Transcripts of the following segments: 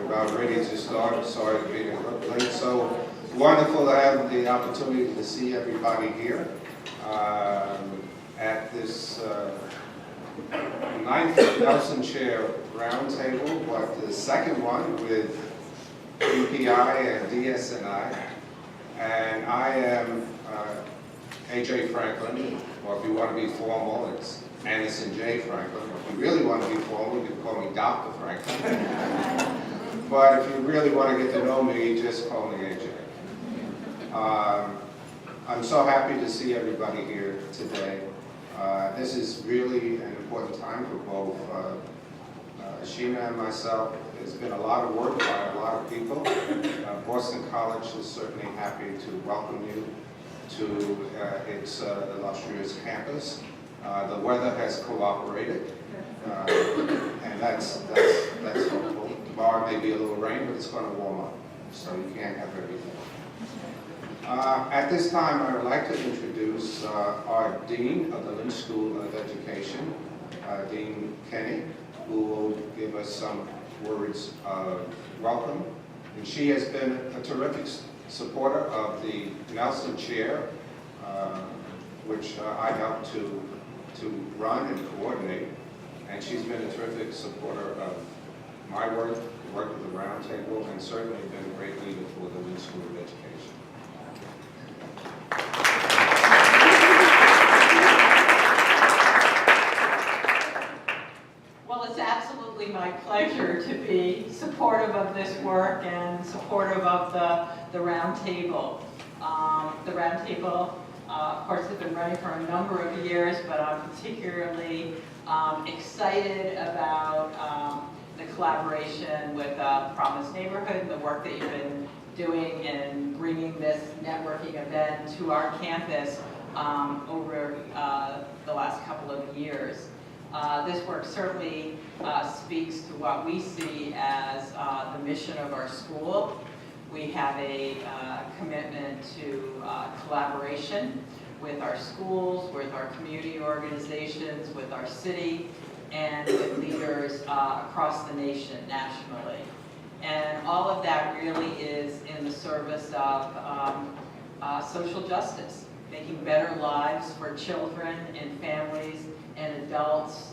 about ready to start. Sorry to be a little late. So wonderful to have the opportunity to see everybody here at this ninth Nelson Chair Roundtable, but the second one with BPI and DSNI. And I am A.J. Franklin, or if you want to be formal, it's Anderson J. Franklin. If you really want to be formal, you can call me Dr. Franklin. But if you really want to get to know me, just call me A.J. I'm so happy to see everybody here today. This is really an important time for both Sheena and myself. There's been a lot of work by a lot of people. Boston College is certainly happy to welcome you to its illustrious campus. The weather has cooperated, and that's hopeful. Tomorrow may be a little rain, but it's going to warm up, so you can't have everything. At this time, I would like to introduce our Dean of the Lynch School of Education, Dean Kenny, who will give us some words of welcome. And she has been a terrific supporter of the Nelson Chair, which I helped to run and coordinate. And she's been a terrific supporter of my work, the work of the Roundtable, and certainly been a great leader for the Lynch School of Education. My pleasure to be supportive of this work and supportive of the Roundtable. The Roundtable, of course, has been running for a number of years, but I'm particularly excited about the collaboration with Promise Neighborhood and the work that you've been doing in bringing this networking event to our campus over the last couple of years. This work certainly speaks to what we see as the mission of our school. We have a commitment to collaboration with our schools, with our community organizations, with our city, and with leaders across the nation, nationally. And all of that really is in the service of social justice, making better lives for children and families and adults,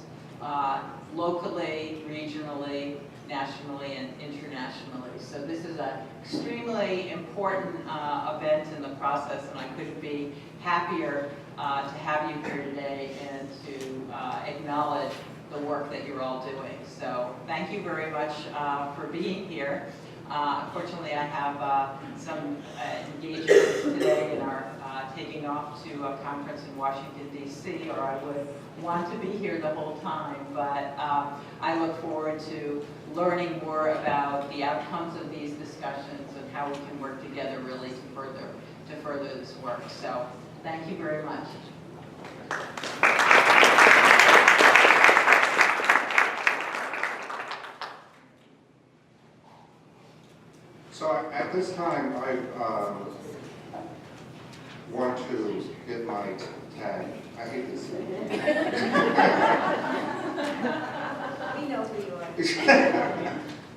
locally, regionally, nationally, and internationally. So this is an extremely important event in the process, and I couldn't be happier to have you here today and to acknowledge the work that you're all doing. So thank you very much for being here. Unfortunately, I have some engagements today and are taking off to a conference in Washington, D.C., or I would want to be here the whole time. But I look forward to learning more about the outcomes of these discussions and how we can work together really to further this work. So thank you very much. So at this time, I want to get my tag. I hate this thing. We know who you are.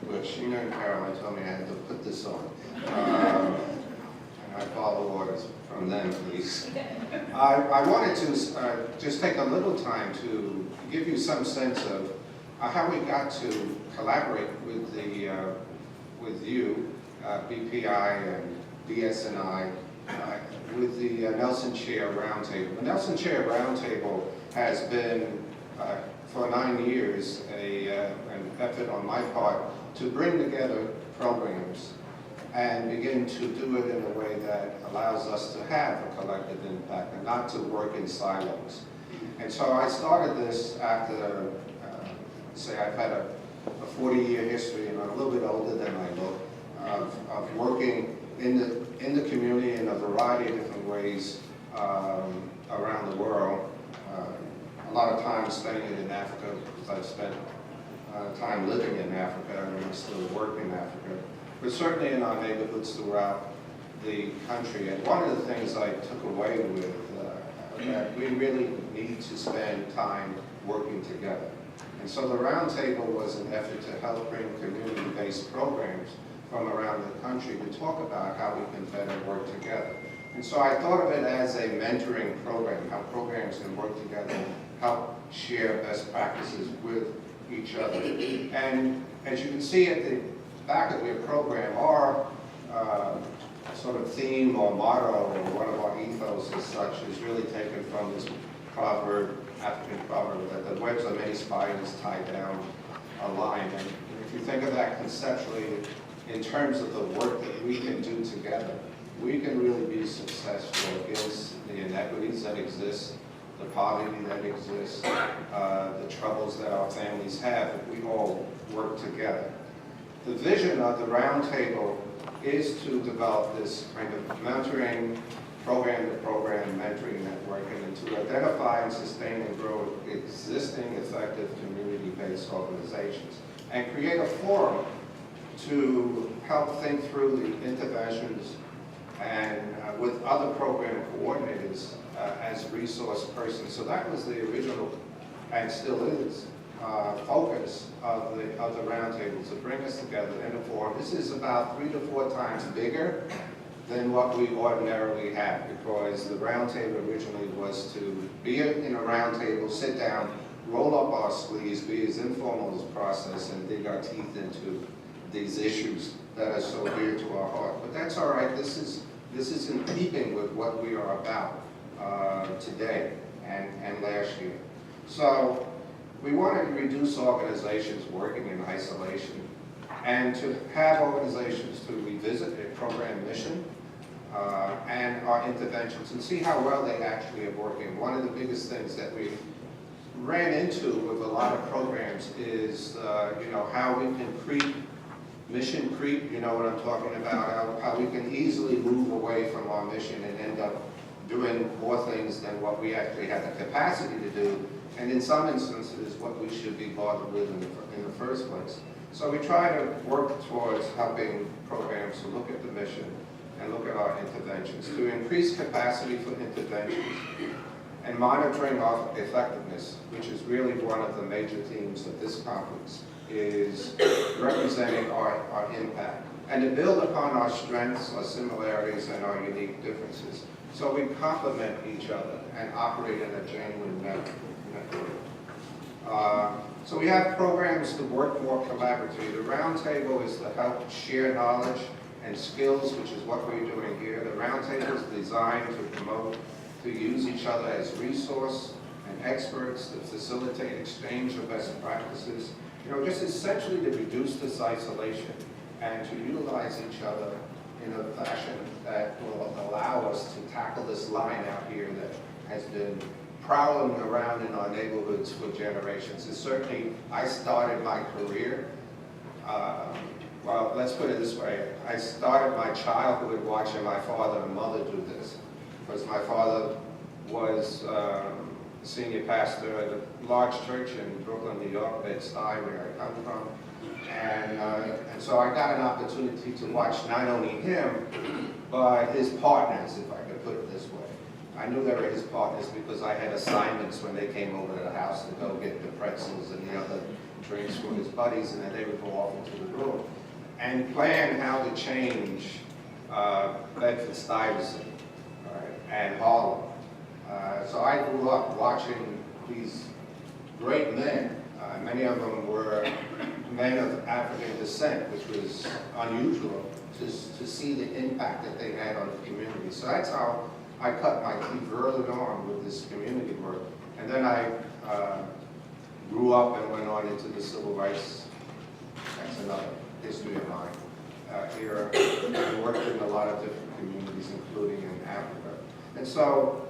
But Sheena and Caroline told me I had to put this on. And I follow orders from them, please. I wanted to just take a little time to give you some sense of how we got to collaborate with you, BPI and DSNI, with the Nelson Chair Roundtable. The Nelson Chair Roundtable has been, for 9 years, an effort on my part to bring together programs and begin to do it in a way that allows us to have a collective impact and not to work in silos. And so I started this after, say I've had a 40-year history, and I'm a little bit older than I look, of working in the community in a variety of different ways around the world. A lot of time spending it in Africa, because I've spent time living in Africa and I still work in Africa, but certainly in our neighborhoods throughout the country. And one of the things I took away with that we really need to spend time working together. And so the Roundtable was an effort to help bring community-based race programs from around the country to talk about how we can better work together. And so I thought of it as a mentoring program, how programs can work together, help share best practices with each other. And as you can see at the back of your program, our sort of theme or motto, or one of our ethos as such, is really taken from this proverb, African proverb, that the webs of many spiders tie down a line. And if you think of that conceptually in terms of the work that we can do together, we can really be successful against the inequities that exist, the poverty that exists, the troubles that our families have if we all work together. The vision of the Roundtable is to develop this kind of mentoring, program-to-program mentoring network, and to identify and sustain and grow existing effective community-based organizations, and create a forum to help think through the interventions and with other program coordinators as resource persons. So that was the original, and still is, focus of the Roundtable, to bring us together in a forum. This is about 3 to 4 times bigger than what we ordinarily have, because the Roundtable originally was to be in a roundtable, sit down, roll up our sleeves, be as informal as process, and dig our teeth into these issues that are so dear to our heart. But that's all right. This is in keeping with what we are about today and last year. So we wanted to reduce organizations working in isolation and to have organizations to revisit their program mission and our interventions and see how well they actually are working. One of the biggest things that we ran into with a lot of programs is, how we can creep, mission creep, you know what I'm talking about, how we can easily move away from our mission and end up doing more things than what we actually have the capacity to do, and in some instances, what we should be bothered with in the first place. So we try to work towards helping programs to look at the mission and look at our interventions, to increase capacity for interventions, and monitoring our effectiveness, which is really one of the major themes of this conference, is representing our impact, and to build upon our strengths, our similarities, and our unique differences, so we complement each other and operate in a genuine network. So we have programs to work more collaboratively. The Roundtable is to help share knowledge and skills, which is what we're doing here. The Roundtable is designed to promote, to use each other as resource and experts, to facilitate exchange of best practices, just essentially to reduce this isolation and to utilize each other in a fashion that will allow us to tackle this line out here that has been prowling around in our neighborhoods for generations. And certainly, I started my career, well, let's put it this way, I started my childhood watching my father and mother do this, because my father was senior pastor at a large church in Brooklyn, New York, Bed-Stuy, where I come from. And so I got an opportunity to watch not only him, but his partners, if I could put it this way. I knew they were his partners because I had assignments when they came over to the house to go get the pretzels and the other drinks for his buddies, and then they would go off into the room and plan how to change Bedford-Stuyvesant, and Harlem. So I grew up watching these great men. Many of them were men of African descent, which was unusual to see the impact that they had on the community. So that's how I cut my teeth early on with this community work. And then I grew up and went on into the civil rights, that's another history of mine, era, and worked in a lot of different communities, including in Africa. And so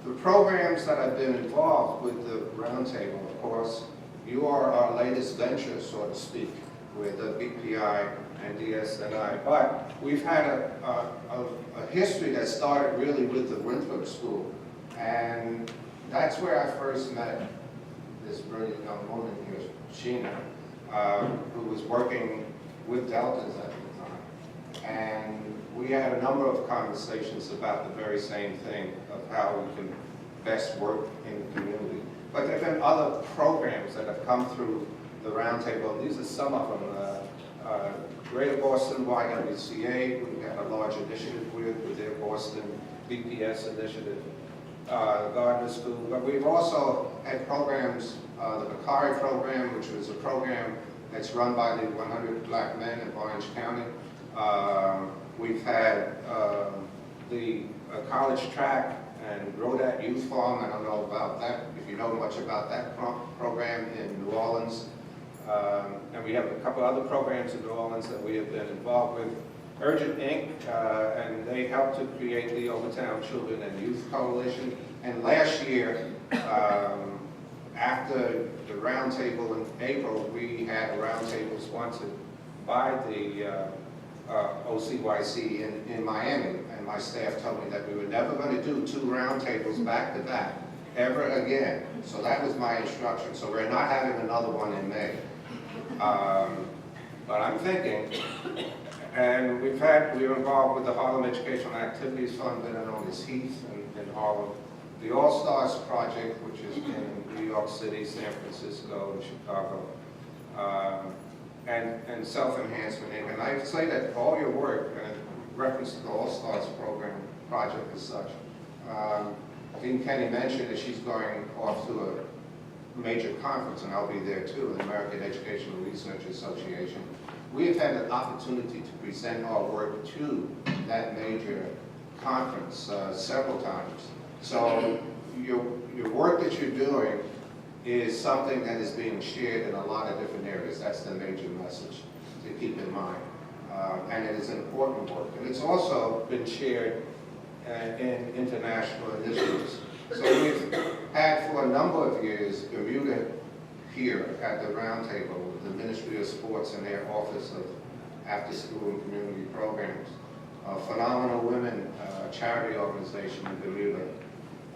the programs that I've been involved with the Roundtable, of course, you are our latest venture, so to speak, with the BPI and DSNI. But we've had a history that started really with the Winthrop School. And that's where I first met this brilliant young woman here, Sheena, who was working with Deltas at the time. And we had a number of conversations about the very same thing of how we can best work in the community. But there have been other programs that have come through the Roundtable, and these are some of them. Greater Boston YWCA, we had a large initiative with their Boston BPS initiative, Gardner School, but we've also had programs, the Bakari program, which was a program that's run by the 100 Black Men in Orange County. We've had the college track and Rodat Youth Farm. I don't know about that, if you know much about that program in New Orleans. And we have a couple other programs in New Orleans that we have been involved with. Urgent Inc., and they helped to create the Overtown Children and Youth Coalition. And last year, after the roundtable in April, we had a roundtable sponsored by the OCYC in Miami. And my staff told me that we were never going to do 2 roundtables back to back ever again. So that was my instruction. So we're not having another one in May. But I'm thinking, and we're involved with the Harlem Educational Activities Fund, better known as Heath in Harlem. The All Stars Project, which is in New York City, San Francisco, and Chicago. And Self-Enhancement Inc. And I say that all your work, in reference to the All Stars program project as such. Dean Kenny mentioned that she's going off to a major conference, and I'll be there too, the American Educational Research Association. We have had an opportunity to present our work to that major conference several times. So your work that you're doing is something that is being shared in a lot of different areas. That's the major message to keep in mind. And it is important work. And it's also been shared in international initiatives. So we've had for a number of years Bermuda here at the Roundtable, the Ministry of Sports and their Office of After School and Community Programs. Phenomenal Women charity organization in Bermuda.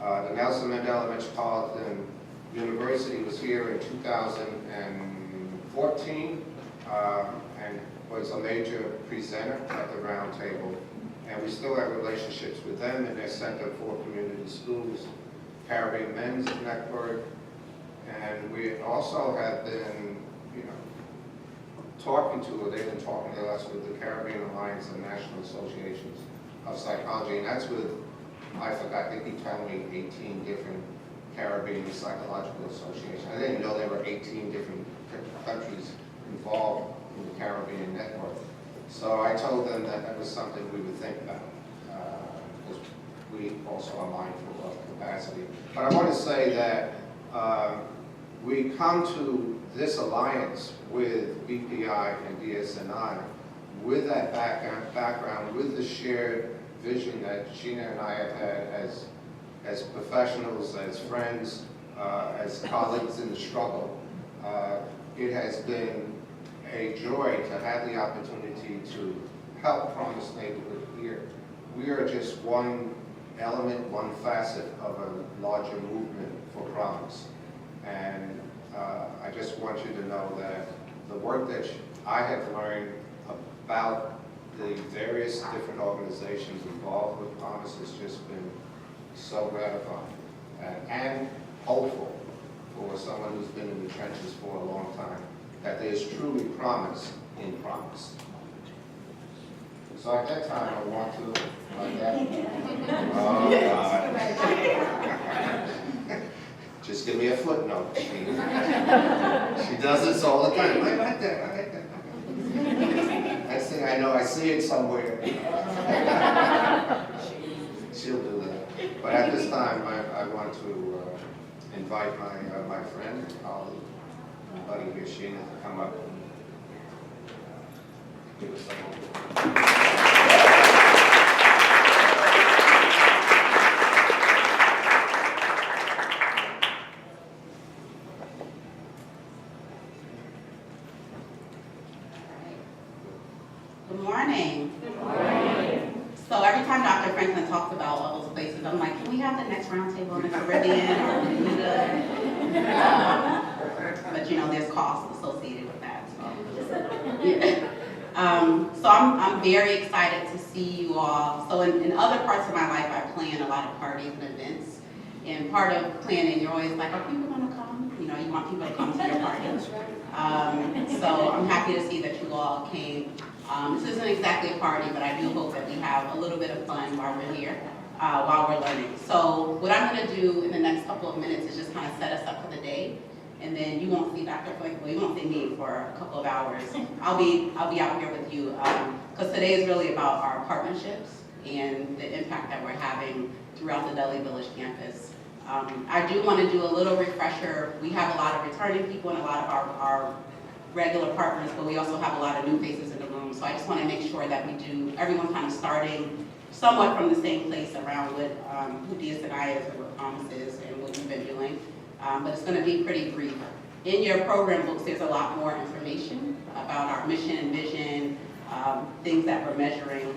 The Nelson Mandela Metropolitan University was here in 2014 and was a major presenter at the Roundtable. And we still have relationships with them and their Center for Community Schools, Caribbean Men's Network, and we also have been, they've been talking to us with the Caribbean Alliance and National Associations of Psychology, and that's with, I think he told me 18 different Caribbean Psychological Associations. I didn't know there were 18 different countries involved in the Caribbean network. So I told them that that was something we would think about, because we also are mindful of capacity. But I want to say that we come to this alliance with BPI and DSNI with that background, with the shared vision that Sheena and I have had as professionals, as friends, as colleagues in the struggle. It has been a joy to have the opportunity to help Promise Neighborhood here. We are just one element, one facet of a larger movement for Promise. And I just want you to know that the work that I have learned about the various different organizations involved with Promise has just been so gratifying and hopeful for someone who's been in the trenches for a long time, that there's truly promise in Promise. So at that time, I want to, like that. Oh, God. Just give me a footnote. She does this all the time. I like that, I like that. Next thing I know, I see it somewhere. She'll do that. But at this time, I want to invite my friend, colleague, buddy here, Sheena, to come up and give us some. Good morning. Good morning. So every time Dr. Franklin talks about all those places, I'm like, can we have the next roundtable in the Caribbean or Bermuda? But there's costs associated with that. So, yeah. So I'm very excited to see you all. So in other parts of my life, I plan a lot of parties and events. And part of planning, you're always like, are people going to come? You want people to come to your party. So I'm happy to see that you all came. This isn't exactly a party, but I do hope that we have a little bit of fun while we're here, while we're learning. So what I'm going to do in the next couple of minutes is just kind of set us up for the day. And then you won't see Dr. Flake, well, you won't see me for a couple of hours. I'll be out here with you, because today is really about our partnerships and the impact that we're having throughout the Dudley Village campus. I do want to do a little refresher. We have a lot of returning people and a lot of our regular partners, but we also have a lot of new faces in the room. So I just want to make sure that we do, everyone kind of starting somewhat from the same place around what who DS&I is and what Promise is and what we've been doing. But it's going to be pretty brief. In your program books, there's a lot more information about our mission and vision, things that we're measuring.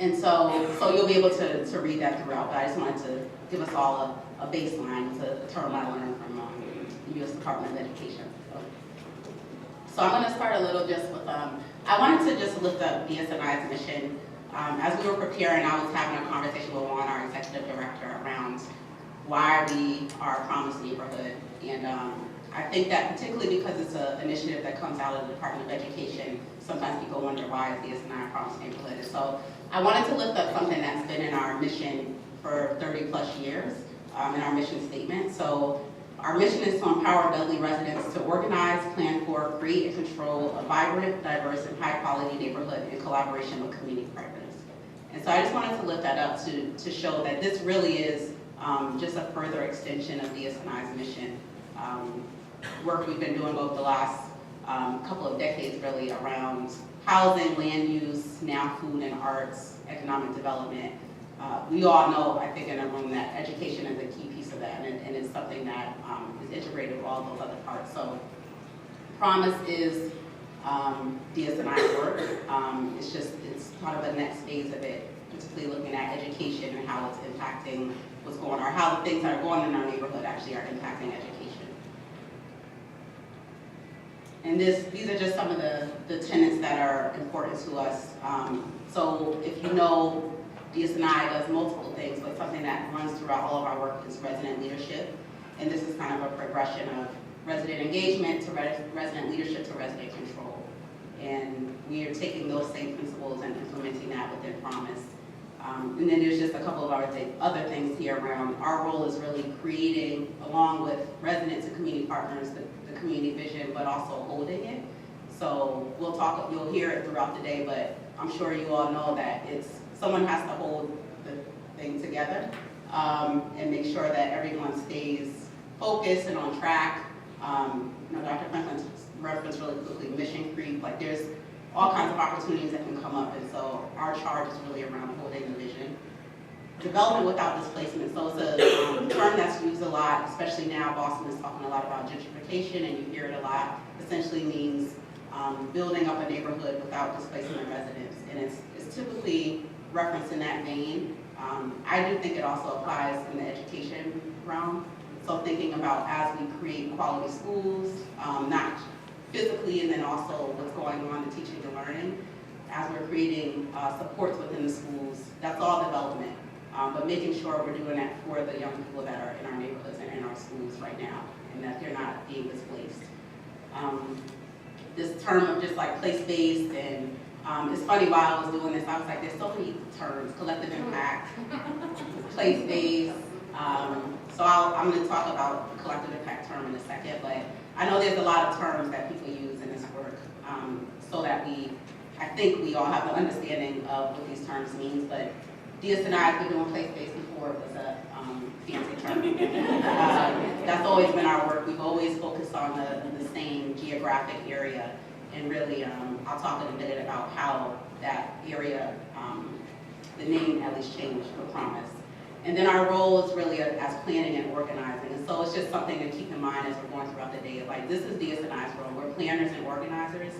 And so you'll be able to read that throughout, but I just wanted to give us all a baseline to a term I learned from the U.S. Department of Education. So I'm going to start a little just with, I wanted to just lift up DS&I's mission. As we were preparing, I was having a conversation with Juan, our executive director, around why we are a Promise neighborhood. And I think that particularly because it's an initiative that comes out of the Department of Education, sometimes people wonder why is DS&I a Promise neighborhood. And so I wanted to lift up something that's been in our mission for 30 plus years in our mission statement. So our mission is to empower Dudley residents to organize, plan for, create, and control a vibrant, diverse, and high-quality neighborhood in collaboration with community partners. And so I just wanted to lift that up to show that this really is just a further extension of DS&I's mission. Work we've been doing over the last couple of decades really around housing, land use, now food and arts, economic development. We all know, I think in a room, that education is a key piece of that, and it's something that is integrated with all those other parts. So Promise is DS&I work. It's part of the next phase of it, particularly looking at education and how it's impacting what's going on, or how the things that are going on in our neighborhood actually are impacting education. And these are just some of the tenets that are important to us. So if you know, DS&I does multiple things, but something that runs throughout all of our work is resident leadership. And this is kind of a progression of resident engagement to resident leadership to resident control. And we are taking those same principles and implementing that within Promise. And then there's just a couple of other things here around our role is really creating, along with residents and community partners, the community vision, but also holding it. So you'll hear it throughout the day, but I'm sure you all know that someone has to hold the thing together and make sure that everyone stays focused and on track. Dr. Franklin referenced really quickly mission creep. Like there's all kinds of opportunities that can come up, and so our charge is really around holding the vision. Development without displacement. So it's a term that's used a lot, especially now. Boston is talking a lot about gentrification, and you hear it a lot. Essentially means building up a neighborhood without displacing the residents, and it's typically referenced in that vein. I do think it also applies in the education realm. So thinking about as we create quality schools, not physically, and then also what's going on in teaching and learning, as we're creating supports within the schools, that's all development. But making sure we're doing that for the young people that are in our neighborhoods and in our schools right now, and that they're not being displaced. This term of just like place-based, and it's funny, while I was doing this, I was like, there's so many terms: collective impact, place-based. So I'm going to talk about the collective impact term in a second, but I know there's a lot of terms that people use in this work, so that I think we all have an understanding of what these terms mean, but DS&I has been doing place-based before it was a fancy term. That's always been our work. We've always focused on the same geographic area, and really, I'll talk in a minute about how that area, the name at least changed for Promise. And then our role is really as planning and organizing. And so it's just something to keep in mind as we're going throughout the day. Like, this is DS&I's role. We're planners and organizers.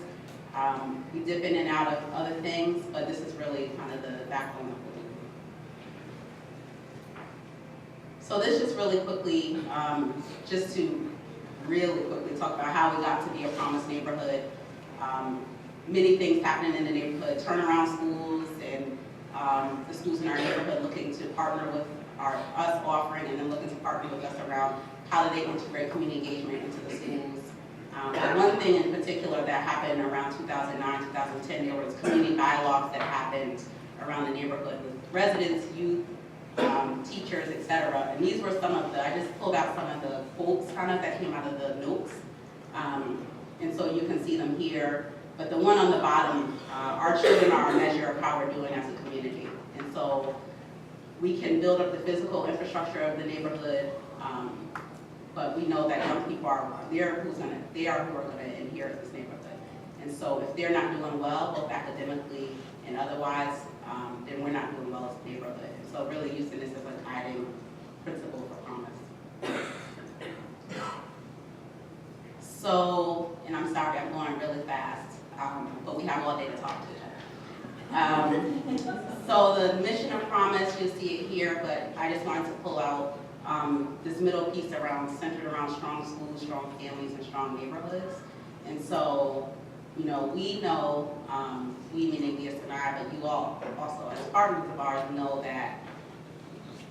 We dip in and out of other things, but this is really kind of the backbone of what we do. So this just really quickly, just to really quickly talk about how we got to be a Promise neighborhood. Many things happening in the neighborhood, turnaround schools, and the schools in our neighborhood looking to partner with us offering and then looking to partner with us around how do they integrate community engagement into the schools. One thing in particular that happened around 2009, 2010, there was community dialogues that happened around the neighborhood with residents, youth, teachers, et cetera. And these were some of the, I just pulled out some of the quotes kind of that came out of the notes. And so you can see them here. But the one on the bottom, our children are a measure of how we're doing as a community. And so we can build up the physical infrastructure of the neighborhood, but we know that young people are who are gonna inherit this neighborhood. And so if they're not doing well, both academically and otherwise, then we're not doing well as a neighborhood. And so really using this as a guiding principle for promise. So, and I'm sorry, I'm going really fast, but we have all day to talk to each other. So the mission of promise, you'll see it here, but I just wanted to pull out this middle piece centered around strong schools, strong families, and strong neighborhoods. And so, we know, we meaning DSNI, but you all also as partners of ours know that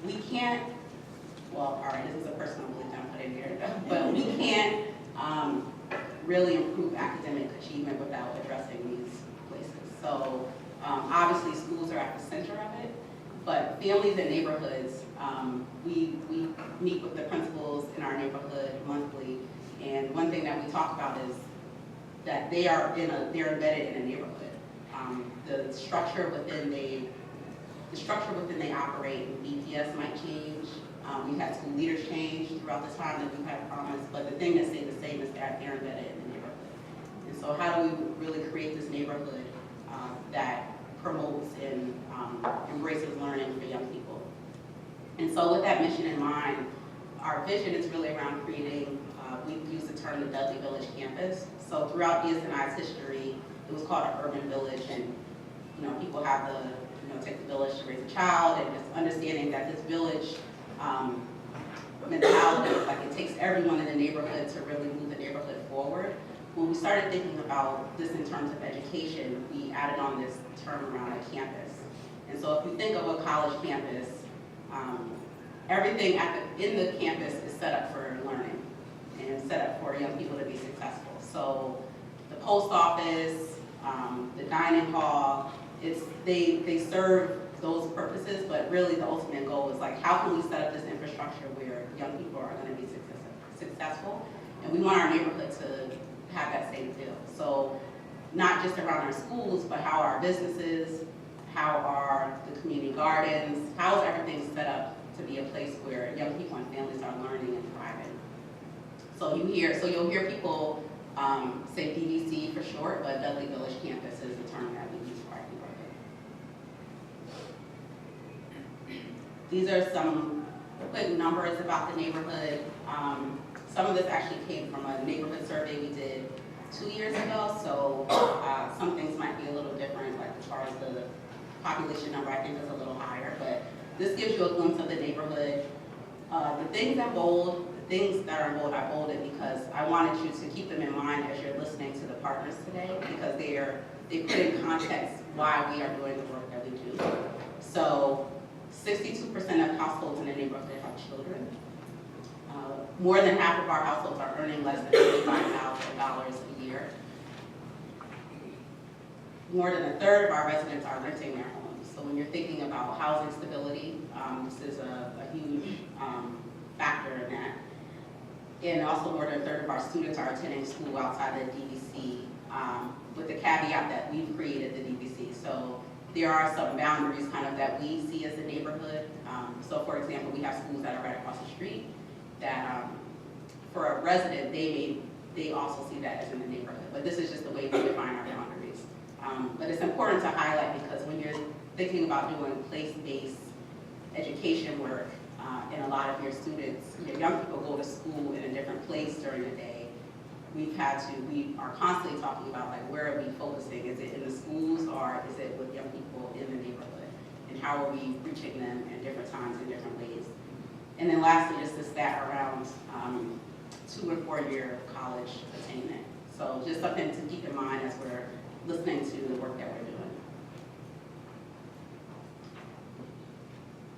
we can't, well, all right, this is a personal belief I'm putting here, but we can't really improve academic achievement without addressing these places. So obviously schools are at the center of it, but families and neighborhoods, we meet with the principals in our neighborhood monthly, and one thing that we talk about is that they're embedded in a neighborhood. The structure within they operate in BPS might change. We've had school leaders change throughout the time that we've had promise, but the thing that stays the same is that they're embedded in the neighborhood. And so how do we really create this neighborhood that promotes and embraces learning for young people? And so with that mission in mind, our vision is really around creating, we've used the term the Dudley Village campus. So throughout DSNI's history, it was called an urban village, and people have the, take the village to raise a child, and just understanding that this village mentality, like it takes everyone in the neighborhood to really move the neighborhood forward. When we started thinking about this in terms of education, we added on this term around a campus. And so if you think of a college campus, everything in the campus is set up for learning and set up for young people to be successful. So the post office, the dining hall, they serve those purposes, but really the ultimate goal is like, how can we set up this infrastructure where young people are going to be successful? And we want our neighborhood to have that same feel. So not just around our schools, but how are our businesses, how are the community gardens, how is everything set up to be a place where young people and families are learning and thriving. So you'll hear people say DVC for short, but Dudley Village Campus is the term that we use for our neighborhood. These are some quick numbers about the neighborhood. Some of this actually came from a neighborhood survey we did 2 years ago, so some things might be a little different, like as far as the population number, I think is a little higher, but this gives you a glimpse of the neighborhood. The things that are in bold, I bolded because I wanted you to keep them in mind as you're listening to the partners today, because they put in context why we are doing the work that we do. So 62% of households in the neighborhood have children. More than half of our households are earning less than $35,000 a year. More than a third of our residents are renting their homes. So when you're thinking about housing stability, this is a huge factor in that. And also more than a third of our students are attending school outside the DVC, with the caveat that we've created the DVC. So there are some boundaries kind of that we see as a neighborhood. So for example, we have schools that are right across the street that for a resident, they also see that as in the neighborhood. But this is just the way we define our boundaries. But it's important to highlight because when you're thinking about doing place-based education work, and a lot of your students, your young people go to school in a different place during the day, we are constantly talking about like, where are we focusing? Is it in the schools or is it with young people in the neighborhood? And how are we reaching them at different times in different ways? And then lastly, just the stat around 2 and 4 year college attainment. So just something to keep in mind as we're listening to the work that we're doing.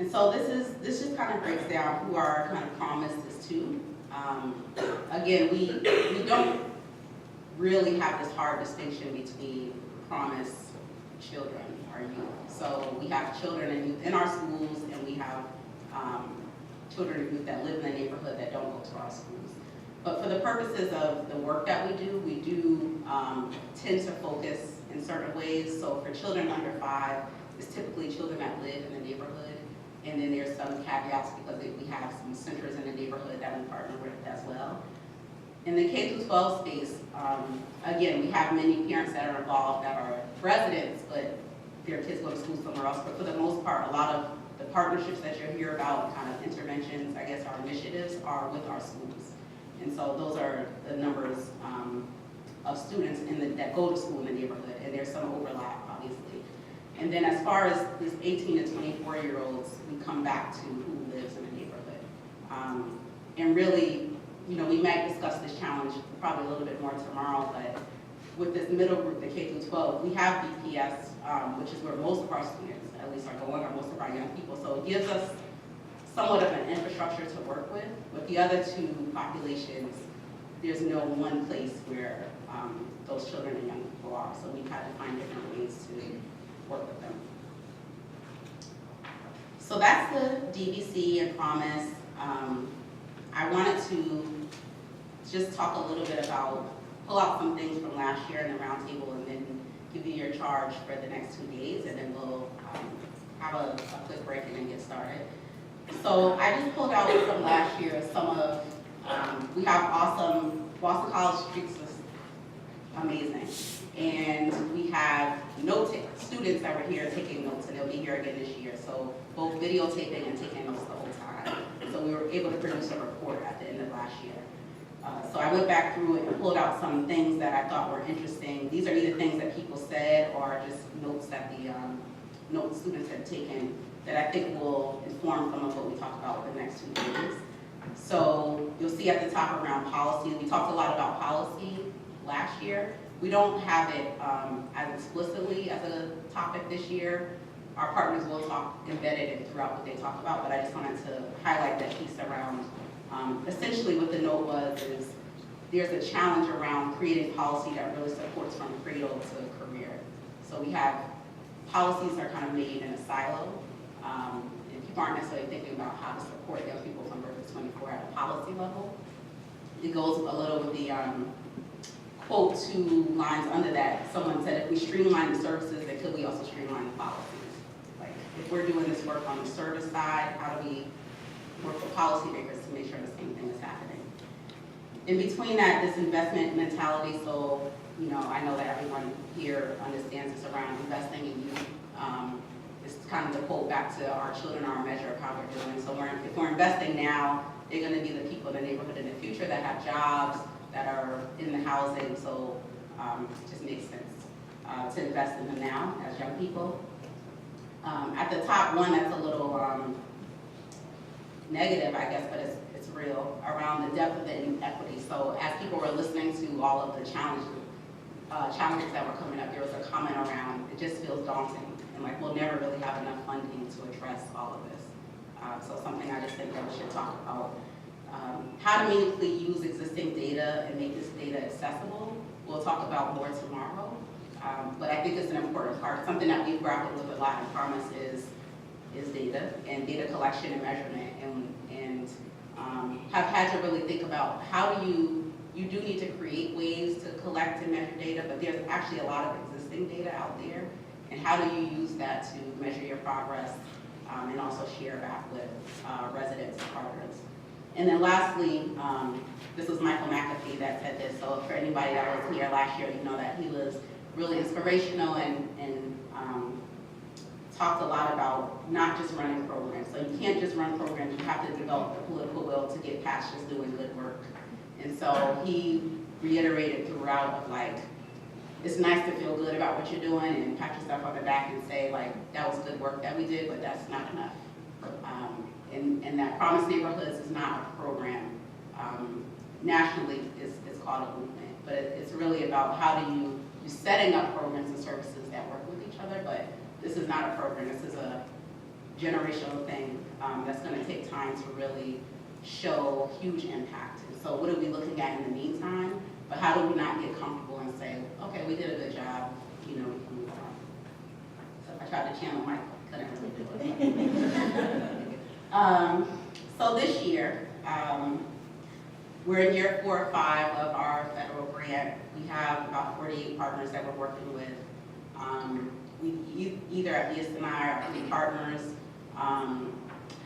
And so this just kind of breaks down who our kind of promise is to. Again, we don't really have this hard distinction between promise children or youth. So we have children and youth in our schools, and we have children and youth that live in the neighborhood that don't go to our schools. But for the purposes of the work that we do tend to focus in certain ways. So for children under 5, it's typically children that live in the neighborhood. And then there's some caveats because we have some centers in the neighborhood that we partner with as well. In the K-12 space, again, we have many parents that are involved that are residents, but their kids go to school somewhere else. But for the most part, a lot of the partnerships that you hear about, kind of interventions, I guess our initiatives, are with our schools. And so those are the numbers of students that go to school in the neighborhood, and there's some overlap, obviously. And then as far as these 18 to 24-year-olds, we come back to who lives in the neighborhood. And really, you know, we might discuss this challenge probably a little bit more tomorrow, but with this middle group, the K-12, we have BPS, which is where most of our students, at least are going, or most of our young people. So it gives us somewhat of an infrastructure to work with. With the other two populations, there's no one place where those children and young people are. So we've had to find different ways to work with them. So that's the DBC and Promise. I wanted to just talk a little bit about, pull out some things from last year in the roundtable, and then give you your charge for the next 2 days, and then we'll have a quick break and then get started. So I just pulled out from last year some of, we have awesome, Boston College Streets is amazing. And we have students that were here taking notes, and they'll be here again this year. So both videotaping and taking notes the whole time. So we were able to produce a report at the end of last year. So I went back through it and pulled out some things that I thought were interesting. These are either things that people said or just notes that the students had taken that I think will inform some of what we talk about with the next 2 days. So you'll see at the top around policy, we talked a lot about policy last year. We don't have it as explicitly as a topic this year. Our partners will talk embedded it throughout what they talk about, but I just wanted to highlight that piece around, essentially what the note was is there's a challenge around creating policy that really supports from cradle to career. So we have policies that are kind of made in a silo, and people aren't necessarily thinking about how to support young people from birth to 24 at a policy level. It goes a little with the quote 2 lines under that. Someone said, if we streamline the services, then could we also streamline the policies? Like, if we're doing this work on the service side, how do we work with policymakers to make sure the same thing is happening? In between that, this investment mentality, so, you know, I know that everyone here understands this around investing in youth. It's kind of the quote back to our children are a measure of how we're doing. So if we're investing now, they're going to be the people in the neighborhood in the future that have jobs, that are in the housing, so it just makes sense to invest in them now as young people. At the top one, that's a little negative, I guess, but it's real, around the depth of the inequity. So as people were listening to all of the challenges that were coming up, there was a comment around, it just feels daunting, and like we'll never really have enough funding to address all of this. So something I just think that we should talk about. How to meaningfully use existing data and make this data accessible. We'll talk about more tomorrow, but I think it's an important part. Something that we've grappled with a lot in Promise is data and data collection and measurement, and have had to really think about how do you do need to create ways to collect and measure data, but there's actually a lot of existing data out there, and how do you use that to measure your progress and also share back with residents and partners. And then lastly, this was Michael McAfee that said this, so for anybody that was here last year, you know that he was really inspirational and talked a lot about not just running programs. So you can't just run programs, you have to develop the political will to get past just doing good work. And so he reiterated throughout of like, it's nice to feel good about what you're doing and pat yourself on the back and say like, that was good work that we did, but that's not enough. And that Promise Neighborhoods is not a program. Nationally, it's called a movement, but it's really about how do you're setting up programs and services that work with each other, but this is not a program, this is a generational thing that's going to take time to really show huge impact. And so what are we looking at in the meantime? But how do we not get comfortable and say, okay, we did a good job, you know, we can move on. So if I tried to channel Michael, couldn't really do it. So this year, we're in year 4 or 5 of our federal grant. We have about 48 partners that we're working with. We either at BSNI or our partners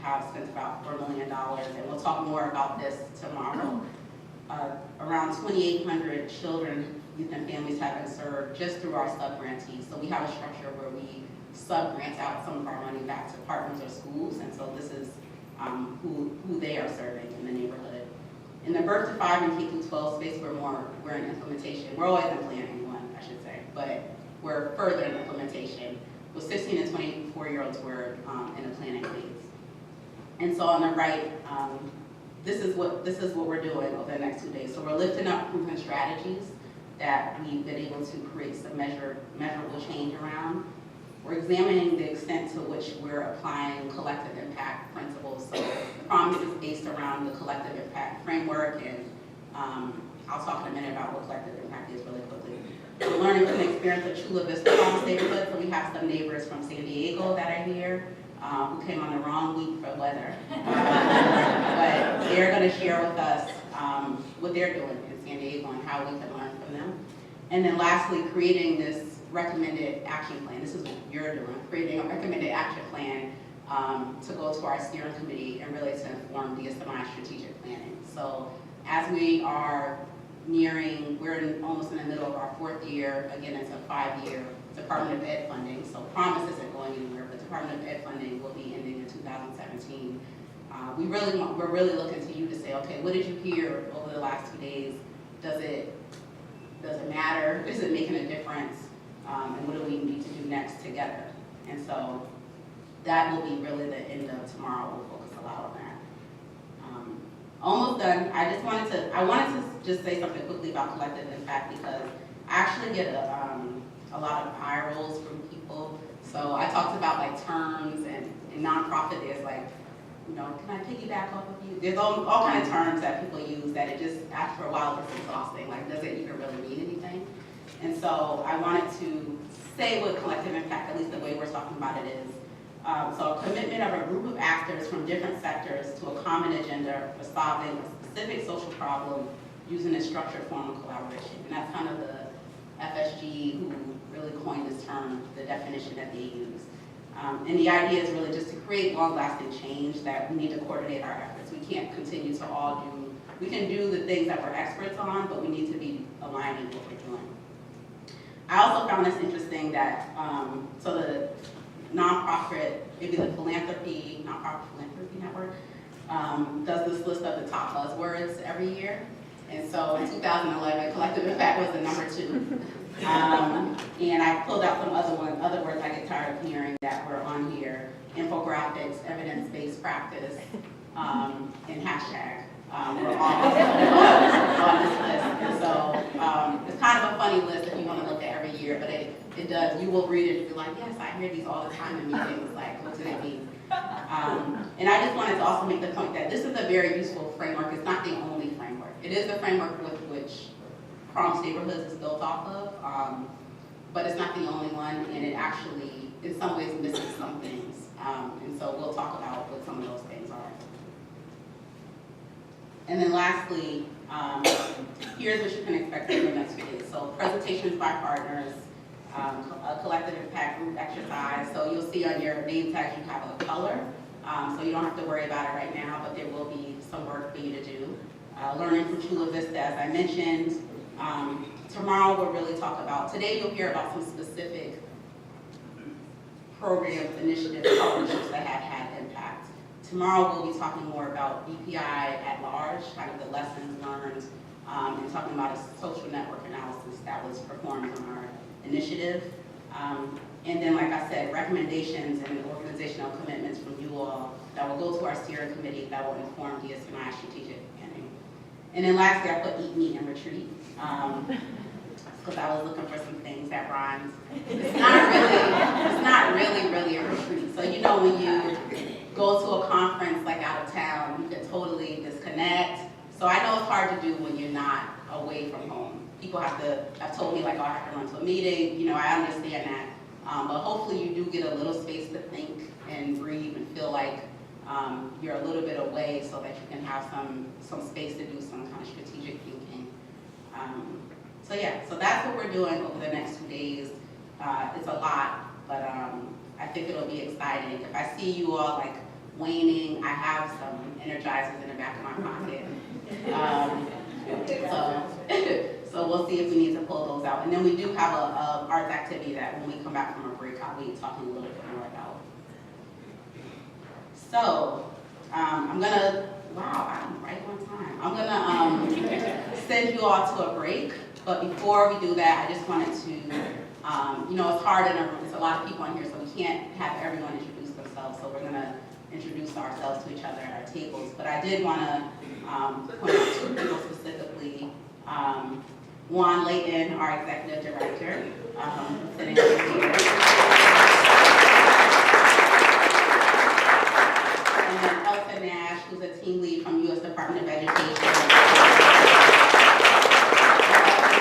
have spent about $4 million, and we'll talk more about this tomorrow. Around 2,800 children, youth, and families have been served just through our sub-grantees. So we have a structure where we sub-grant out some of our money back to partners or schools, and so this is who they are serving in the neighborhood. In the birth to 5 and K-12 space, we're in implementation. We're always in planning 1, I should say, but we're further in implementation. With 16 and 24-year-olds, we're in the planning phase. And so on the right, this is what we're doing over the next 2 days. So we're lifting up proven strategies that we've been able to create some measurable change around. We're examining the extent to which we're applying collective impact principles. So the promise is based around the collective impact framework, and I'll talk in a minute about what collective impact is really quickly. We're learning from the experience of Chula Vista Promise neighborhood. So we have some neighbors from San Diego that are here who came on the wrong week for weather. But they're going to share with us what they're doing in San Diego and how we can learn from them. And then lastly, creating this recommended action plan. This is what you're doing, creating a recommended action plan to go to our steering committee and really to inform DSMI strategic planning. So as we are we're almost in the middle of our 4th year. Again, it's a 5-year Department of Ed funding. So Promise isn't going anywhere, but Department of Ed funding will be ending in 2017. We're really looking to you to say, okay, what did you hear over the last 2 days? Does it matter? Is it making a difference? And what do we need to do next together? And so that will be really the end of tomorrow. We'll focus a lot on that. Almost done. I wanted to just say something quickly about collective impact, because I actually get a lot of eye rolls from people. So I talked about like terms, and in nonprofit there's like, you know, can I piggyback off of you? There's all kinds of terms that people use that it just, after a while, it's exhausting. Like, does it even really mean anything? And so I wanted to say what collective impact, at least the way we're talking about it, is. So a commitment of a group of actors from different sectors to a common agenda for solving a specific social problem using a structured form of collaboration. And that's kind of the FSG who really coined this term, the definition that they use. And the idea is really just to create long-lasting change, that we need to coordinate our efforts. We can't continue to we can do the things that we're experts on, but we need to be aligning what we're doing. I also found this interesting that, so the nonprofit, maybe the nonprofit philanthropy network, does this list of the top buzzwords every year. And so in 2011, collective impact was the number 2. And I pulled out some other words I get tired of hearing that were on here: infographics, evidence-based practice, and hashtag. We're all on this list. And so it's kind of a funny list if you want to look at every year, but it does. You will read it and be like, yes, I hear these all the time in meetings. Like, what do they mean? And I just wanted to also make the point that this is a very useful framework. It's not the only framework. It is the framework with which Promise Neighborhoods is built off of, but it's not the only one, and it actually, in some ways, misses some things. And so we'll talk about what some of those things are. And then lastly, here's what you can expect in the next few days. So presentations by partners, a collective impact group exercise. So you'll see on your name tags you have a color, so you don't have to worry about it right now, but there will be some work for you to do. Learning from Chula Vista, as I mentioned. Tomorrow we'll really talk about, today you'll hear about some specific programs, initiatives, partnerships that have had impact. Tomorrow we'll be talking more about BPI at large, kind of the lessons learned, and talking about a social network analysis that was performed on our initiative. And then, like I said, recommendations and organizational commitments from you all that will go to our steering committee that will inform DSNI strategic planning. And then lastly, I put eat, meet, and retreat. because I was looking for some things that rhymed. It's not really a retreat. So you know when you go to a conference like out of town, you can totally disconnect. So I know it's hard to do when you're not away from home. People have told me like, oh, I have to run to a meeting. You know, I understand that. But hopefully you do get a little space to think and breathe and feel like you're a little bit away so that you can have some space to do some kind of strategic thinking. So yeah, so that's what we're doing over the next 2 days. It's a lot, but I think it'll be exciting. If I see you all like waning, I have some energizers in the back of my pocket. So we'll see if we need to pull those out. And then we do have a arts activity that when we come back from our break, I'll be talking a little bit more about. So I'm gonna, wow, I'm right on time. I'm gonna send you all to a break. But before we do that, I just wanted to, you know, it's hard in a room. There's a lot of people in here, so we can't have everyone introduce themselves. So we're gonna introduce ourselves to each other at our tables. But I did want to point out 2 people specifically. Juan Layton, our executive director, sitting over here. And then Elsa Nash, who's a team lead from U.S. Department of Education.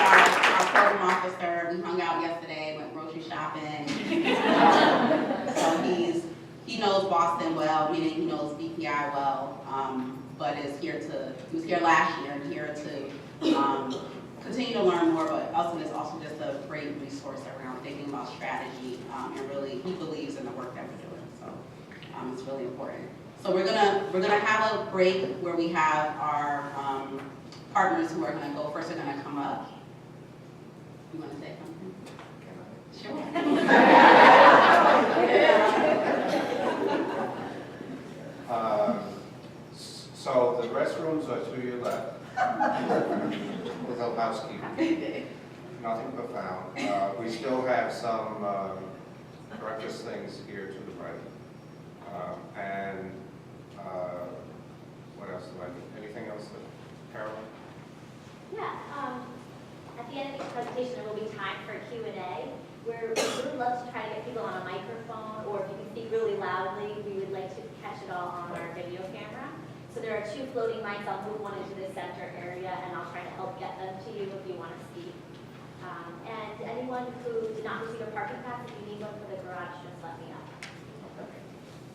Our program officer, we hung out yesterday, went grocery shopping. So he knows Boston well, meaning he knows BPI well, but he was here last year and here to continue to learn more, but Elson is also just a great resource around thinking about strategy, and really he believes in the work that we're doing, so it's really important. So we're gonna have a break where we have our partners who are gonna go first are gonna come up. You wanna say something? Sure. So the restrooms are to your left. With no housekeeping. Nothing profound. We still have some breakfast things here to the right. And what else do I need? Anything else, Carolyn? Yeah, at the end of each presentation, there will be time for Q&A. We would love to try to get people on a microphone, or if you can speak really loudly, we would like to catch it all on our video camera. So there are 2 floating mics. I'll move one into the center area, and I'll try to help get them to you if you want to speak. And anyone who did not receive a parking pass, if you need one for the garage, just let me know. Okay.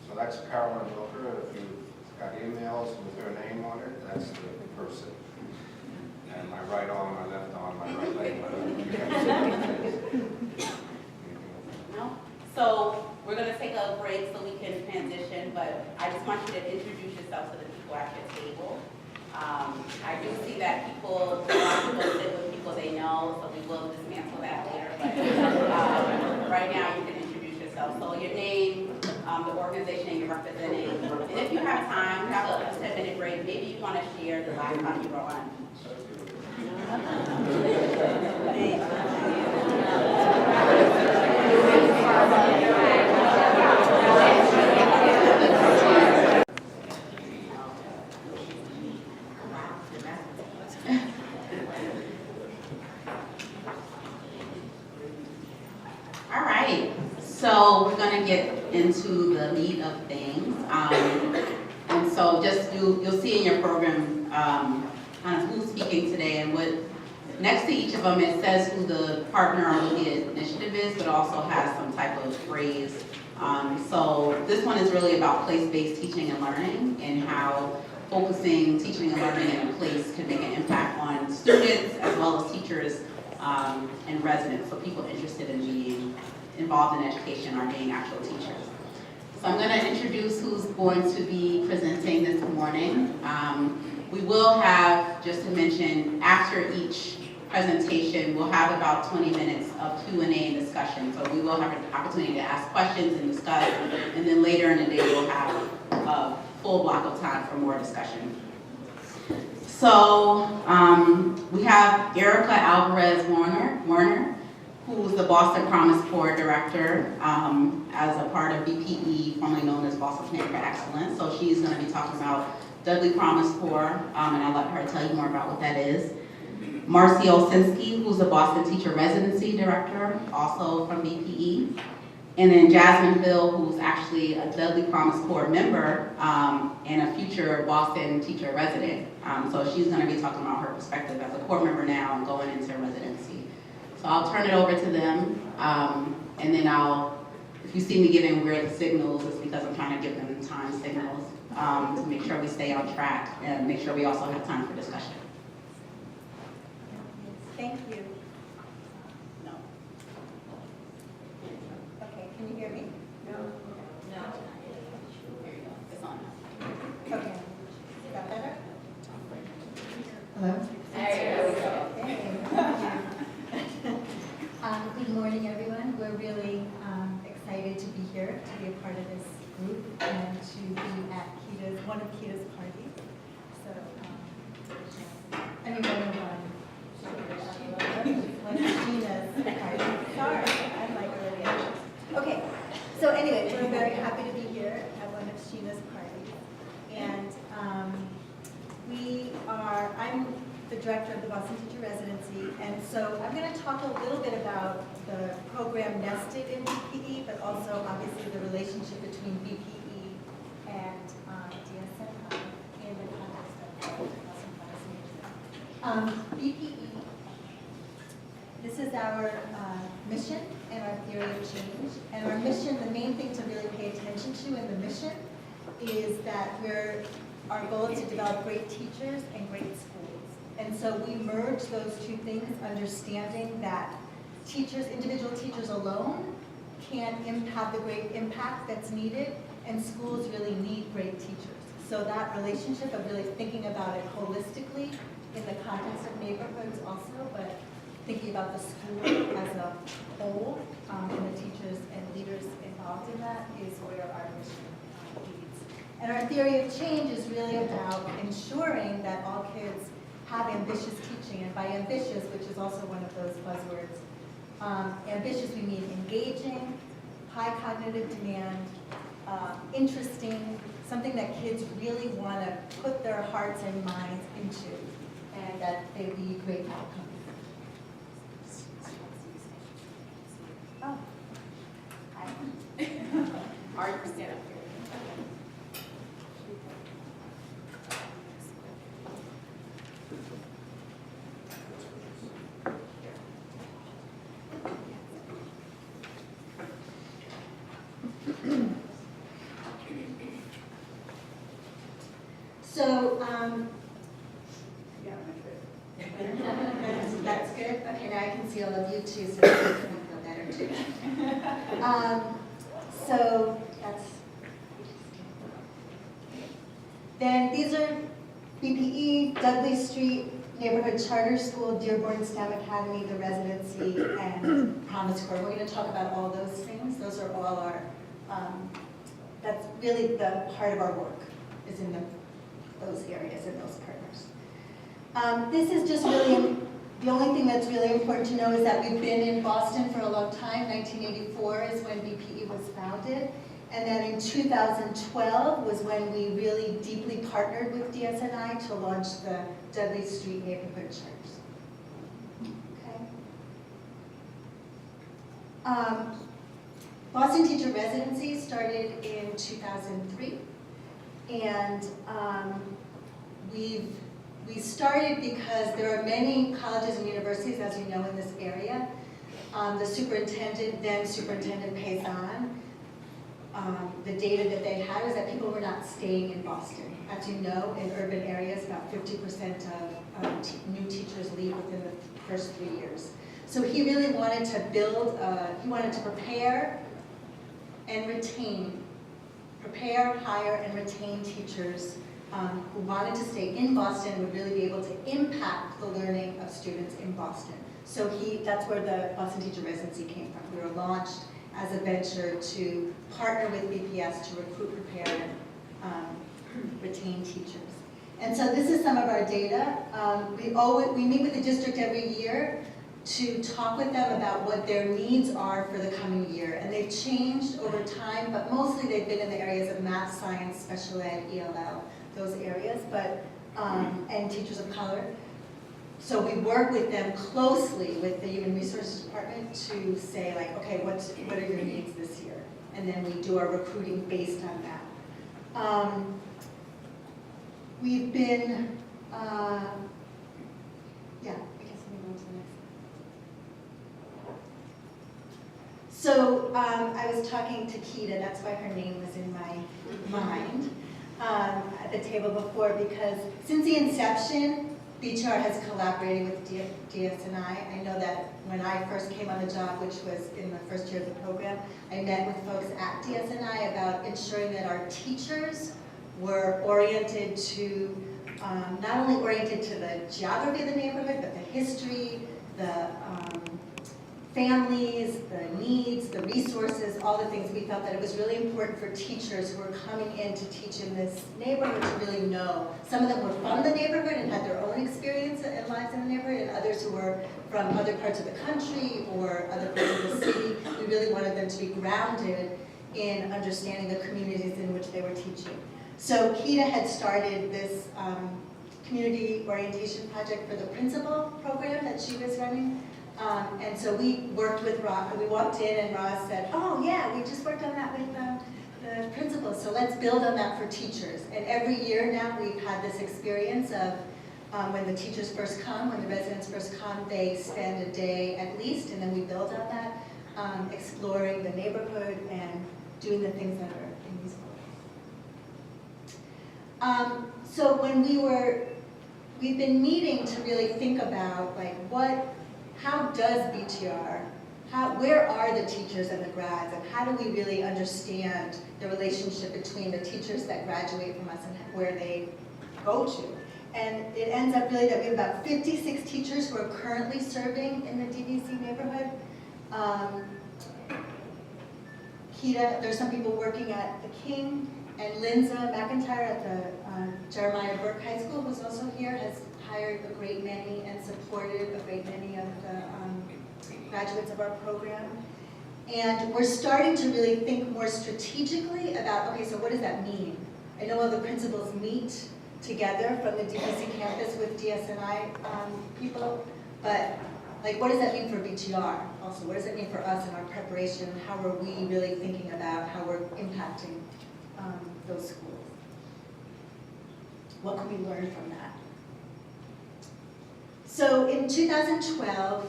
So that's Carolyn Wilker. If you've got emails with her name on it, that's the person. And my right arm, my left arm, my right leg, my left leg. No? So we're going to take a break so we can transition, but I just want you to introduce yourself to the people at your table. I do see that a lot of people sit with people they know, so we will dismantle that later. But right now you can introduce yourself. So your name, the organization you're representing, and if you have time, we have a 10-minute break. Maybe you want to share the last time you were on. All right, so we're going to get into the meat of things. And so just you'll see in your program kind of who's speaking today, and what next to each of them it says who the partner or who the initiative is, but also has some type of phrase. So this one is really about place-based teaching and learning, and how focusing teaching and learning in a place can make an impact on students as well as teachers and residents, so people interested in being involved in education or being actual teachers. So I'm going to introduce who's going to be presenting this morning. We will have, just to mention, after each presentation, we'll have about 20 minutes of Q&A and discussion. So we will have an opportunity to ask questions and discuss, and then later in the day we'll have a full block of time for more discussion. So we have Erica Alvarez Warner, who's the Boston Promise Corps Director as a part of BPE, formerly known as Boston Plan for Excellence. So she's going to be talking about Dudley Promise Corps, and I'll let her tell you more about what that is. Marcy Olsinski, who's the Boston Teacher Residency Director, also from BPE. And then Jasmine Hill, who's actually a Dudley Promise Corps member and a future Boston teacher resident. So she's going to be talking about her perspective as a corps member now and going into residency. So I'll turn it over to them, and then if you see me giving weird signals, it's because I'm trying to give them time signals to make sure we stay on track and make sure we also have time for discussion. Thank you. No. Okay, can you hear me? No. There you go. It's on. Okay. Is that better? Hello? There we go. Good morning, everyone. We're really excited to be here, to be a part of this group, and to be at one of Kita's parties. So, one of Gina's parties. Sorry, I'm like really anxious. Okay, so anyway, we're very happy to be here at one of Sheena's parties. And I'm the director of the Boston Teacher Residency, and so I'm going to talk a little bit about the program nested in BPE, but also obviously the relationship between BPE and DSNI in the context of Boston Policy. BPE, this is our mission and our theory of change. And our mission, the main thing to really pay attention to in the mission is that our goal is to develop great teachers and great schools. And so we merge those two things, understanding that individual teachers alone can't have the great impact that's needed, and schools really need great teachers. So that relationship of really thinking about it holistically in the context of neighborhoods also, but thinking about the school as a whole, and the teachers and leaders involved in that is where our mission leads. And our theory of change is really about ensuring that all kids have ambitious teaching, and by ambitious, which is also one of those buzzwords, ambitious we mean engaging, high cognitive demand, interesting, something that kids really want to put their hearts and minds into, and that they lead great outcomes. Oh. Are you stand up here? So, that's good. Okay, now I can see all of you too, so it makes me feel better too. So that's. Then these are BPE, Dudley Street Neighborhood Charter School, Dearborn STEM Academy, the residency, and Promise Corps. We're going to talk about all those things. Those are all our. That's really the heart of our work, is in those areas and those partners. This is just really, the only thing that's really important to know is that we've been in Boston for a long time. 1984 is when BPE was founded. And then in 2012 was when we really deeply partnered with DSNI to launch the Dudley Street Neighborhood Charters. Okay. Boston Teacher Residency started in 2003. And we started because there are many colleges and universities, as you know, in this area. The superintendent, then Superintendent Payson, the data that they had was that people were not staying in Boston. As you know, in urban areas, about 50% of new teachers leave within the first 3 years. So he really wanted to he wanted to prepare, hire, and retain teachers who wanted to stay in Boston and would really be able to impact the learning of students in Boston. So that's where the Boston Teacher Residency came from. We were launched as a venture to partner with BPS to recruit, prepare, and retain teachers. And so this is some of our data. We meet with the district every year to talk with them about what their needs are for the coming year. And they've changed over time, but mostly they've been in the areas of math, science, special ed, ELL, those areas, and teachers of color. So we work with them closely with the Human Resources Department to say like, okay, what are your needs this year? And then we do our recruiting based on that. We've been, yeah, I guess we move on to the next. So I was talking to Keita, that's why her name was in my mind, at the table before, because since the inception, BTR has collaborated with DSNI. I know that when I first came on the job, which was in the first year of the program, I met with folks at DSNI about ensuring that our teachers were oriented to, not only oriented to the geography of the neighborhood, but the history, the families, the needs, the resources, all the things. We felt that it was really important for teachers who were coming in to teach in this neighborhood to really know. Some of them were from the neighborhood and had their own experience and lives in the neighborhood, and others who were from other parts of the country or other parts of the city. We really wanted them to be grounded in understanding the communities in which they were teaching. So Keita had started this community orientation project for the principal program that she was running. And so we worked with Ross. We walked in and Ross said, oh yeah, we just worked on that with the principals, so let's build on that for teachers. And every year now we've had this experience of when the teachers first come, when the residents first come, they spend a day at least, and then we build on that, exploring the neighborhood and doing the things that are in these books. So when we've been meeting to really think about like how does BTR, where are the teachers and the grads, and how do we really understand the relationship between the teachers that graduate from us and where they go to? And it ends up really that we have about 56 teachers who are currently serving in the DVC neighborhood. Keita, there's some people working at the King, and Linza McIntyre at the Jeremiah Burke High School, who's also here, has hired a great many and supported a great many of the graduates of our program. And we're starting to really think more strategically about, okay, so what does that mean? I know all the principals meet together from the DVC campus with DSNI people, but like, what does that mean for BTR also? What does it mean for us in our preparation? How are we really thinking about how we're impacting those schools? What can we learn from that? So in 2012,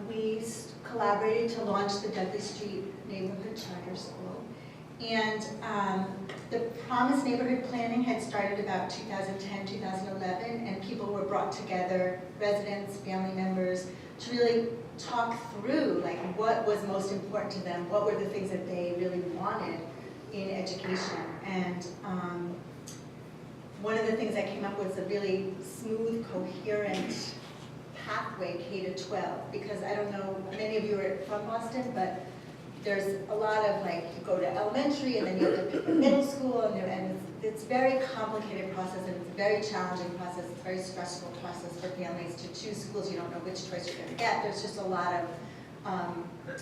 we collaborated to launch the Dudley Street Neighborhood Charter School. And the Promise Neighborhood Planning had started about 2010, 2011, and people were brought together, residents, family members, to really talk through like what was most important to them, what were the things that they really wanted in education. And one of the things that came up was a really smooth, coherent pathway K-12, because I don't know, many of you are from Boston, but there's a lot of like, you go to elementary and then you have to pick a middle school, and it's a very complicated process, and it's a very challenging process. It's a very stressful process for families to choose schools. You don't know which choice you're going to get. There's just a lot of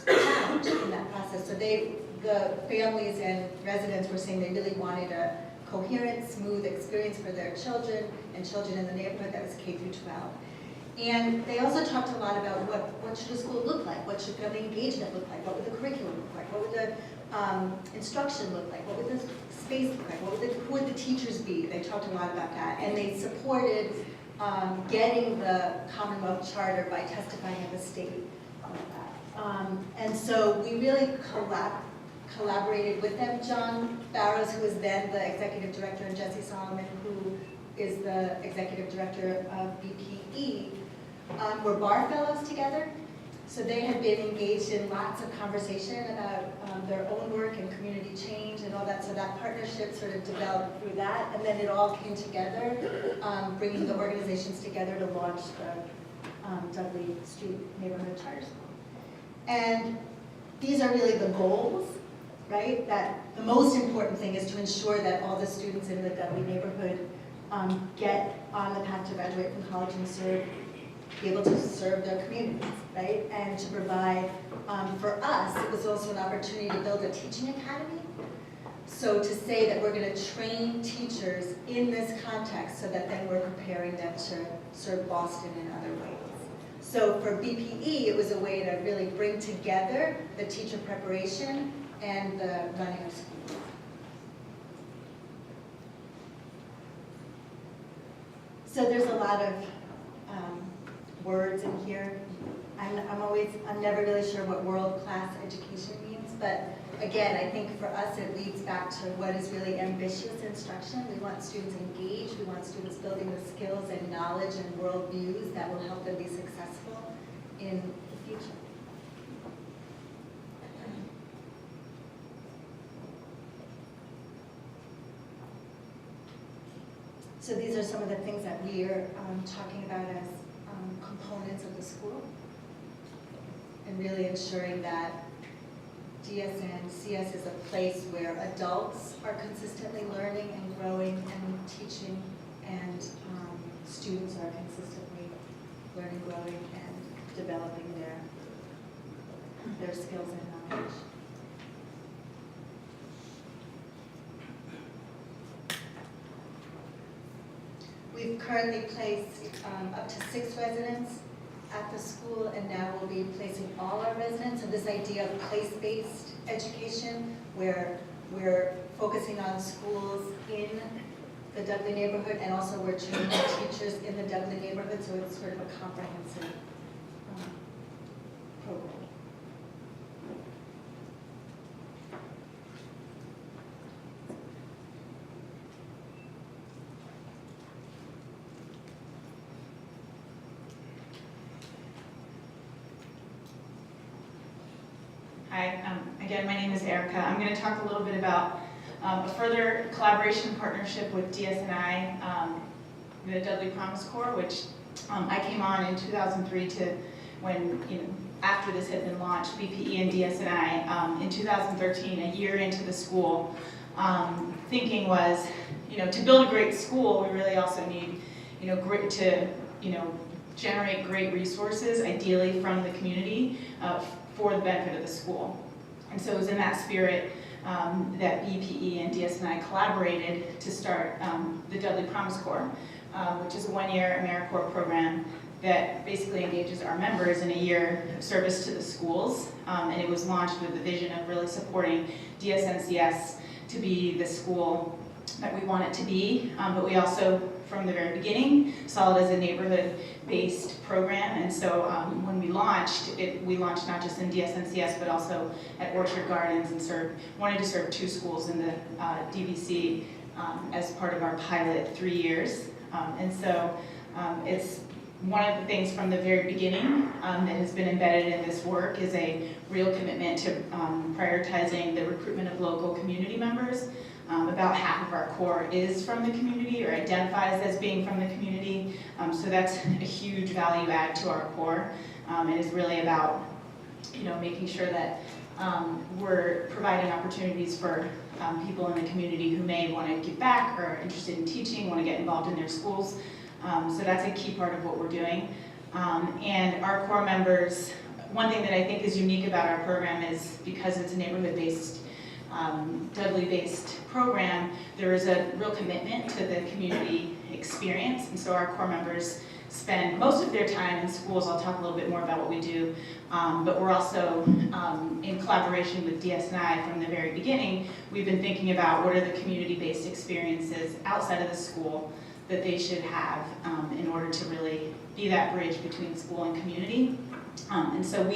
challenge in that process. So the families and residents were saying they really wanted a coherent, smooth experience for their children and children in the neighborhood that was K-12. And they also talked a lot about what should a school look like, what should family engagement look like, what would the curriculum look like, what would the instruction look like, what would the space look like, who would the teachers be? They talked a lot about that, and they supported getting the Commonwealth Charter by testifying at the state on that. And so we really collaborated with them. John Barrows, who was then the executive director, and Jesse Solomon, who is the executive director of BPE, were bar fellows together. So they had been engaged in lots of conversation about their own work and community change and all that. So that partnership sort of developed through that. And then it all came together, bringing the organizations together to launch the Dudley Street Neighborhood Charter School. And these are really the goals, right? That the most important thing is to ensure that all the students in the Dudley neighborhood get on the path to graduate from college and be able to serve their communities, right? And to provide, for us, it was also an opportunity to build a teaching academy So to say that we're going to train teachers in this context so that then we're preparing them to serve Boston in other ways. So for BPE, it was a way to really bring together the teacher preparation and the running of schools. So there's a lot of words in here. I'm never really sure what world-class education means, but again, I think for us it leads back to what is really ambitious instruction. We want students engaged, we want students building the skills and knowledge and worldviews that will help them be successful in the future. So these are some of the things that we are talking about as components of the school, and really ensuring that DSN, CS is a place where adults are consistently learning and growing and teaching, and students are consistently learning, growing, and developing their skills and knowledge. We've currently placed up to 6 residents at the school, and now we'll be placing all our residents. So this idea of place-based education, where we're focusing on schools in the Dudley neighborhood, and also we're training teachers in the Dudley neighborhood, so it's sort of a comprehensive program. Hi, again, my name is Erica. I'm going to talk a little bit about a further collaboration partnership with DSNI, the Dudley Promise Corps, which I came on in 2003 to when, after this had been launched, BPE and DSNI, in 2013, a year into the school, thinking was, to build a great school, we really also need, generate great resources, ideally from the community, for the benefit of the school. And so it was in that spirit that BPE and DSNI collaborated to start the Dudley Promise Corps, which is a one-year AmeriCorps program that basically engages our members in a year of service to the schools. And it was launched with the vision of really supporting DSNCS to be the school that we want it to be, but we also, from the very beginning, saw it as a neighborhood-based program. And so when we launched not just in DSNCS, but also at Orchard Gardens, and wanted to serve 2 schools in the DVC as part of our pilot 3 years. And so it's one of the things from the very beginning that has been embedded in this work is a real commitment to prioritizing the recruitment of local community members. About half of our core is from the community or identifies as being from the community. So that's a huge value add to our core. It is really about making sure that we're providing opportunities for people in the community who may want to give back or are interested in teaching, want to get involved in their schools. So that's a key part of what we're doing. And our core members, one thing that I think is unique about our program is because it's a neighborhood-based, Dudley-based program, there is a real commitment to the community experience. And so our core members spend most of their time in schools. I'll talk a little bit more about what we do. But we're also, in collaboration with DSNI from the very beginning, we've been thinking about what are the community-based experiences outside of the school that they should have in order to really be that bridge between school and community. And so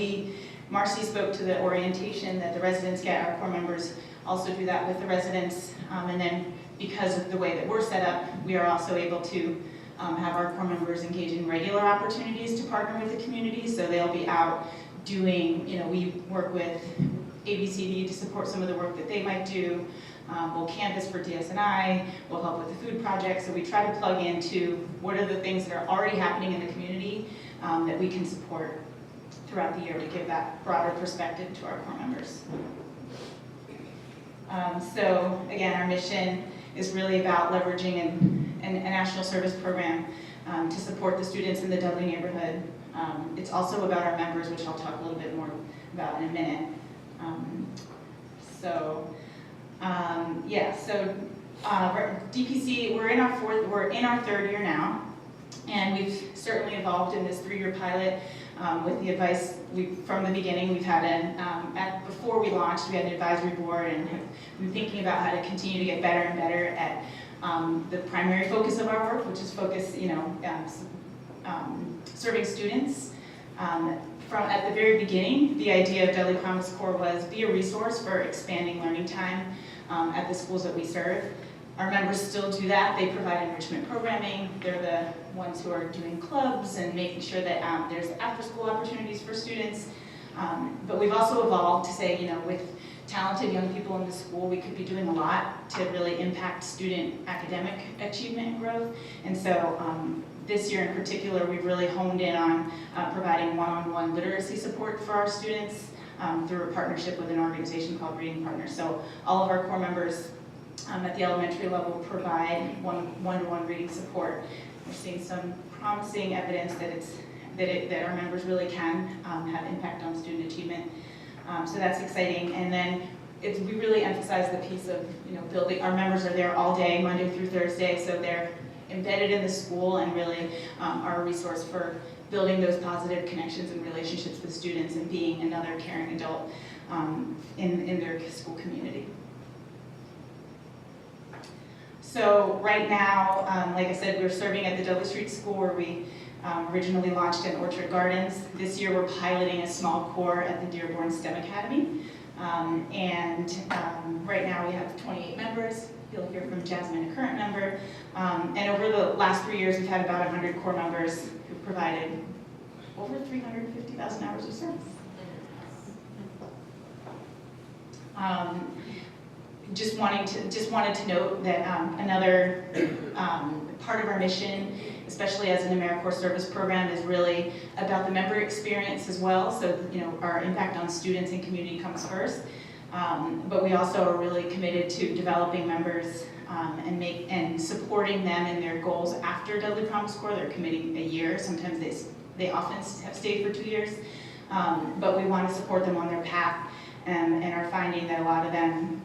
Marcy spoke to the orientation that the residents get. Our core members also do that with the residents. And then because of the way that we're set up, we are also able to have our core members engage in regular opportunities to partner with the community. So they'll be out doing, we work with ABCD to support some of the work that they might do. We'll canvas for DSNI, we'll help with the food project. So we try to plug into what are the things that are already happening in the community that we can support throughout the year to give that broader perspective to our core members. So again, our mission is really about leveraging a national service program to support the students in the Dudley neighborhood. It's also about our members, which I'll talk a little bit more about in a minute. DPC, we're in our third year now, and we've certainly evolved in this 3-year pilot with the advice from the beginning. We've had before we launched, we had an advisory board and have been thinking about how to continue to get better and better at the primary focus of our work, which is serving students. At the very beginning, the idea of Dudley Promise Corps was be a resource for expanding learning time at the schools that we serve. Our members still do that. They provide enrichment programming. They're the ones who are doing clubs and making sure that there's after-school opportunities for students. But we've also evolved to say, with talented young people in the school, we could be doing a lot to really impact student academic achievement and growth. And so this year in particular, we've really honed in on providing one-on-one literacy support for our students through a partnership with an organization called Reading Partners. So all of our core members at the elementary level provide one-to-one reading support. We're seeing some promising evidence that our members really can have impact on student achievement. So that's exciting. And then we really emphasize the piece of building. Our members are there all day, Monday through Thursday, so they're embedded in the school and really are a resource for building those positive connections and relationships with students and being another caring adult in their school community. So right now, like I said, we're serving at the Dudley Street School where we originally launched in Orchard Gardens. This year we're piloting a small core at the Dearborn STEM Academy. Right now we have 28 members. You'll hear from Jasmine, a current member. And over the last 3 years, we've had about 100 core members who've provided over 350,000 hours of service. Just wanted to note that another part of our mission, especially as an AmeriCorps service program, is really about the member experience as well. So our impact on students and community comes first. But we also are really committed to developing members and supporting them in their goals after Dudley Promise Corps. They're committing a year. Sometimes they often have stayed for 2 years. But we want to support them on their path and are finding that a lot of them,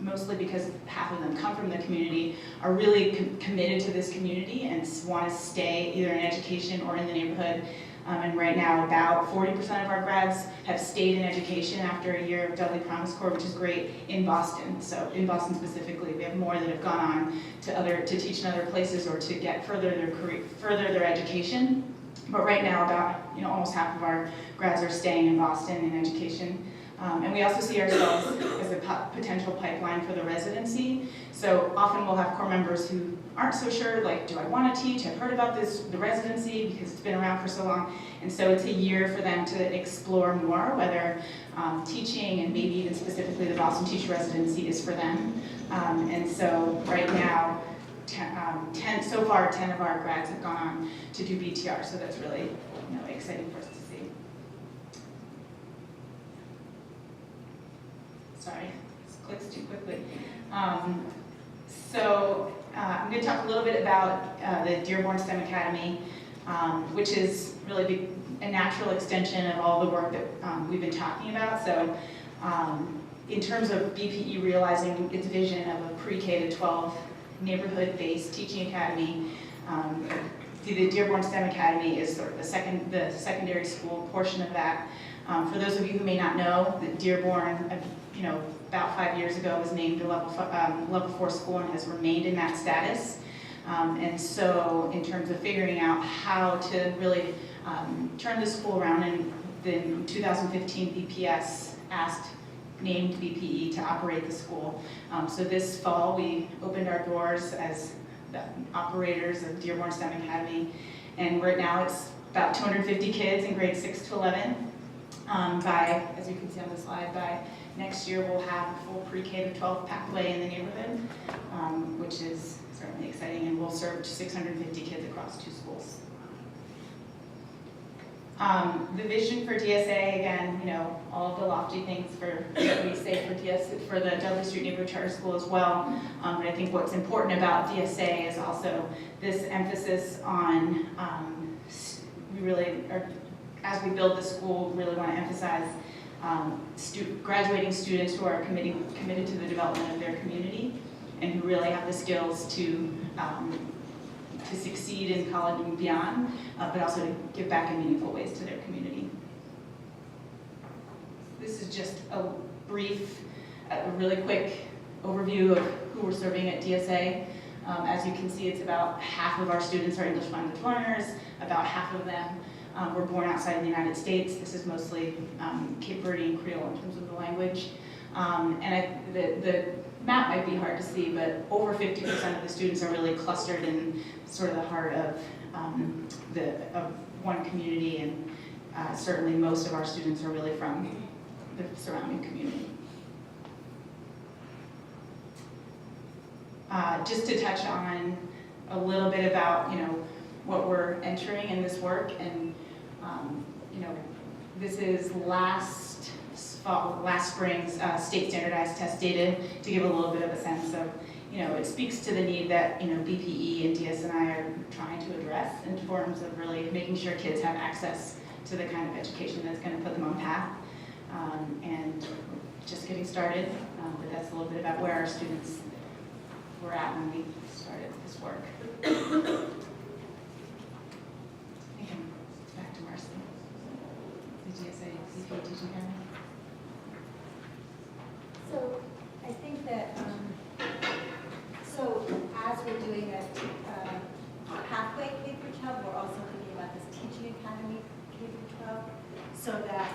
mostly because half of them come from the community, are really committed to this community and want to stay either in education or in the neighborhood. And right now, about 40% of our grads have stayed in education after a year of Dudley Promise Corps, which is great in Boston. So in Boston specifically, we have more that have gone on to teach in other places or to get further their education. But right now, about almost half of our grads are staying in Boston in education. And we also see ourselves as a potential pipeline for the residency. So often we'll have core members who aren't so sure, like, do I want to teach? I've heard about the residency because it's been around for so long. And so it's a year for them to explore more, whether teaching and maybe even specifically the Boston Teacher Residency is for them. And so right now, 10 of our grads have gone on to do BTR. So that's really exciting for us to see. Sorry, this clicks too quickly. I'm going to talk a little bit about the Dearborn STEM Academy, which is really a natural extension of all the work that we've been talking about. So in terms of BPE realizing its vision of a pre-K to 12 neighborhood-based teaching academy, the Dearborn STEM Academy is sort of the secondary school portion of that. For those of you who may not know, the Dearborn, about 5 years ago was named a level 4 school and has remained in that status. And so in terms of figuring out how to really turn the school around, and in 2015 BPS named BPE to operate the school. So this fall we opened our doors as the operators of Dearborn STEM Academy, and right now it's about 250 kids in grades 6 to 11. As you can see on the slide, by next year we'll have a full pre-K to 12 pathway in the neighborhood, which is certainly exciting, and we'll serve 650 kids across 2 schools. The vision for DSA, again, all of the lofty things that we say for the Dudley Street Neighborhood Charter School as well. But I think what's important about DSA is also this emphasis on, we really are, as we build the school, really want to emphasize graduating students who are committed to the development of their community and who really have the skills to succeed in college and beyond, but also to give back in meaningful ways to their community. This is just a brief, a really quick overview of who we're serving at DSA. As you can see, it's about half of our students are English language learners, about half of them were born outside the United States. This is mostly Cape Verde and Creole in terms of the language. The map might be hard to see, but over 50% of the students are really clustered in sort of the heart of one community, and certainly most of our students are really from the surrounding community. Just to touch on a little bit about, what we're entering in this work, and this is last spring's state standardized test data to give a little bit of a sense of, it speaks to the need that, BPE and DSNI are trying to address in terms of really making sure kids have access to the kind of education that's going to put them on path. And just getting started, but that's a little bit about where our students were at when we started this work. Back to Marcy. The DSA CPA teaching area. So I think that, so as we're doing a pathway K-12, we're also thinking about this teaching academy K-12, so that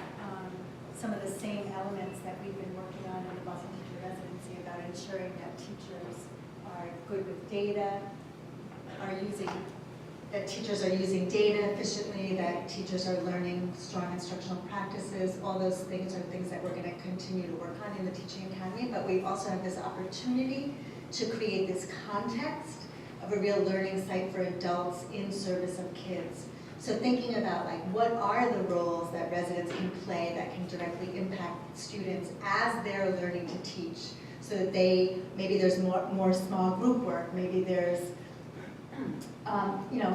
some of the same elements that we've been working on in the Boston Teacher Residency about ensuring that teachers are good with data, that teachers are using data efficiently, that teachers are learning strong instructional practices. All those things are things that we're going to continue to work on in the Teaching Academy, but we also have this opportunity to create this context of a real learning site for adults in service of kids. So thinking about what are the roles that residents can play that can directly impact students as they're learning to teach, so that maybe there's more small group work, maybe there's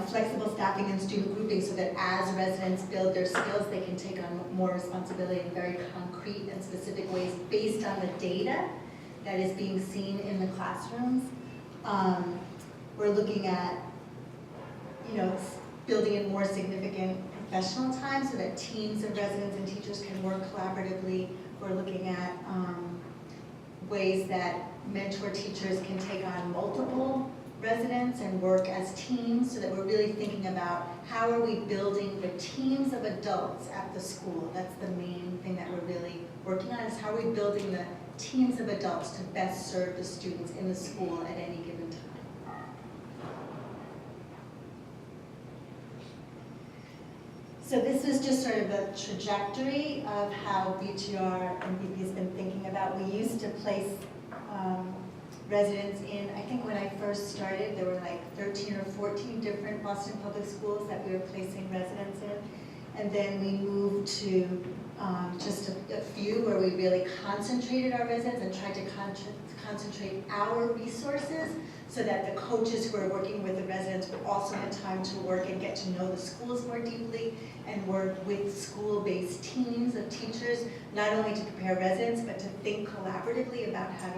flexible staffing and student grouping, so that as residents build their skills, they can take on more responsibility in very concrete and specific ways based on the data that is being seen in the classrooms. We're looking at, building in more significant professional time so that teams of residents and teachers can work collaboratively. We're looking at ways that mentor teachers can take on multiple residents and work as teams, so that we're really thinking about how are we building the teams of adults at the school. That's the main thing that we're really working on, is how are we building the teams of adults to best serve the students in the school at any given time. So this was just sort of a trajectory of how BTR and BP has been thinking about. We used to place residents in, I think when I first started, there were 13 or 14 different Boston public schools that we were placing residents in. And then we moved to just a few where we really concentrated our residents and tried to concentrate our resources so that the coaches who are working with the residents would also have time to work and get to know the schools more deeply and work with school-based teams of teachers, not only to prepare residents, but to think collaboratively about how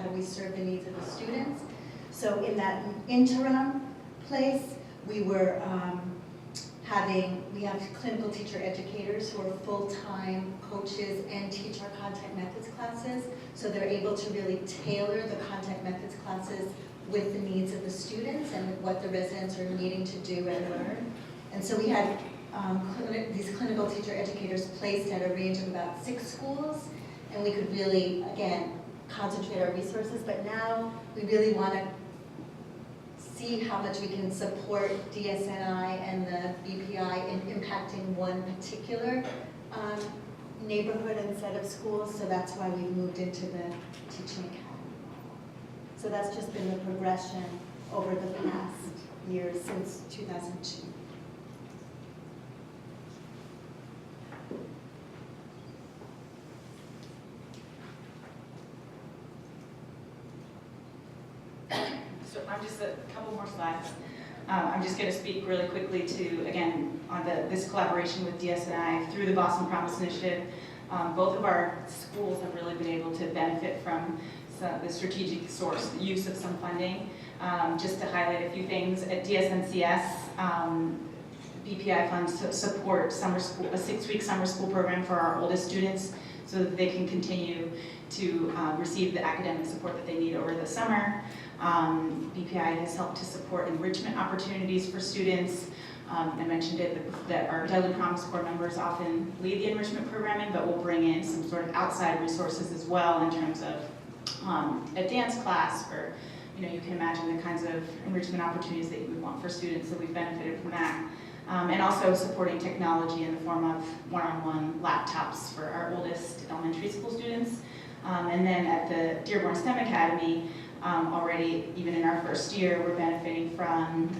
do we serve the needs of the students. So in that interim place, we were we have clinical teacher educators who are full-time coaches and teach our content methods classes, so they're able to really tailor the content methods classes with the needs of the students and what the residents are needing to do and learn. And so we had these clinical teacher educators placed at a range of about 6 schools, and we could really, again, concentrate our resources, but now we really want to see how much we can support DSNI and the BPI in impacting one particular neighborhood and set of schools, so that's why we moved into the Teaching Academy. So that's just been the progression over the past years since 2002. So I'm just a couple more slides. I'm just going to speak really quickly to, again, on this collaboration with DSNI through the Boston Promise Initiative. Both of our schools have really been able to benefit from the strategic use of some funding. Just to highlight a few things, at DSNCS, BPI funds to support summer school, a 6-week summer school program for our oldest students so that they can continue to receive the academic support that they need over the summer. BPI has helped to support enrichment opportunities for students. I mentioned it, that our Deadly Promise Corps members often lead the enrichment programming, but we'll bring in some sort of outside resources as well in terms of a dance class, or you can imagine the kinds of enrichment opportunities that you would want for students, so we've benefited from that. And also supporting technology in the form of one-on-one laptops for our oldest elementary school students. And then at the Dearborn STEM Academy, already, even in our first year, we're benefiting from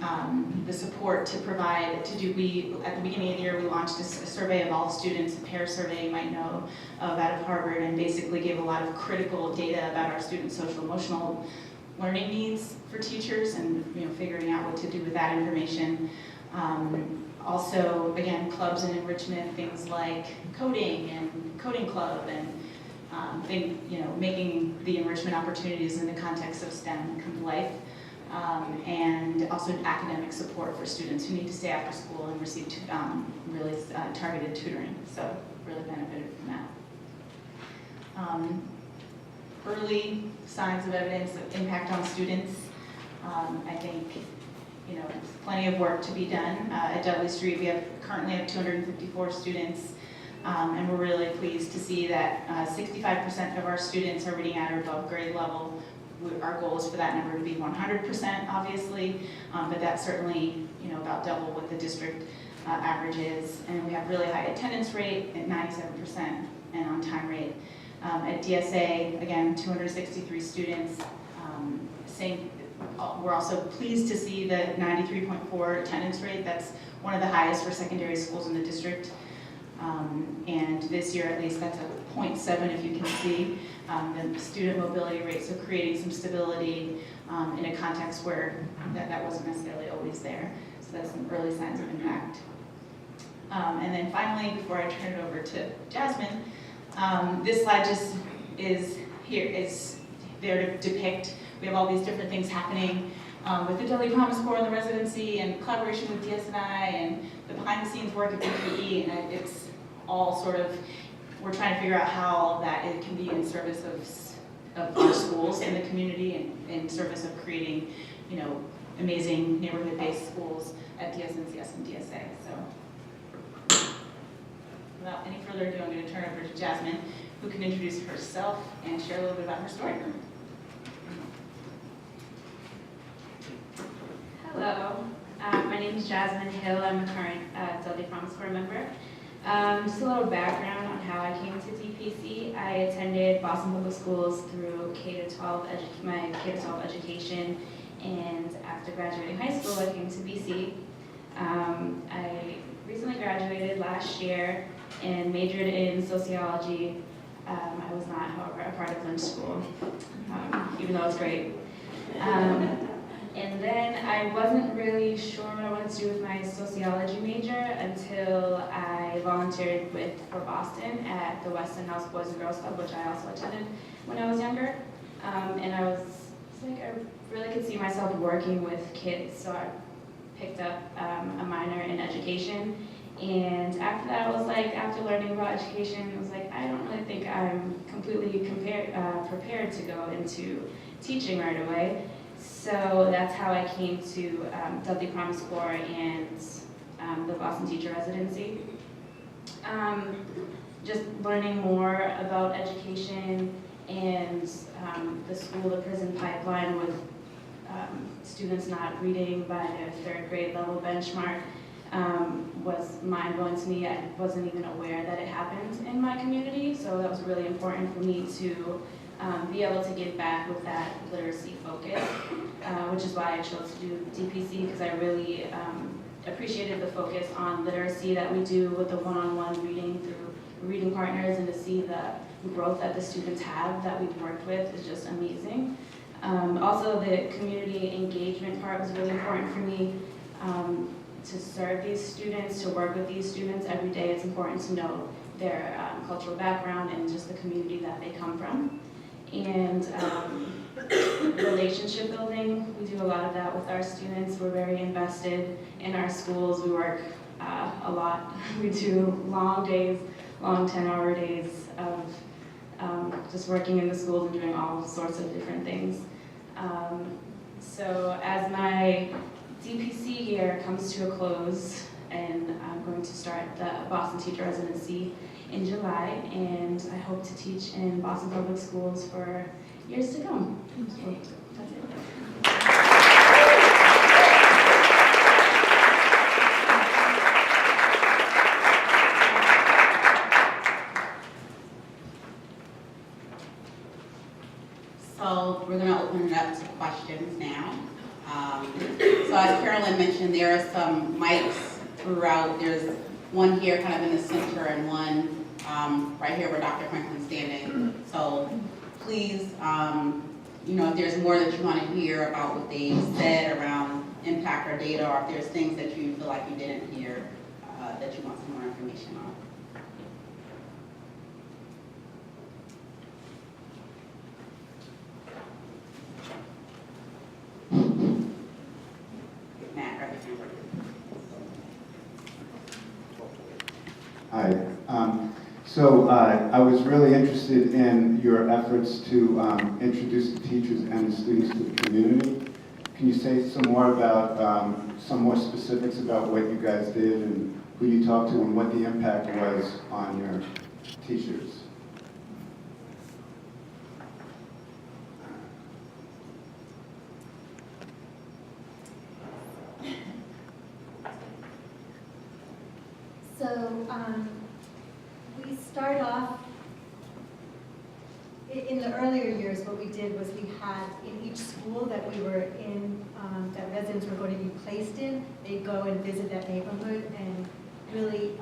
the support to provide, at the beginning of the year, we launched a survey of all students, a peer survey you might know of out of Harvard, and basically gave a lot of critical data about our students' social emotional learning needs for teachers, and figuring out what to do with that information. Also, again, clubs and enrichment, things like coding and coding club, and making the enrichment opportunities in the context of STEM come to life. And also academic support for students who need to stay after school and receive really targeted tutoring. So really benefited from that. Early signs of evidence of impact on students. I think there's plenty of work to be done. At Dudley Street, we currently have 254 students, and we're really pleased to see that 65% of our students are reading at or above grade level. Our goal is for that number to be 100%, obviously, but that's certainly about double what the district average is. And we have really high attendance rate at 97% and on-time rate. At DSA, again, 263 students. We're also pleased to see the 93.4 attendance rate. That's one of the highest for secondary schools in the district. And this year, at least, that's a 0.7, if you can see. The student mobility rate, so creating some stability in a context where that wasn't necessarily always there. So that's some early signs of impact. And then finally, before I turn it over to Jasmine, this slide just is there to depict. We have all these different things happening with the Deadly Promise Corps and the residency, and collaboration with DSNI, and the behind-the-scenes work at BPE, and it's all sort of, we're trying to figure out how that it can be in service of our schools and the community, and in service of creating, amazing neighborhood-based schools at DSNCS and DSA. So, without any further ado, I'm going to turn it over to Jasmine, who can introduce herself and share a little bit about her story. Hello, my name is Jasmine Hill. I'm a current Deadly Promise Corps member. Just a little background on how I came to DPC. I attended Boston Public Schools through my K-12 education, and after graduating high school, I came to BC. I recently graduated last year and majored in sociology. I was not, however, a part of Lynch School, even though it was great. And then I wasn't really sure what I wanted to do with my sociology major until I volunteered for Boston at the Weston House Boys and Girls Club, which I also attended when I was younger. And I was like, I really could see myself working with kids, so I picked up a minor in education. And after that, I was like, after learning about education, I was like, I don't really think I'm completely prepared to go into teaching right away. So that's how I came to Deadly Promise Corps and the Boston Teacher Residency. Just learning more about education and the school-to-prison pipeline with students not reading by their third grade level benchmark was mind-blowing to me. I wasn't even aware that it happened in my community, so that was really important for me to be able to give back with that literacy focus, which is why I chose to do DPC, because I really appreciated the focus on literacy that we do with the one-on-one reading through reading partners, and to see the growth that the students have that we've worked with is just amazing. Also, the community engagement part was really important for me, to serve these students, to work with these students every day. It's important to know their cultural background and just the community that they come from. And relationship building, we do a lot of that with our students. We're very invested in our schools. We work a lot. We do long days, long 10-hour days of just working in the schools and doing all sorts of different things. So as my DPC year comes to a close, and I'm going to start the Boston Teacher Residency in July, and I hope to teach in Boston Public Schools for years to come. So that's it. So we're going to open it up to questions now. So as Carolyn mentioned, there are some mics throughout. There's one here kind of in the center and one right here where Dr. Franklin's standing. So please, if there's more that you want to hear about what they said around impact or data, or if there's things that you feel like you didn't hear that you want some more information on. Matt, right here. Hi. I was really interested in your efforts to introduce the teachers and the students to the community. Can you say some more about, some more specifics about what you guys did and who you talked to and what the impact was on your teachers? So we start off, in the earlier years, what we did was we had in each school that we were in, that residents were going to be placed in, they'd go and visit that neighborhood and really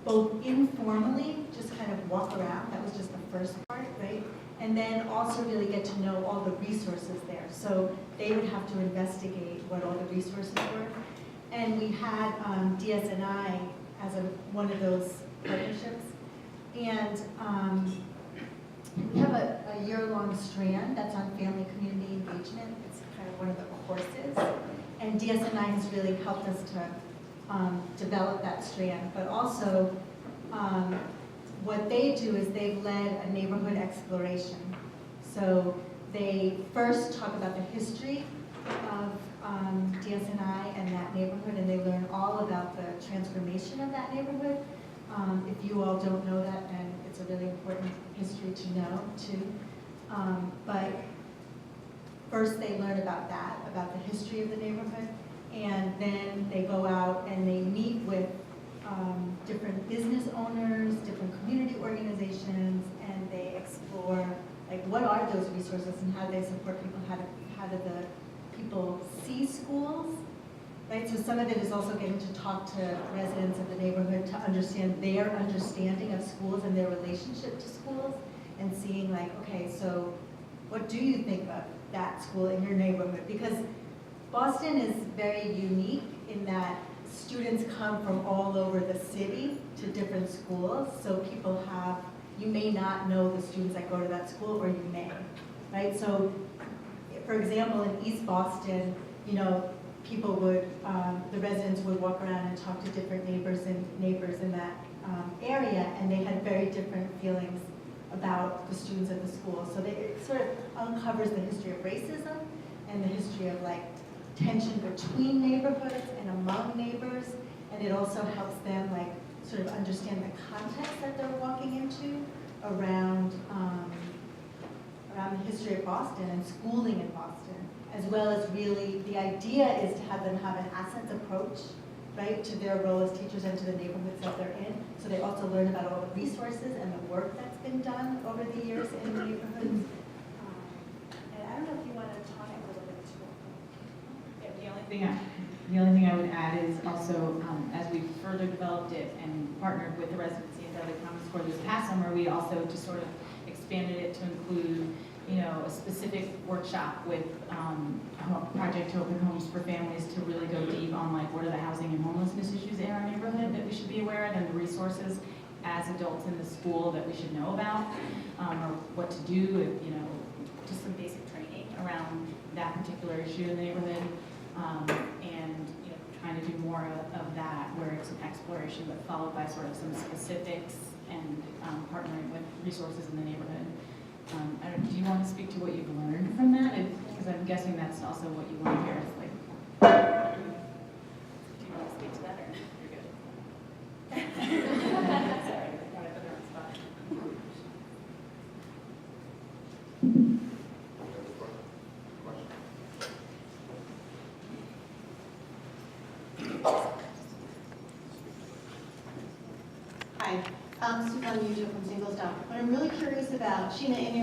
both informally just kind of walk around. That was just the first part, right? And then also really get to know all the resources there. So they would have to investigate what all the resources were. And we had DSNI as one of those partnerships. And we have a year-long strand that's on family community engagement. It's kind of one of the courses. And DSNI has really helped us to develop that strand. But also, what they do is they've led a neighborhood exploration. So they first talk about the history of DSNI and that neighborhood, and they learn all about the transformation of that neighborhood. If you all don't know that, then it's a really important history to know too. But first they learn about that, about the history of the neighborhood, and then they go out and they meet with different business owners, different community organizations, and they explore like what are those resources and how do they support people, how do the people see schools, right? So some of it is also getting to talk to residents of the neighborhood to understand their understanding of schools and their relationship to schools, and seeing like, okay, so what do you think of that school in your neighborhood? Because Boston is very unique in that students come from all over the city to different schools, so people have, you may not know the students that go to that school, or you may, right? So, for example, in East Boston, people would, the residents would walk around and talk to different neighbors in that area, and they had very different feelings about the students at the school. So it sort of uncovers the history of racism and the history of like tension between neighborhoods and among neighbors, and it also helps them like sort of understand the context that they're walking into around the history of Boston and schooling in Boston, as well as really the idea is to have them have an assets approach, right, to their role as teachers and to the neighborhoods that they're in. So they also learn about all the resources and the work that's been done over the years in the neighborhoods. And I don't know if you want to talk a little bit to it. Yeah, the only thing I would add is also, as we further developed it and partnered with the residency and Dudley Commons Core this past summer, we also just sort of expanded it to include, a specific workshop with Project Open Homes for families to really go deep on like what are the housing and homelessness issues in our neighborhood that we should be aware of, and the resources as adults in the school that we should know about, or what to do, just some basic training around that particular issue in the neighborhood, and trying to do more of that where it's an exploration but followed by sort of some specifics and partnering with resources in the neighborhood. Do you want to speak to what you've learned from that? Because I'm guessing that's also what you want to hear. It's like, do you want to speak to that, or you're good? Sorry, I want to put her on the spot. Hi, I'm Suzanne Mujo from Single Stop. What I'm really curious about, Sheena, in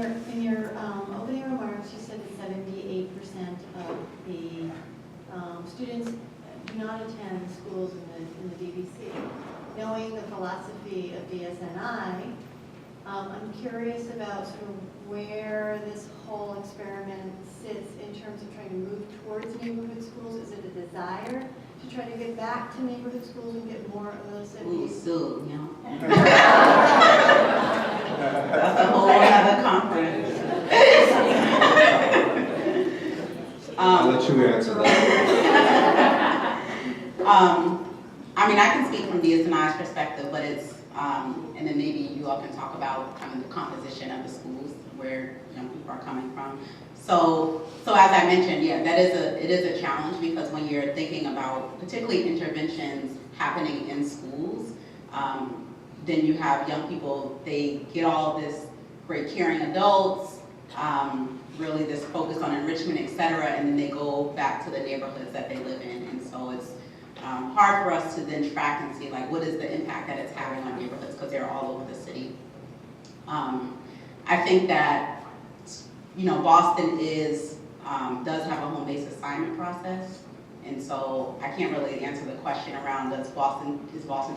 your opening remarks, you said that 78% of the students do not attend schools in the DVC. Knowing the philosophy of DSNI, I'm curious about sort of where this whole experiment sits in terms of trying to move towards neighborhood schools. Is it a desire to try to get back to neighborhood schools and get more of those? Ooh, soon, That's a whole other conference. I'll let you answer that. I mean, I can speak from DSNI's perspective, but it's, and then maybe you all can talk about kind of the composition of the schools where young people are coming from. So as I mentioned, yeah, it is a challenge, because when you're thinking about particularly interventions happening in schools, then you have young people, they get all this great caring adults, really this focus on enrichment, et cetera, and then they go back to the neighborhoods that they live in. And so it's hard for us to then track and see like what is the impact that it's having on neighborhoods, because they're all over the city. I think that Boston does have a home-based assignment process, and so I can't really answer the question around is Boston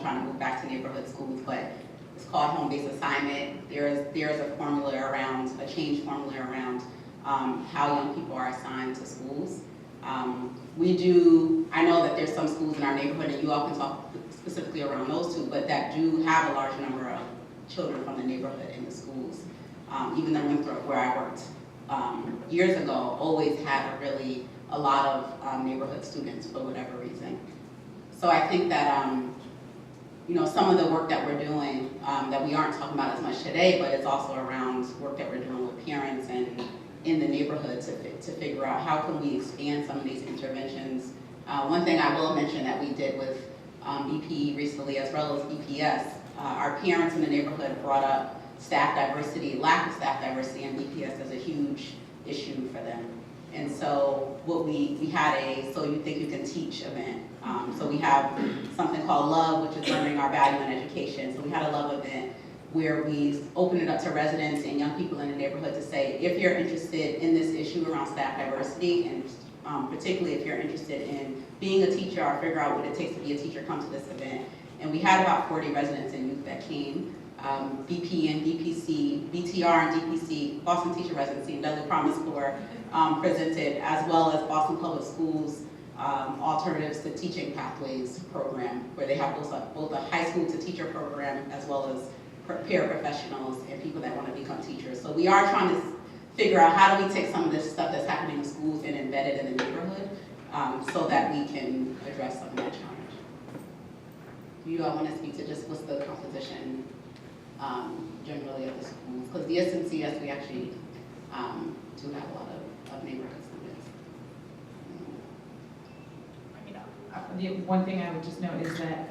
trying to move back to neighborhood schools, but it's called home-based assignment. There's a formula around, a change formula around how young people are assigned to schools. I know that there's some schools in our neighborhood, and you all can talk specifically around those two, but that do have a large number of children from the neighborhood in the schools. Even though Winthrop, where I worked years ago, always had a lot of neighborhood students for whatever reason. So I think that some of the work that we're doing that we aren't talking about as much today, but it's also around work that we're doing with parents and in the neighborhood to figure out how can we expand some of these interventions. One thing I will mention that we did with BPE recently, as well as BPS, our parents in the neighborhood brought up staff diversity, lack of staff diversity in BPS as a huge issue for them. And so we had a So You Think You Can Teach event. So we have something called Love, which is learning our value in education. So we had a Love event where we opened it up to residents and young people in the neighborhood to say, if you're interested in this issue around staff diversity, and particularly if you're interested in being a teacher or figure out what it takes to be a teacher, come to this event. And we had about 40 residents and youth that came. BP and DPC, BTR and DPC, Boston Teacher Residency, and Dudley Promise Corps presented, as well as Boston Public Schools Alternatives to Teaching Pathways program, where they have both a high school to teacher program as well as paraprofessionals and people that want to become teachers. So we are trying to figure out how do we take some of this stuff that's happening in schools and embed it in the neighborhood so that we can address some of that challenge. Do you all want to speak to just what's the composition generally of the schools? Because the SNCS, we actually do have a lot of neighborhood students. The one thing I would just note is that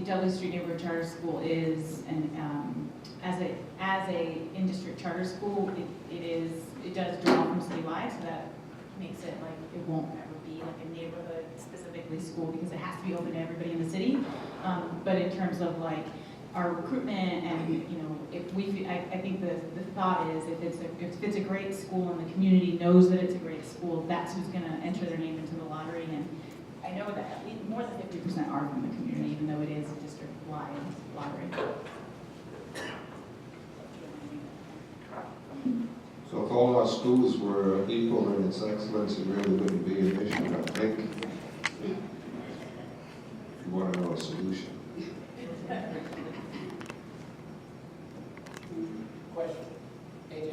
Dudley Street Neighborhood Charter School is as a in-district charter school, it does draw from citywide, so that makes it like it won't ever be like a neighborhood specifically school because it has to be open to everybody in the city. But in terms of like our recruitment and I think the thought is if it's a great school and the community knows that it's a great school, that's who's going to enter their name into the lottery. And I know that at least more than 50% are from the community, even though it is a district-wide lottery. our schools were equal in its excellence, it really wouldn't be an issue, I think. If you want to know a solution. Question? AJ?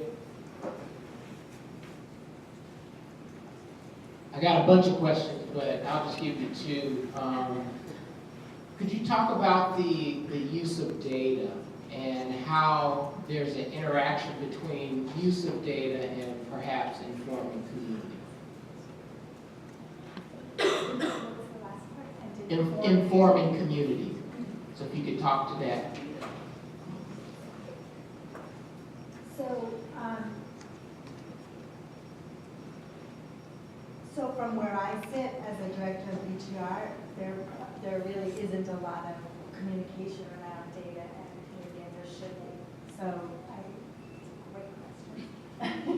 I got a bunch of questions, but I'll just give you two. Could you talk about the use of data and how there's an interaction between use of data and perhaps informing community? Informing community. So if you could talk to that. So from where I sit as a director of BTR, there really isn't a lot of communication around data and community, and there should be. So, great question.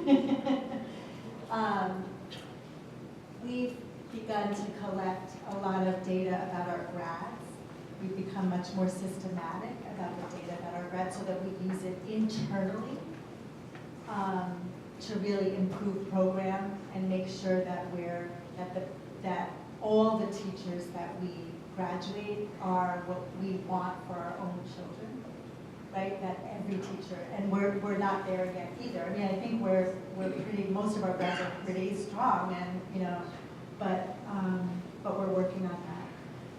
We've begun to collect a lot of data about our grads. We've become much more systematic about the data about our grads so that we use it internally to really improve program and make sure that that all the teachers that we graduate are what we want for our own children, right? That every teacher, and we're not there yet either. I mean, I think we're pretty, most of our grads are pretty strong, and but we're working on that.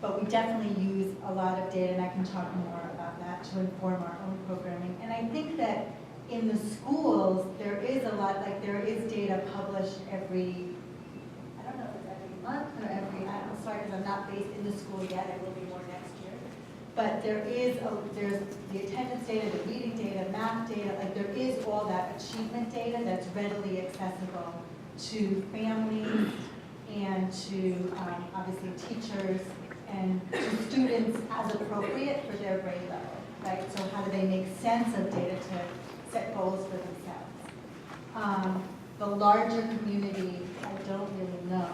But we definitely use a lot of data, and I can talk more about that to inform our own programming. And I think that in the schools, there is a lot, like there is data published every, I don't know if it's every month or every, I'm sorry because I'm not based in the school yet, it will be more next year. But there's the attendance data, the reading data, math data, like there is all that achievement data that's readily accessible to families and to obviously teachers and to students as appropriate for their grade level, right? So how do they make sense of data to set goals for themselves? The larger community, I don't really know,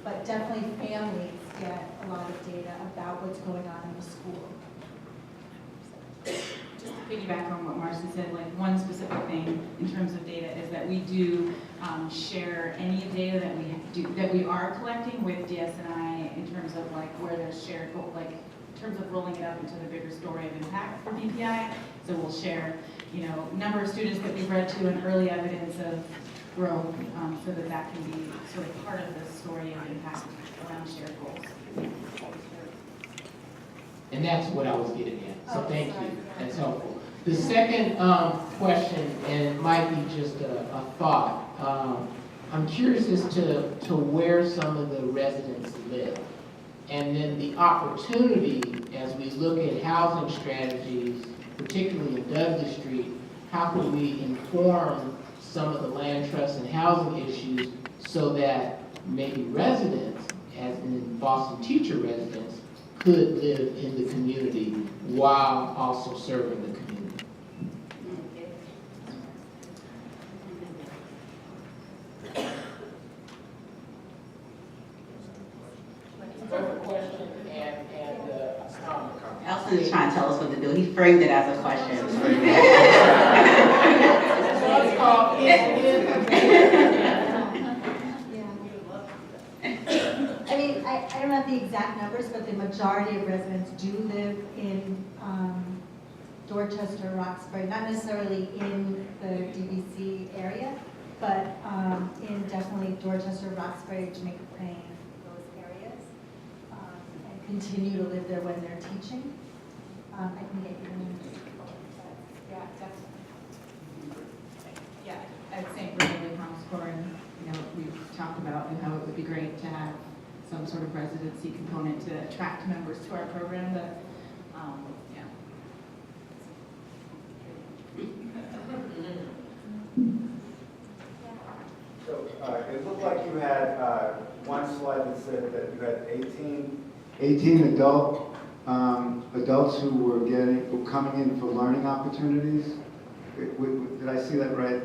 but definitely families get a lot of data about what's going on in the school. Just to piggyback on what Marcy said, like one specific thing in terms of data is that we do share any data that we are collecting with DSNI in terms of like where there's shared goal, like in terms of rolling it up into the bigger story of impact for BPI. So we'll share, number of students that we've read to and early evidence of growth, so that can be sort of part of the story of impact around shared goals. And that's what I was getting at. So thank sorry. you. That's helpful. The second question, and it might be just a thought. I'm curious as to where some of the residents live. And then the opportunity, as we look at housing strategies, particularly in Douglas Street, how can we inform some of the land trust and housing issues so that maybe residents, as in Boston teacher residents, could live in the community while also serving the community. Question and comment. Elson is trying to tell us what to do. He framed it as a question. It's called I mean, I don't have the exact numbers, but the majority of residents do live in Dorchester, Roxbury, not necessarily in the DVC area, but in definitely Dorchester, Roxbury, Jamaica Plain, those areas, and continue to live there when they're teaching. I can get you the numbers. Yeah, definitely. Yeah, I'd say really HomeScore, and we've talked about how it would be great to have some sort of residency component to attract members to our program, but yeah. So it looked like you had one slide that said that you had 18 adults who were coming in for learning opportunities. Did I see that right?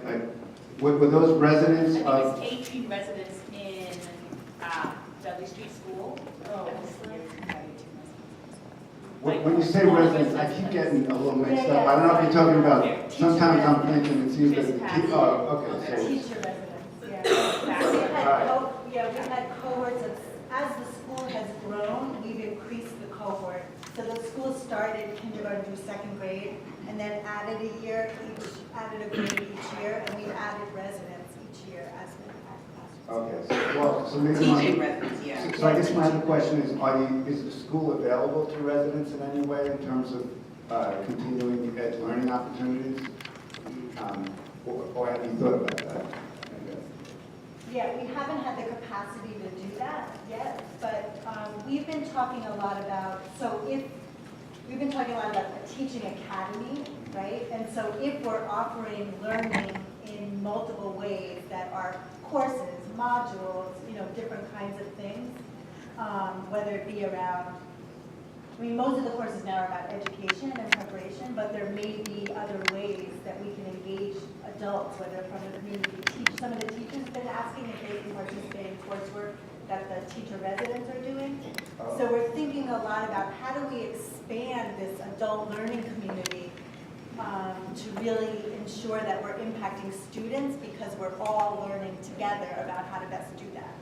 Were those residents? I think it's 18 residents in Dudley Street School. When you say residents, I keep getting a little mixed up. I don't know if you're talking about, sometimes I'm thinking it's either, oh, okay, so. Teacher residents, yeah. So we've had cohorts of, as the school has grown, we've increased the cohort. So the school started kindergarten through second grade, and then added a year each, added a grade each year, and we've added residents each year as we add classes. Okay, so maybe Teaching residents, yeah. So I guess my other question is, is the school available to residents in any way in terms of continuing ed learning opportunities? Or have you thought about that? Yeah, we haven't had the capacity to do that yet, but we've been talking a lot about, we've been talking a lot about a teaching academy, right? And so if we're offering learning in multiple ways that are courses, modules, different kinds of things, whether it be around, most of the courses now are about education and preparation, but there may be other ways that we can engage adults, whether from the community. Some of the teachers have been asking if they can participate in coursework that the teacher residents are doing. So we're thinking a lot about how do we expand this adult learning community to really ensure that we're impacting students, because we're all learning together about how to best do that.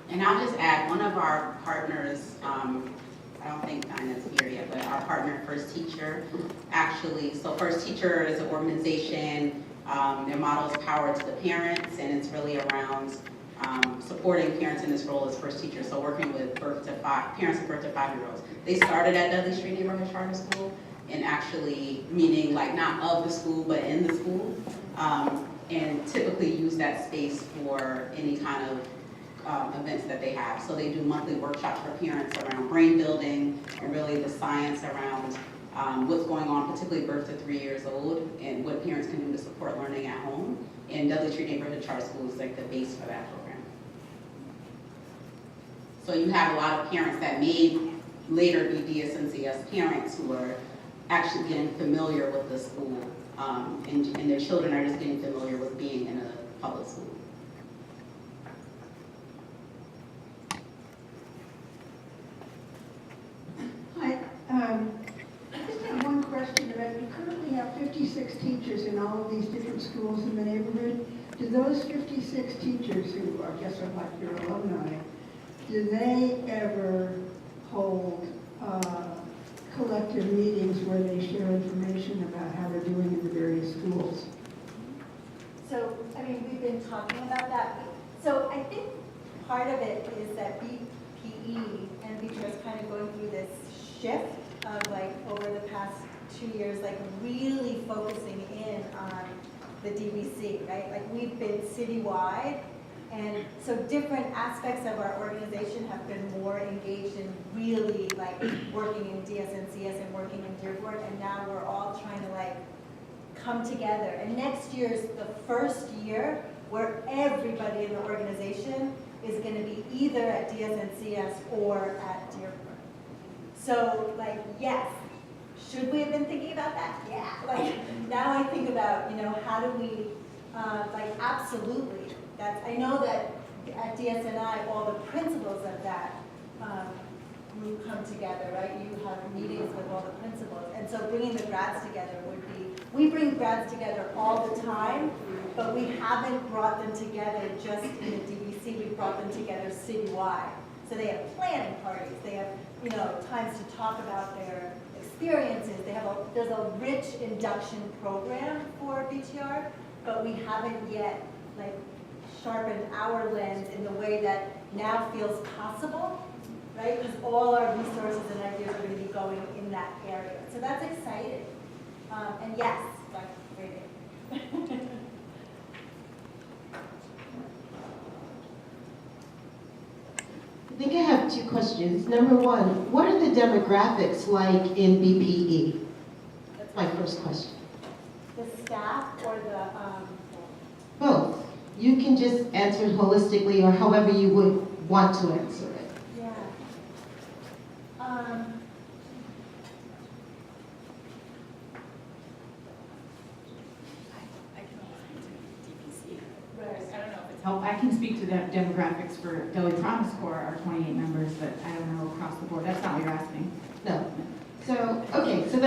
And I'll just add, one of our partners, I don't think Dinah's here yet, but our partner, First Teacher, actually, so First Teacher is an organization, their motto is power to the parents, and it's really around supporting parents in this role as First Teacher, so working with parents of birth to 5-year-olds. They started at Dudley Street Neighborhood Charter School, and actually meaning like not of the school, but in the school, and typically use that space for any kind of events that they have. So they do monthly workshops for parents around brain building and really the science around what's going on, particularly birth to 3 years old, and what parents can do to support learning at home. And Dudley Street Neighborhood Charter School is like the base for that program. So you have a lot of parents that may later be DSNCS parents who are actually getting familiar with the school, and their children are just getting familiar with being in a public school. Hi, I just have one question about, you currently have 56 teachers in all of these different schools in the neighborhood. Do those 56 teachers, who I guess are like your alumni, do they ever hold collective meetings where they share information about how they're doing in the various schools? So, we've been talking about that. So I think part of it is that BPE and BPE is kind of going through this shift of over the past 2 years, really focusing in on the DBC, right? We've been citywide, and so different aspects of our organization have been more engaged in really working in DSNCS and working in Dearborn, and now we're all trying to come together. And next year's the first year where everybody in the organization is going to be either at DSNCS or at Dearborn. So yes, should we have been thinking about that? Yeah. Now I think about, how do we, absolutely. I know that at DSNI, all the principals of that group come together, right? You have meetings with all the principals. And so bringing the grads together would be, we bring grads together all the time, but we haven't brought them together just in the DBC. We've brought them together citywide. So they have planning parties. They have, times to talk about their experiences. There's a rich induction program for BTR, but we haven't yet sharpened our lens in the way that now feels possible, right? Because all our resources and ideas are going to be going in that area. So that's exciting. And yes, reading. I think I have two questions. Number one, what are the demographics like in BPE? That's my first question. The staff or the... Both. You can just answer it holistically or however you would want to answer it. Yeah. I can speak to the demographics for Delhi Promise Corps, our 28 members, but I don't know across the board. That's not what you're asking. No.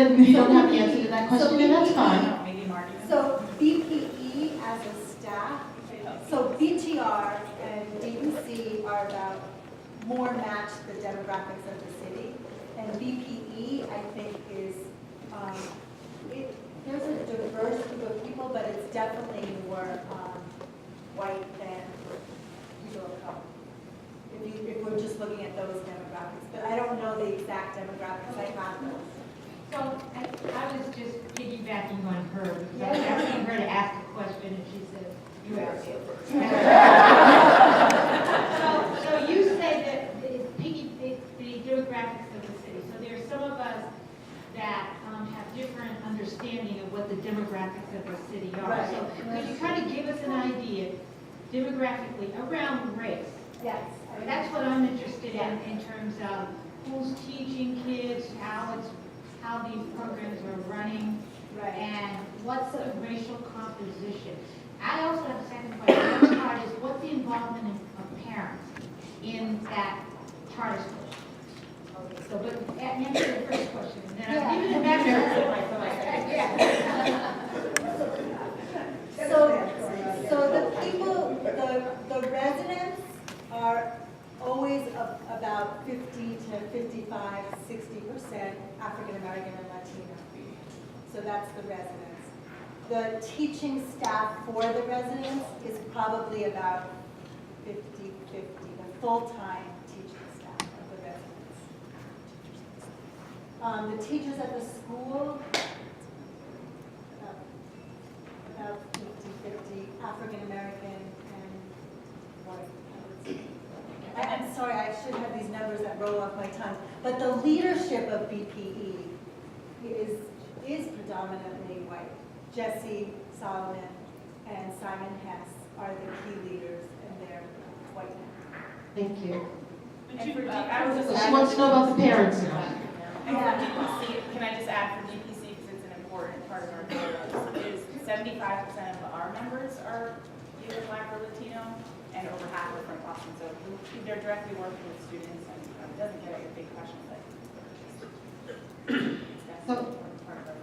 then you don't have the answer to that question, and that's fine. Maybe Marty. So BPE as a staff, so BTR and DEC are about more match the demographics of the city. And BPE, I think, is, there's a diverse group of people, but it's definitely more white than people of color. If we're just looking at those demographics, but I don't know the exact demographics, I have those. So I was just piggybacking on her, because I was asking her to ask a question, and she said, you ask it first. So you say that the demographics of the city, so there are some of us that have different understanding of what the demographics of the city are. Right. So could you kind of give us an idea demographically around race? Yes. That's what I'm interested in terms of who's teaching kids, how these programs are running, Right. and what's the racial composition. I also have a second question. The other part is, what's the involvement of parents in that charter school? Okay, so, but answer the first question, and then I'll give it back to her. So the people, the residents are always about 50 to 55, 60% African American and Latino. So that's the residents. The teaching staff for the residents is probably about 50-50, the full-time teaching staff of the residents. The teachers at the school, about 50-50 African American and white, I would say. I'm sorry, I should have these numbers that roll off my tongue, but the leadership of BPE is predominantly white. Jesse Solomon and Simon Hess are the key leaders, and they're white men. Thank you. I She wants to know about the parents now. And for DPC, can I just add for DPC, because it's an important part of our program, is 75% of our members are either Black or Latino, and over half are from Boston. So they're directly working with students, and it doesn't get at your big question, but that's an important part of our.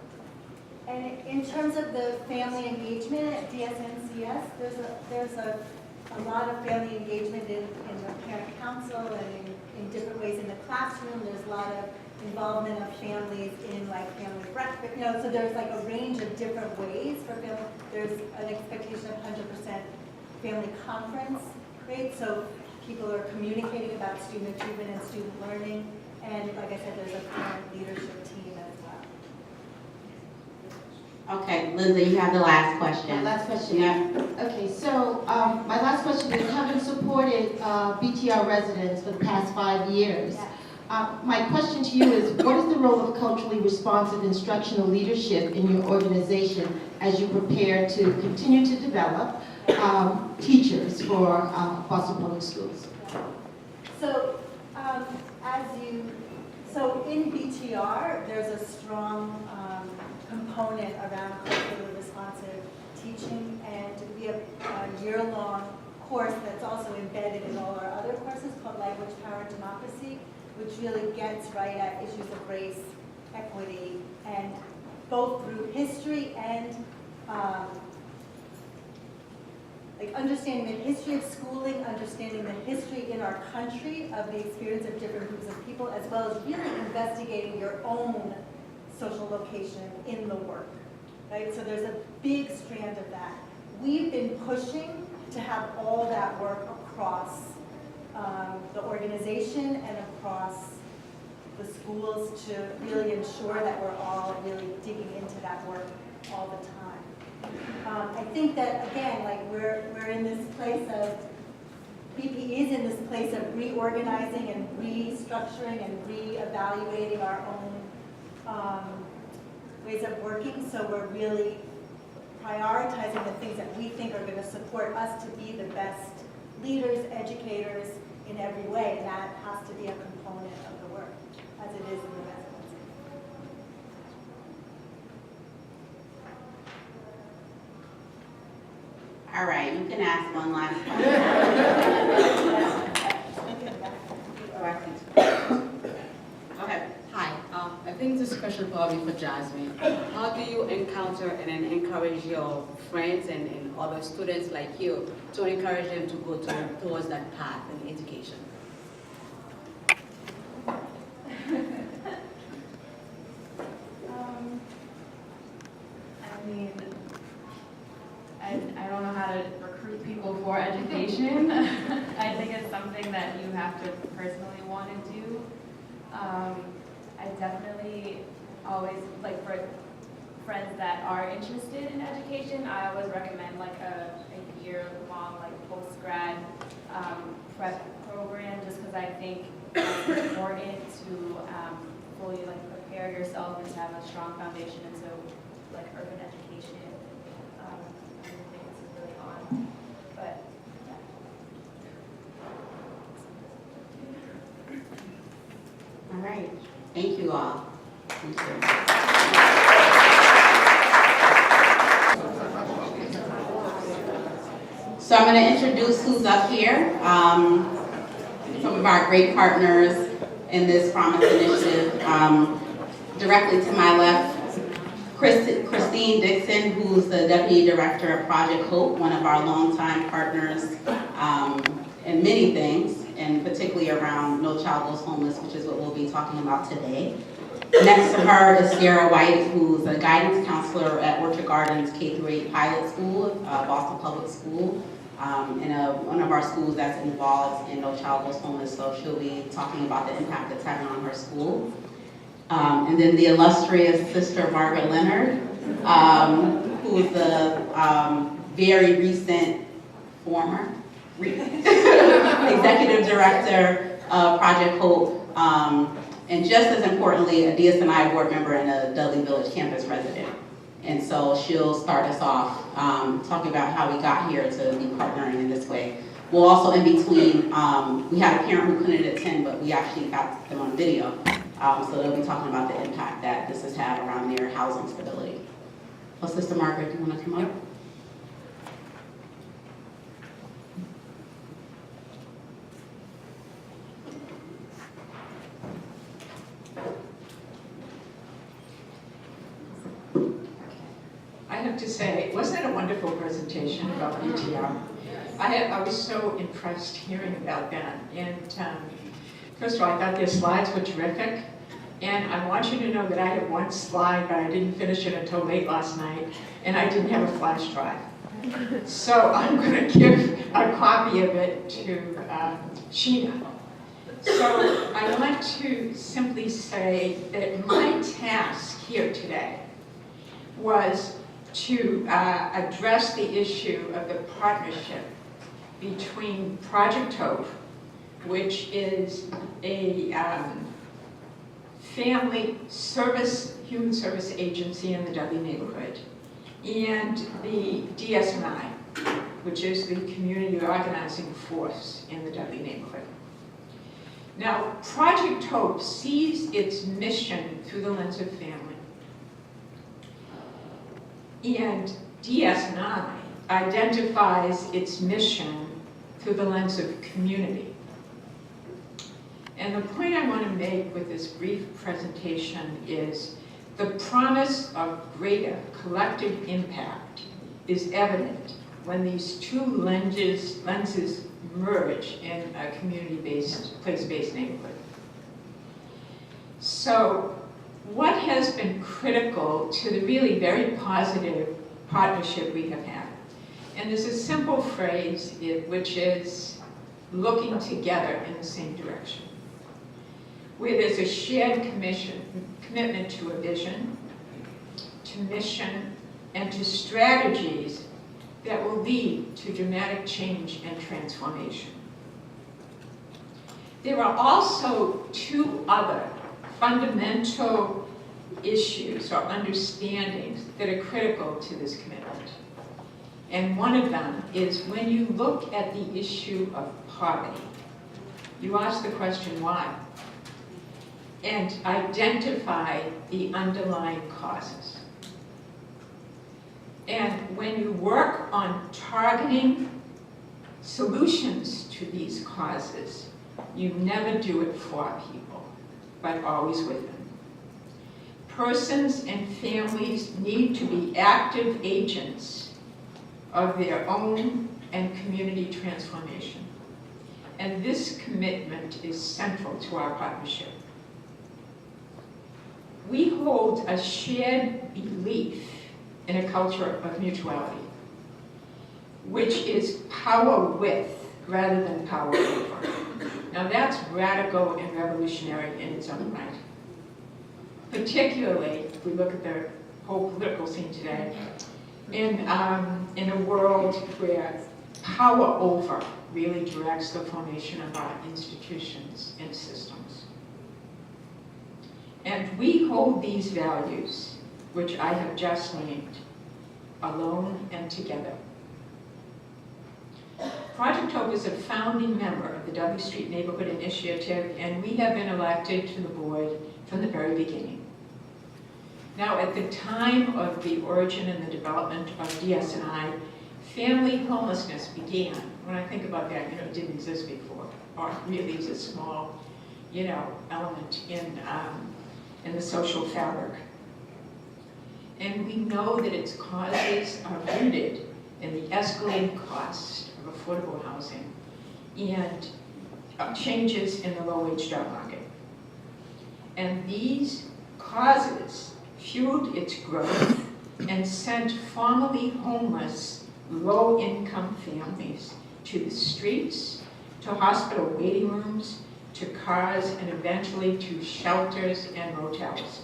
And in terms of the family engagement at DSNCS, there's a lot of family engagement in the parent council and in different ways in the classroom. There's a lot of involvement of families in like family breakfast, so there's like a range of different ways for family. There's an expectation of 100% family conference, right? So people are communicating about student achievement and student learning. And like I said, there's a parent leadership team as well. Okay, Linda, you have the last question. My last question. Yeah. Okay, so my last question is, having supported BTR residents for the past 5 years, my question to you is, what is the role of culturally responsive instructional leadership in your organization as you prepare to continue to develop teachers for Boston Public Schools? So, so in BTR, there's a strong component around culturally responsive teaching, and we have a year-long course that's also embedded in all our other courses called Language, Power, and Democracy, which really gets right at issues of race, equity, and both through history and like understanding the history of schooling, understanding the history in our country of the experience of different groups of people, as well as really investigating your own social location in the work, right? So there's a big strand of that. We've been pushing to have all that work across the organization and across the schools to really ensure that we're all really digging into that work all the time. I think that, again, like we're in this place of, BP is in this place of reorganizing and restructuring and reevaluating our own ways of working, so we're really prioritizing the things that we think are going to support us to be the best leaders, educators in every way, and that has to be a component of the work, as it is in the residency. All right, you can ask one last question. Go ahead. Hi, think this question probably for Jasmine. How do you encounter and then encourage your friends and other students like you to encourage them to go towards that path in education? I mean, I don't know how to recruit people for education. I think it's something that you have to personally want to do. I definitely always, like for friends that are interested in education, I always recommend like a year-long like post-grad prep program, just because I think it's important to fully like prepare yourself and to have a strong foundation into like urban education. I think it's really on, but yeah. All right, thank you all. Thank you. So I'm going to introduce who's up here. Some of our great partners in this Promise Initiative. Directly to my left, Christine Dixon, who's the Deputy Director of Project Hope, one of our longtime partners in many things, and particularly around No Child Goes Homeless, which is what we'll be talking about today. Next to her is Sarah White, who's a guidance counselor at Orchard Gardens K-8 Pilot School, Boston Public School, and one of our schools that's involved in No Child Goes Homeless, so she'll be talking about the impact it's having on her school. And then the illustrious Sister Margaret Leonard, who is the very recent former Executive Director of Project Hope, and just as importantly, a DSNI board member and a Dudley Village campus resident. And so she'll start us off talking about how we got here to be partnering in this way. We'll also, in between, we had a parent who couldn't attend, but we actually got them on video. So they'll be talking about the impact that this has had around their housing stability. Well, Sister Margaret, do you want to come up? I have to say, wasn't it a wonderful presentation about BTR? I was so impressed hearing about that. And first of all, I thought their slides were terrific. And I want you to know that I had one slide, but I didn't finish it until late last night, and I didn't have a flash drive. So I'm going to give a copy of it to Sheena. So I want to simply say that my task here today was to address the issue of the partnership between Project Hope, which is a family service, human service agency in the Dudley neighborhood, and the DSNI, which is the community organizing force in the Dudley neighborhood. Now, Project Hope sees its mission through the lens of family. And DSNI identifies its mission through the lens of community. And the point I want to make with this brief presentation is the promise of greater collective impact is evident when these two lenses merge in a community-based, place-based neighborhood. So what has been critical to the really very positive partnership we have had? And there's a simple phrase, which is looking together in the same direction, where there's a shared commitment to a vision, to mission, and to strategies that will lead to dramatic change and transformation. There are also two other fundamental issues or understandings that are critical to this commitment. And one of them is when you look at the issue of poverty, you ask the question why, and identify the underlying causes. And when you work on targeting solutions to these causes, you never do it for people, but always with them. persons and families need to be active agents of their own and community transformation. And this commitment is central to our partnership. We hold a shared belief in a culture of mutuality, which is power with rather than power over. Now that's radical and revolutionary in its own right. Particularly, if we look at the whole political scene today, in a world where power over really directs the formation of our institutions and systems. And we hold these values, which I have just named, alone and together. Project Hope is a founding member of the W Street Neighborhood Initiative, and we have been elected to the board from the very beginning. Now, at the time of the origin and the development of DS&I, family homelessness began. When I think about that, it didn't exist before, or really is a small, element in the social fabric. And we know that its causes are rooted in the escalating cost of affordable housing and changes in the low-wage job market. And these causes fueled its growth and sent formerly homeless, low-income families to the streets, to hospital waiting rooms, to cars, and eventually to shelters and motels.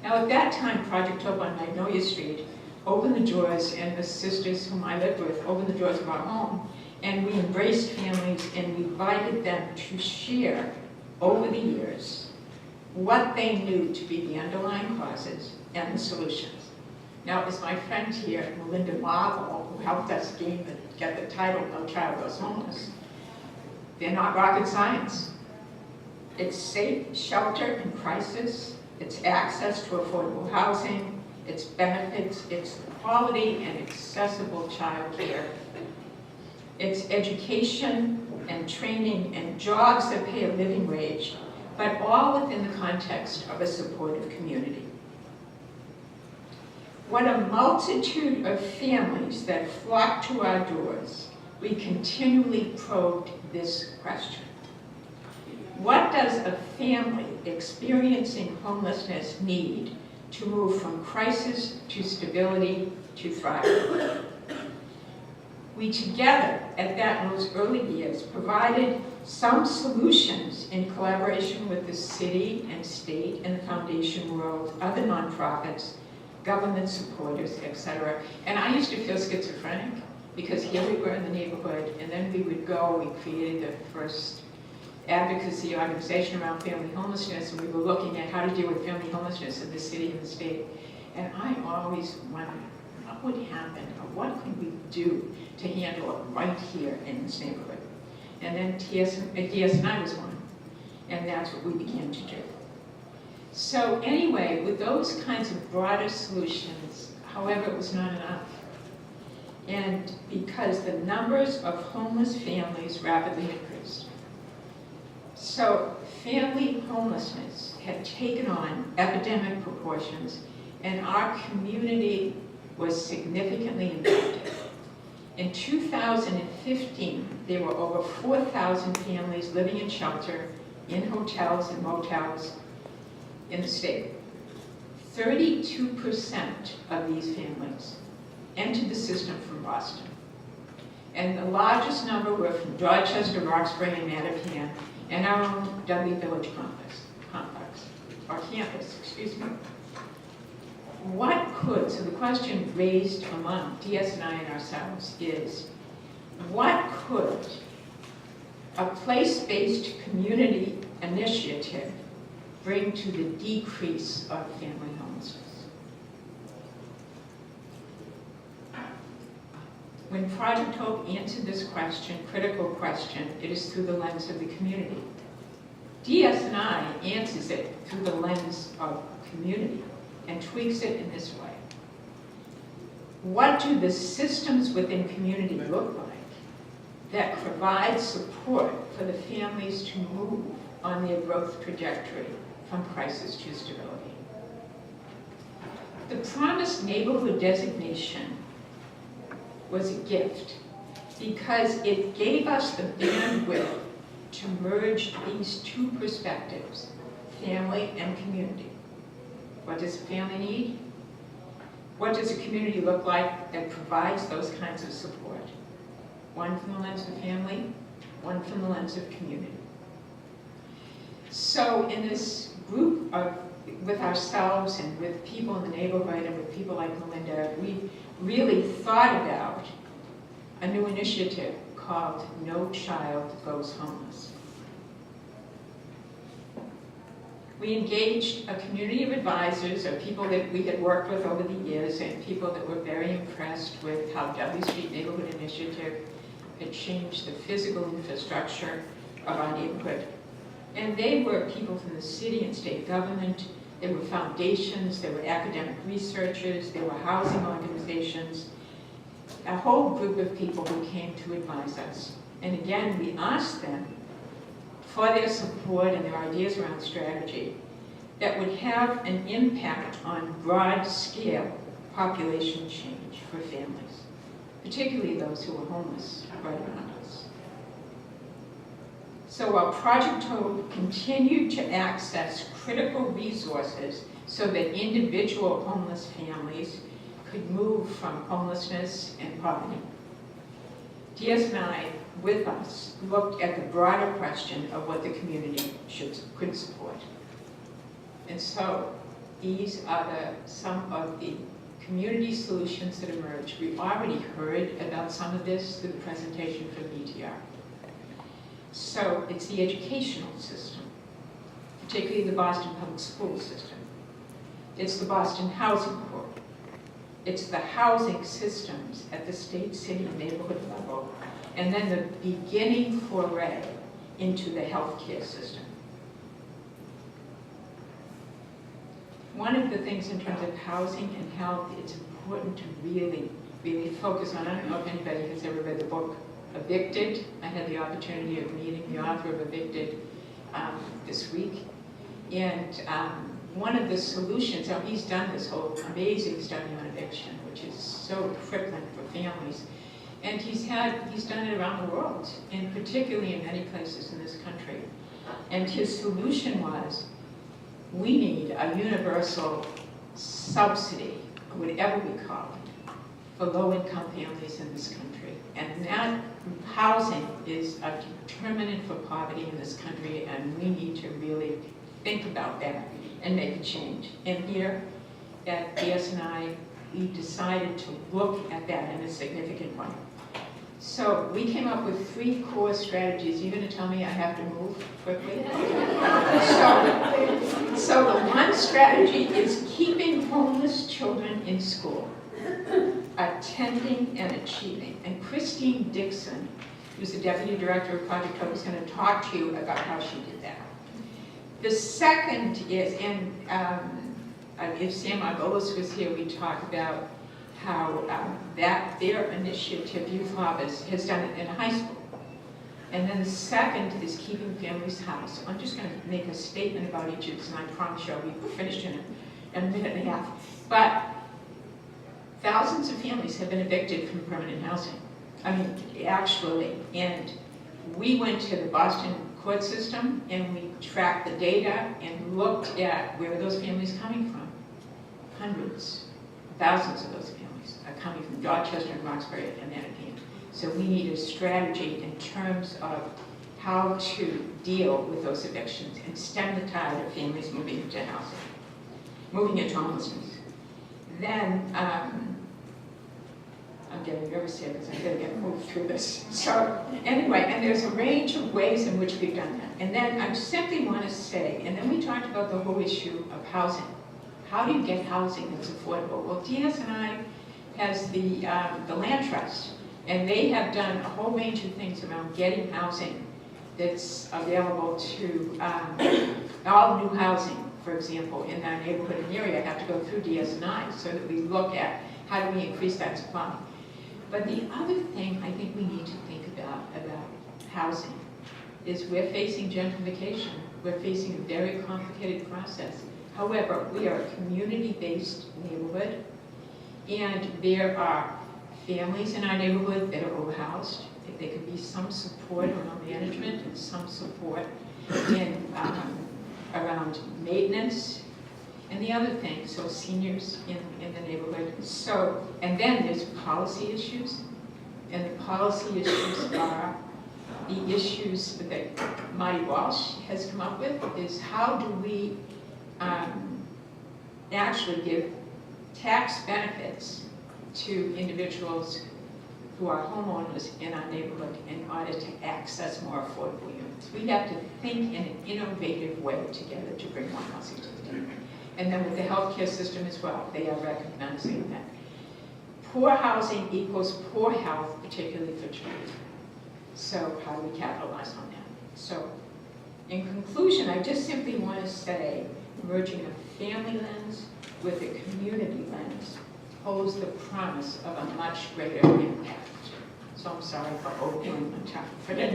Now at that time, Project Hope on Magnolia Street opened the doors, and the sisters whom I lived with opened the doors of our home, and we embraced families and we invited them to share over the years what they knew to be the underlying causes and the solutions. Now, as my friend here, Melinda Marvel, who helped us get the title No Child Goes Homeless, they're not rocket science. It's safe shelter in crisis, it's access to affordable housing, it's benefits, it's quality and accessible child care. It's education and training and jobs that pay a living wage, but all within the context of a supportive community. What a multitude of families that flock to our doors, we continually probed this question. What does a family experiencing homelessness need to move from crisis to stability to thriving? We together, at those early years, provided some solutions in collaboration with the city and state and the foundation world, other nonprofits, government supporters, etc. And I used to feel schizophrenic because here we were in the neighborhood, and then we would go, we created the first advocacy organization around family homelessness, and we were looking at how to deal with family homelessness in the city and the state. And I always wondered, what would happen, or what could we do to handle it right here in this neighborhood? And then DS&I was one, and that's what we began to do. So anyway, with those kinds of broader solutions, however, it was not enough. And because the numbers of homeless families rapidly increased. So family homelessness had taken on epidemic proportions, and our community was significantly impacted. In 2015, there were over 4,000 families living in shelter, in hotels and motels in the state. 32% of these families entered the system from Boston. And the largest number were from Dorchester, Roxbury, and Mattapan, and our own Dudley Village campus, excuse me. So the question raised among DS&I and ourselves is, what could a place-based community initiative bring to the decrease of family homelessness? When Project Hope answered this question, critical question, it is through the lens of the community. DS&I answers it through the lens of community and tweaks it in this way. What do the systems within community look like that provide support for the families to move on their growth trajectory from crisis to stability. The promised neighborhood designation was a gift because it gave us the bandwidth to merge these two perspectives, family and community. What does a family need? What does a community look like that provides those kinds of support? One from the lens of family, one from the lens of community. So in this group with ourselves and with people in the neighborhood and with people like Melinda, we really thought about a new initiative called No Child Goes Homeless. We engaged a community of advisors, or people that we had worked with over the years, and people that were very impressed with how W Street Neighborhood Initiative had changed the physical infrastructure of our neighborhood. And they were people from the city and state government, there were foundations, there were academic researchers, there were housing organizations, a whole group of people who came to advise us. And again, we asked them for their support and their ideas around strategy that would have an impact on broad-scale population change for families, particularly those who are homeless right around us. So our project continued to access critical resources so that individual homeless families could move from homelessness and poverty. DS and I, with us, looked at the broader question of what the community could support. And so these are some of the community solutions that emerged. We already heard about some of this through the presentation from BTR. So it's the educational system, particularly the Boston Public School system. It's the Boston Housing Corp. It's the housing systems at the state, city, and neighborhood level, and then the beginning foray into the healthcare system. One of the things in terms of housing and health, it's important to really, really focus on. I don't know if anybody has ever read the book Evicted. I had the opportunity of meeting the author of Evicted this week. And one of the solutions, now he's done this whole amazing study on eviction, which is so crippling for families. And he's done it around the world, and particularly in many places in this country. And his solution was, we need a universal subsidy, whatever we call it, for low-income families in this country. And that housing is a determinant for poverty in this country, and we need to really think about that and make a change. And here at DS&I, we decided to look at that in a significant way. So we came up with 3 core strategies. You're going to tell me I have to move quickly? So the one strategy is keeping homeless children in school, attending and achieving. And Christine Dixon, who's the Deputy Director of Project Hope, is going to talk to you about how she did that. The second is, and if Sam Margolis was here, we'd talk about how their initiative, Youth Harbors, has done it in high school. And then the second is keeping families housed. I'm just going to make a statement about each of these, and I promise you I'll be finished in a minute and a half. But thousands of families have been evicted from permanent housing. I mean, actually, and we went to the Boston court system and we tracked the data and looked at where those families coming from. Hundreds, thousands of those families are coming from Dorchester and Roxbury and Manapee. So we need a strategy in terms of how to deal with those evictions and stem the tide of families moving into housing, moving into homelessness. Then, I'm getting nervous here because I'm going to get moved through this. So anyway, and there's a range of ways in which we've done that. And then I simply want to say, and then we talked about the whole issue of housing. How do you get housing that's affordable? Well, DS&I has the land trust, and they have done a whole range of things around getting housing that's available to all new housing, for example, in our neighborhood and area have to go through DS&I so that we look at how do we increase that supply. But the other thing I think we need to think about housing is we're facing gentrification we're facing a very complicated process. However, we are a community-based neighborhood, and there are families in our neighborhood that are overhoused. There could be some support around management and some support in around maintenance and the other thing, so seniors in the neighborhood. So, and then there's policy issues, and the policy issues are the issues that Marty Walsh has come up with, is how do we actually give tax benefits to individuals who are homeowners in our neighborhood in order to access more affordable units. We have to think in an innovative way together to bring more housing to the table. And then with the healthcare system as well, they are recognizing that poor housing equals poor health, particularly for children. So how do we capitalize on that? So in conclusion, I just simply want to say, merging a family lens with a community lens holds the promise of a much greater impact. So I'm sorry for opening my time for that.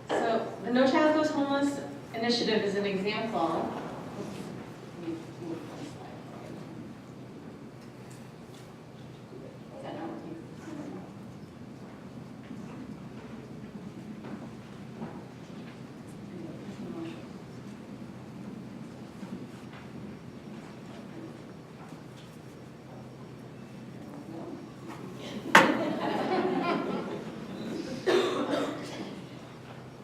So the No Child Goes Homeless initiative is an example. Is that not working?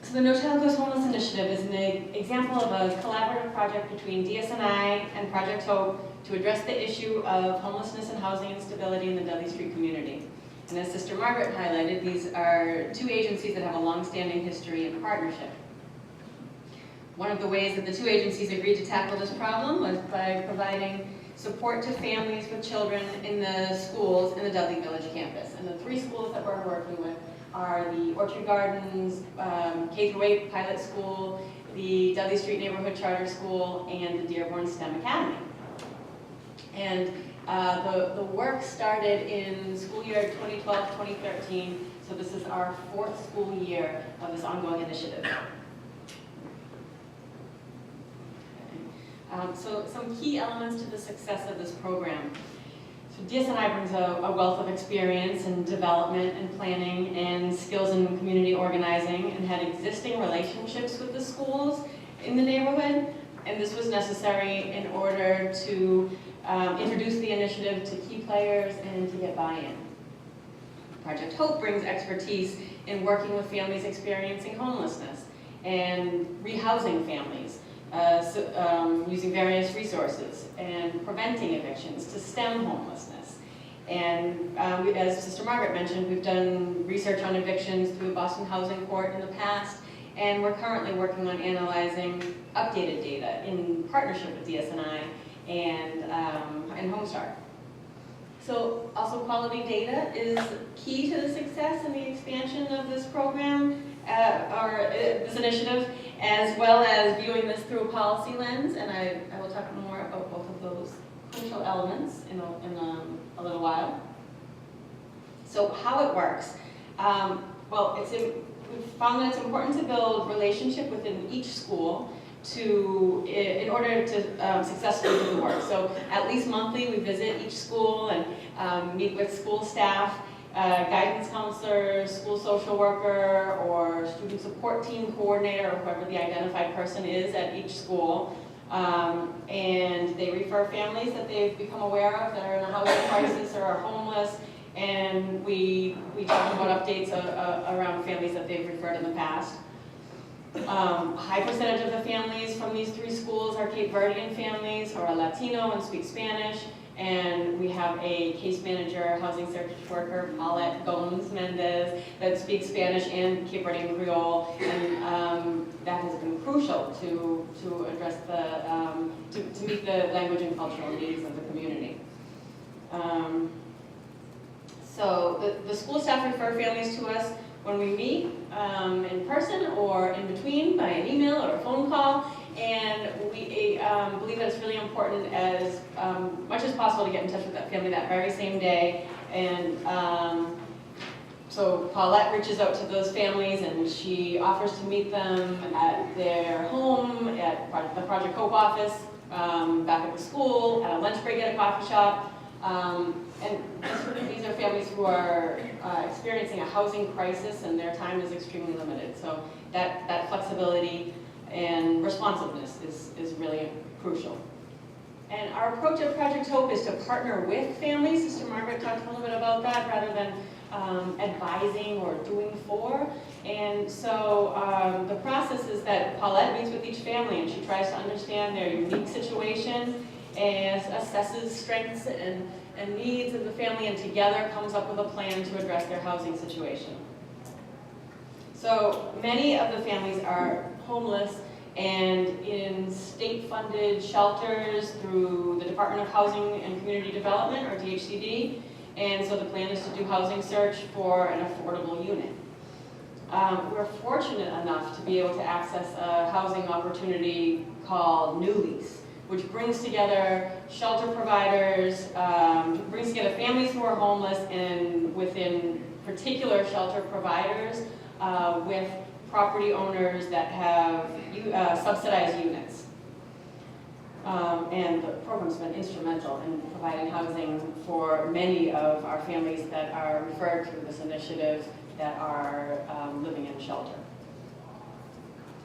So the No Child Goes Homeless initiative is an example of a collaborative project between DSNI and Project Hope to address the issue of homelessness and housing instability in the Dudley Street community. And as Sister Margaret highlighted, these are two agencies that have a long-standing history in partnership. One of the ways that the two agencies agreed to tackle this problem was by providing support to families with children in the schools in the Dudley Village campus. And the three schools that we're working with are the Orchard Gardens K-8 Pilot School, the Dudley Street Neighborhood Charter School, and the Dearborn STEM Academy. And the work started in school year 2012-2013, so this is our fourth school year of this ongoing initiative. So some key elements to the success of this program. So DSNI brings a wealth of experience in development and planning and skills in community organizing, and had existing relationships with the schools in the neighborhood. And this was necessary in order to introduce the initiative to key players and to get buy-in. Project Hope brings expertise in working with families experiencing homelessness and rehousing families, using various resources and preventing evictions to stem homelessness. And as Sister Margaret mentioned, we've done research on evictions through the Boston Housing Court in the past, and we're currently working on analyzing updated data in partnership with DSNI and Homestar. So also quality data is key to the success and the expansion of this program, or this initiative, as well as viewing this through a policy lens, and I will talk more about both of those crucial elements in a little while. So how it works. Well, we've found that it's important to build relationship within each school in order to successfully do the work. So at least monthly we visit each school and meet with school staff, guidance counselors, school social worker, or student support team coordinator, or whoever the identified person is at each school. And they refer families that they've become aware of that are in a housing crisis or are homeless, and we talk about updates around families that they've referred in the past. A high percentage of the families from these three schools are Cape Verdean families or are Latino and speak Spanish, and we have a case manager, housing service worker, Paulette Gomes-Mendez, that speaks Spanish and Cape Verdean Creole, and that has been crucial to address to meet the language and cultural needs of the community. So the school staff refer families to us when we meet in person or in between by an email or a phone call. And we believe that it's really important as much as possible to get in touch with that family that very same day. And so Paulette reaches out to those families and she offers to meet them at their home, at the Project Hope office, back at the school, at a lunch break at a coffee shop. And these are families who are experiencing a housing crisis and their time is extremely limited. So that flexibility and responsiveness is really crucial. And our approach at Project Hope is to partner with families. Sister Margaret talked a little bit about that rather than advising or doing for. And so the process is that Paulette meets with each family and she tries to understand their unique situation and assesses strengths and needs of the family and together comes up with a plan to address their housing situation. So many of the families are homeless and in state-funded shelters through the Department of Housing and Community Development, or DHCD, and so the plan is to do housing search for an affordable unit. We're fortunate enough to be able to access a housing opportunity called New Lease, which brings together shelter providers, brings together families who are homeless and within particular shelter providers with property owners that have subsidized units. And the program's been instrumental in providing housing for many of our families that are referred through this initiative that are living in shelter.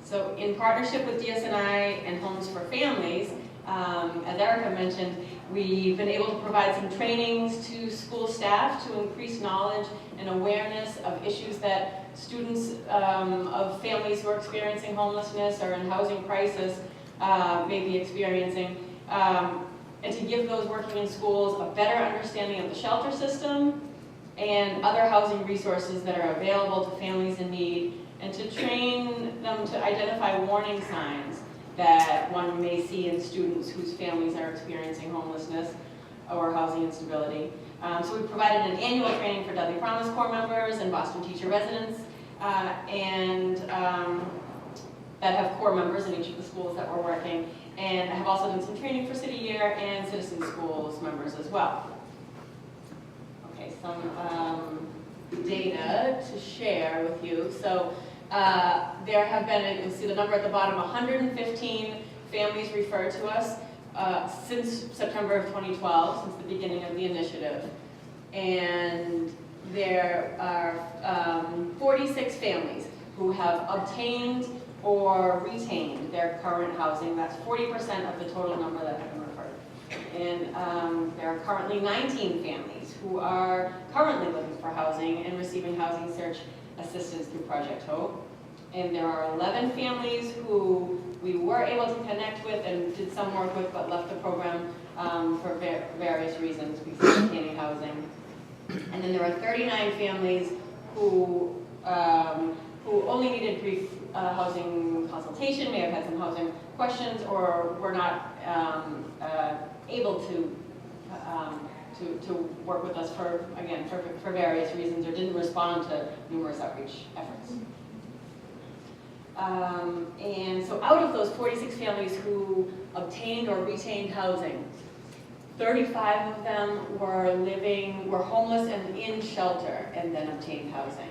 So in partnership with DSNI and Homes for Families, as Erica mentioned, we've been able to provide some trainings to school staff to increase knowledge and awareness of issues that students of families who are experiencing homelessness or in housing crisis may be experiencing, and to give those working in schools a better understanding of the shelter system and other housing resources that are available to families in need, and to train them to identify warning signs that one may see in students whose families are experiencing homelessness or housing instability. So we provided an annual training for Dudley Promise Corps members and Boston teacher residents, and that have Corps members in each of the schools that we're working. And I have also done some training for City Year and Citizen Schools members as well. Okay, some data to share with you. So there have been, you'll see the number at the bottom, 115 families referred to us since September of 2012, since the beginning of the initiative. And there are 46 families who have obtained or retained their current housing. That's 40% of the total number that have been referred. And there are currently 19 families who are currently looking for housing and receiving housing search assistance through Project Hope. And there are 11 families who we were able to connect with and did some work with, but left the program for various reasons because of obtaining housing. And then there are 39 families who only needed brief housing consultation, may have had some housing questions, or were not able to work with us for various reasons, or didn't respond to numerous outreach efforts. And so out of those 46 families who obtained or retained housing, 35 of them were homeless and in shelter and then obtained housing.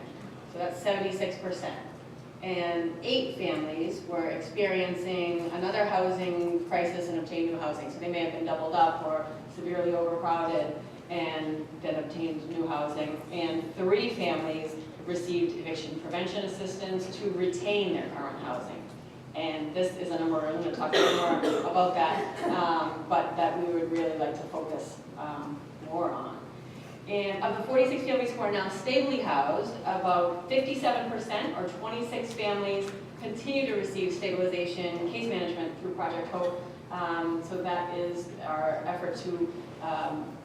So that's 76%. And 8 families were experiencing another housing crisis and obtained new housing. So they may have been doubled up or severely overcrowded and then obtained new housing. And 3 families received eviction prevention assistance to retain their current housing. And this is a number, I'm going to talk a little more about that, but that we would really like to focus more on. And of the 46 families who are now stably housed, about 57% or 26 families continue to receive stabilization and case management through Project Hope. So that is our effort to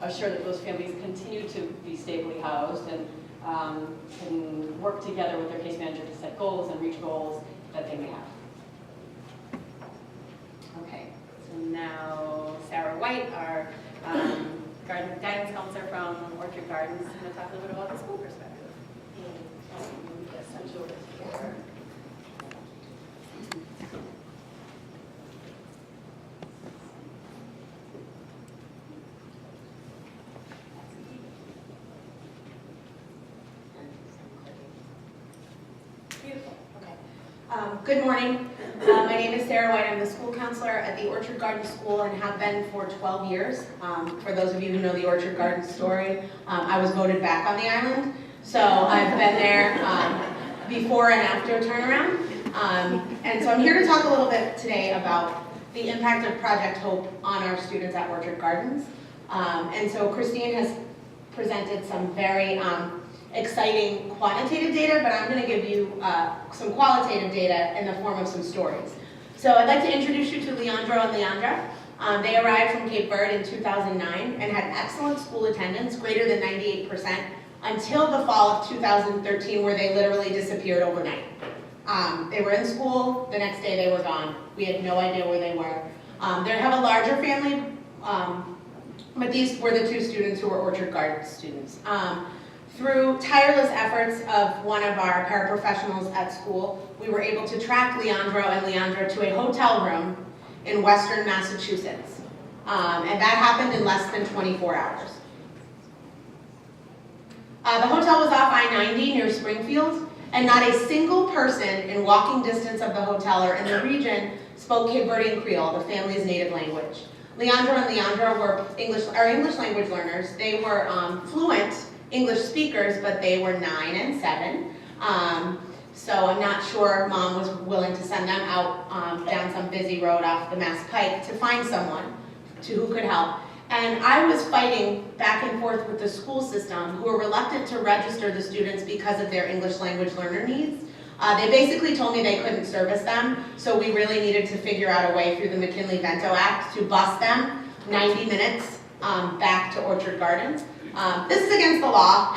assure that those families continue to be stably housed and can work together with their case manager to set goals and reach goals that they may have. Okay, so now Sarah White, our guidance counselor from Orchard Gardens, I'm going to talk a little bit about the school perspective. Send you over here. Beautiful. Okay. Good morning. My name is Sarah White. I'm the school counselor at the Orchard Gardens School and have been for 12 years. For those of you who know the Orchard Gardens story, I was voted back on the island. So I've been there before and after turnaround. And so I'm here to talk a little bit today about the impact of Project Hope on our students at Orchard Gardens. And so Christine has presented some very exciting quantitative data, but I'm going to give you some qualitative data in the form of some stories. So I'd like to introduce you to Leandro and Leandra. They arrived from Cape Verde in 2009 and had excellent school attendance, greater than 98%, until the fall of 2013, where they literally disappeared overnight. They were in school, the next day they were gone. We had no idea where they were. They have a larger family, but these were the two students who were Orchard Gardens students. Through tireless efforts of one of our paraprofessionals at school, we were able to track Leandro and Leandra to a hotel room in Western Massachusetts. And that happened in less than 24 hours. The hotel was off I-90 near Springfield, and not a single person in walking distance of the hotel or in the region spoke Cape Verdean Creole, the family's native language. Leandro and Leandra were English language learners. They were fluent English speakers, but they were 9 and 7. So I'm not sure mom was willing to send them out down some busy road off the Mass Pike to find someone who could help. And I was fighting back and forth with the school system, who were reluctant to register the students because of their English language learner needs. They basically told me they couldn't service them, so we really needed to figure out a way through the McKinley-Vento Act to bus them 90 minutes back to Orchard Gardens. This is against the law.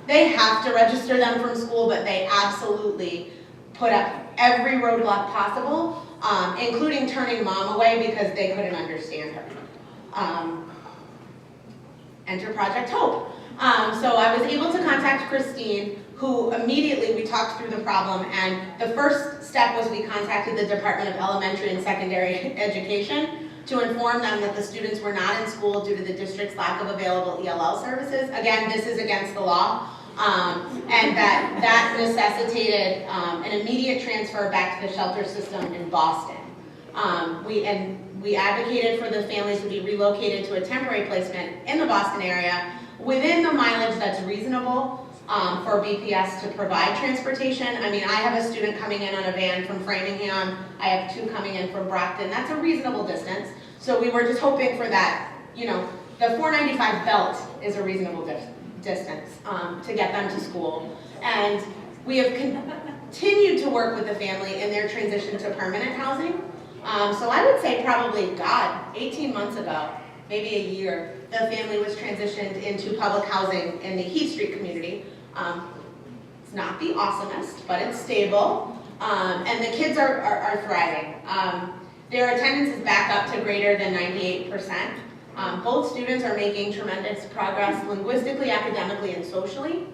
They have to register them from school, but they absolutely put up every roadblock possible, including turning mom away because they couldn't understand her. Enter Project Hope. So I was able to contact Christine, who immediately we talked through the problem, and the first step was we contacted the Department of Elementary and Secondary Education to inform them that the students were not in school due to the district's lack of available ELL services. Again, this is against the law, and that necessitated an immediate transfer back to the shelter system in Boston. We advocated for the families to be relocated to a temporary placement in the Boston area within the mileage that's reasonable for BPS to provide transportation. I mean, I have a student coming in on a van from Framingham. I have 2 coming in from Brockton. That's a reasonable distance. So we were just hoping for that, you know, the 495 belt is a reasonable distance to get them to school. And we have continued to work with the family in their transition to permanent housing. So I would say probably, 18 months ago, maybe a year, the family was transitioned into public housing in the Heath Street community. It's not the awesomest, but it's stable, and the kids are thriving. Their attendance is back up to greater than 98%. Both students are making tremendous progress linguistically, academically, and socially.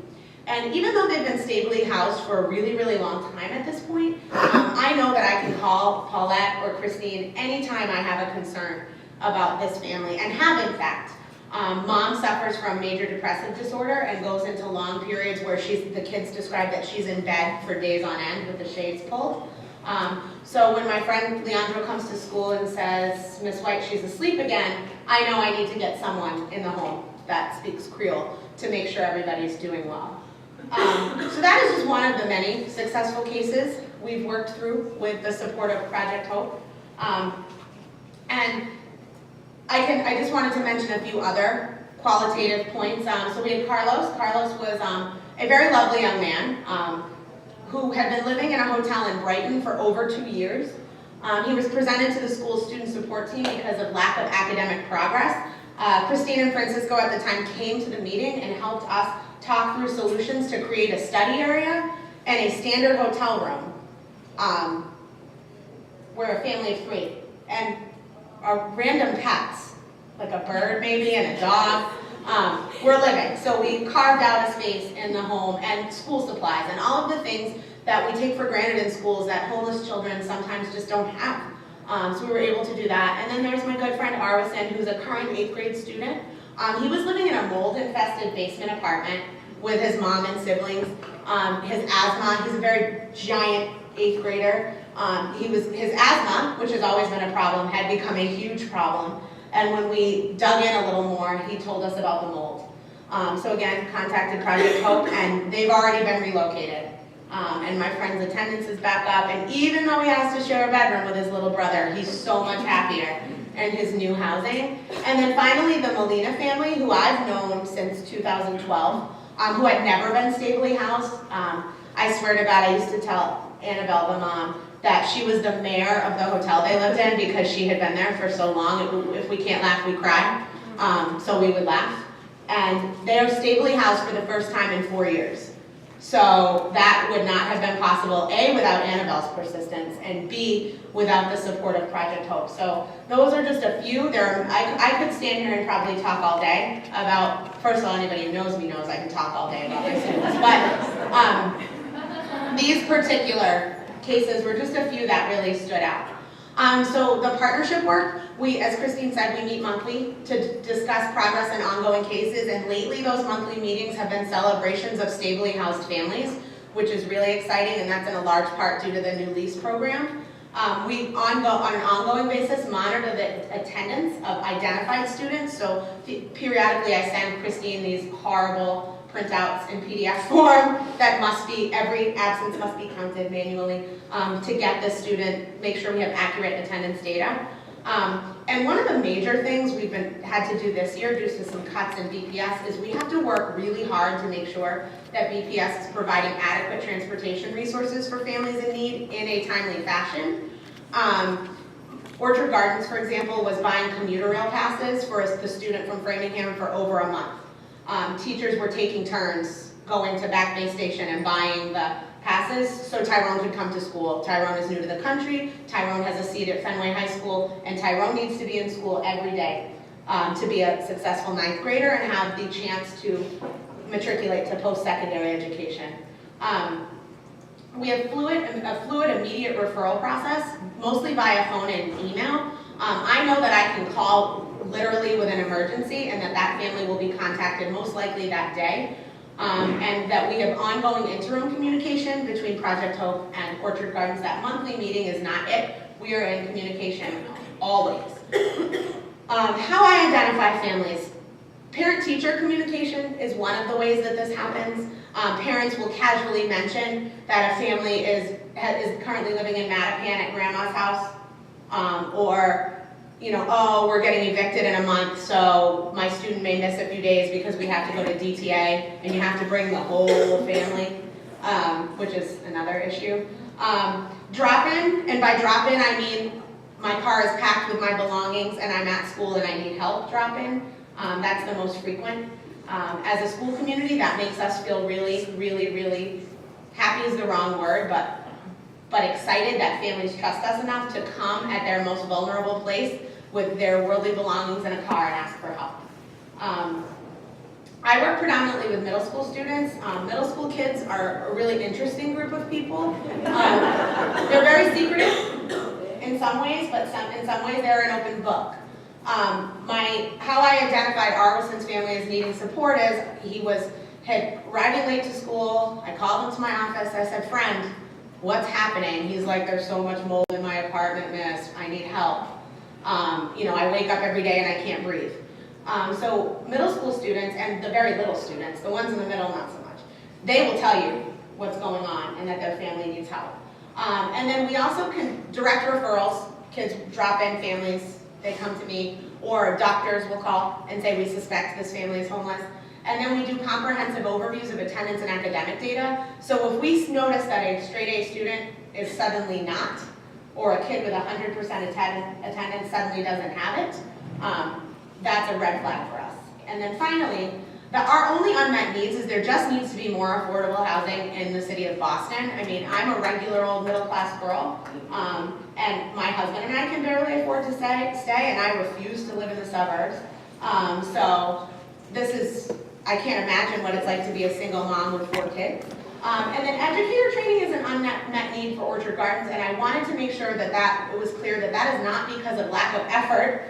And even though they've been stably housed for a really, really long time at this point, I know that I can call Paulette or Christine anytime I have a concern about this family, and have in fact. Mom suffers from major depressive disorder and goes into long periods where the kids describe that she's in bed for days on end with the shades pulled. So when my friend Leandro comes to school and says, Miss White, she's asleep again, I know I need to get someone in the home that speaks Creole to make sure everybody's doing well. So that is just one of the many successful cases we've worked through with the support of Project Hope. And I just wanted to mention a few other qualitative points. So we had Carlos. Carlos was a very lovely young man who had been living in a hotel in Brighton for over 2 years. He was presented to the school student support team because of lack of academic progress. Christine and Francisco at the time came to the meeting and helped us talk through solutions to create a study area and a standard hotel room where a family of 3 and random pets like a bird maybe and a dog. We're living, so we carved out a space in the home and school supplies and all of the things that we take for granted in schools that homeless children sometimes just don't have. So we were able to do that. And then there's my good friend Arvison, who's a current 8th grade student. He was living in a mold-infested basement apartment with his mom and siblings. His asthma, he's a very giant 8th grader. His asthma, which has always been a problem, had become a huge problem. And when we dug in a little more, he told us about the mold. So again, contacted Project Hope, and they've already been relocated. And my friend's attendance is back up, and even though he has to share a bedroom with his little brother, he's so much happier in his new housing. And then finally, the Molina family, who I've known since 2012, who had never been stably housed. I swear to God, I used to tell Annabelle, the mom, that she was the mayor of the hotel they lived in because she had been there for so long. If we can't laugh, we cry. So we would laugh. And they are stably housed for the first time in 4 years. So that would not have been possible, A, without Annabelle's persistence, and B, without the support of Project Hope. So those are just a few. I could stand here and probably talk all day about, first of all, anybody who knows me knows I can talk all day about my students. But these particular cases were just a few that really stood out. So the partnership work, as Christine said, we meet monthly to discuss progress in ongoing cases, and lately those monthly meetings have been celebrations of stably housed families, which is really exciting, and that's in a large part due to the new lease program. We on an ongoing basis monitor the attendance of identified students, so periodically I send Christine these horrible printouts in PDF form that every absence must be counted manually to get the student, make sure we have accurate attendance data. And one of the major things we've had to do this year due to some cuts in BPS is we have to work really hard to make sure that BPS is providing adequate transportation resources for families in need in a timely fashion. Orchard Gardens, for example, was buying commuter rail passes for the student from Framingham for over a month. Teachers were taking turns going to Back Bay Station and buying the passes so Tyrone could come to school. Tyrone is new to the country, Tyrone has a seat at Fenway High School, and Tyrone needs to be in school every day to be a successful 9th grader and have the chance to matriculate to post-secondary education. We have a fluid immediate referral process, mostly via phone and email. I know that I can call literally with an emergency and that family will be contacted most likely that day. And that we have ongoing interim communication between Project Hope and Orchard Gardens. That monthly meeting is not it. We are in communication always. How I identify families. Parent-teacher communication is one of the ways that this happens. Parents will casually mention that a family is currently living in Mattapan at grandma's house, or oh, we're getting evicted in a month, so my student may miss a few days because we have to go to DTA, and you have to bring the whole family, which is another issue. Drop-in, and by drop-in I mean my car is packed with my belongings and I'm at school and I need help drop-in. That's the most frequent. As a school community, that makes us feel really, really, really, happy is the wrong word, but excited that families trust us enough to come at their most vulnerable place with their worldly belongings in a car and ask for help. I work predominantly with middle school students. Middle school kids are a really interesting group of people. They're very secretive in some ways, but in some ways they're an open book. How I identified Arvison's family as needing support is he had arriving late to school. I called him to my office. I said, "Friend, what's happening?" He's like, "There's so much mold in my apartment, miss. I need help. I wake up every day and I can't breathe." So middle school students and the very little students, the ones in the middle not so much, they will tell you what's going on and that their family needs help. And then we also can direct referrals. Kids drop in, families, they come to me, or doctors will call and say we suspect this family is homeless. And then we do comprehensive overviews of attendance and academic data. So if we notice that a straight A student is suddenly not, or a kid with 100% attendance suddenly doesn't have it, that's a red flag for us. And then finally, Our only unmet needs is there just needs to be more affordable housing in the city of Boston. I mean, I'm a regular old middle-class girl, and my husband and I can barely afford to stay, and I refuse to live in the suburbs. So this is, I can't imagine what it's like to be a single mom with 4 kids. And then educator training is an unmet need for Orchard Gardens, and I wanted to make sure that it was clear that that is not because of lack of effort.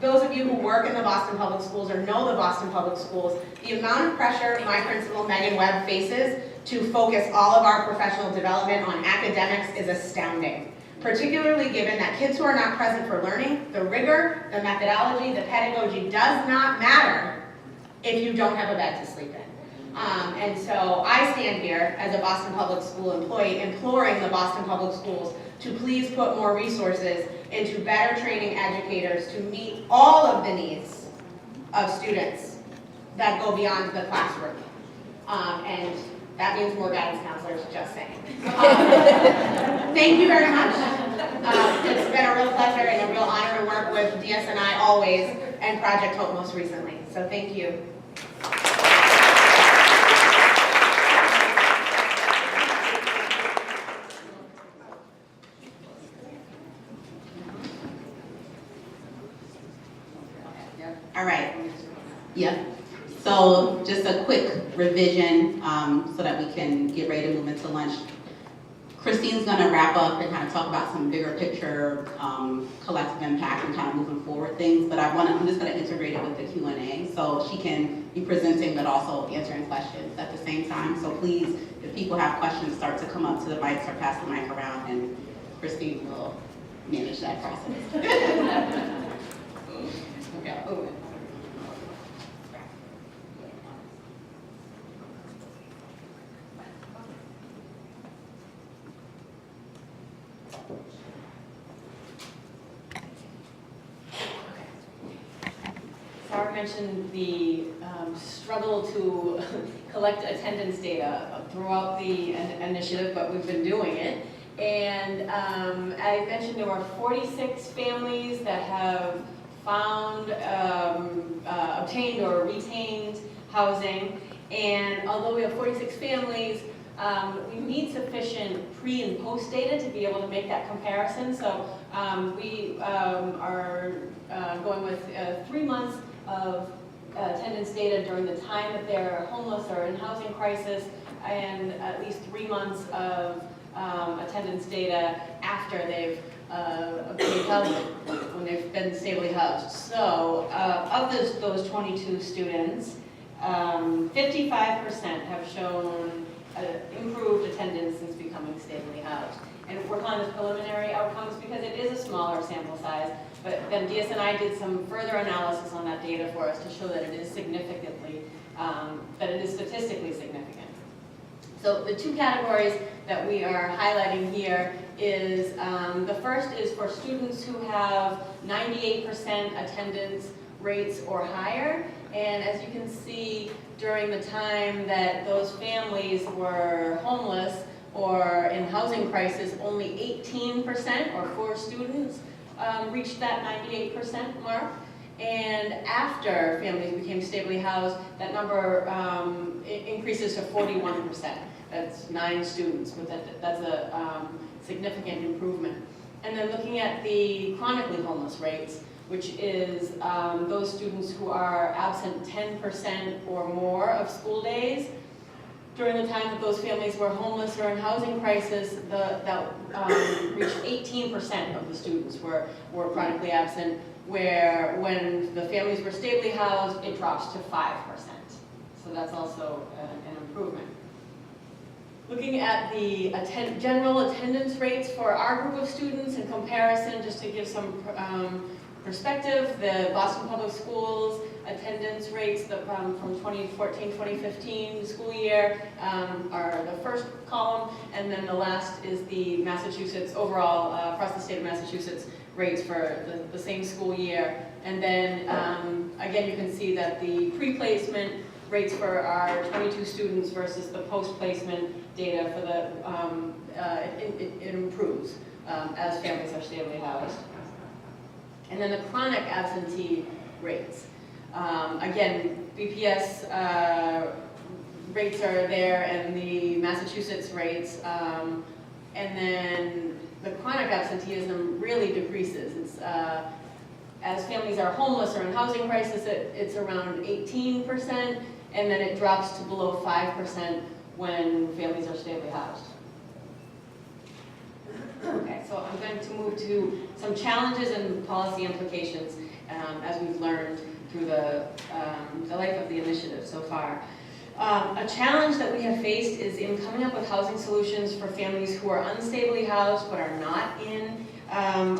Those of you who work in the Boston Public Schools or know the Boston Public Schools, the amount of pressure my principal, Megan Webb, faces to focus all of our professional development on academics is astounding. Particularly given that kids who are not present for learning, the rigor, the methodology, the pedagogy does not matter if you don't have a bed to sleep in. And so I stand here as a Boston Public School employee imploring the Boston Public Schools to please put more resources into better training educators to meet all of the needs of students that go beyond the classroom. And that means more guidance counselors, just saying. Thank you very much. It's been a real pleasure and a real honor to work with DSNI always, and Project Hope most recently. So thank you. All right. Yep. So just a quick revision so that we can get ready to move into lunch. Christine's going to wrap up and kind of talk about some bigger picture collective impact and kind of moving forward things. But I'm just going to integrate it with the Q&A so she can be presenting but also answering questions at the same time. So please, if people have questions, start to come up to the mics or pass the mic around, and Christine will manage that process. Okay. Sarah mentioned the struggle to collect attendance data throughout the initiative, but we've been doing it. And I mentioned there were 46 families that have found, obtained or retained housing. And although we have 46 families, we need sufficient pre and post data to be able to make that comparison. So we are going with 3 months of attendance data during the time that they're homeless or in housing crisis, and at least 3 months of attendance data after they've obtained housing, when they've been stably housed. So of those 22 students, 55% have shown improved attendance since becoming stably housed. And we're calling this preliminary outcomes because it is a smaller sample size, but then DSNI did some further analysis on that data for us to show that it is significantly, that it is statistically significant. So the 2 categories that we are highlighting here is, the first is for students who have 98% attendance rates or higher. And as you can see, during the time that those families were homeless or in housing crisis, only 18% or 4 students reached that 98% mark. And after families became stably housed, that number increases to 41%. That's 9 students, but that's a significant improvement. And then looking at the chronically homeless rates, which is those students who are absent 10% or more of school days. During the time that those families were homeless or in housing crisis, that reached 18% of the students were chronically absent, where when the families were stably housed, it drops to 5%. So that's also an improvement. Looking at the general attendance rates for our group of students in comparison, just to give some perspective, the Boston Public Schools attendance rates from 2014-2015 school year are the first column, and then the last is the Massachusetts overall across the state of Massachusetts rates for the same school year. And then again, you can see that the pre-placement rates for our 22 students versus the post-placement data for the it improves as families are stably housed. And then the chronic absentee rates. Again, BPS rates are there and the Massachusetts rates. And then the chronic absenteeism really decreases. It's, as families are homeless or in housing crisis, it's around 18%, and then it drops to below 5% when families are stably housed. Okay, so I'm going to move to some challenges and policy implications as we've learned through the life of the initiative so far. A challenge that we have faced is in coming up with housing solutions for families who are unstably housed but are not in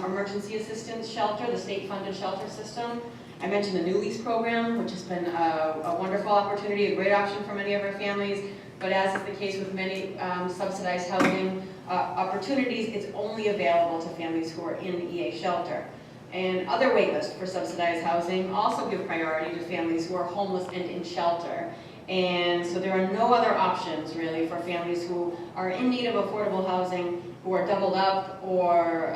emergency assistance shelter, the state-funded shelter system. I mentioned the New Lease program, which has been a wonderful opportunity, a great option for many of our families, but as is the case with many subsidized housing opportunities, it's only available to families who are in EA shelter. And other waitlists for subsidized housing also give priority to families who are homeless and in shelter. And so there are no other options really for families who are in need of affordable housing, who are doubled up or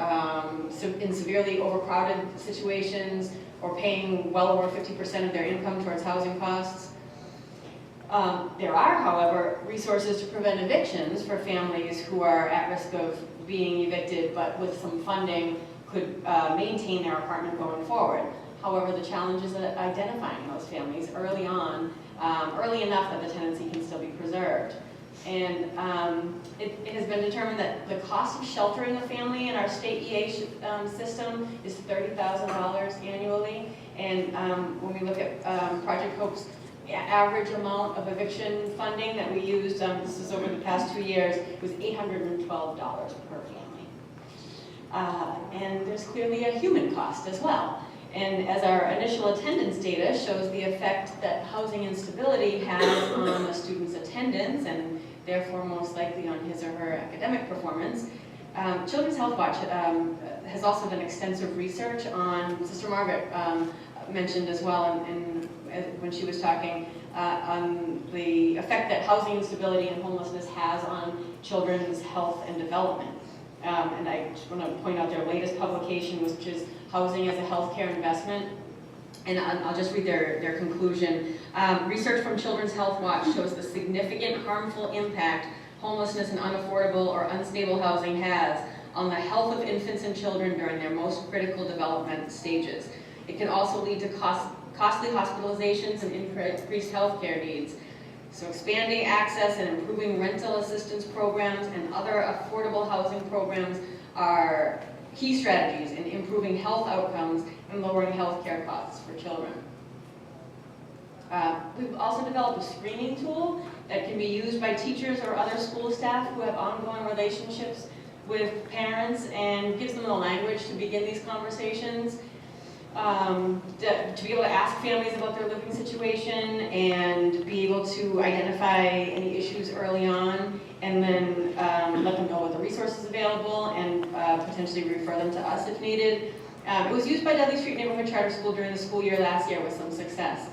in severely overcrowded situations or paying well over 50% of their income towards housing costs. There are, however, resources to prevent evictions for families who are at risk of being evicted, but with some funding could maintain their apartment going forward. However, the challenge is identifying those families early on, early enough that the tenancy can still be preserved. And it has been determined that the cost of sheltering a family in our state EA system is $30,000 annually. And when we look at Project Hope's average amount of eviction funding that we used, this is over the past 2 years, it was $812 per family. And there's clearly a human cost as well. And as our initial attendance data shows the effect that housing instability has on a student's attendance and therefore most likely on his or her academic performance, Children's Health Watch has also done extensive research on, Sister Margaret mentioned as well when she was talking, on the effect that housing instability and homelessness has on children's health and development. And I just want to point out their latest publication, which is Housing as a Healthcare Investment. And I'll just read their conclusion. Research from Children's Health Watch shows the significant harmful impact homelessness and unaffordable or unstable housing has on the health of infants and children during their most critical development stages. It can also lead to costly hospitalizations and increased health care needs. So expanding access and improving rental assistance programs and other affordable housing programs are key strategies in improving health outcomes and lowering health care costs for children. We've also developed a screening tool that can be used by teachers or other school staff who have ongoing relationships with parents and gives them the language to begin these conversations. To be able to ask families about their living situation and be able to identify any issues early on and then let them know what the resources available and potentially refer them to us if needed. It was used by Dudley Street Neighborhood Charter School during the school year last year with some success.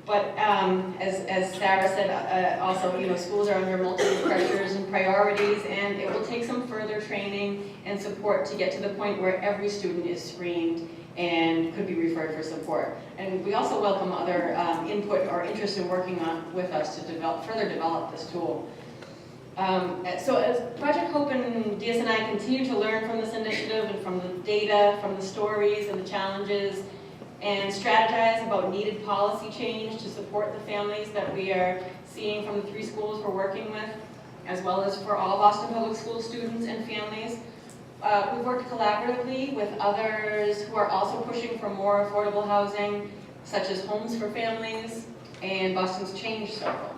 But as Sarah said, also, schools are under multiple pressures and priorities, and it will take some further training and support to get to the point where every student is screened and could be referred for support. And we also welcome other input or interest in working with us to further develop this tool. So as Project Hope and DSNI continue to learn from this initiative and from the data, from the stories and the challenges, and strategize about needed policy change to support the families that we are seeing from the 3 schools we're working with, as well as for all Boston Public School students and families. We've worked collaboratively with others who are also pushing for more affordable housing, such as Homes for Families and Boston's Change Circle.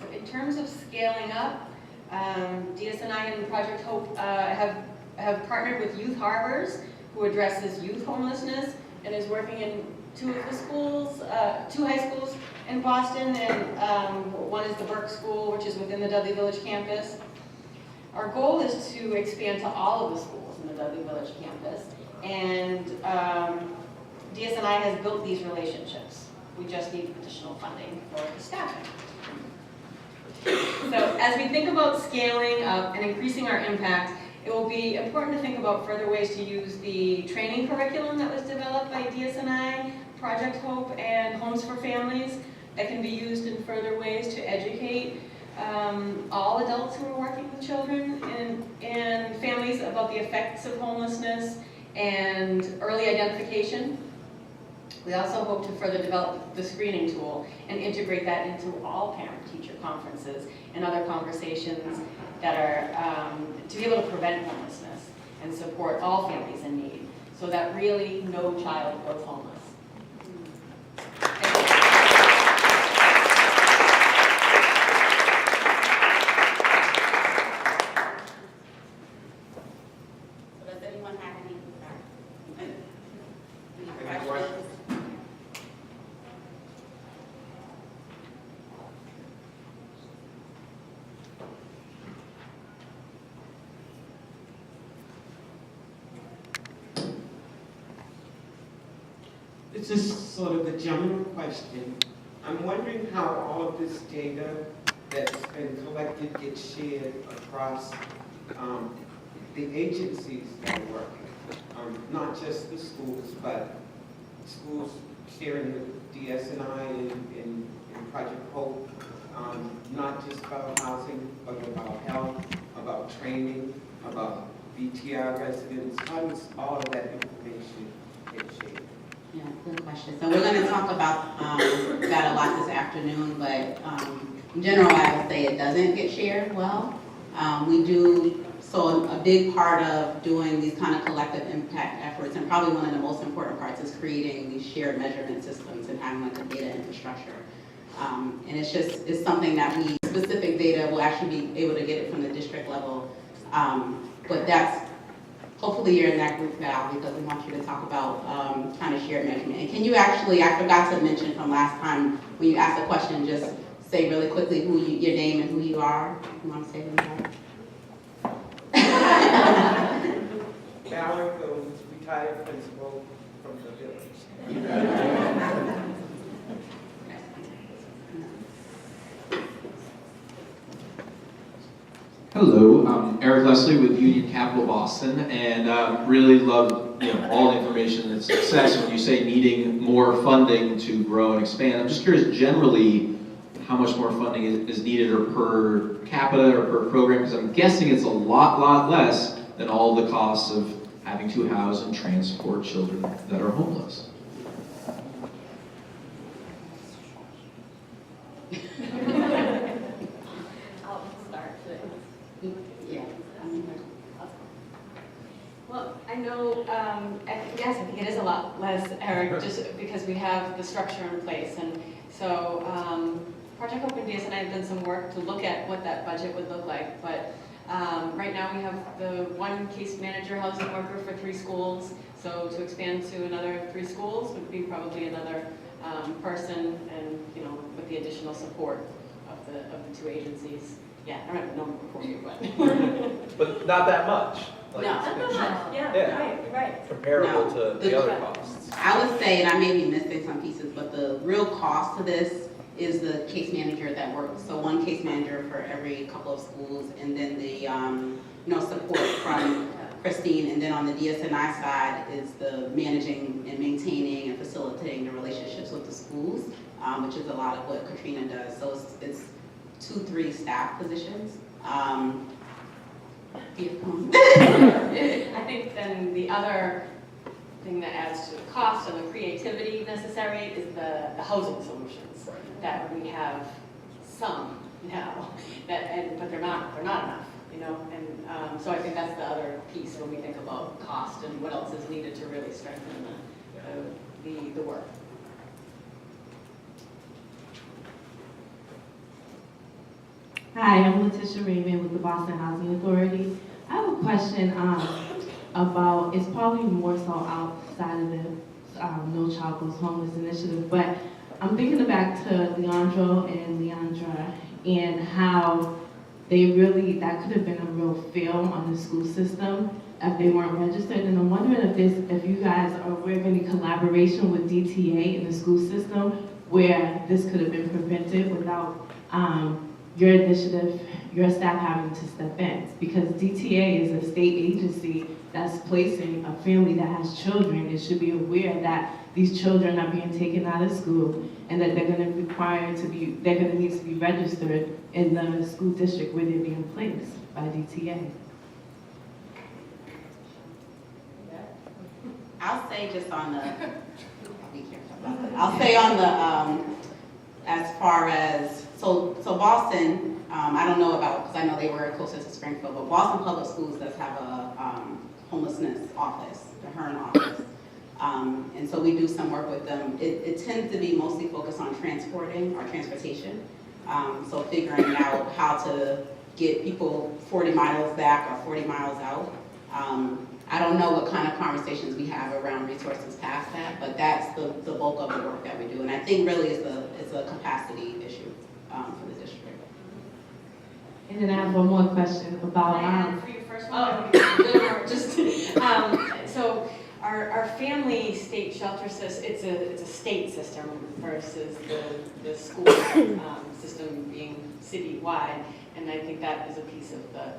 So in terms of scaling up, DSNI and Project Hope have partnered with Youth Harbors, who addresses youth homelessness and is working in 2 of the schools, 2 high schools in Boston, and one is the Burke School, which is within the Dudley Village campus. Our goal is to expand to all of the schools in the Dudley Village campus, and DSNI has built these relationships. We just need additional funding for the staffing. So as we think about scaling up and increasing our impact, It will be important to think about further ways to use the training curriculum that was developed by DSNI, Project Hope, and Homes for Families that can be used in further ways to educate all adults who are working with children and families about the effects of homelessness and early identification. We also hope to further develop the screening tool and integrate that into all parent-teacher conferences and other conversations that are to be able to prevent homelessness and support all families in need so that really no child goes homeless. Does anyone have any Any questions? This is sort of a general question. I'm wondering how all of this data that's been collected gets shared across the agencies that are working. Not just the schools, but schools sharing with DSNI and Project Hope, not just about housing, but about health, about training, about BTR residents. How does all of that information get shared? Yeah, good question. So we're going to talk about that a lot this afternoon, but in general, I would say it doesn't get shared well. We do, so a big part of doing these kind of collective impact efforts, and probably one of the most important parts, is creating these shared measurement systems and having like a data infrastructure. And it's something that specific data, will actually be able to get it from the district level. But that's, hopefully you're in that group, Val, because we want you to talk about kind of shared measurement. And can you actually, I forgot to mention from last time, when you asked a question, just say really quickly your name and who you are. You want to say who you are? Mallory Goes, retired principal from the village. Hello, I'm Eric Leslie with Union Capital Boston, and really love all the information and success when you say needing more funding to grow and expand. I'm just curious generally how much more funding is needed or per capita or per program, because I'm guessing it's a lot less than all the costs of having to house and transport children that are homeless. I'll start. Yeah. Well, I know, yes, I think it is a lot less, Eric, just because we have the structure in place. And so Project Hope and DSNI have done some work to look at what that budget would look like. But right now we have the one case manager housing worker for 3 schools. So to expand to another 3 schools would be probably another person, and with the additional support of the 2 agencies. Yeah, I don't have a number for you, but. But not that much. Like, No, not that much. Yeah, right. Comparable to the other costs. I would say, and I may be missing some pieces, but the real cost to this is the case manager that works. So one case manager for every couple of schools, and then the support from Christine, and then on the DSNI side is the managing and maintaining and facilitating the relationships with the schools, which is a lot of what Katrina does. So it's 2-3 staff positions. I think then the other thing that adds to the cost and the creativity necessary is the housing solutions that we have some now, but they're not enough, and so I think that's the other piece when we think about cost and what else is needed to really strengthen the work. Hi, I'm Letitia Raymond with the Boston Housing Authority. I have a question about, it's probably more so outside of the No Child Goes Homeless initiative, but I'm thinking back to Leandro and Leandra and how that could have been a real fail on the school system if they weren't registered. And I'm wondering if you guys are aware of any collaboration with DTA in the school system where this could have been prevented without your initiative, your staff having to step in, because DTA is a state agency that's placing a family that has children. It should be aware that these children are being taken out of school and that they're going to they're going to need to be registered in the school district where they're being placed by DTA. I'll say just on the, I'll say on the, as far as, so Boston, I don't know about, because I know they were closer to Springfield, but Boston Public Schools does have a homelessness office, the HERN office. And so we do some work with them. It tends to be mostly focused on transportation. So figuring out how to get people 40 miles back or 40 miles out. I don't know what kind of conversations we have around resources past that, but that's the bulk of the work that we do. And I think really it's a capacity issue for the district. And then I have one more question about... For your first one? So our family state shelter system, it's a state system versus the school system being citywide, and I think that is a piece of the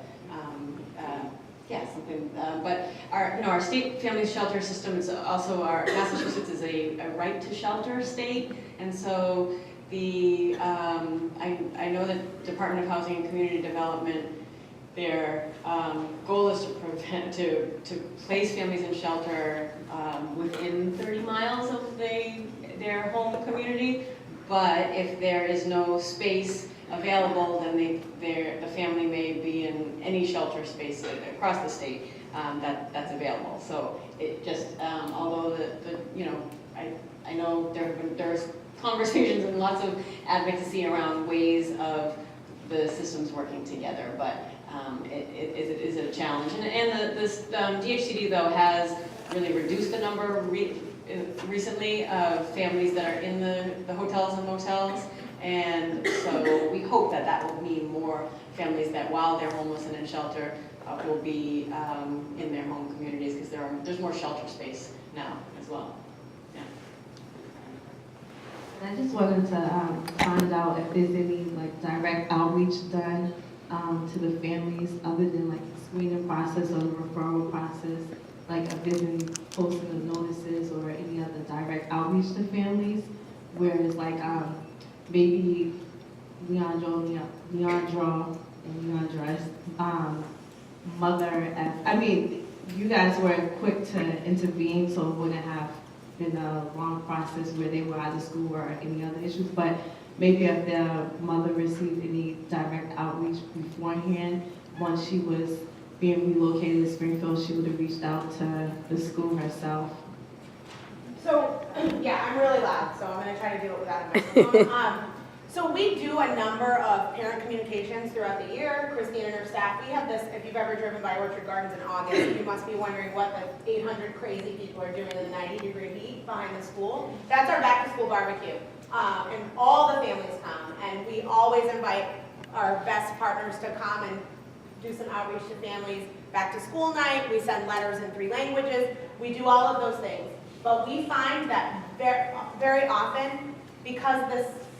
but our state family shelter system is also Massachusetts is a right to shelter state, and so I know that Department of Housing and Community Development, their goal is to place families in shelter within 30 miles of their home community, but if there is no space available, then the family may be in any shelter space across the state that's available. So it just, although I know there's conversations and lots of advocacy around ways of the systems working together, but it is a challenge. And this DHCD though has really reduced the number recently of families that are in the hotels and motels. And so we hope that will mean more families that while they're homeless and in shelter will be in their home communities, because there's more shelter space now as well. Yeah. And I just wanted to find out if there's any direct outreach done to the families other than the screening process or the referral process, if there's any posting of notices or any other direct outreach to families, whereas maybe Leandra's mother, you guys were quick to intervene, so it wouldn't have been a long process where they were out of school or any other issues, but maybe if their mother received any direct outreach beforehand, once she was being relocated to Springfield, she would have reached out to the school herself. So, yeah, I'm really loud, so I'm going to try to do it without a microphone. So we do a number of parent communications throughout the year. Christine and her staff, we have this, if you've ever driven by Orchard Gardens in August, you must be wondering what the 800 crazy people are doing in the 90-degree heat behind the school. That's our back-to-school barbecue. And all the families come, and we always invite our best partners to come and do some outreach to families. Back to school night, we send letters in 3 languages. We do all of those things. But we find that very often, because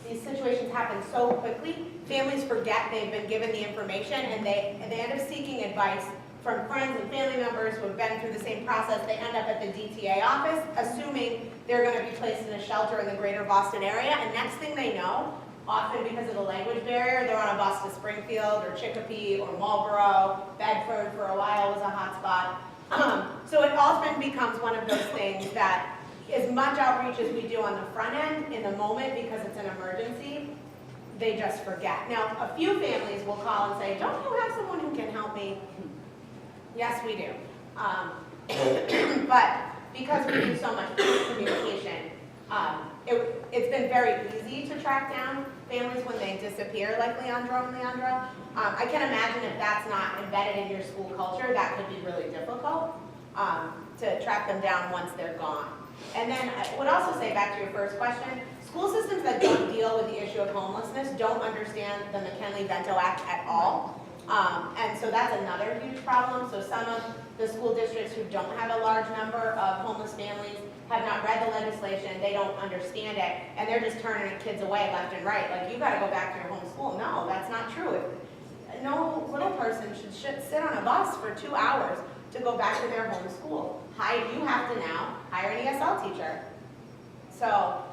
these situations happen so quickly, families forget they've been given the information, and they end up seeking advice from friends and family members who have been through the same process. They end up at the DTA office, assuming they're going to be placed in a shelter in the greater Boston area, and next thing they know, often because of the language barrier, they're on a bus to Springfield or Chicopee or Marlboro. Bedford for a while was a hot spot. So it often becomes one of those things that as much outreach as we do on the front end in the moment because it's an emergency, they just forget. Now, a few families will call and say, don't you have someone who can help me? Yes, we do. But because we do so much communication, it's been very easy to track down families when they disappear, like Leandra and Leandra. I can imagine if that's not embedded in your school culture, that could be really difficult to track them down once they're gone. And then I would also say, back to your first question, school systems that don't deal with the issue of homelessness don't understand the McKinley-Vento Act at all. And so that's another huge problem. So some of the school districts who don't have a large number of homeless families have not read the legislation, they don't understand it, and they're just turning kids away left and right. Like, you gotta go back to your home school. No, that's not true. No little person should sit on a bus for 2 hours to go back to their home school. You have to now hire an ESL teacher. So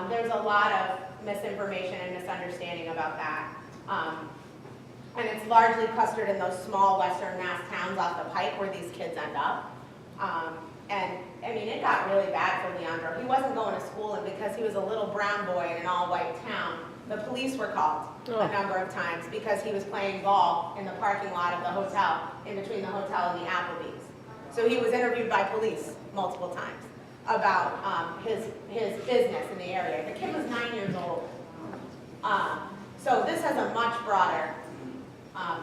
there's a lot of misinformation and misunderstanding about that. And it's largely clustered in those small Western Mass towns off the Pike where these kids end up. And I mean, it got really bad for Leandro. He wasn't going to school, and because he was a little brown boy in an all-white town, the police were called a number of times because he was playing ball in the parking lot of the hotel, in between the hotel and the Applebee's. So he was interviewed by police multiple times about his business in the area. The kid was 9 years old. So this has a much broader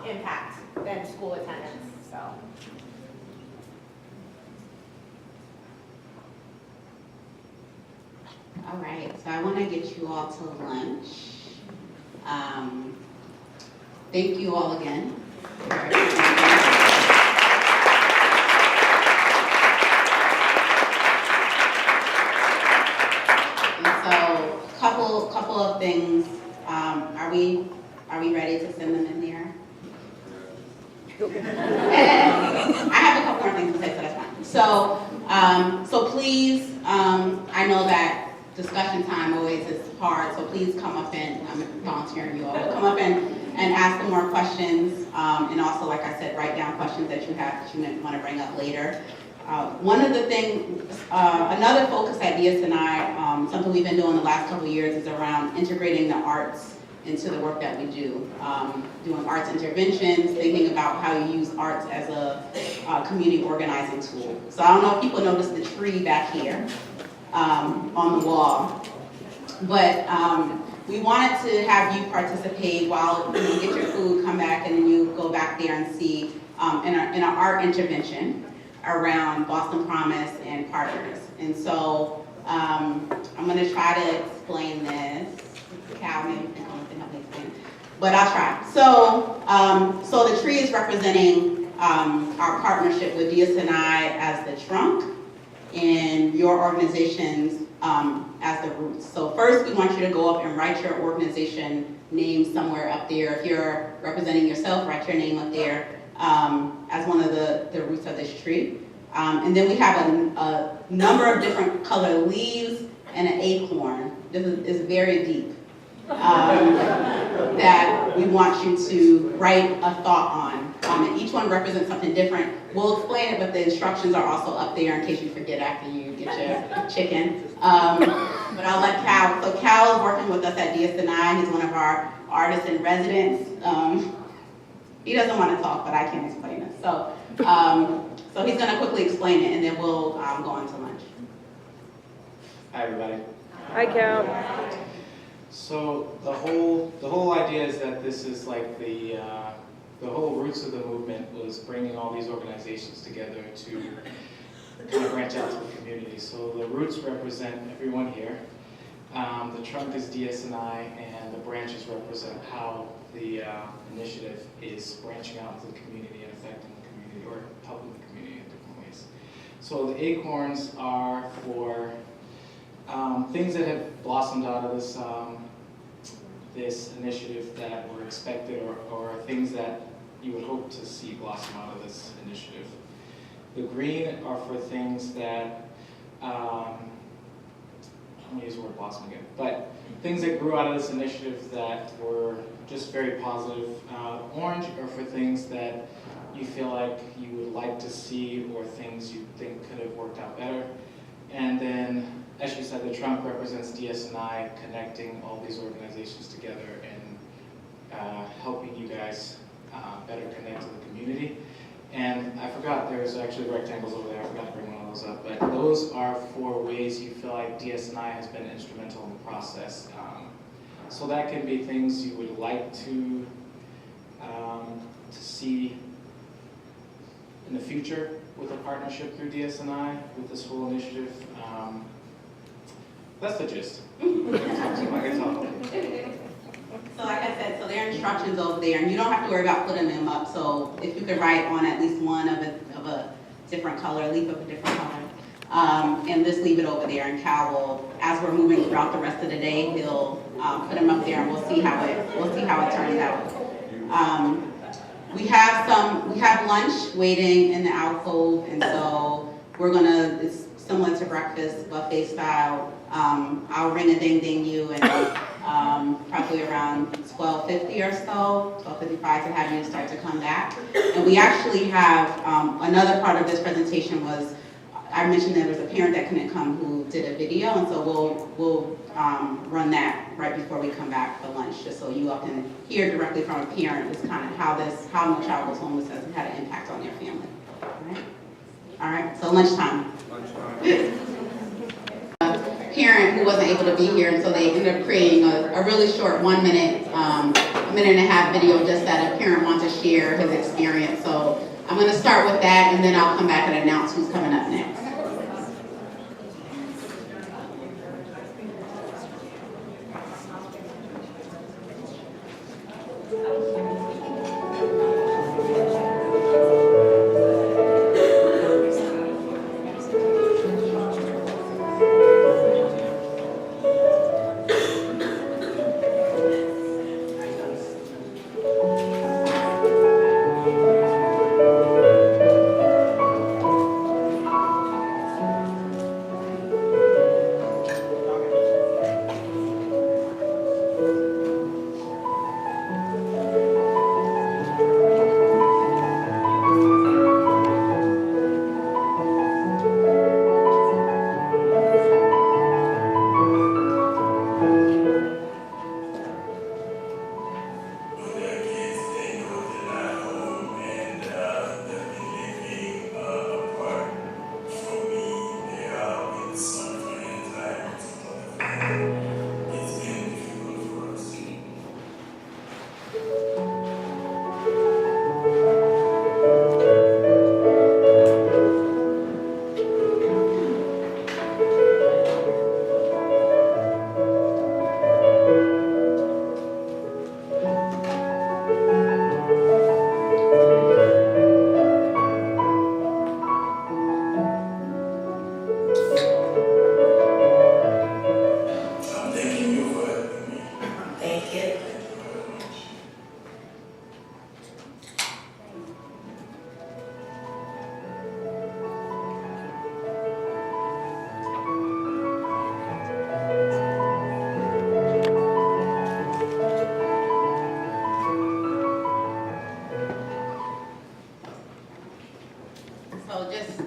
impact than school attendance. So. All right, so I want to get you all to lunch. Thank you all again. And so, couple of things. Are we ready to send them in here? I have a couple more things to say, so that's fine. So please, I know that discussion time always is hard, so please come up and, I'm volunteering you all, but come up and ask them more questions, and also, like I said, write down questions that you have that you might want to bring up later. One of the things, another focus at DSNI, something we've been doing the last couple of years is around integrating the arts into the work that we do. Doing arts interventions, thinking about how you use arts as a community organizing tool. So I don't know if people noticed the tree back here on the wall, but we wanted to have you participate while you get your food, come back, and then you go back there and see in an art intervention around Boston Promise and partners. And so I'm going to try to explain this. Cal, maybe you can help me explain it, but I'll try. So the tree is representing our partnership with DSNI as the trunk and your organizations as the roots. So first, we want you to go up and write your organization name somewhere up there. If you're representing yourself, write your name up there as one of the roots of this tree. And then we have a number of different colored leaves and an acorn. This is very deep. That we want you to write a thought on. And each one represents something different. We'll explain it, but the instructions are also up there in case you forget after you get your chicken. But I'll let Cal. So Cal is working with us at DSNI. He's one of our artists in residence. He doesn't want to talk, but I can explain it. So he's going to quickly explain it, and then we'll go on to lunch. Hi, everybody. Hi, Cal. So the whole idea is that this is like the whole roots of the movement was bringing all these organizations together to kind of branch out to the community. So the roots represent everyone here. The trunk is DSNI, and the branches represent how the initiative is branching out into the community and affecting the community, or helping the community in different ways. So the acorns are for things that have blossomed out of this initiative that were expected, or things that you would hope to see blossom out of this initiative. The green are for things that, I'm going to use the word blossom again, but things that grew out of this initiative that were just very positive. Orange are for things that you feel like you would like to see, or things you think could have worked out better. And then, as you said, the trunk represents DSNI connecting all these organizations together and helping you guys better connect to the community. And I forgot, there's actually rectangles over there. I forgot to bring one of those up. But those are for ways you feel like DSNI has been instrumental in the process. So that can be things you would like to see in the future with a partnership through DSNI, with this whole initiative. That's the gist. I can talk. So like I said, so there are instructions over there, and you don't have to worry about putting them up. So if you could write on at least one of a different color, leaf of a different color, and just leave it over there. And Cal will, as we're moving throughout the rest of the day, he'll put them up there, and we'll see how it turns out. We have lunch waiting in the alcove, and so it's similar to breakfast, buffet style. I'll ring a ding ding you, and probably around 12:50 or so, 12:55, to have you start to come back. And we actually have another part of this presentation was, I mentioned there was a parent that couldn't come who did a video, and so we'll run that right before we come back for lunch, just so you all can hear directly from a parent just kind of how No Child Goes Homeless has had an impact on their family. All right, so lunchtime. Parent who wasn't able to be here, and so they ended up creating a really short 1 minute, minute and a half video just that a parent wants to share his experience. So I'm going to start with that, and then I'll come back and announce who's coming up next.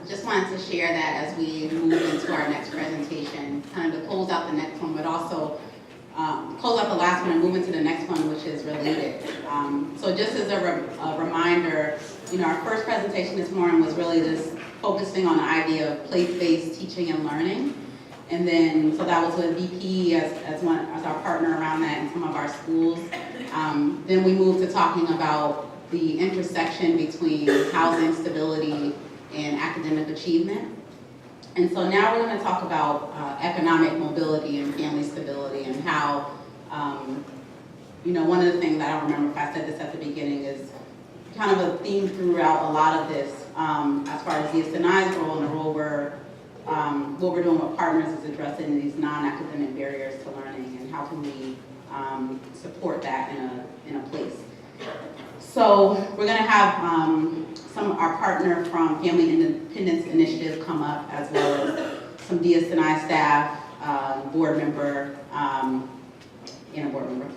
Just wanted to share that as we move into our next presentation, kind of to close out the next one, but also close out the last one and move into the next one, which is related. So just as a reminder, our first presentation this morning was really just focusing on the idea of place-based teaching and learning. And then, so that was with VP as our partner around that in some of our schools. Then we moved to talking about the intersection between housing stability and academic achievement. And so now we're going to talk about economic mobility and family stability, and how, one of the things, I don't remember if I said this at the beginning, is kind of a theme throughout a lot of this, as far as DSNI's role and the role what we're doing with partners is addressing these non-academic barriers to learning, and how can we support that in a place. So we're going to have our partner from Family Independence Initiative come up, as well as some DSNI staff, board member, and a board member.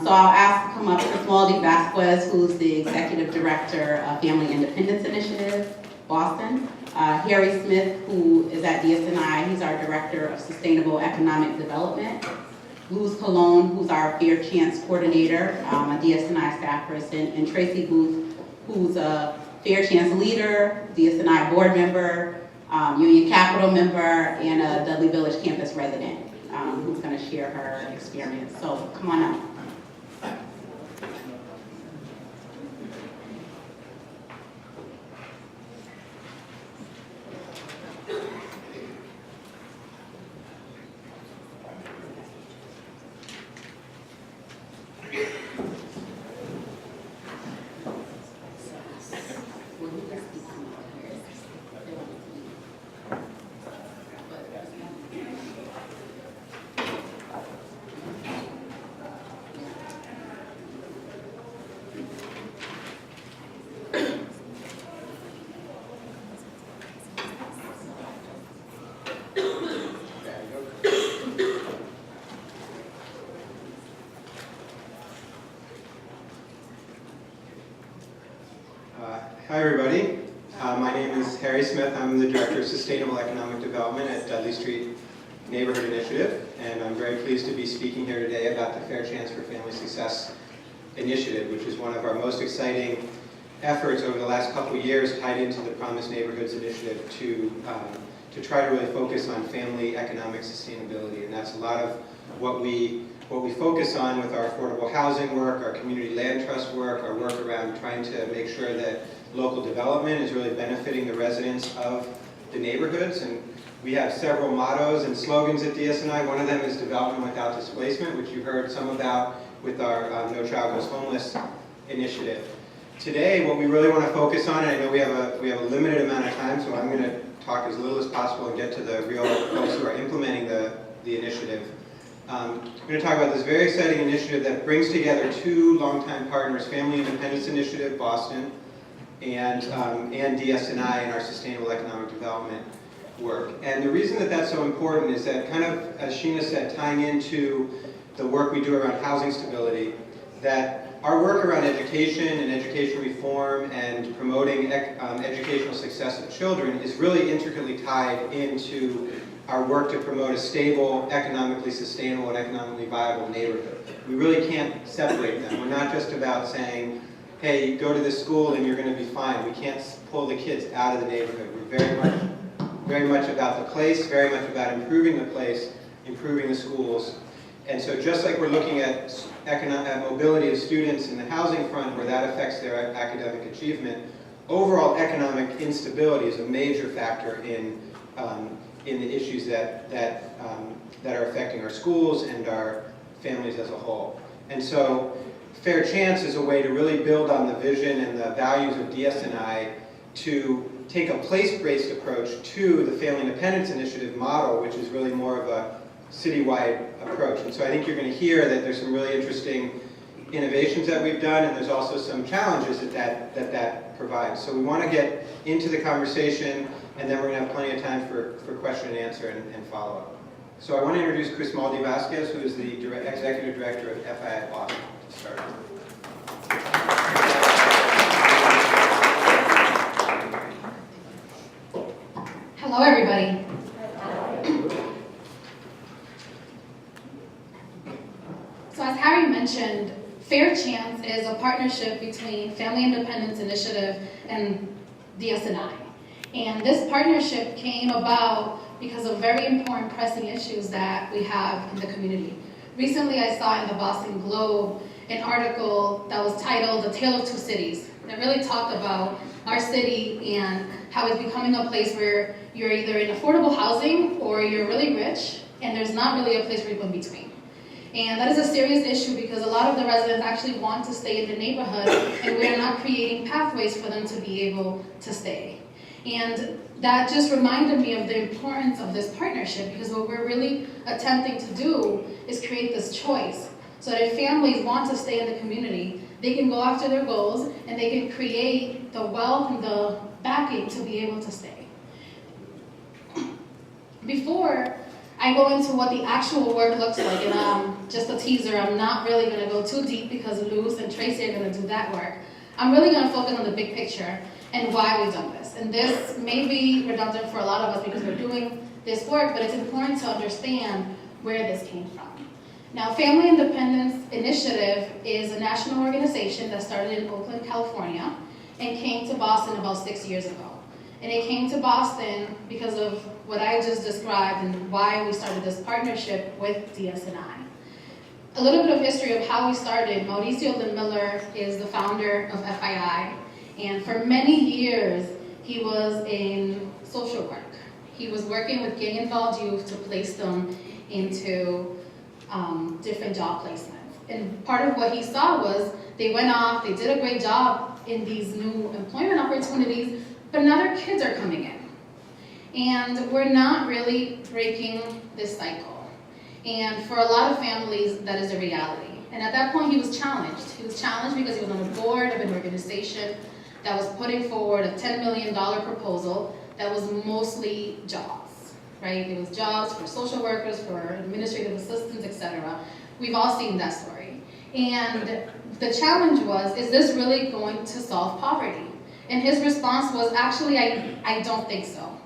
So I'll ask to come up Criswaldy Vasquez, who's the Executive Director of Family Independence Initiative, Boston. Harry Smith, who is at DSNI, he's our Director of Sustainable Economic Development. Luz Colon, who's our Fair Chance Coordinator, a DSNI staff person, and Tracy Booth, who's a Fair Chance leader, DSNI board member, Union Capital member, and a Dudley Village campus resident, who's going to share her experience. So come on up. Hi, everybody. My name is Harry Smith. I'm the Director of Sustainable Economic Development at Dudley Street Neighborhood Initiative, and I'm very pleased to be speaking here today about the Fair Chance for Family Success Initiative, which is one of our most exciting efforts over the last couple of years tied into the Promised Neighborhoods Initiative to try to really focus on family economic sustainability. And that's a lot of what we focus on with our affordable housing work, our community land trust work, our work around trying to make sure that local development is really benefiting the residents of the neighborhoods. And we have several mottos and slogans at DSNI. One of them is development without displacement, which you heard some about with our No Child Goes Homeless initiative. Today, what we really want to focus on, and I know we have a limited amount of time, so I'm going to talk as little as possible and get to the real folks who are implementing the initiative. I'm going to talk about this very exciting initiative that brings together two longtime partners, Family Independence Initiative, Boston, and DSNI in our Sustainable Economic Development work. And the reason that that's so important is that, kind of, as Sheena said, tying into the work we do around housing stability, that our work around education and education reform and promoting educational success of children is really intricately tied into our work to promote a stable, economically sustainable, and economically viable neighborhood. We really can't separate them. We're not just about saying, hey, go to this school and you're going to be fine. We can't pull the kids out of the neighborhood. We're very much about the place, very much about improving the place, improving the schools. And so just like we're looking at mobility of students in the housing front, where that affects their academic achievement, overall economic instability is a major factor in the issues that are affecting our schools and our families as a whole. And so Fair Chance is a way to really build on the vision and the values of DSNI to take a place-based approach to the Family Independence Initiative model, which is really more of a citywide approach. And so I think you're going to hear that there's some really interesting innovations that we've done, and there's also some challenges that provides. So we want to get into the conversation, and then we're going to have plenty of time for question and answer and follow-up. So I want to introduce Chris Maldi-Vasquez, who is the Executive Director of FI at Boston, to start. Hello, everybody. So as Harry mentioned, Fair Chance is a partnership between Family Independence Initiative and DSNI. And this partnership came about because of very important pressing issues that we have in the community. Recently, I saw in the Boston Globe an article that was titled "A Tale of Two Cities," that really talked about our city and how it's becoming a place where you're either in affordable housing or you're really rich, and there's not really a place where you go in between. And that is a serious issue because a lot of the residents actually want to stay in the neighborhood, and we are not creating pathways for them to be able to stay. And that just reminded me of the importance of this partnership, because what we're really attempting to do is create this choice so that if families want to stay in the community, they can go after their goals and they can create the wealth and the backing to be able to stay. Before I go into what the actual work looks like, and just a teaser, I'm not really going to go too deep because Luz and Tracy are going to do that work. I'm really going to focus on the big picture and why we've done this. And this may be redundant for a lot of us because we're doing this work, but it's important to understand where this came from. Now, Family Independence Initiative is a national organization that started in Oakland, California, and came to Boston about 6 years ago. And it came to Boston because of what I just described and why we started this partnership with DSNI. A little bit of history of how we started. Mauricio Miller is the founder of FII, and for many years he was in social work. He was working with gang-involved youth to place them into different job placements. And part of what he saw was they went off, they did a great job in these new employment opportunities, but now their kids are coming in. And we're not really breaking this cycle. And for a lot of families, that is a reality. And at that point, he was challenged. He was challenged because he was on the board of an organization that was putting forward a $10 million proposal that was mostly jobs, right? It was jobs for social workers, for administrative assistants, etc. We've all seen that story. And the challenge was, is this really going to solve poverty? And his response was, actually, I don't think so.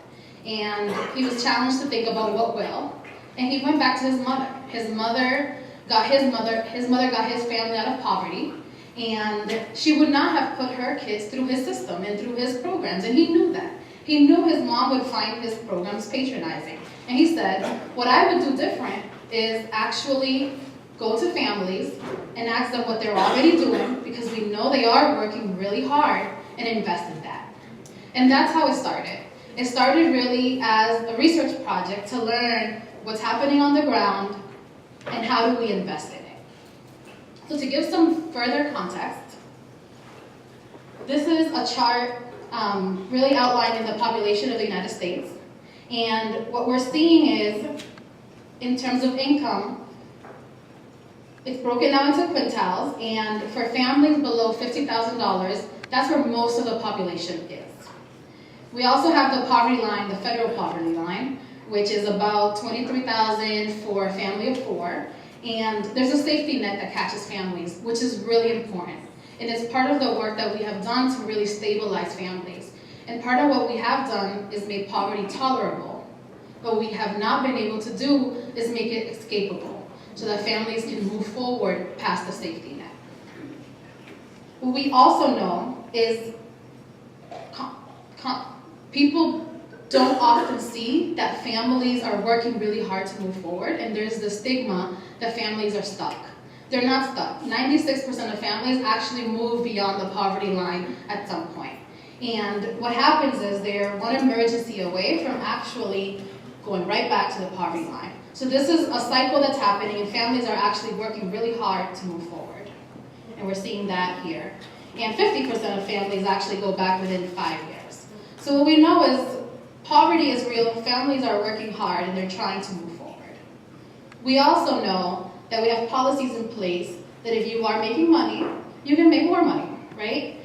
And he was challenged to think about what will. And he went back to his mother. His mother got his family out of poverty, and she would not have put her kids through his system and through his programs, and he knew that. He knew his mom would find his programs patronizing. And he said, what I would do different is actually go to families and ask them what they're already doing, because we know they are working really hard, and invest in that. And that's how it started. It started really as a research project to learn what's happening on the ground and how do we invest in it. So to give some further context, this is a chart really outlining the population of the United States. And what we're seeing is, in terms of income, it's broken down into quintiles, and for families below $50,000, that's where most of the population is. We also have the poverty line, the federal poverty line, which is about $23,000 for a family of 4. And there's a safety net that catches families, which is really important. And it's part of the work that we have done to really stabilize families. And part of what we have done is make poverty tolerable. What we have not been able to do is make it escapable, so that families can move forward past the safety net. What we also know is people don't often see that families are working really hard to move forward, and there's the stigma that families are stuck. They're not stuck. 96% of families actually move beyond the poverty line at some point. And what happens is they're one emergency away from actually going right back to the poverty line. So this is a cycle that's happening, and families are actually working really hard to move forward. And we're seeing that here. And 50% of families actually go back within 5 years. So what we know is poverty is real, families are working hard, and they're trying to move forward. We also know that we have policies in place that if you are making money, you can make more money, right?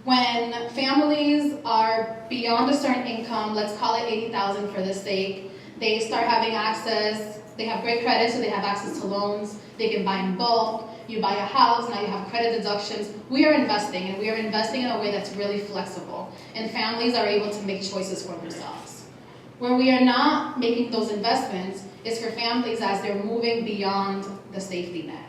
When families are beyond a certain income, let's call it $80,000 for this sake, they start having access, they have great credit, so they have access to loans, they can buy in bulk, you buy a house, now you have credit deductions. We are investing, and we are investing in a way that's really flexible, and families are able to make choices for themselves. Where we are not making those investments is for families as they're moving beyond the safety net.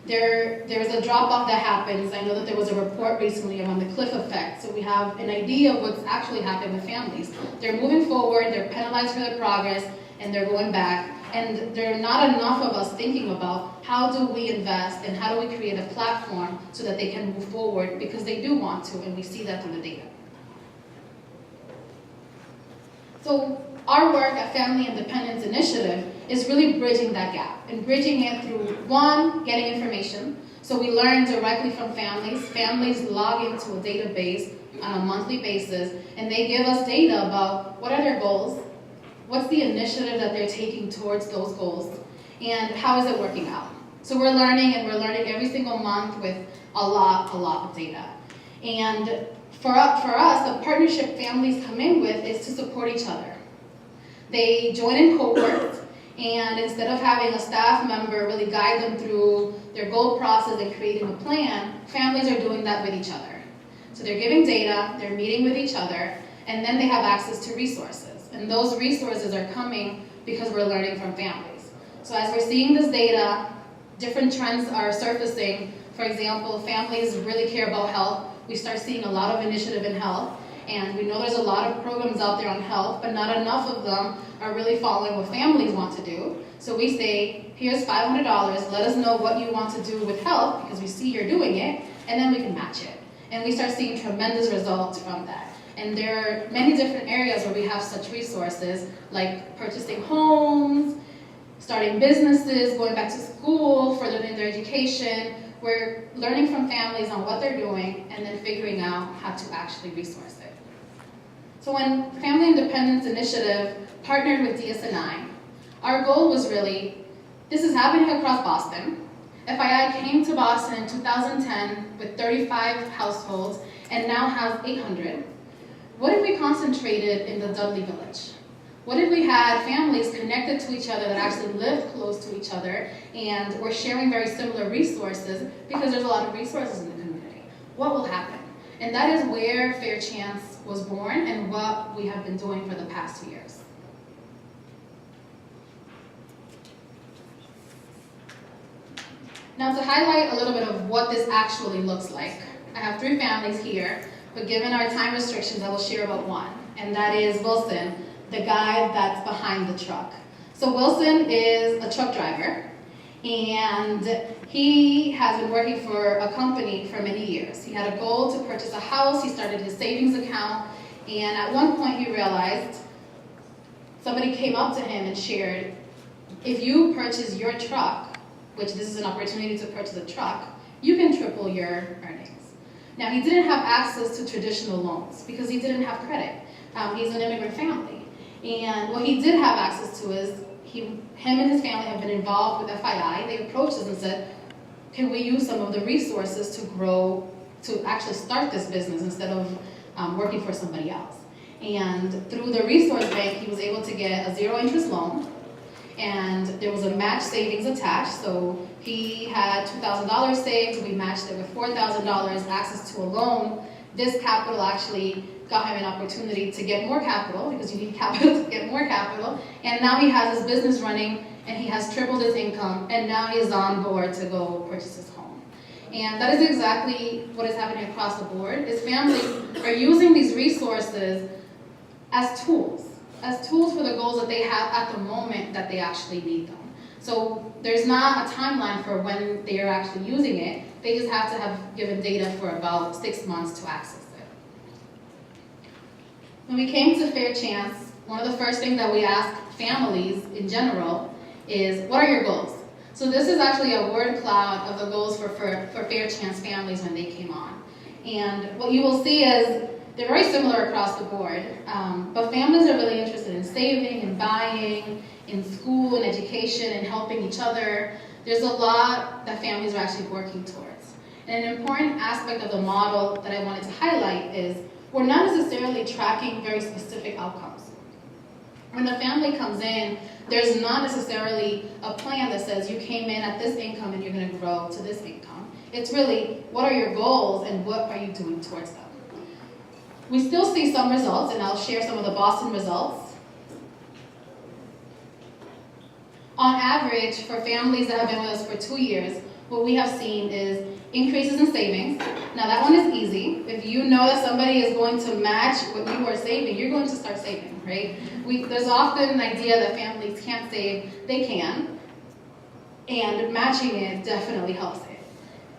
There's a drop-off that happens. I know that there was a report recently around the cliff effect, so we have an idea of what's actually happening with families. They're moving forward, they're penalized for their progress, and they're going back. And there are not enough of us thinking about how do we invest and how do we create a platform so that they can move forward, because they do want to, and we see that through the data. So our work at Family Independence Initiative is really bridging that gap, and bridging it through, one, getting information. So we learn directly from families. Families log into a database on a monthly basis, and they give us data about what are their goals, what's the initiative that they're taking towards those goals, and how is it working out. So we're learning, and we're learning every single month with a lot of data. And for us, the partnership families come in with is to support each other. They join in cohorts, and instead of having a staff member really guide them through their goal process and creating a plan, families are doing that with each other. So they're giving data, they're meeting with each other, and then they have access to resources. And those resources are coming because we're learning from families. So as we're seeing this data, different trends are surfacing. For example, families really care about health. We start seeing a lot of initiative in health. And we know there's a lot of programs out there on health, but not enough of them are really following what families want to do. So we say, here's $500, let us know what you want to do with health, because we see you're doing it, and then we can match it. And we start seeing tremendous results from that. And there are many different areas where we have such resources, like purchasing homes, starting businesses, going back to school, furthering their education. We're learning from families on what they're doing, and then figuring out how to actually resource it. So when Family Independence Initiative partnered with DSNI, our goal was really, this is happening across Boston. FII came to Boston in 2010 with 35 households and now has 800. What if we concentrated in the Dudley Village? What if we had families connected to each other that actually lived close to each other and were sharing very similar resources, because there's a lot of resources in the community? What will happen? And that is where Fair Chance was born and what we have been doing for the past 2 years. Now to highlight a little bit of what this actually looks like, I have 3 families here, but given our time restrictions, I will share about one, and that is Wilson, the guy that's behind the truck. So Wilson is a truck driver, and he has been working for a company for many years. He had a goal to purchase a house, he started his savings account, and at one point he realized, somebody came up to him and shared, if you purchase your truck, which this is an opportunity to purchase a truck, you can triple your earnings. Now he didn't have access to traditional loans because he didn't have credit. He's an immigrant family. And what he did have access to is, him and his family have been involved with FII. They approached us and said, can we use some of the resources to grow, to actually start this business instead of working for somebody else. And through the resource bank, he was able to get a 0-interest loan, and there was a match savings attached. So he had $2,000 saved, we matched it with $4,000, access to a loan. This capital actually got him an opportunity to get more capital, because you need capital to get more capital. And now he has his business running, and he has tripled his income, and now he is on board to go purchase his home. And that is exactly what is happening across the board, is families are using these resources as tools for the goals that they have at the moment that they actually need them. So there's not a timeline for when they are actually using it. They just have to have given data for about 6 months to access it. When we came to Fair Chance, one of the first things that we ask families in general is, what are your goals? So this is actually a word cloud of the goals for Fair Chance families when they came on. And what you will see is, they're very similar across the board, but families are really interested in saving and buying, in school and education and helping each other. There's a lot that families are actually working towards. And an important aspect of the model that I wanted to highlight is, we're not necessarily tracking very specific outcomes. When the family comes in, there's not necessarily a plan that says you came in at this income and you're going to grow to this income. It's really, what are your goals and what are you doing towards them? We still see some results, and I'll share some of the Boston results. On average, for families that have been with us for 2 years, what we have seen is increases in savings. Now that one is easy. If you know that somebody is going to match what you are saving, you're going to start saving, right? There's often an idea that families can't save. They can, and matching it definitely helps it.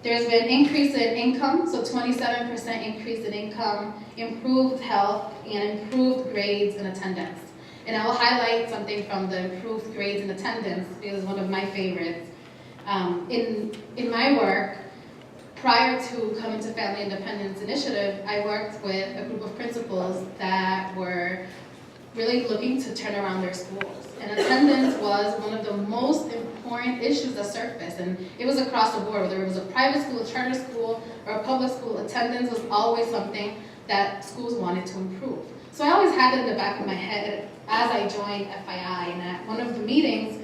There's been increase in income, so 27% increase in income, improved health, and improved grades and attendance. And I will highlight something from the improved grades and attendance, because it's one of my favorites. In my work, prior to coming to Family Independence Initiative, I worked with a group of principals that were really looking to turn around their schools. And attendance was one of the most important issues that surfaced, and it was across the board, whether it was a private school, a charter school, or a public school, attendance was always something that schools wanted to improve. So I always had it in the back of my head as I joined FII, and at one of the meetings,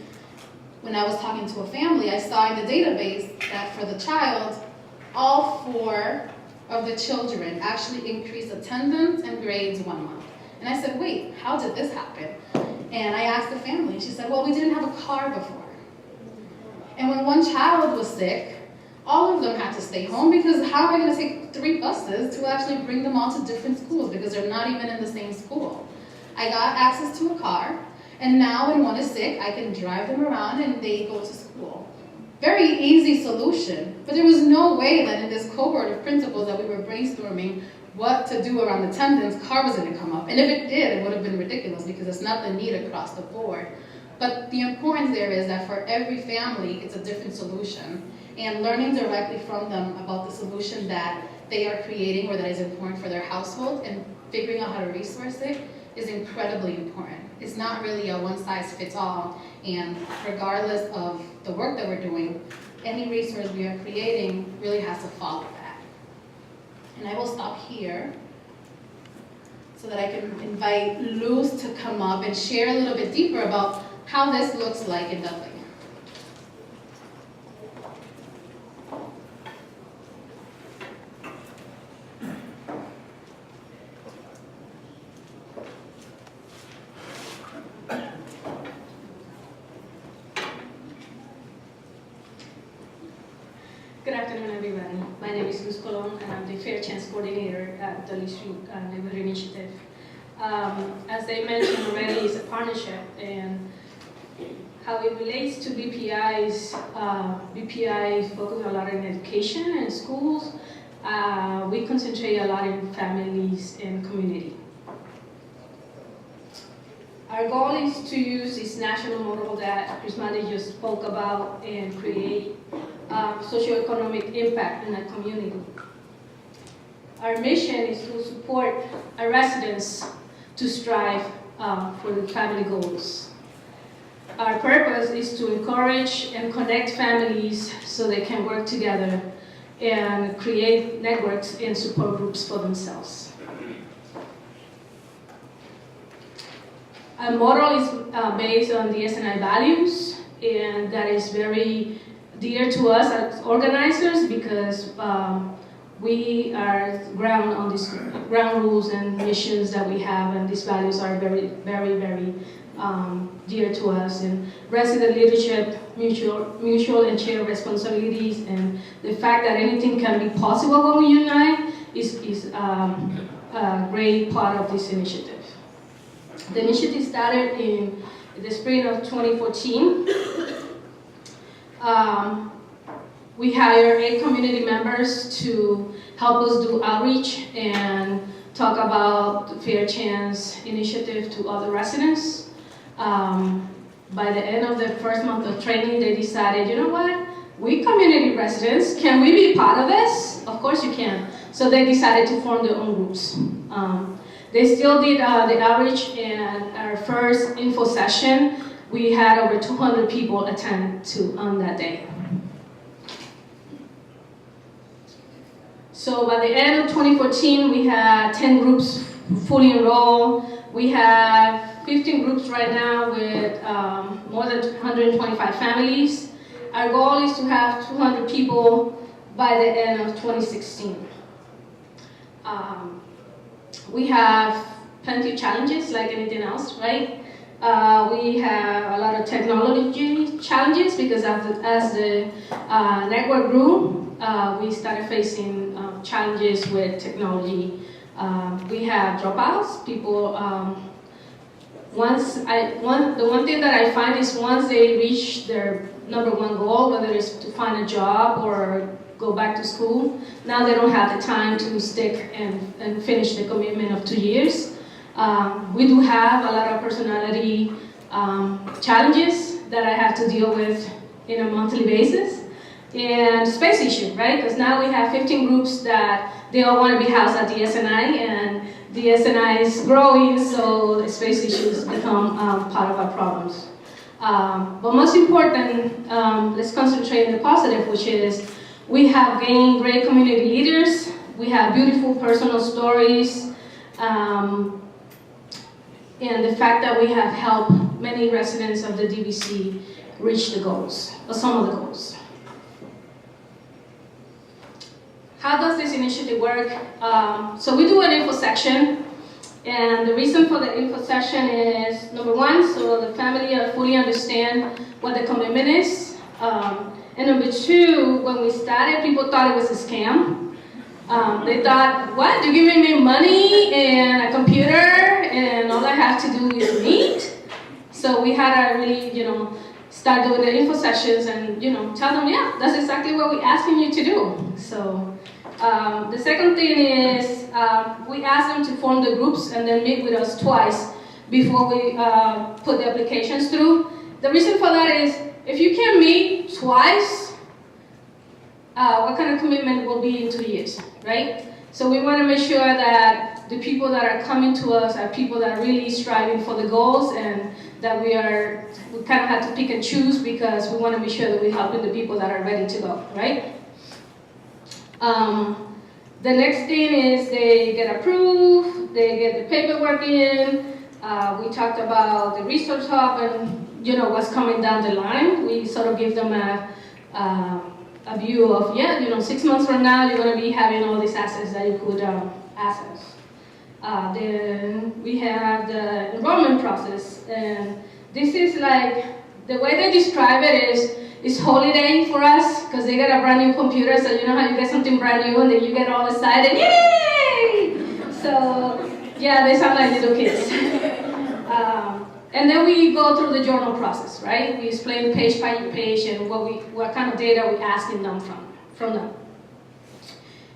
when I was talking to a family, I saw in the database that for the child, all 4 of the children actually increased attendance and grades 1 month. And I said, wait, how did this happen? And I asked the family, and she said, well, we didn't have a car before. And when one child was sick, all of them had to stay home, because how am I going to take 3 buses to actually bring them all to different schools, because they're not even in the same school? I got access to a car, and now when one is sick, I can drive them around and they go to school. Very easy solution, but there was no way that in this cohort of principals that we were brainstorming what to do around attendance, car was going to come up. And if it did, it would have been ridiculous, because it's not the need across the board. But the importance there is that for every family, it's a different solution. And learning directly from them about the solution that they are creating or that is important for their household and figuring out how to resource it is incredibly important. It's not really a one-size-fits-all, and regardless of the work that we're doing, any resource we are creating really has to follow that. And I will stop here so that I can invite Luz to come up and share a little bit deeper about how this looks like in Dudley. afternoon, everybody. My name is Luz Colon, and I'm the Fair Chance Coordinator at the Lead Street Neighborhood Initiative. As they mentioned already, it's a partnership, and how it relates to BPI's, BPI focuses a lot on education and schools. We concentrate a lot in families and community. Our goal is to use this national model that Chris Mandy just spoke about and create socioeconomic impact in a community. Our mission is to support our residents to strive for the family goals. Our purpose is to encourage and connect families so they can work together and create networks and support groups for themselves. Our model is based on DSNI values, and that is very dear to us as organizers because we are ground on these ground rules and missions that we have, and these values are very, very, very dear to us. And resident leadership, mutual and shared responsibilities, and the fact that anything can be possible when we unite is a great part of this initiative. The initiative started in the spring of 2014. We hired 8 community members to help us do outreach and talk about the Fair Chance initiative to other residents. By the end of the first month of training, they decided, you know what? We community residents, can we be part of this? Of course you can. So they decided to form their own groups. They still did the outreach, and our first info session, we had over 200 people attend to on that day. So by the end of 2014, we had 10 groups fully enrolled. We have 15 groups right now with more than 125 families. Our goal is to have 200 people by the end of 2016. We have plenty of challenges like anything else, right? We have a lot of technology challenges because as the network grew, we started facing challenges with technology. We have dropouts. People, the one thing that I find is once they reach their number one goal, whether it's to find a job or go back to school, now they don't have the time to stick and finish the commitment of 2 years. We do have a lot of personality challenges that I have to deal with in a monthly basis. And space issue, right? Because now we have 15 groups that they all want to be housed at DSNI, and DSNI is growing, so the space issues become part of our problems. But most important, let's concentrate on the positive, which is we have gained great community leaders. We have beautiful personal stories. And the fact that we have helped many residents of the DVC reach the goals, or some of the goals. How does this initiative work? So we do an info section, and the reason for the info session is, number one, so the family fully understand what the commitment is. And number two, when we started, people thought it was a scam. They thought, what, you're giving me money and a computer and all I have to do is meet? So we had to really, start doing the info sessions and, tell them, yeah, that's exactly what we're asking you to do. So the second thing is we ask them to form the groups and then meet with us twice before we put the applications through. The reason for that is if you can meet twice, what kind of commitment will be in 2 years, right? So we want to make sure that the people that are coming to us are people that are really striving for the goals, and that we kind of have to pick and choose because we want to make sure that we're helping the people that are ready to go, right? The next thing is they get approved, they get the paperwork in. We talked about the resource hub and what's coming down the line. We sort of give them a view of, 6 months from now you're going to be having all these assets that you could access. Then we have the enrollment process, and this is like The way they describe it is, it's holiday for us, because they get a brand new computer, so you know how you get something brand new and then you get all excited, yay! So, yeah, they sound like little kids. And then we go through the journal process, right? We explain page by page and what kind of data we're asking them from them.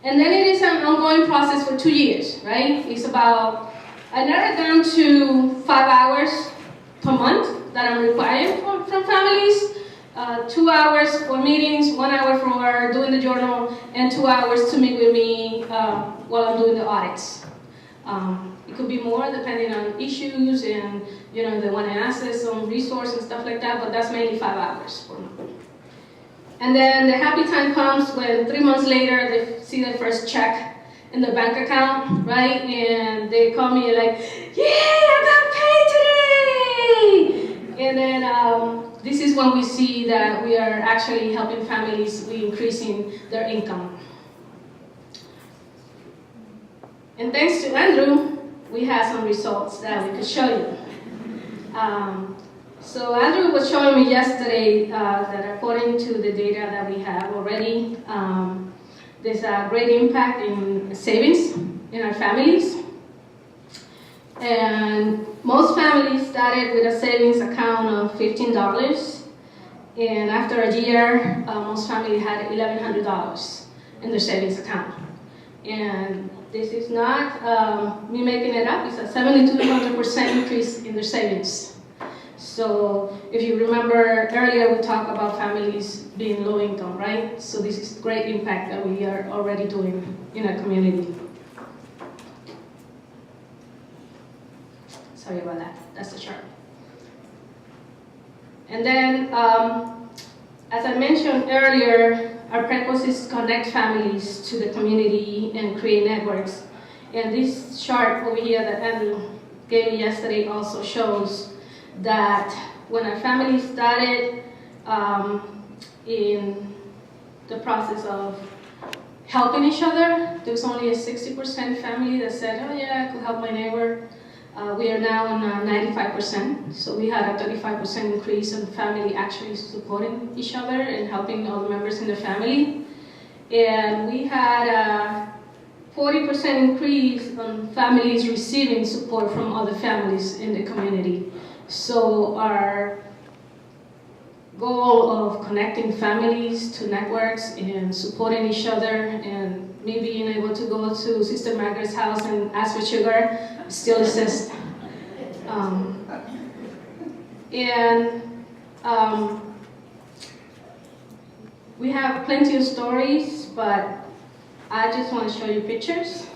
And then it is an ongoing process for 2 years, right? It's about, I narrowed down to 5 hours per month that I'm requiring from families. 2 hours for meetings, 1 hour for doing the journal, and 2 hours to meet with me while I'm doing the audits. It could be more depending on issues and, you know, they want to access some resource and stuff like that, but that's mainly 5 hours per month. And then the happy time comes when 3 months later they see their first check in the bank account, right? And they call me like, yay, I got paid today! And then this is when we see that we are actually helping families, we increasing their income. And thanks to Andrew, we have some results that we could show you. So Andrew was showing me yesterday that according to the data that we have already, there's a great impact in savings in our families. And most families started with a savings account of $15. And after a year, most families had $1,100 in their savings account. And this is not me making it up, it's a 70 to 100% increase in their savings. So if you remember earlier, we talked about families being low income, right? So this is great impact that we are already doing in our community. Sorry about that, that's the chart. And then, as I mentioned earlier, our purpose is to connect families to the community and create networks. And this chart over here that Andrew gave me yesterday also shows that when our family started in the process of helping each other, there was only a 60% family that said, oh yeah, I could help my neighbor. We are now on 95%, so we had a 35% increase in family actually supporting each other and helping all the members in the family. And we had a 40% increase on families receiving support from other families in the community. So our goal of connecting families to networks and supporting each other and me being able to go to Sister Margaret's house and ask for sugar still exists. We have plenty of stories, but I just want to show you pictures.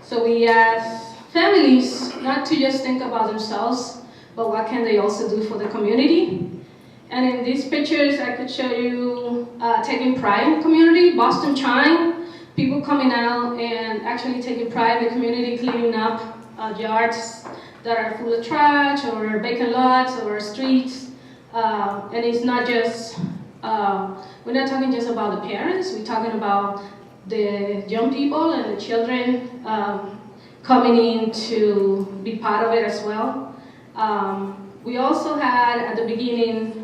So we ask families not to just think about themselves, but what can they also do for the community. And in these pictures, I could show you taking pride in the community, Boston Chime, people coming out and actually taking pride in the community, cleaning up yards that are full of trash or vacant lots or streets. And it's not just, we're not talking just about the parents, we're talking about the young people and the children coming in to be part of it as well. We also had, at the beginning,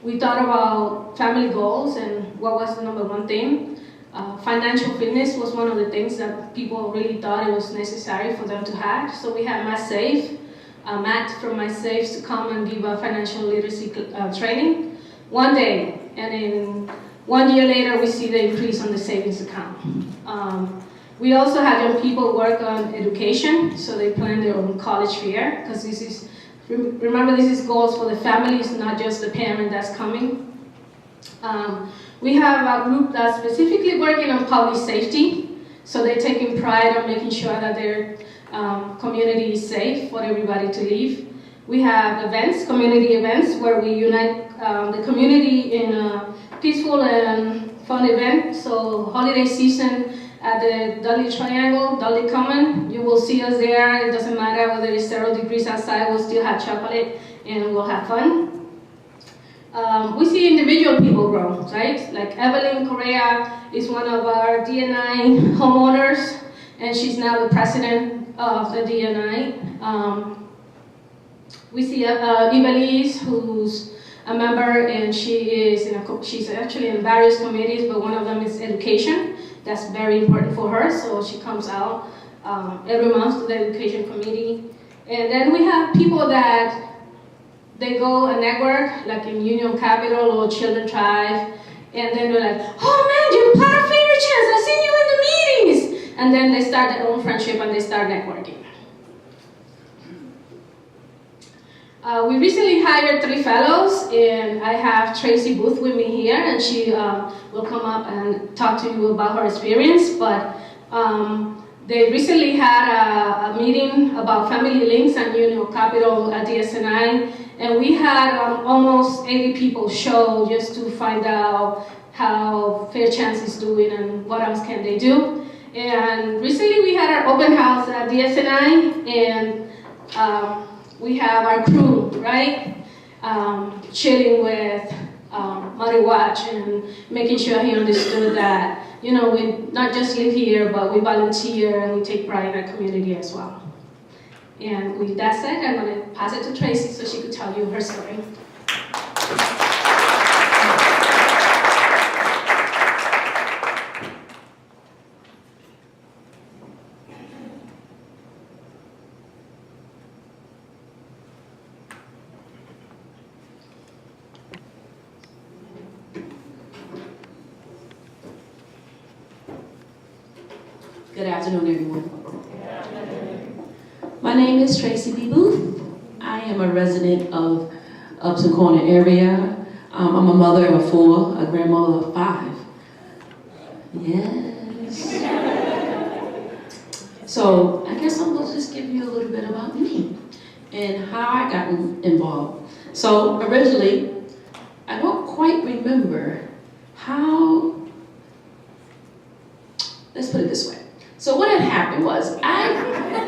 we thought about family goals and what was the number one thing. Financial fitness was one of the things that people really thought it was necessary for them to have. So we had Matt from My Safe to come and give a financial literacy training one day. And in 1 year later, we see the increase on the savings account. We also had young people work on education, so they plan their own college fair, because this is, remember, this is goals for the families, not just the parent that's coming. We have a group that's specifically working on public safety, so they're taking pride on making sure that their community is safe for everybody to live. We have events, community events, where we unite the community in a peaceful and fun event. So holiday season at the Dudley Triangle, Dudley Common, you will see us there. It doesn't matter whether it's 0 degrees outside, we'll still have chocolate and we'll have fun. We see individual people grow, right? Like Evelyn Correa is one of our DNI homeowners, and she's now the president of the DNI. We see Ivelisse, who's a member, and she's actually in various committees, but one of them is education. That's very important for her, so she comes out every month to the education committee. And then we have people that they go and network, like in Union Capital or Children Thrive, and then they're like, oh man, you're part of Favorite Chance, I've seen you in the meetings! And then they start their own friendship and they start networking. We recently hired 3 fellows, and I have Tracy Booth with me here, and she will come up and talk to you about her experience. But they recently had a meeting about family links and Union Capital at DSNI, and we had almost 80 people show just to find out how Fair Chance is doing and what else can they do. And recently we had our open house at DSNI, and we have our crew, right? Chilling with Muddy Watch and making sure he understood that, you know, we not just live here, but we volunteer and we take pride in our community as well. And with that said, I'm going to pass it to Tracy so she could tell you her story. Good afternoon, everyone. My name is Tracy B. Booth. I am a resident of Upton Corner area. I'm a mother of 4, a grandmother of 5. Yes. So I guess I'm going to just give you a little bit about me and how I got involved. So originally, I don't quite remember how, let's put it this way. So what had happened was I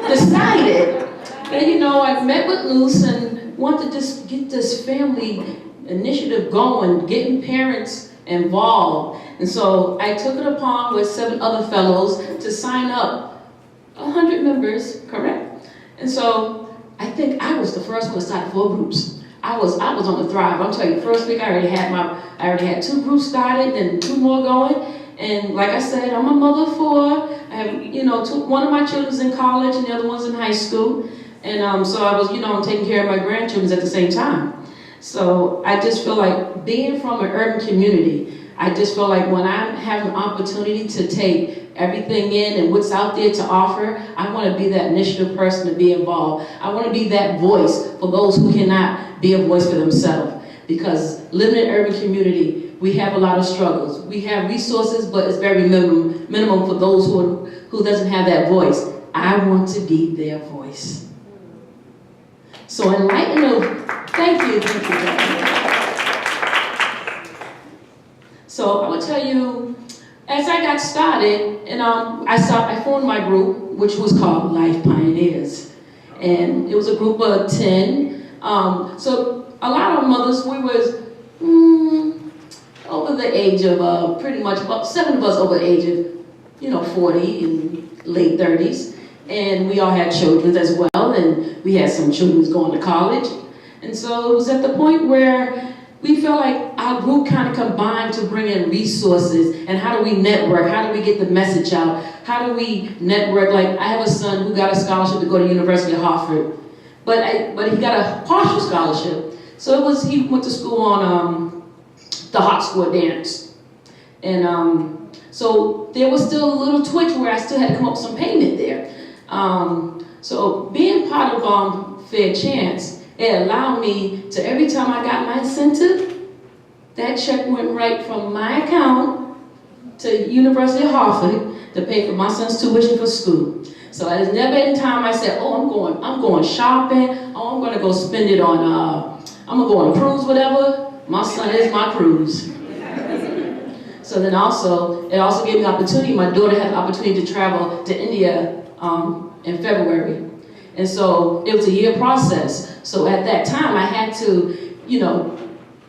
decided that, you know, I met with Luce and wanted to just get this family initiative going, getting parents involved. And so I took it upon with 7 other fellows to sign up 100 members, correct? And so I think I was the first one to start 4 groups. I was on the thrive. I'm telling you, the first week I already had 2 groups started and 2 more going. And like I said, I'm a mother of 4. I have, you know, one of my children's in college and the other one's in high school. And so I was, you know, taking care of my grandchildren at the same time. So I just feel like being from an urban community, I just feel like when I have an opportunity to take everything in and what's out there to offer, I want to be that initiative person to be involved. I want to be that voice for those who cannot be a voice for themselves. Because living in an urban community, we have a lot of struggles. We have resources, but it's very minimum for those who doesn't have that voice. I want to be their voice. So in light of, thank you. So I will tell you, as I got started, and I formed my group, which was called Life Pioneers. And it was a group of 10. So a lot of mothers, we was over the age of pretty much about 7 of us over the age of, you know, 40 and late 30s. And we all had children as well, and we had some children going to college. And so it was at the point where we felt like our group kind of combined to bring in resources and how do we network, how do we get the message out, how do we network. Like I have a son who got a scholarship to go to University of Hartford, but he got a partial scholarship. So he went to school on the Hot Square Dance. And so there was still a little twitch where I still had to come up with some payment there. So being part of Fair Chance, it allowed me to, every time I got my incentive, that check went right from my account to University of Hartford to pay for my son's tuition for school. So there's never any time I said, oh, I'm going shopping, oh, I'm gonna go spend it on, I'm gonna go on a cruise, whatever. My son is my cruise. So then also, it also gave me the opportunity, my daughter had the opportunity to travel to India in February. And so it was a year process. So at that time, I had to, you know,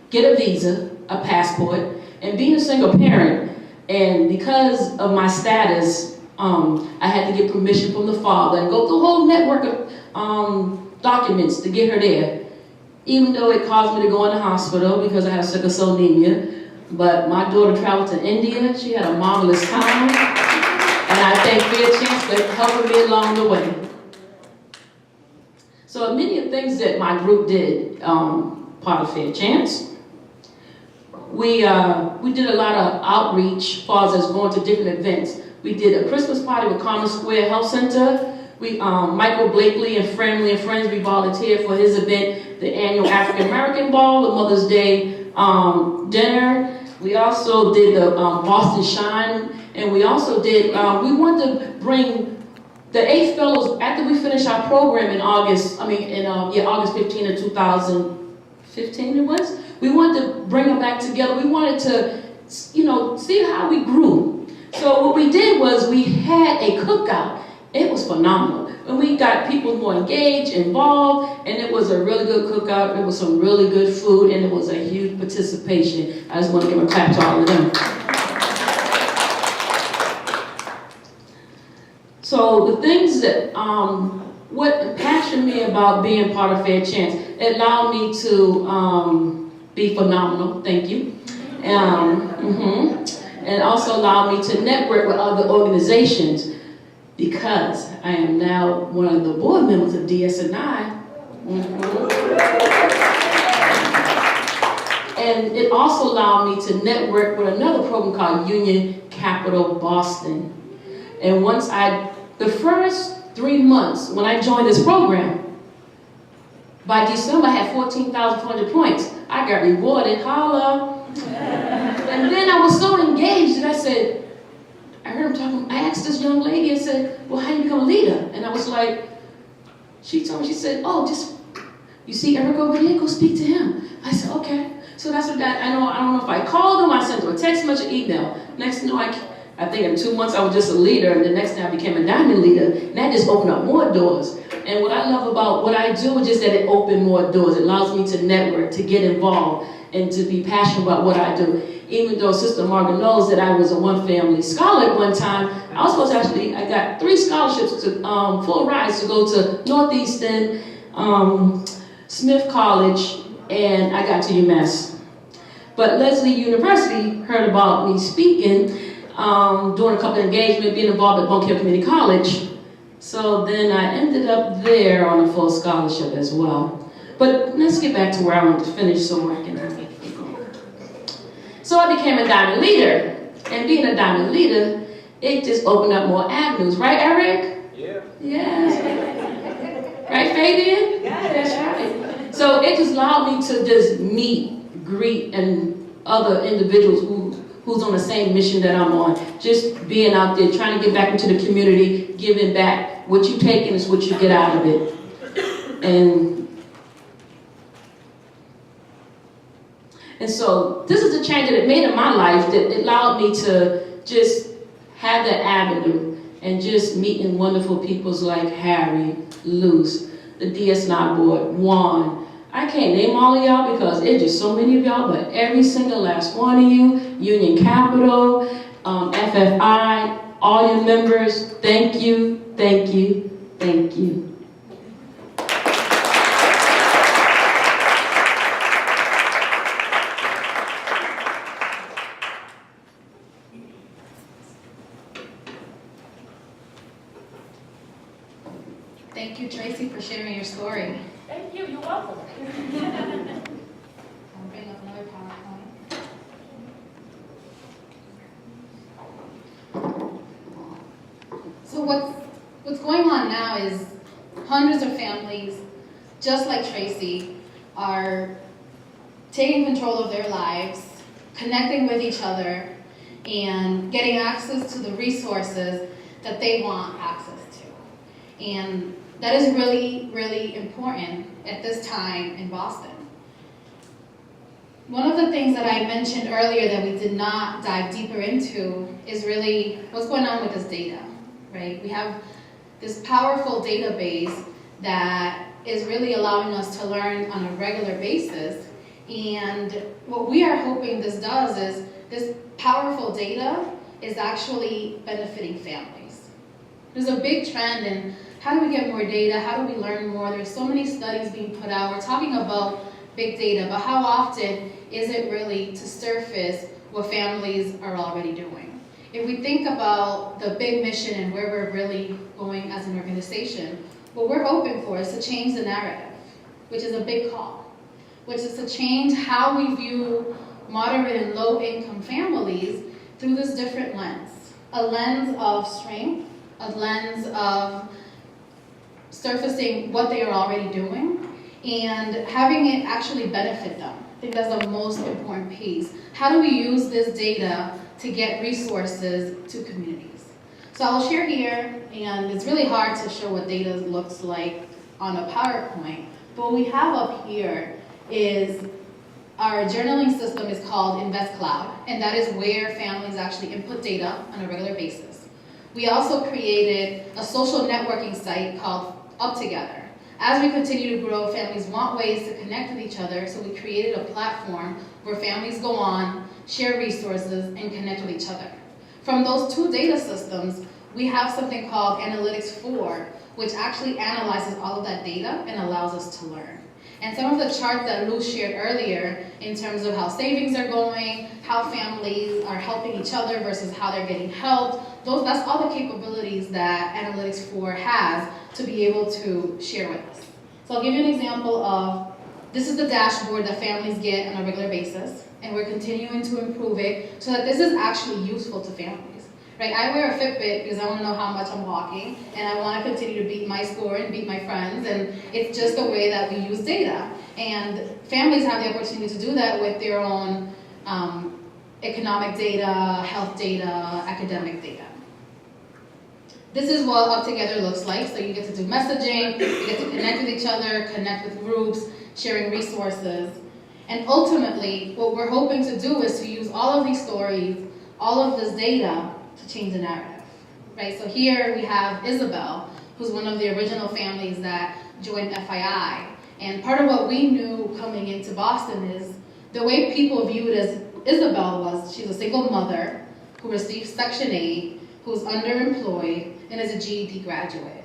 get a visa, a passport, and being a single parent, and because of my status, I had to get permission from the father and go through a whole network of documents to get her there. even though it caused me to go in the hospital because I have sickle cell anemia. But my daughter traveled to India. She had a marvelous time. And I thank Fair Chance for helping me along the way. So many of the things that my group did, part of Fair Chance, we did a lot of outreach as far as going to different events. We did a Christmas party with Common Square Health Center. Michael Blakely and Family and Friends, we volunteered for his event, the annual African American Ball, the Mother's Day dinner. We also did the Boston Shine, and we also did, we wanted to bring the 8 fellows, after we finished our program in August 15 of 2015 it was, we wanted to bring them back together. We wanted to, see how we grew. So what we did was we had a cookout. It was phenomenal. And we got people more engaged, involved, and it was a really good cookout. It was some really good food, and it was a huge participation. I just want to give a clap to all of them. So the things that, what passioned me about being part of Fair Chance, it allowed me to be phenomenal, thank you. And also allowed me to network with other organizations, because I am now one of the board members of DSNI. And it also allowed me to network with another program called Union Capital Boston. And the first 3 months when I joined this program, by December I had 14,400 points. I got rewarded, holla. And then I was so engaged that I said, I heard him talking, I asked this young lady, I said, well, how do you become a leader? And I was like, she told me, she said, oh, you see Eric over there, go speak to him. I said, okay. So that's what I don't know if I called him, I sent him a text message, email. Next thing you know, I think in 2 months I was just a leader, and the next thing I became a diamond leader, and that just opened up more doors. And what I love about what I do is just that it opened more doors. It allows me to network, to get involved, and to be passionate about what I do. Even though Sister Margaret knows that I was a one-family scholar at one time, I was supposed to I got 3 scholarships to full rides to go to Northeastern, Smith College, and I got to UMass. But Leslie University heard about me speaking, doing a couple of engagements, being involved at Bunk Hill Community College. So then I ended up there on a full scholarship as well. But let's get back to where I want to finish so I can keep going. So I became a diamond leader. And being a diamond leader, it just opened up more avenues. Right, Eric? Yeah. Yes. Right, Fabian? Yes. That's right. So it just allowed me to just meet, greet, and other individuals who's on the same mission that I'm on. Just being out there, trying to get back into the community, giving back. What you take in is what you get out of it. And so this is a change that it made in my life that allowed me to just have that avenue and just meeting wonderful peoples like Harry, Luce, the DSNI board, Juan. I can't name all of y'all because it's just so many of y'all, but every single last one of you, Union Capital, FFI, all your members, thank you, thank you, thank you. Thank you, Tracy, for sharing your story. Thank you, you're welcome. I'll bring up another PowerPoint. So what's going on now is hundreds of families, just like Tracy, are taking control of their lives, connecting with each other, and getting access to the resources that they want access to. And that is really, really important at this time in Boston. One of the things that I mentioned earlier that we did not dive deeper into is really what's going on with this data, right? We have this powerful database that is really allowing us to learn on a regular basis. And what we are hoping this does is this powerful data is actually benefiting families. There's a big trend in how do we get more data? How do we learn more? There's so many studies being put out. We're talking about big data, but how often is it really to surface what families are already doing? If we think about the big mission and where we're really going as an organization, what we're hoping for is to change the narrative, which is a big call, which is to change how we view moderate and low income families through this different lens. A lens of strength, a lens of surfacing what they are already doing, and having it actually benefit them. I think that's the most important piece. How do we use this data to get resources to communities? So I'll share here, and it's really hard to show what data looks like on a PowerPoint, but what we have up here is our journaling system is called InvestCloud, and that is where families actually input data on a regular basis. We also created a social networking site called Up Together. As we continue to grow, families want ways to connect with each other, so we created a platform where families go on, share resources, and connect with each other. From those two data systems, we have something called Analytics 4, which actually analyzes all of that data and allows us to learn. And some of the charts that Lou shared earlier in terms of how savings are going, how families are helping each other versus how they're getting helped, that's all the capabilities that Analytics 4 has to be able to share with us. So I'll give you an example of, this is the dashboard that families get on a regular basis, and we're continuing to improve it so that this is actually useful to families. Right? I wear a Fitbit because I want to know how much I'm walking, and I want to continue to beat my score and beat my friends, and it's just a way that we use data. And families have the opportunity to do that with their own economic data, health data, academic data. This is what Up Together looks like. So you get to do messaging, you get to connect with each other, connect with groups, sharing resources. And ultimately, what we're hoping to do is to use all of these stories, all of this data, to change the narrative, right? So here we have Isabel, who's one of the original families that joined FII. And part of what we knew coming into Boston is the way people viewed as Isabel was, she's a single mother who received Section 8, who's underemployed, and is a GED graduate.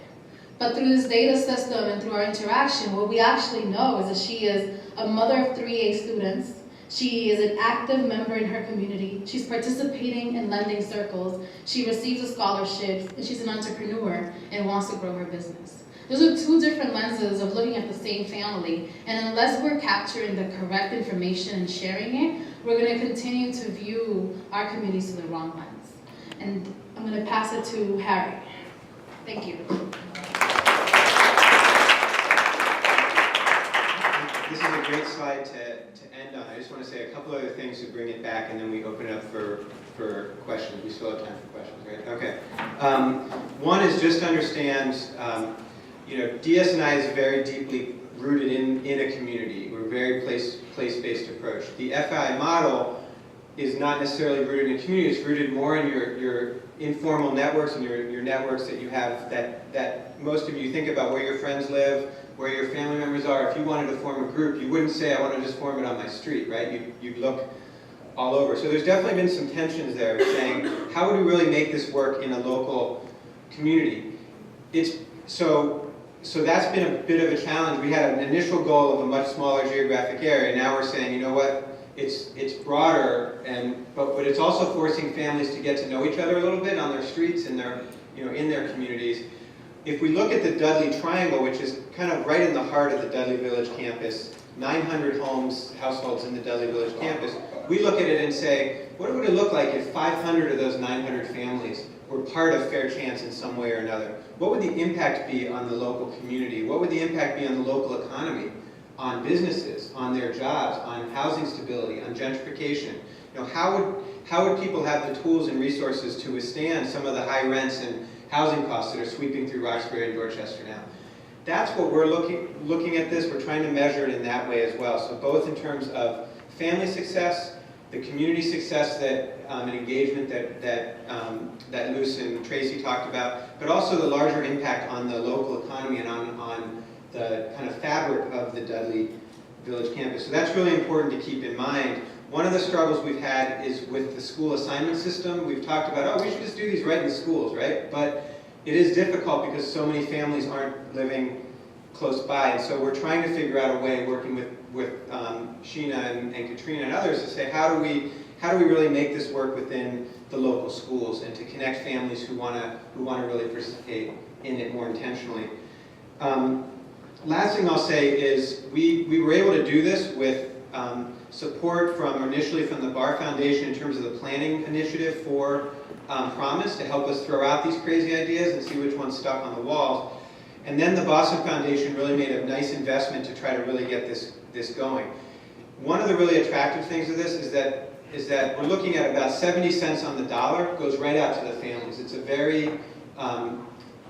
But through this data system and through our interaction, what we actually know is that she is a mother of 3A students. She is an active member in her community. She's participating in lending circles. She receives a scholarship, and she's an entrepreneur and wants to grow her business. Those are two different lenses of looking at the same family, and unless we're capturing the correct information and sharing it, we're going to continue to view our communities through the wrong lens. And I'm going to pass it to Harry. Thank you. This is a great slide to end on. I just want to say a couple other things to bring it back, and then we open it up for questions. We still have time for questions, right? Okay. One is just to understand, DS&I is very deeply rooted in a community. We're a very place-based approach. The FI model is not necessarily rooted in a community. It's rooted more in your informal networks and your networks that you have that most of you think about where your friends live, where your family members are. If you wanted to form a group, you wouldn't say, I want to just form it on my street, right? You'd look all over. So there's definitely been some tensions there saying, how would we really make this work in a local community? So that's been a bit of a challenge. We had an initial goal of a much smaller geographic area. Now we're saying, you know what? It's broader, but it's also forcing families to get to know each other a little bit on their streets and in their communities. If we look at the Dudley Triangle, which is kind of right in the heart of the Dudley Village campus, 900 households in the Dudley Village campus, we look at it and say, what would it look like if 500 of those 900 families were part of Fair Chance in some way or another? What would the impact be on the local community? What would the impact be on the local economy, on businesses, on their jobs, on housing stability, on gentrification? How would people have the tools and resources to withstand some of the high rents and housing costs that are sweeping through Roxbury and Dorchester now? That's what we're looking at this. We're trying to measure it in that way as well. So both in terms of family success, the community success and engagement that Luce and Tracy talked about, but also the larger impact on the local economy and on the kind of fabric of the Dudley Village campus. So that's really important to keep in mind. One of the struggles we've had is with the school assignment system. We've talked about, we should just do these right in schools, right? But it is difficult because so many families aren't living close by. And so we're trying to figure out a way, working with Sheena and Katrina and others, to say how do we really make this work within the local schools and to connect families who want to really participate in it more intentionally. Last thing I'll say is we were able to do this with support initially from the Bar Foundation in terms of the planning initiative for Promise, to help us throw out these crazy ideas and see which ones stuck on the walls. And then the Boston Foundation really made a nice investment to try to really get this going. One of the really attractive things of this is that we're looking at about 70 cents on the dollar goes right out to the families. It's a very,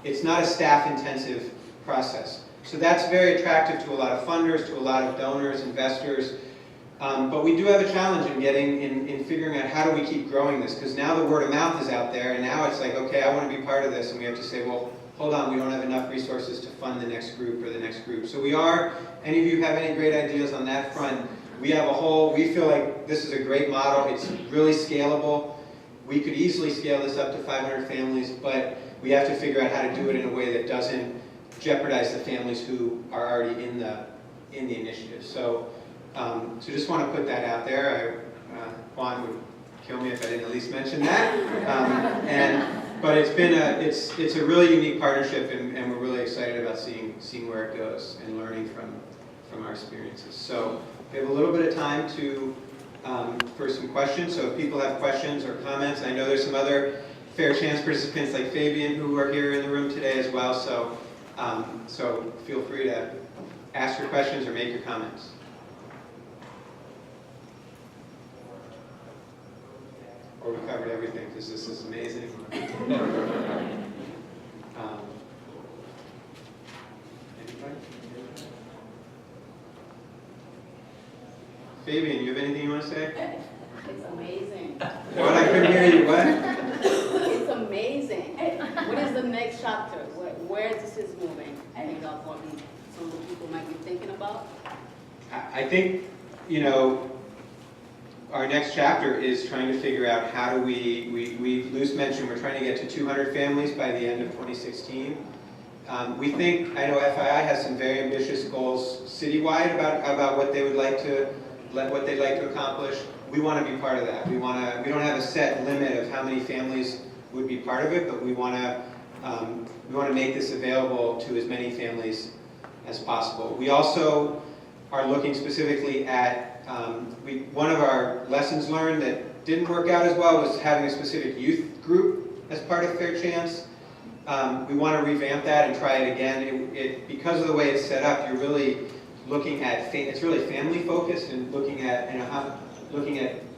it's not a staff-intensive process. So that's very attractive to a lot of funders, to a lot of donors, investors. But we do have a challenge in figuring out how do we keep growing this, because now the word of mouth is out there, and now it's like, okay, I want to be part of this, and we have to say, well, hold on, we don't have enough resources to fund the next group or the next group. So any of you have any great ideas on that front? We feel like this is a great model. It's really scalable. We could easily scale this up to 500 families, but we have to figure out how to do it in a way that doesn't jeopardize the families who are already in the initiative. So just want to put that out there. Juan would kill me if I didn't at least mention that. But it's a really unique partnership, and we're really excited about seeing where it goes and learning from our experiences. So we have a little bit of time for some questions. So if people have questions or comments, I know there's some other Fair Chance participants like Fabian who are here in the room today as well. So feel free to ask your questions or make your comments. Or we covered everything because this is amazing. Anybody? Fabian, you have anything you want to say? It's amazing. What? I couldn't hear you. What? It's amazing. What is the next chapter? Where this is moving? I think that's what some of the people might be thinking about. I think, our next chapter is trying to figure out how do Luce mentioned we're trying to get to 200 families by the end of 2016. I know FII has some very ambitious goals citywide about what they would like to accomplish. We want to be part of that. We don't have a set limit of how many families would be part of it, but we want to make this available to as many families as possible. We also are looking specifically at one of our lessons learned that didn't work out as well was having a specific youth group as part of Fair Chance. We want to revamp that and try it again. Because of the way it's set up, you're really looking at it's really family focused and looking at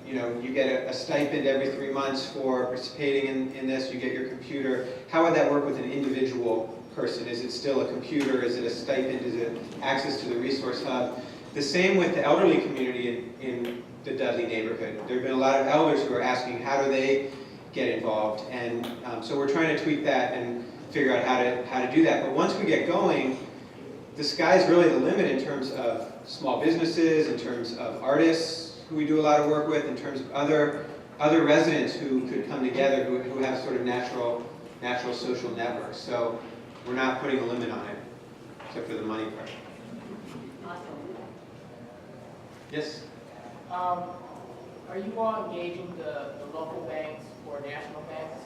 you get a stipend every 3 months for participating in this. You get your computer. How would that work with an individual person? Is it still a computer? Is it a stipend? Is it access to the resource hub? The same with the elderly community in the Dudley neighborhood. There have been a lot of elders who are asking how do they get involved, and so we're trying to tweak that and figure out how to do that. But once we get going, the sky's really the limit in terms of small businesses, in terms of artists who we do a lot of work with, in terms of other residents who could come together who have sort of natural social networks. So we're not putting a limit on it, except for the money part. Yes? Are you all engaging the local banks or national banks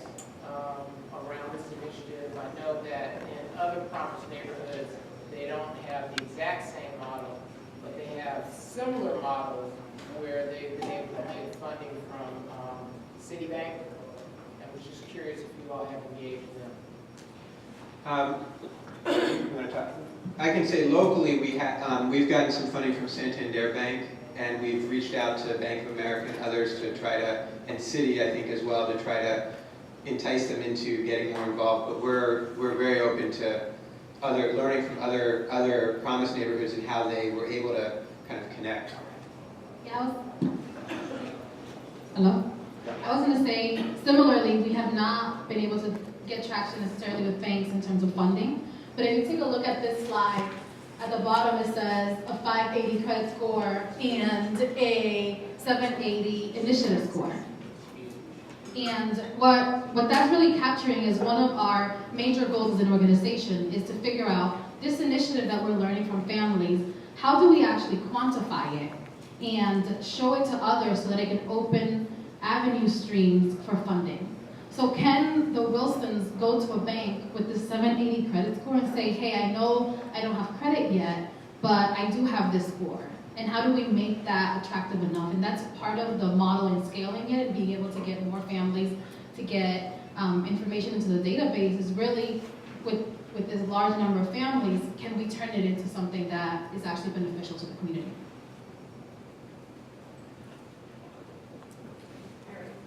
around this initiative? I know that in other Promise neighborhoods, they don't have the exact same model, but they have similar models where they've been able to get funding from Citibank. I was just curious if you all have engaged them. You want to talk? I can say locally we've gotten some funding from Santander Bank, and we've reached out to Bank of America and others to try to, and Citi I think as well, to try to entice them into getting more involved. But we're very open to learning from other Promise neighborhoods and how they were able to kind of connect. Yeah, hello? I was going to say, similarly, we have not been able to get traction necessarily with banks in terms of funding. But if you take a look at this slide, at the bottom it says a 580 credit score and a 780 initiative score. And what that's really capturing is one of our major goals as an organization is to figure out this initiative that we're learning from families, how do we actually quantify it and show it to others so that it can open avenue streams for funding. So can the Wilsons go to a bank with the 780 credit score and say, hey, I know I don't have credit yet, but I do have this score? And how do we make that attractive enough? And that's part of the model and scaling it, being able to get more families to get information into the database is really, with this large number of families, can we turn it into something that is actually beneficial to the community?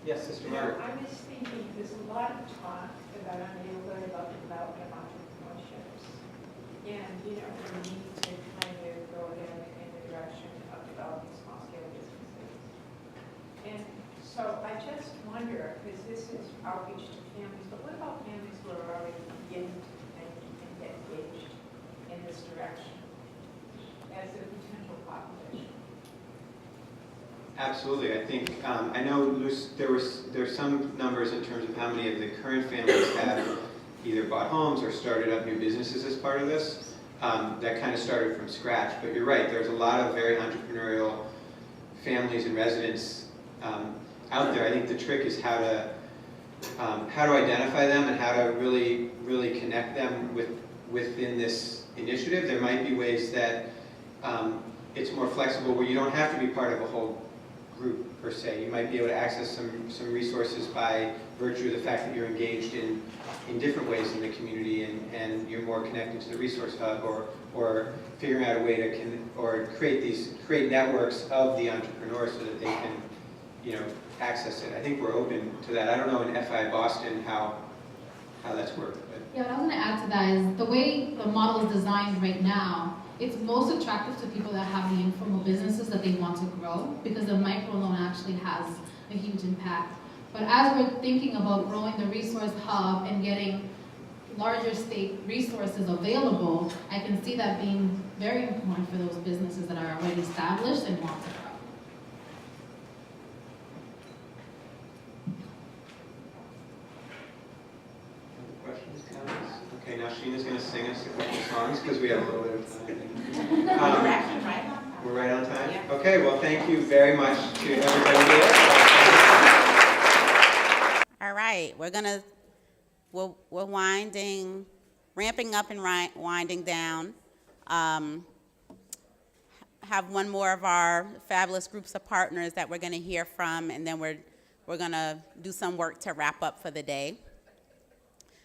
Yes, Sister You know, Margaret. I was thinking, there's a lot of talk about our neighborhood, about the development of entrepreneurships. And, you know, we need to kind of go again in the direction of developing small-scale businesses. And so I just wonder, because this is outreach to families, but what about families who are already beginning to think and get engaged in this direction as a potential population? Absolutely. I think, I know there's some numbers in terms of how many of the current families have either bought homes or started up new businesses as part of this. That kind of started from scratch. But you're right, there's a lot of very entrepreneurial families and residents out there. I think the trick is how to identify them and how to really connect them within this initiative. There might be ways that it's more flexible where you don't have to be part of a whole group per se. You might be able to access some resources by virtue of the fact that you're engaged in different ways in the community and you're more connected to the resource hub or figuring out a way to create networks of the entrepreneurs so that they can, you know, access it. I think we're open to that. I don't know in FI Boston how that's worked. But. Yeah, what I was going to add to that is the way the model is designed right now, it's most attractive to people that have the informal businesses that they want to grow because the microloan actually has a huge impact. But as we're thinking about growing the resource hub and getting larger state resources available, I can see that being very important for those businesses that are already established and want to grow. Questions, comments? Okay, now Sheena's going to sing us a couple of songs because we have a little bit of time. We're right on time? Okay, well, thank you very much to everybody here. All right, we're ramping up and winding down. Have one more of our fabulous groups of partners that we're going to hear from, and then we're going to do some work to wrap up for the day.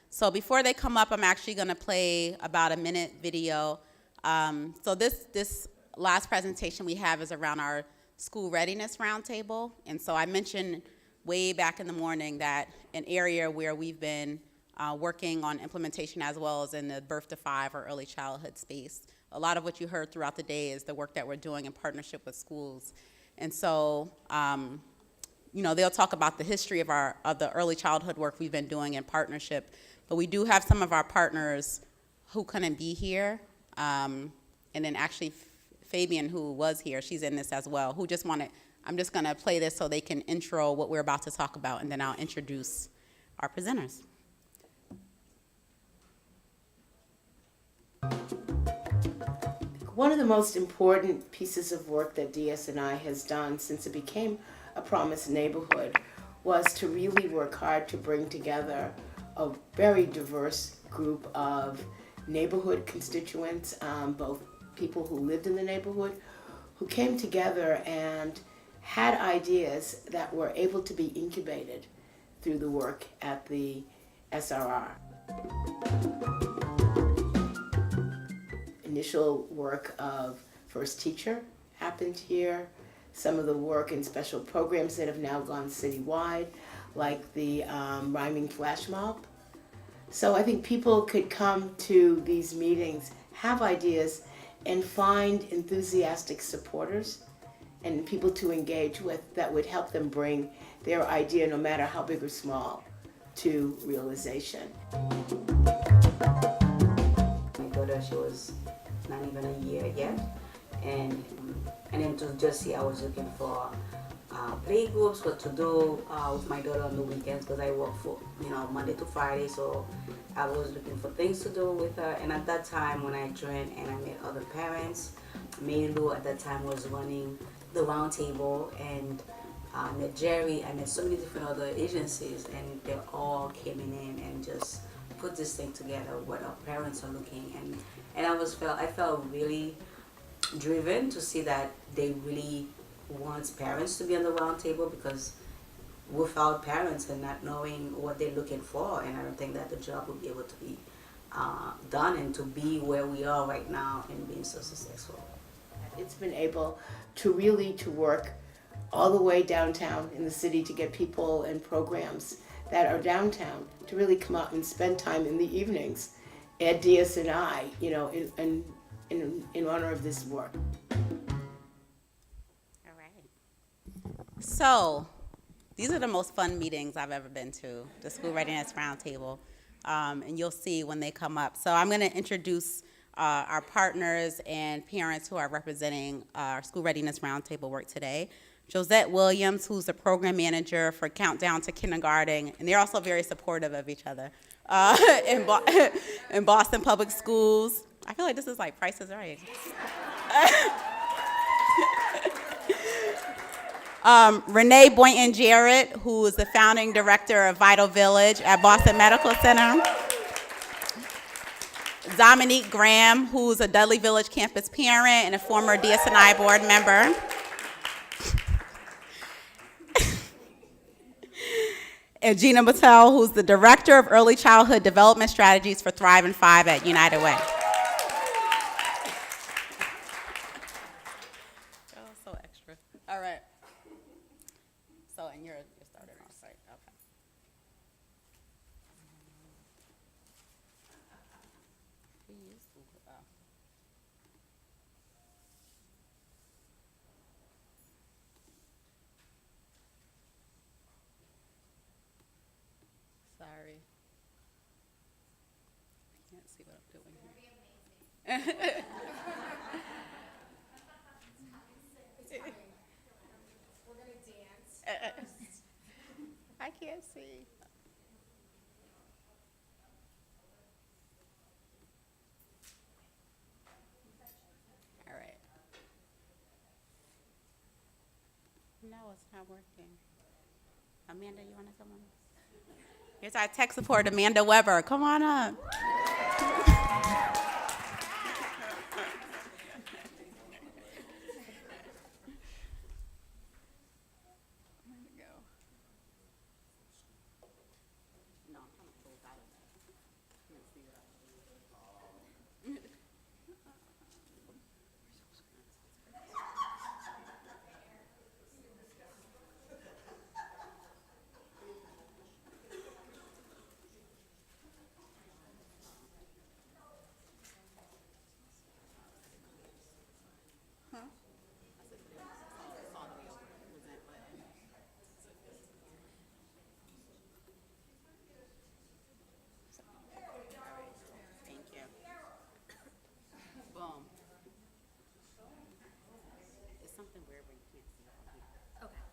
So before they come up, I'm actually going to play about a minute video. So this last presentation we have is around our school readiness roundtable. And so I mentioned way back in the morning that an area where we've been working on implementation as well as in the birth to 5 or early childhood space. A lot of what you heard throughout the day is the work that we're doing in partnership with schools. And so, you know, they'll talk about the history of the early childhood work we've been doing in partnership. But we do have some of our partners who couldn't be here. And then actually Fabian, who was here, she's in this as well, who just wanted, I'm just gonna play this so they can intro what we're about to talk about, and then I'll introduce our presenters. One of the most important pieces of work that DS&I has done since it became a Promised Neighborhood was to really work hard to bring together a very diverse group of neighborhood constituents, both people who lived in the neighborhood, who came together and had ideas that were able to be incubated through the work at the SRR. Initial work of First Teacher happened here. Some of the work in special programs that have now gone citywide, like the rhyming flash mob. So I think people could come to these meetings, have ideas, and find enthusiastic supporters and people to engage with that would help them bring their idea, no matter how big or small, to realization. My daughter, she was not even a year yet, and then to just see I was looking for play groups, what to do with my daughter on the weekends, because I work for, Monday to Friday, so I was looking for things to do with her. And at that time when I joined and I met other parents, Mary at that time was running the Roundtable, and I met Jerry, I met so many different other agencies, and they all came in and just put this thing together, what our parents are looking. And I felt really driven to see that they really want parents to be on the round table, because without parents and not knowing what they're looking for, and I don't think that the job will be able to be done and to be where we are right now and being so successful. It's been able to really to work all the way downtown in the city to get people and programs that are downtown to really come out and spend time in the evenings at DSNI, in honor of this work. All right. So, these are the most fun meetings I've ever been to, the School Readiness Roundtable, and you'll see when they come up. So I'm going to introduce our partners and parents who are representing our School Readiness Roundtable work today. Josette Williams, who's the program manager for Countdown to Kindergarten, and they're also very supportive of each other in Boston Public Schools. I feel like this is like Price is Right. Renee Boynton Jarrett, who is the founding director of Vital Village at Boston Medical Center. Dominique Graham, who's a Dudley Village campus parent and a former DSNI board member. And Gina Mattel, who's the director of early childhood development strategies for Thrive and 5 at United Way. Oh, so extra. All right. So, and you're started off, right? Okay. We use Google. Oh. Sorry. I can't see what I'm doing here. We're gonna dance. I can't see. All right. No, it's not working. Amanda, you want to come on? Here's our tech support, Amanda Weber. Come on up. Thank you. Boom. It's something weird when you can't see it on here. Okay,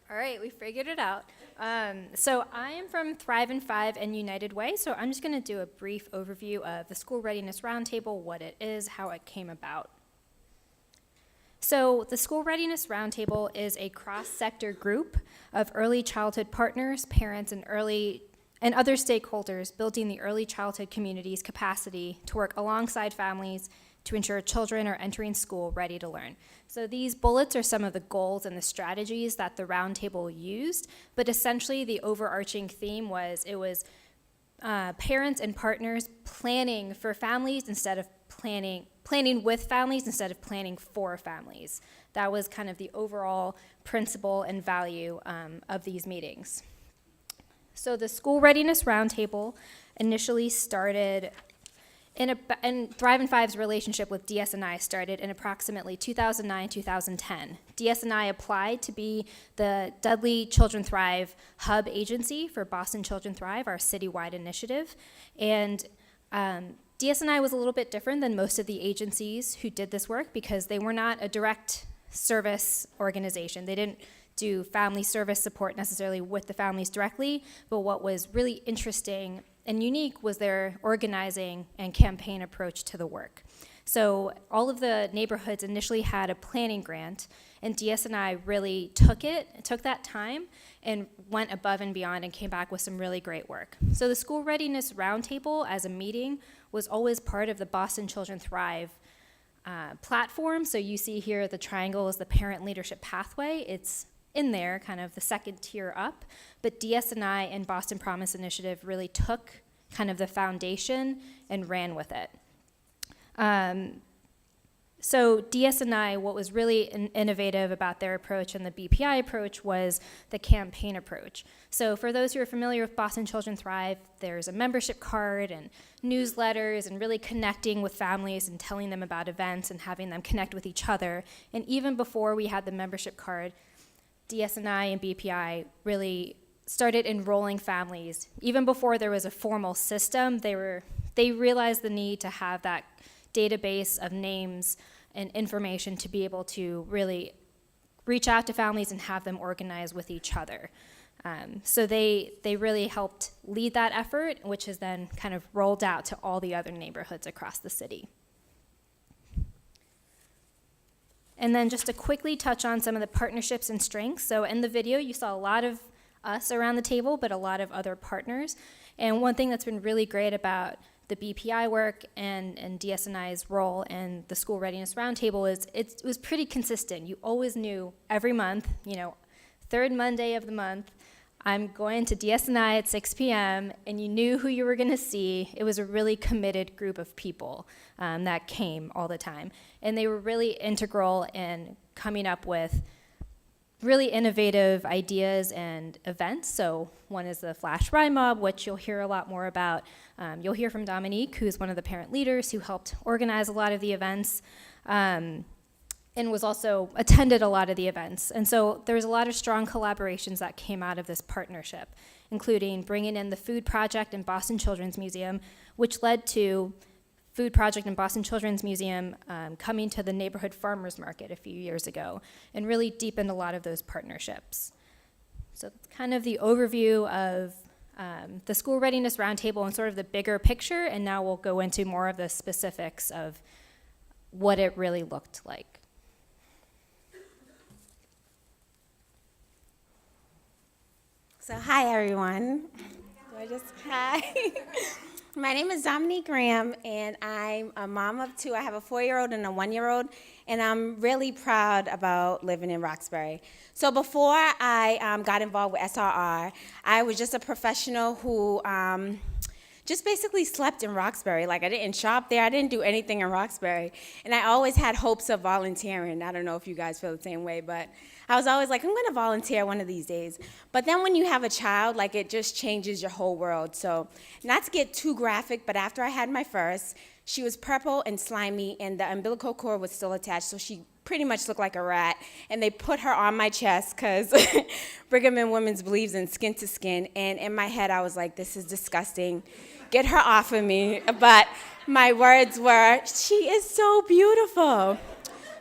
all right, we figured it out. So I am from Thrive and 5 and United Way, so I'm just going to do a brief overview of the School Readiness Roundtable, what it is, how it came about. So the School Readiness Roundtable is a cross-sector group of early childhood partners, parents, and other stakeholders building the early childhood community's capacity to work alongside families to ensure children are entering school ready to learn. So these bullets are some of the goals and the strategies that the roundtable used, but essentially the overarching theme was parents and partners planning for families instead of planning with families instead of planning for families. That was kind of the overall principle and value of these meetings. So the School Readiness Roundtable initially started and Thrive and 5's relationship with DSNI started in approximately 2009-2010. DSNI applied to be the Dudley Children Thrive hub agency for Boston Children Thrive, our citywide initiative. And DSNI was a little bit different than most of the agencies who did this work because they were not a direct service organization. They didn't do family service support necessarily with the families directly, but what was really interesting and unique was their organizing and campaign approach to the work. So all of the neighborhoods initially had a planning grant, and DS&I really took that time and went above and beyond and came back with some really great work. So the School Readiness Roundtable as a meeting was always part of the Boston Children Thrive platform. So you see here the triangle is the parent leadership pathway. It's in there, kind of the second tier up, but DS&I and Boston Promise Initiative really took kind of the foundation and ran with it. So DS&I, what was really innovative about their approach and the BPI approach was the campaign approach. So for those who are familiar with Boston Children Thrive, there's a membership card and newsletters and really connecting with families and telling them about events and having them connect with each other. And even before we had the membership card, DS&I and BPI really started enrolling families. Even before there was a formal system, they realized the need to have that database of names and information to be able to really reach out to families and have them organize with each other. So they really helped lead that effort, which has then kind of rolled out to all the other neighborhoods across the city. And then just to quickly touch on some of the partnerships and strengths. So in the video, you saw a lot of us around the table, but a lot of other partners. And one thing that's been really great about the BPI work and DS&I's role and the School Readiness Roundtable is it was pretty consistent. You always knew every month, third Monday of the month, I'm going to DS&I at 6 p.m., and you knew who you were going to see. It was a really committed group of people that came all the time. And they were really integral in coming up with really innovative ideas and events. So one is the Flash Rhyme Mob, which you'll hear a lot more about. You'll hear from Dominique, who's one of the parent leaders who helped organize a lot of the events. And was also attended a lot of the events. And so there was a lot of strong collaborations that came out of this partnership, including bringing in the Food Project and Boston Children's Museum, which led to Food Project and Boston Children's Museum coming to the neighborhood farmers market a few years ago and really deepened a lot of those partnerships. So that's kind of the overview of the School Readiness Roundtable and sort of the bigger picture, and now we'll go into more of the specifics of what it really looked like. So hi everyone. Hi. My name is Dominique Graham, and I'm a mom of two. I have a 4-year-old and a 1-year-old, and I'm really proud about living in Roxbury. So before I got involved with SRR, I was just a professional who just basically slept in Roxbury. Like, I didn't shop there. I didn't do anything in Roxbury. And I always had hopes of volunteering. I don't know if you guys feel the same way, but I was always like, I'm going to volunteer one of these days. But then when you have a child, like, it just changes your whole world. So not to get too graphic, but after I had my first, she was purple and slimy, and the umbilical cord was still attached, so she pretty much looked like a rat. And they put her on my chest because Brigham and Women's believes in skin to skin. And in my head, I was like, this is disgusting. Get her off of me. But my words were, she is so beautiful.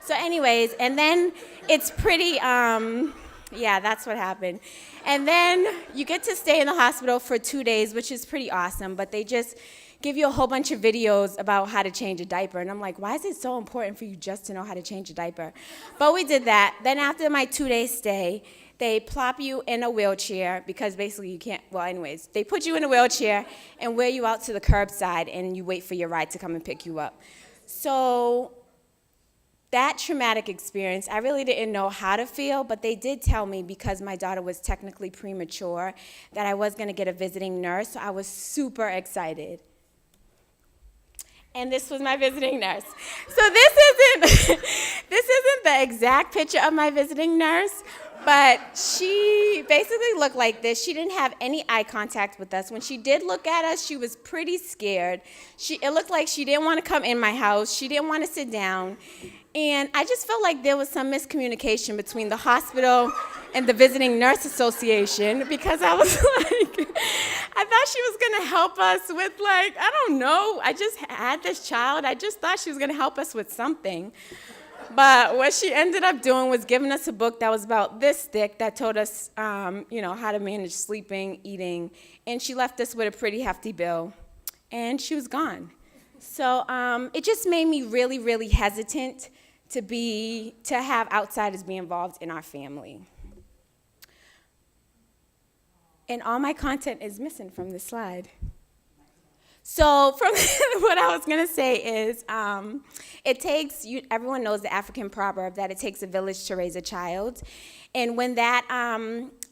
So anyways, and then it's pretty, yeah, that's what happened. And then you get to stay in the hospital for 2 days, which is pretty awesome, but they just give you a whole bunch of videos about how to change a diaper. And I'm like, why is it so important for you just to know how to change a diaper? But we did that. Then after my 2-day stay, they plop you in a wheelchair because basically you can't, well, anyways, they put you in a wheelchair and wheel you out to the curbside, and you wait for your ride to come and pick you up. So that traumatic experience, I really didn't know how to feel, but they did tell me, because my daughter was technically premature, that I was going to get a visiting nurse, so I was super excited. And this was my visiting nurse. So this isn't the exact picture of my visiting nurse, but she basically looked like this. She didn't have any eye contact with us. When she did look at us, she was pretty scared. It looked like she didn't want to come in my house. She didn't want to sit down. And I just felt like there was some miscommunication between the hospital and the Visiting Nurse Association, because I was like, I thought she was going to help us with, I don't know. I just had this child. I just thought she was going to help us with something. But what she ended up doing was giving us a book that was about this thick that told us, how to manage sleeping, eating, and she left us with a pretty hefty bill, and she was gone. So it just made me really, really hesitant to have outsiders be involved in our family. And all my content is missing from this slide. So from what I was going to say is it takes, everyone knows the African proverb that it takes a village to raise a child. And when that,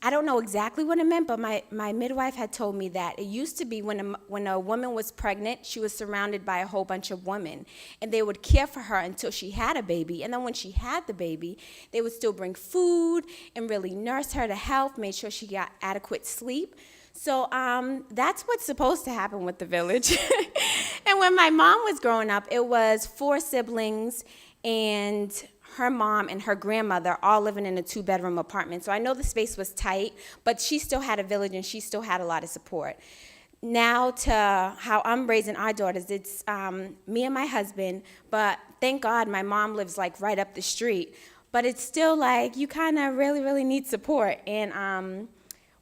I don't know exactly what it meant, but my midwife had told me that it used to be when a woman was pregnant, she was surrounded by a whole bunch of women. And they would care for her until she had a baby. And then when she had the baby, they would still bring food and really nurse her to health, made sure she got adequate sleep. So that's what's supposed to happen with the village. And when my mom was growing up, it was 4 siblings and her mom and her grandmother all living in a 2-bedroom apartment. So I know the space was tight, but she still had a village and she still had a lot of support. Now to how I'm raising our daughters, it's me and my husband, but thank God my mom lives like right up the street. But it's still like you kind of really, really need support. And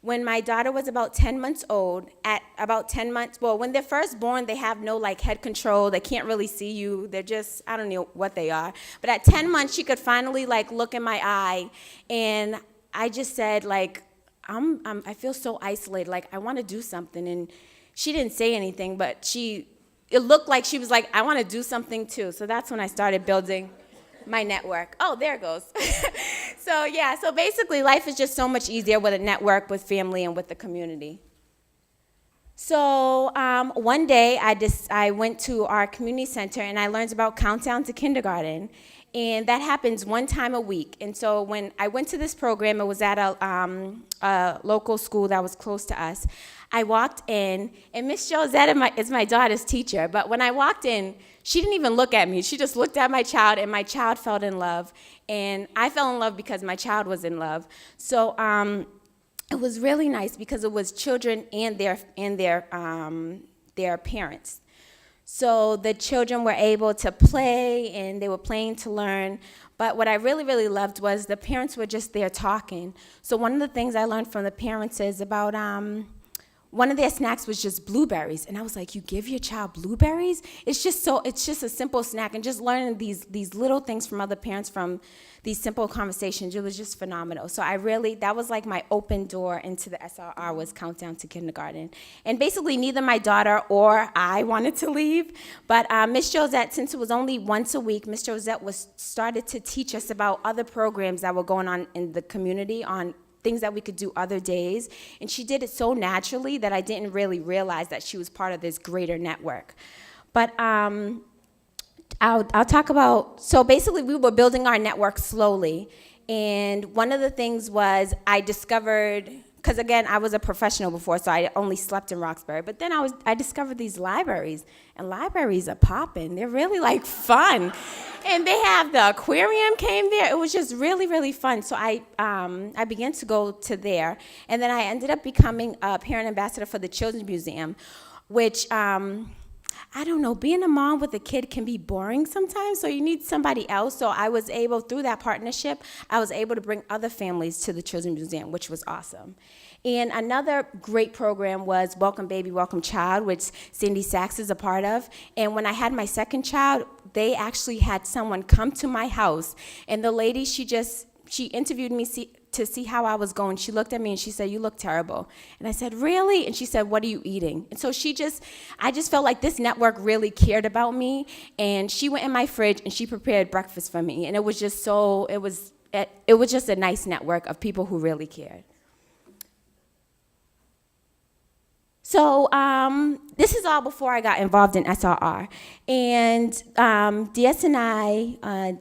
when my daughter was about 10 months old, at about 10 months, well, when they're first born, they have no like head control. They can't really see you. They're just, I don't know what they are. But at 10 months, she could finally like look in my eye. And I just said like, I feel so isolated. Like I want to do something. And she didn't say anything, but it looked like she was like, I want to do something too. So that's when I started building my network. Oh, there it goes. So basically life is just so much easier with a network, with family, and with the community. So one day I went to our community center and I learned about Countdown to Kindergarten. And that happens 1 time a week. And so when I went to this program, it was at a local school that was close to us. I walked in, and Miss Josette is my daughter's teacher. But when I walked in, she didn't even look at me. She just looked at my child, and my child fell in love. And I fell in love because my child was in love. So it was really nice because it was children and their parents. So the children were able to play, and they were playing to learn. But what I really, really loved was the parents were just there talking. So one of the things I learned from the parents is about one of their snacks was just blueberries. And I was like, you give your child blueberries? It's just a simple snack. And just learning these little things from other parents from these simple conversations, it was just phenomenal. So that was like my open door into the SRR was Countdown to Kindergarten. And basically neither my daughter or I wanted to leave. But Miss Josette, since it was only once a week, Miss Josette started to teach us about other programs that were going on in the community on things that we could do other days. And she did it so naturally that I didn't really realize that she was part of this greater network. But I'll talk about, so basically we were building our network slowly. And one of the things was I discovered, because again, I was a professional before, so I only slept in Roxbury. But then I discovered these libraries, and libraries are popping. They're really like fun. And they have the aquarium came there. It was just really, really fun. So I began to go to there. And then I ended up becoming a parent ambassador for the Children's Museum, which, I don't know, being a mom with a kid can be boring sometimes, so you need somebody else. So I was able, through that partnership, I was able to bring other families to the Children's Museum, which was awesome. And another great program was Welcome Baby, Welcome Child, which Cindy Sachs is a part of. And when I had my second child, they actually had someone come to my house. And the lady, she interviewed me to see how I was going. She looked at me and she said, "You look terrible." And I said, "Really?" And she said, "What are you eating?" And so I just felt like this network really cared about me. And she went in my fridge and she prepared breakfast for me. And it was just it was just a nice network of people who really cared. So this is all before I got involved in SRR. And DS&I,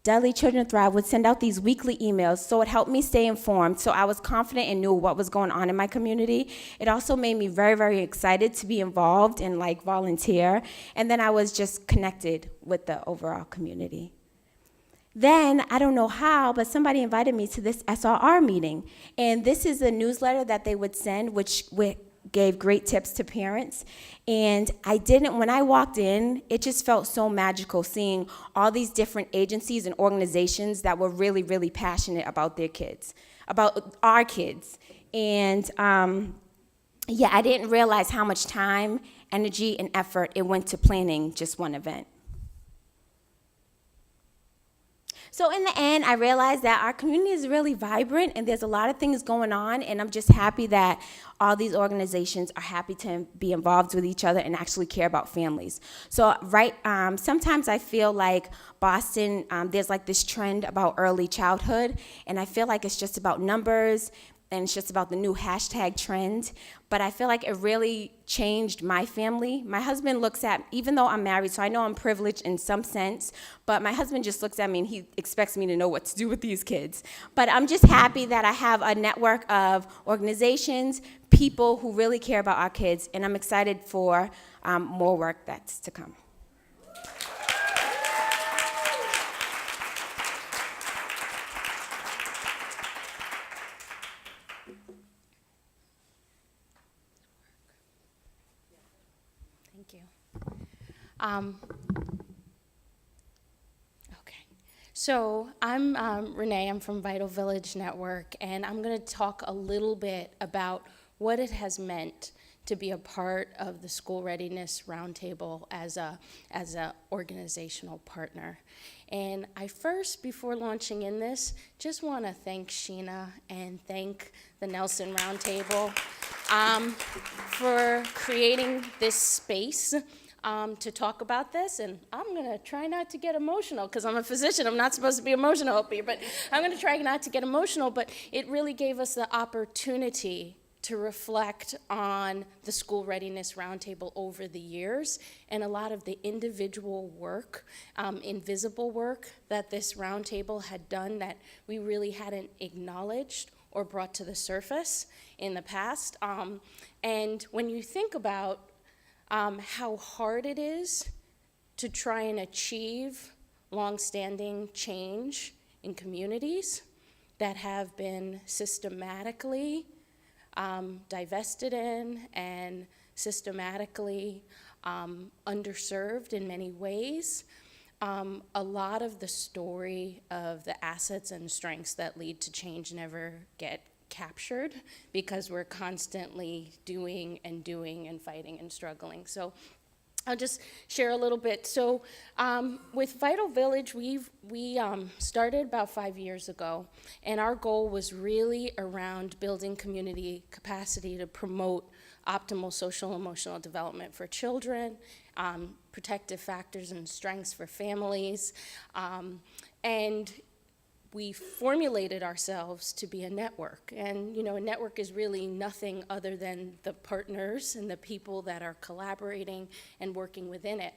Dudley Children Thrive, would send out these weekly emails, so it helped me stay informed, so I was confident and knew what was going on in my community. It also made me very, very excited to be involved and like volunteer, and then I was just connected with the overall community. Then, I don't know how, but somebody invited me to this SRR meeting, and this is a newsletter that they would send, which gave great tips to parents. And when I walked in, it just felt so magical seeing all these different agencies and organizations that were really, really passionate about their kids, about our kids. And yeah, I didn't realize how much time, energy, and effort it went to planning just one event. So in the end, I realized that our community is really vibrant and there's a lot of things going on, and I'm just happy that all these organizations are happy to be involved with each other and actually care about families. So sometimes I feel like Boston, there's like this trend about early childhood, and I feel like it's just about numbers, and it's just about the new hashtag trend. But I feel like it really changed my family. My husband looks at, even though I'm married, so I know I'm privileged in some sense, but my husband just looks at me and he expects me to know what to do with these kids. But I'm just happy that I have a network of organizations, people who really care about our kids, and I'm excited for more work that's to come. Thank you. Okay. So I'm Renee. I'm from Vital Village Network, and I'm going to talk a little bit about what it has meant to be a part of the School Readiness Roundtable as a organizational partner. And I first, before launching in this, just want to thank Sheena and thank the Nelson Roundtable for creating this space to talk about this. And I'm going to try not to get emotional because I'm a physician. I'm not supposed to be emotional up here, but I'm going to try not to get emotional. But it really gave us the opportunity to reflect on the School Readiness Roundtable over the years and a lot of the individual work, invisible work that this roundtable had done that we really hadn't acknowledged or brought to the surface in the past. And when you think about how hard it is to try and achieve longstanding change in communities that have been systematically divested in and systematically underserved in many ways. A lot of the story of the assets and strengths that lead to change never get captured because we're constantly doing and fighting and struggling. So I'll just share a little bit. So with Vital Village, we started about 5 years ago, and our goal was really around building community capacity to promote optimal social and emotional development for children, protective factors and strengths for families, and we formulated ourselves to be a network. And a network is really nothing other than the partners and the people that are collaborating and working within it.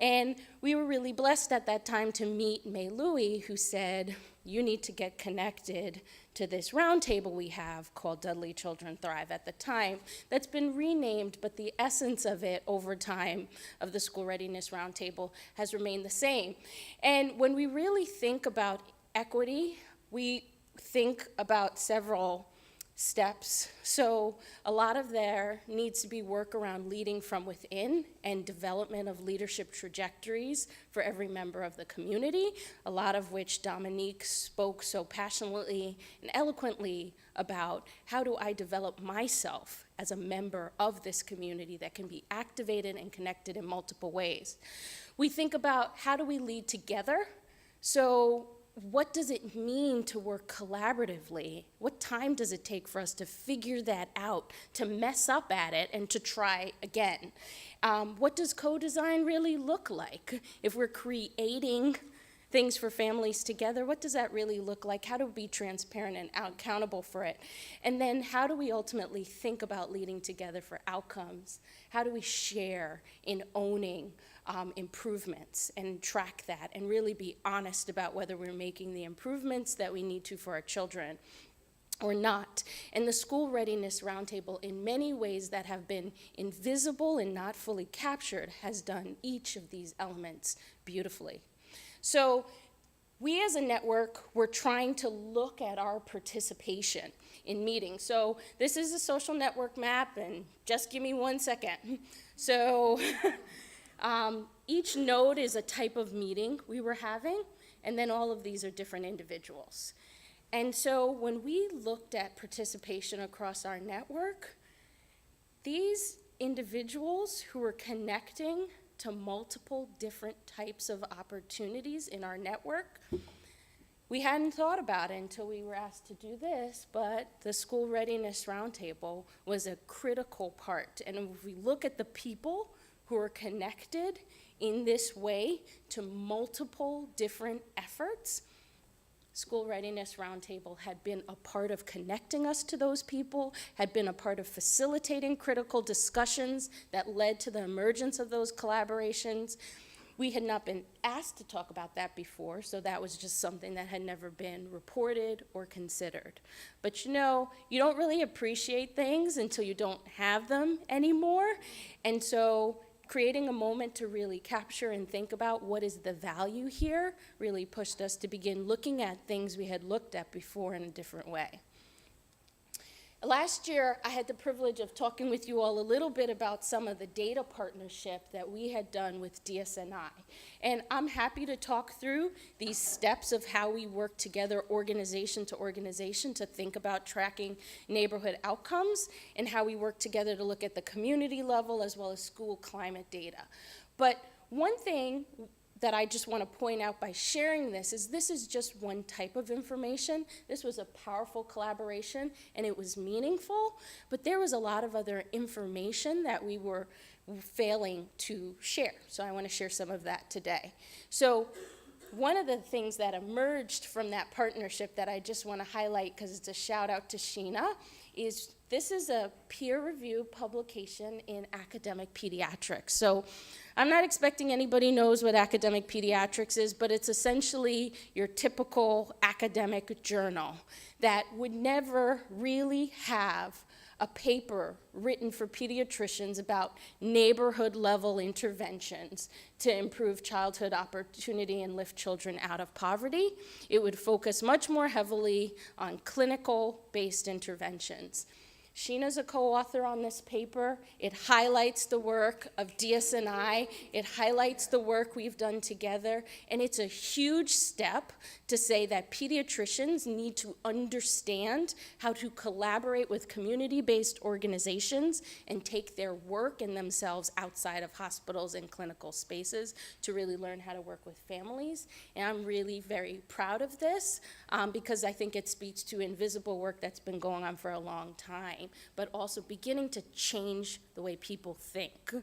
And we were really blessed at that time to meet May Louie, who said, you need to get connected to this roundtable we have called Dudley Children Thrive at the time. That's been renamed, but the essence of it over time of the School Readiness Roundtable has remained the same. And when we really think about equity, we think about several steps. So a lot of there needs to be work around leading from within and development of leadership trajectories for every member of the community, a lot of which Dominique spoke so passionately and eloquently about. How do I develop myself as a member of this community that can be activated and connected in multiple ways? We think about how do we lead together? So what does it mean to work collaboratively? What time does it take for us to figure that out, to mess up at it, and to try again? What does co-design really look like? If we're creating things for families together, what does that really look like? How do we be transparent and accountable for it? And then how do we ultimately think about leading together for outcomes? How do we share in owning improvements and track that and really be honest about whether we're making the improvements that we need to for our children or not? And the School Readiness Roundtable, in many ways that have been invisible and not fully captured, has done each of these elements beautifully. So we as a network, we're trying to look at our participation in meetings. So this is a social network map, and just give me 1 second. So each node is a type of meeting we were having, and then all of these are different individuals. And so when we looked at participation across our network, these individuals who were connecting to multiple different types of opportunities in our network, we hadn't thought about it until we were asked to do this, but the School Readiness Roundtable was a critical part. And if we look at the people who are connected in this way to multiple different efforts, School Readiness Roundtable had been a part of connecting us to those people, had been a part of facilitating critical discussions that led to the emergence of those collaborations. We had not been asked to talk about that before, so that was just something that had never been reported or considered. But you don't really appreciate things until you don't have them anymore. And so creating a moment to really capture and think about what is the value here really pushed us to begin looking at things we had looked at before in a different way. Last year, I had the privilege of talking with you all a little bit about some of the data partnership that we had done with DSNI. And I'm happy to talk through these steps of how we work together organization to think about tracking neighborhood outcomes, and how we work together to look at the community level as well as school climate data. But one thing that I just want to point out by sharing this is just one type of information. This was a powerful collaboration, and it was meaningful, but there was a lot of other information that we were failing to share. So I want to share some of that today. So one of the things that emerged from that partnership that I just want to highlight, because it's a shout out to Sheena, is this is a peer-reviewed publication in academic pediatrics. So I'm not expecting anybody knows what academic pediatrics is, but it's essentially your typical academic journal that would never really have a paper written for pediatricians about neighborhood level interventions to improve childhood opportunity and lift children out of poverty. It would focus much more heavily on clinical-based interventions. Sheena's a co-author on this paper. It highlights the work of DSNI. It highlights the work we've done together. And it's a huge step to say that pediatricians need to understand how to collaborate with community-based organizations and take their work and themselves outside of hospitals and clinical spaces to really learn how to work with families. And I'm really very proud of this because I think it speaks to invisible work that's been going on for a long time, but also beginning to change the way people think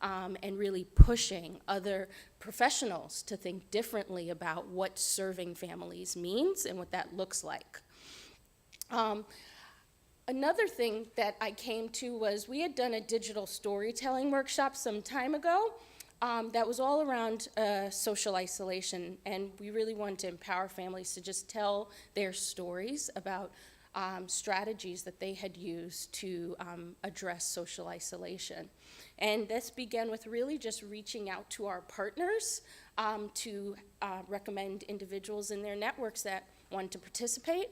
and really pushing other professionals to think differently about what serving families means and what that looks like. Another thing that I came to was we had done a digital storytelling workshop some time ago that was all around social isolation, and we really wanted to empower families to just tell their stories about strategies that they had used to address social isolation. And this began with really just reaching out to our partners to recommend individuals in their networks that wanted to participate.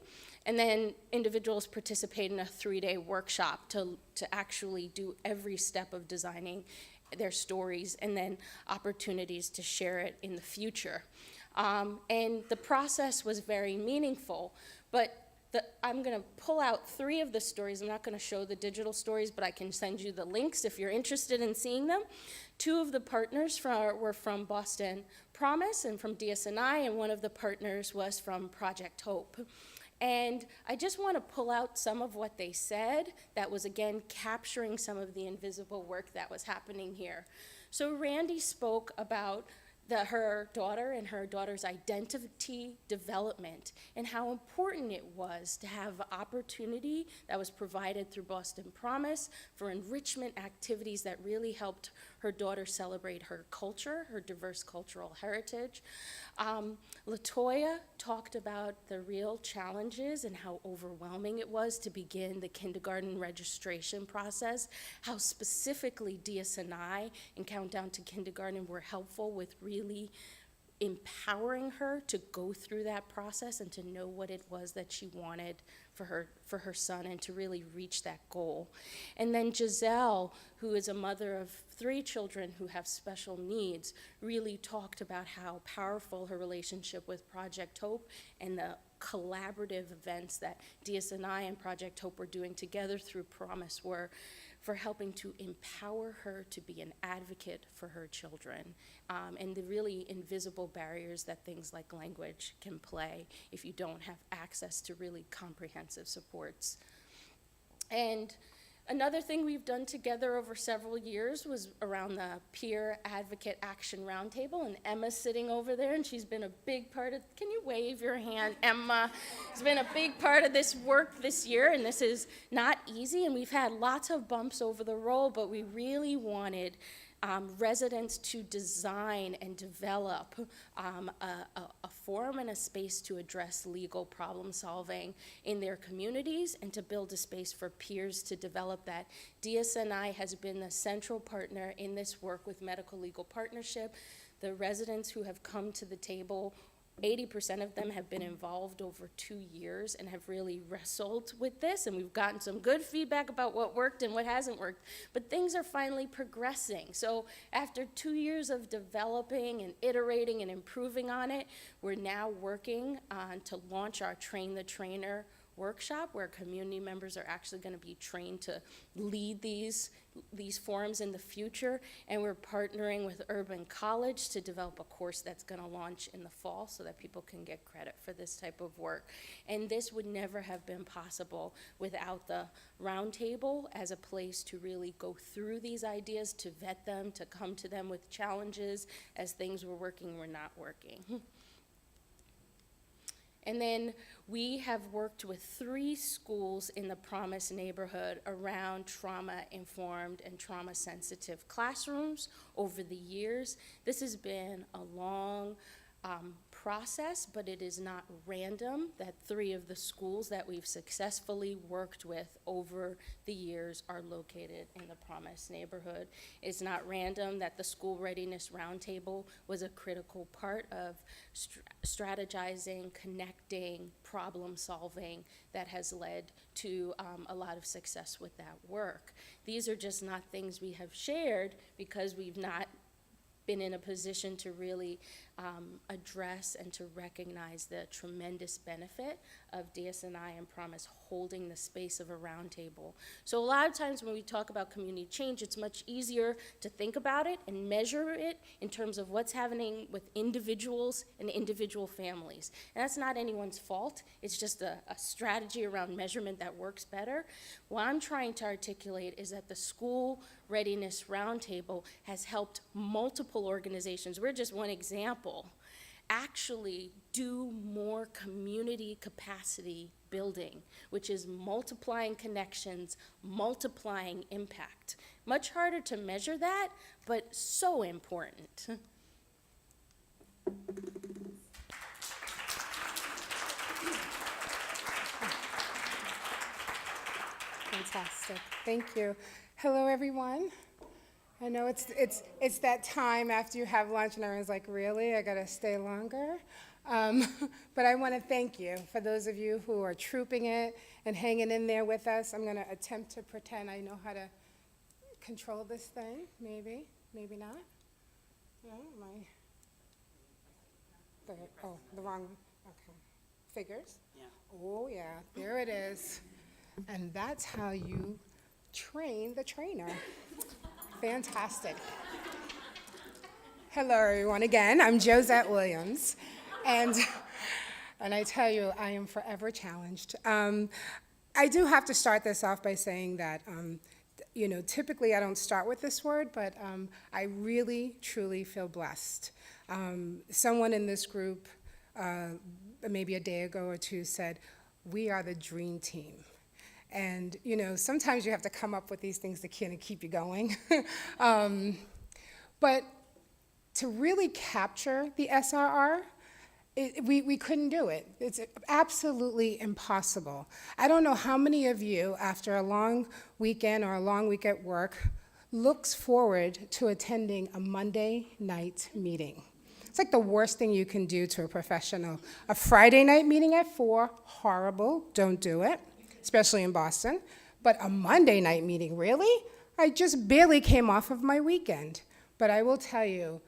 And then individuals participate in a 3-day workshop to actually do every step of designing their stories and then opportunities to share it in the future. And the process was very meaningful, but I'm going to pull out 3 of the stories. I'm not going to show the digital stories, but I can send you the links if you're interested in seeing them. 2 of the partners were from Boston Promise and from DSNI, and one of the partners was from Project Hope. And I just want to pull out some of what they said that was, again, capturing some of the invisible work that was happening here. So Randy spoke about her daughter and her daughter's identity development and how important it was to have opportunity that was provided through Boston Promise for enrichment activities that really helped her daughter celebrate her culture, her diverse cultural heritage. LaToya talked about the real challenges and how overwhelming it was to begin the kindergarten registration process, how specifically DSNI and Countdown to Kindergarten were helpful with really empowering her to go through that process and to know what it was that she wanted for her son and to really reach that goal. And then Giselle, who is a mother of 3 children who have special needs, really talked about how powerful her relationship with Project Hope and the collaborative events that DSNI and Project Hope were doing together through Promise were for helping to empower her to be an advocate for her children, and the really invisible barriers that things like language can play if you don't have access to really comprehensive supports. And another thing we've done together over several years was around the Peer Advocate Action Roundtable, and Emma's sitting over there, and she's been a big part of, can you wave your hand, Emma? Has been a big part of this work this year, and this is not easy, and we've had lots of bumps over the road, but we really wanted residents to design and develop a forum and a space to address legal problem solving in their communities and to build a space for peers to develop that. DSNI has been the central partner in this work with Medical Legal Partnership. The residents who have come to the table, 80% of them have been involved over 2 years and have really wrestled with this, and we've gotten some good feedback about what worked and what hasn't worked, but things are finally progressing. So after 2 years of developing and iterating and improving on it, we're now working on to launch our Train the Trainer workshop where community members are actually going to be trained to lead these forums in the future, and we're partnering with Urban College to develop a course that's going to launch in the fall so that people can get credit for this type of work. And this would never have been possible without the Roundtable as a place to really go through these ideas, to vet them, to come to them with challenges as things were working or not working. And then we have worked with 3 schools in the Promise neighborhood around trauma-informed and trauma-sensitive classrooms over the years. This has been a long process, but it is not random that 3 of the schools that we've successfully worked with over the years are located in the Promise neighborhood. It's not random that the School Readiness Roundtable was a critical part of strategizing, connecting, problem solving that has led to a lot of success with that work. These are just not things we have shared because we've not been in a position to really address and to recognize the tremendous benefit of DSNI and Promise holding the space of a roundtable. So a lot of times when we talk about community change, it's much easier to think about it and measure it in terms of what's happening with individuals and individual families. And that's not anyone's fault. It's just a strategy around measurement that works better. What I'm trying to articulate is that the School Readiness Roundtable has helped multiple organizations, we're just one example, actually do more community capacity building, which is multiplying connections, multiplying impact. Much harder to measure that, but so important. Fantastic. Thank you. Hello, everyone. I know it's that time after you have lunch and everyone's like, really? I gotta stay longer? But I want to thank you for those of you who are trooping it and hanging in there with us. I'm gonna attempt to pretend I know how to control this thing, maybe, maybe not. No, the wrong, okay. Figures? Yeah. Oh yeah, there it is. And that's how you train the trainer. Fantastic. Hello, everyone. Again, I'm Josette Williams, and I tell you, I am forever challenged. I do have to start this off by saying that, typically I don't start with this word, but I really, truly feel blessed. Someone in this group, maybe a day ago or 2, said, "We are the dream team." And, sometimes you have to come up with these things that kind of keep you going. But to really capture the SRR, we couldn't do it. It's absolutely impossible. I don't know how many of you, after a long weekend or a long week at work, looks forward to attending a Monday night meeting. It's like the worst thing you can do to a professional. A Friday night meeting at 4, horrible, don't do it, especially in Boston. But a Monday night meeting, really? I just barely came off of my weekend. But I will tell you,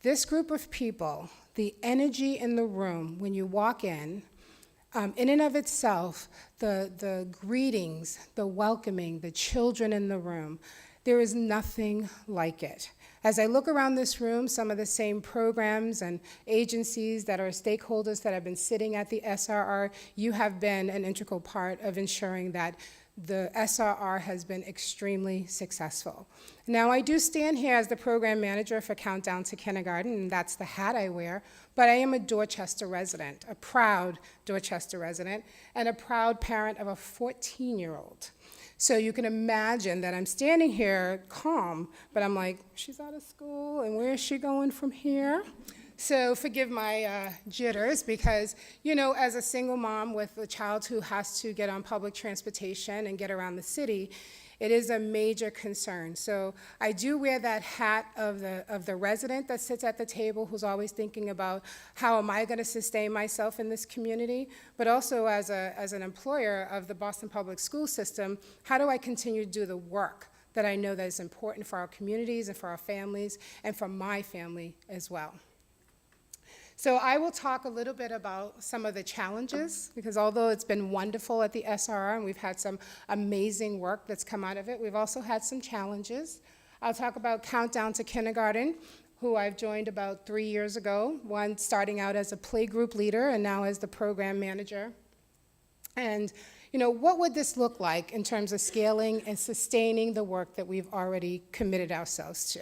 this group of people, the energy in the room when you walk in and of itself, the greetings, the welcoming, the children in the room, there is nothing like it. As I look around this room, some of the same programs and agencies that are stakeholders that have been sitting at the SRR, you have been an integral part of ensuring that the SRR has been extremely successful. Now, I do stand here as the program manager for Countdown to Kindergarten, and that's the hat I wear, but I am a Dorchester resident, a proud Dorchester resident, and a proud parent of a 14-year-old. So you can imagine that I'm standing here calm, but I'm like, she's out of school, and where is she going from here? So forgive my jitters because, you know, as a single mom with a child who has to get on public transportation and get around the city, it is a major concern. So I do wear that hat of the resident that sits at the table who's always thinking about how am I going to sustain myself in this community, but also as an employer of the Boston Public School System, how do I continue to do the work that I know that is important for our communities and for our families and for my family as well. So I will talk a little bit about some of the challenges, because although it's been wonderful at the SRR and we've had some amazing work that's come out of it, we've also had some challenges. I'll talk about Countdown to Kindergarten, who I've joined about 3 years ago, one starting out as a playgroup leader and now as the program manager. And you know, what would this look like in terms of scaling and sustaining the work that we've already committed ourselves to?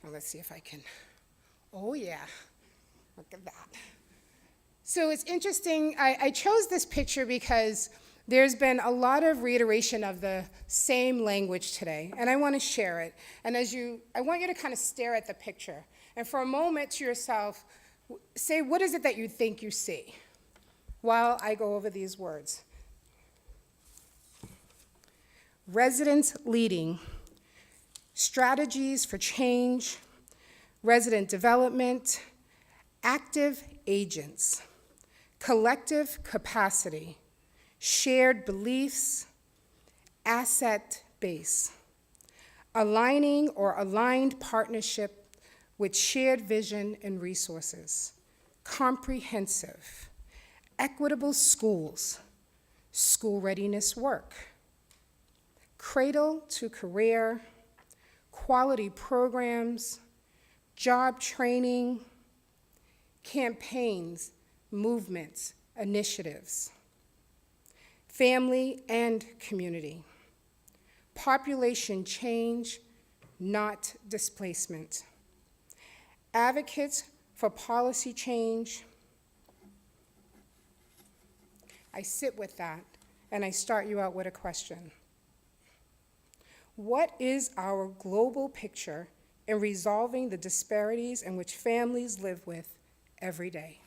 Now let's see if I can, oh yeah. Look at that. So it's interesting, I chose this picture because there's been a lot of reiteration of the same language today, and I want to share it. And I want you to kind of stare at the picture, and for a moment to yourself, say, what is it that you think you see while I go over these words? Residents leading, strategies for change, resident development, active agents, collective capacity, shared beliefs, asset base, aligning or aligned partnership with shared vision and resources, comprehensive, equitable schools, school readiness work, cradle to career, quality programs, job training, campaigns, movements, initiatives, family and community, population change, not displacement, advocates for policy change. I sit with that and I start you out with a question. What is our global picture in resolving the disparities in which families live with every day?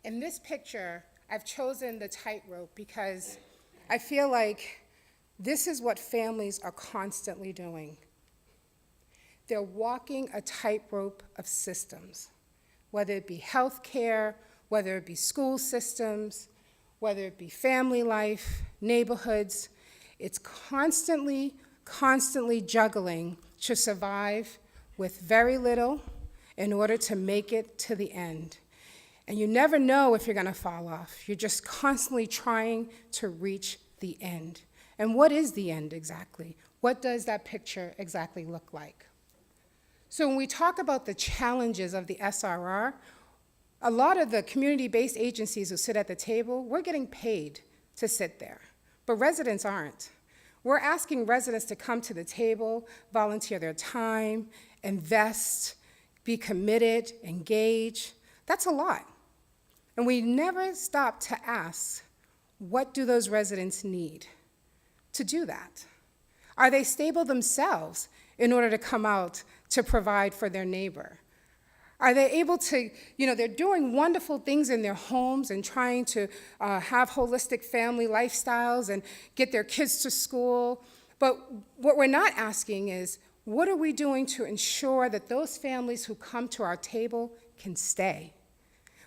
In this picture, I've chosen the tightrope because I feel like this is what families are constantly doing. They're walking a tightrope of systems, whether it be healthcare, whether it be school systems, whether it be family life, neighborhoods. It's constantly juggling to survive with very little in order to make it to the end. And you never know if you're going to fall off. You're just constantly trying to reach the end. And what is the end exactly? What does that picture exactly look like? So when we talk about the challenges of the SRR, a lot of the community-based agencies who sit at the table, we're getting paid to sit there, but residents aren't. We're asking residents to come to the table, volunteer their time, invest, be committed, engage. That's a lot. And we never stop to ask, what do those residents need to do that? Are they stable themselves in order to come out to provide for their neighbor? Are they able to, they're doing wonderful things in their homes and trying to have holistic family lifestyles and get their kids to school. But what we're not asking is, What are we doing to ensure that those families who come to our table can stay?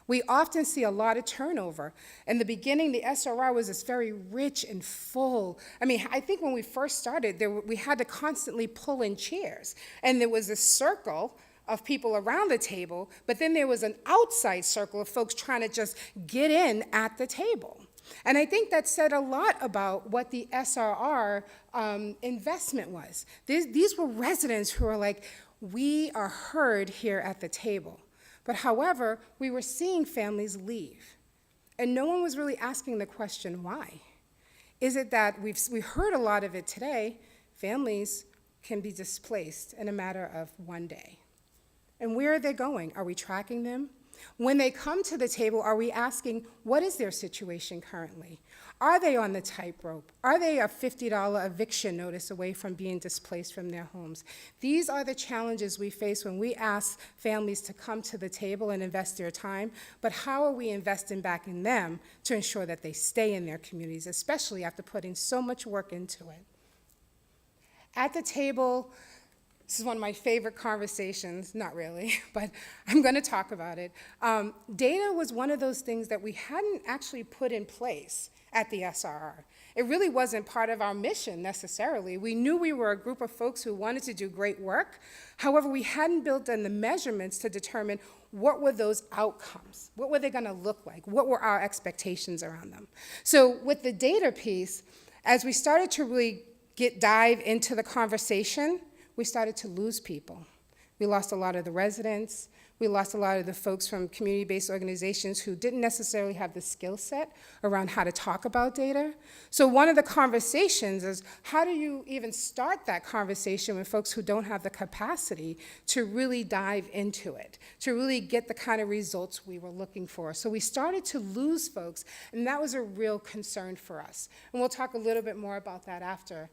We often see a lot of turnover. In the beginning, the SRR was this very rich and full. I mean, I think when we first started, we had to constantly pull in chairs. And there was a circle of people around the table, but then there was an outside circle of folks trying to just get in at the table. And I think that said a lot about what the SRR investment was. These were residents who were like, we are heard here at the table. But however, we were seeing families leave. And no one was really asking the question, why? Is it that we heard a lot of it today, families can be displaced in a matter of one day. And where are they going? Are we tracking them? When they come to the table, are we asking, what is their situation currently? Are they on the tightrope? Are they a $50 eviction notice away from being displaced from their homes? These are the challenges we face when we ask families to come to the table and invest their time, but how are we investing back in them to ensure that they stay in their communities, especially after putting so much work into it? At the table, this is one of my favorite conversations, not really, but I'm going to talk about it. Data was one of those things that we hadn't actually put in place at the SRR. It really wasn't part of our mission necessarily. We knew we were a group of folks who wanted to do great work. However, we hadn't built in the measurements to determine what were those outcomes? What were they going to look like? What were our expectations around them? So with the data piece, as we started to really dive into the conversation, we started to lose people. We lost a lot of the residents. We lost a lot of the folks from community-based organizations who didn't necessarily have the skill set around how to talk about data. So one of the conversations is, how do you even start that conversation with folks who don't have the capacity to really dive into it, to really get the kind of results we were looking for? So we started to lose folks, and that was a real concern for us. And we'll talk a little bit more about that after.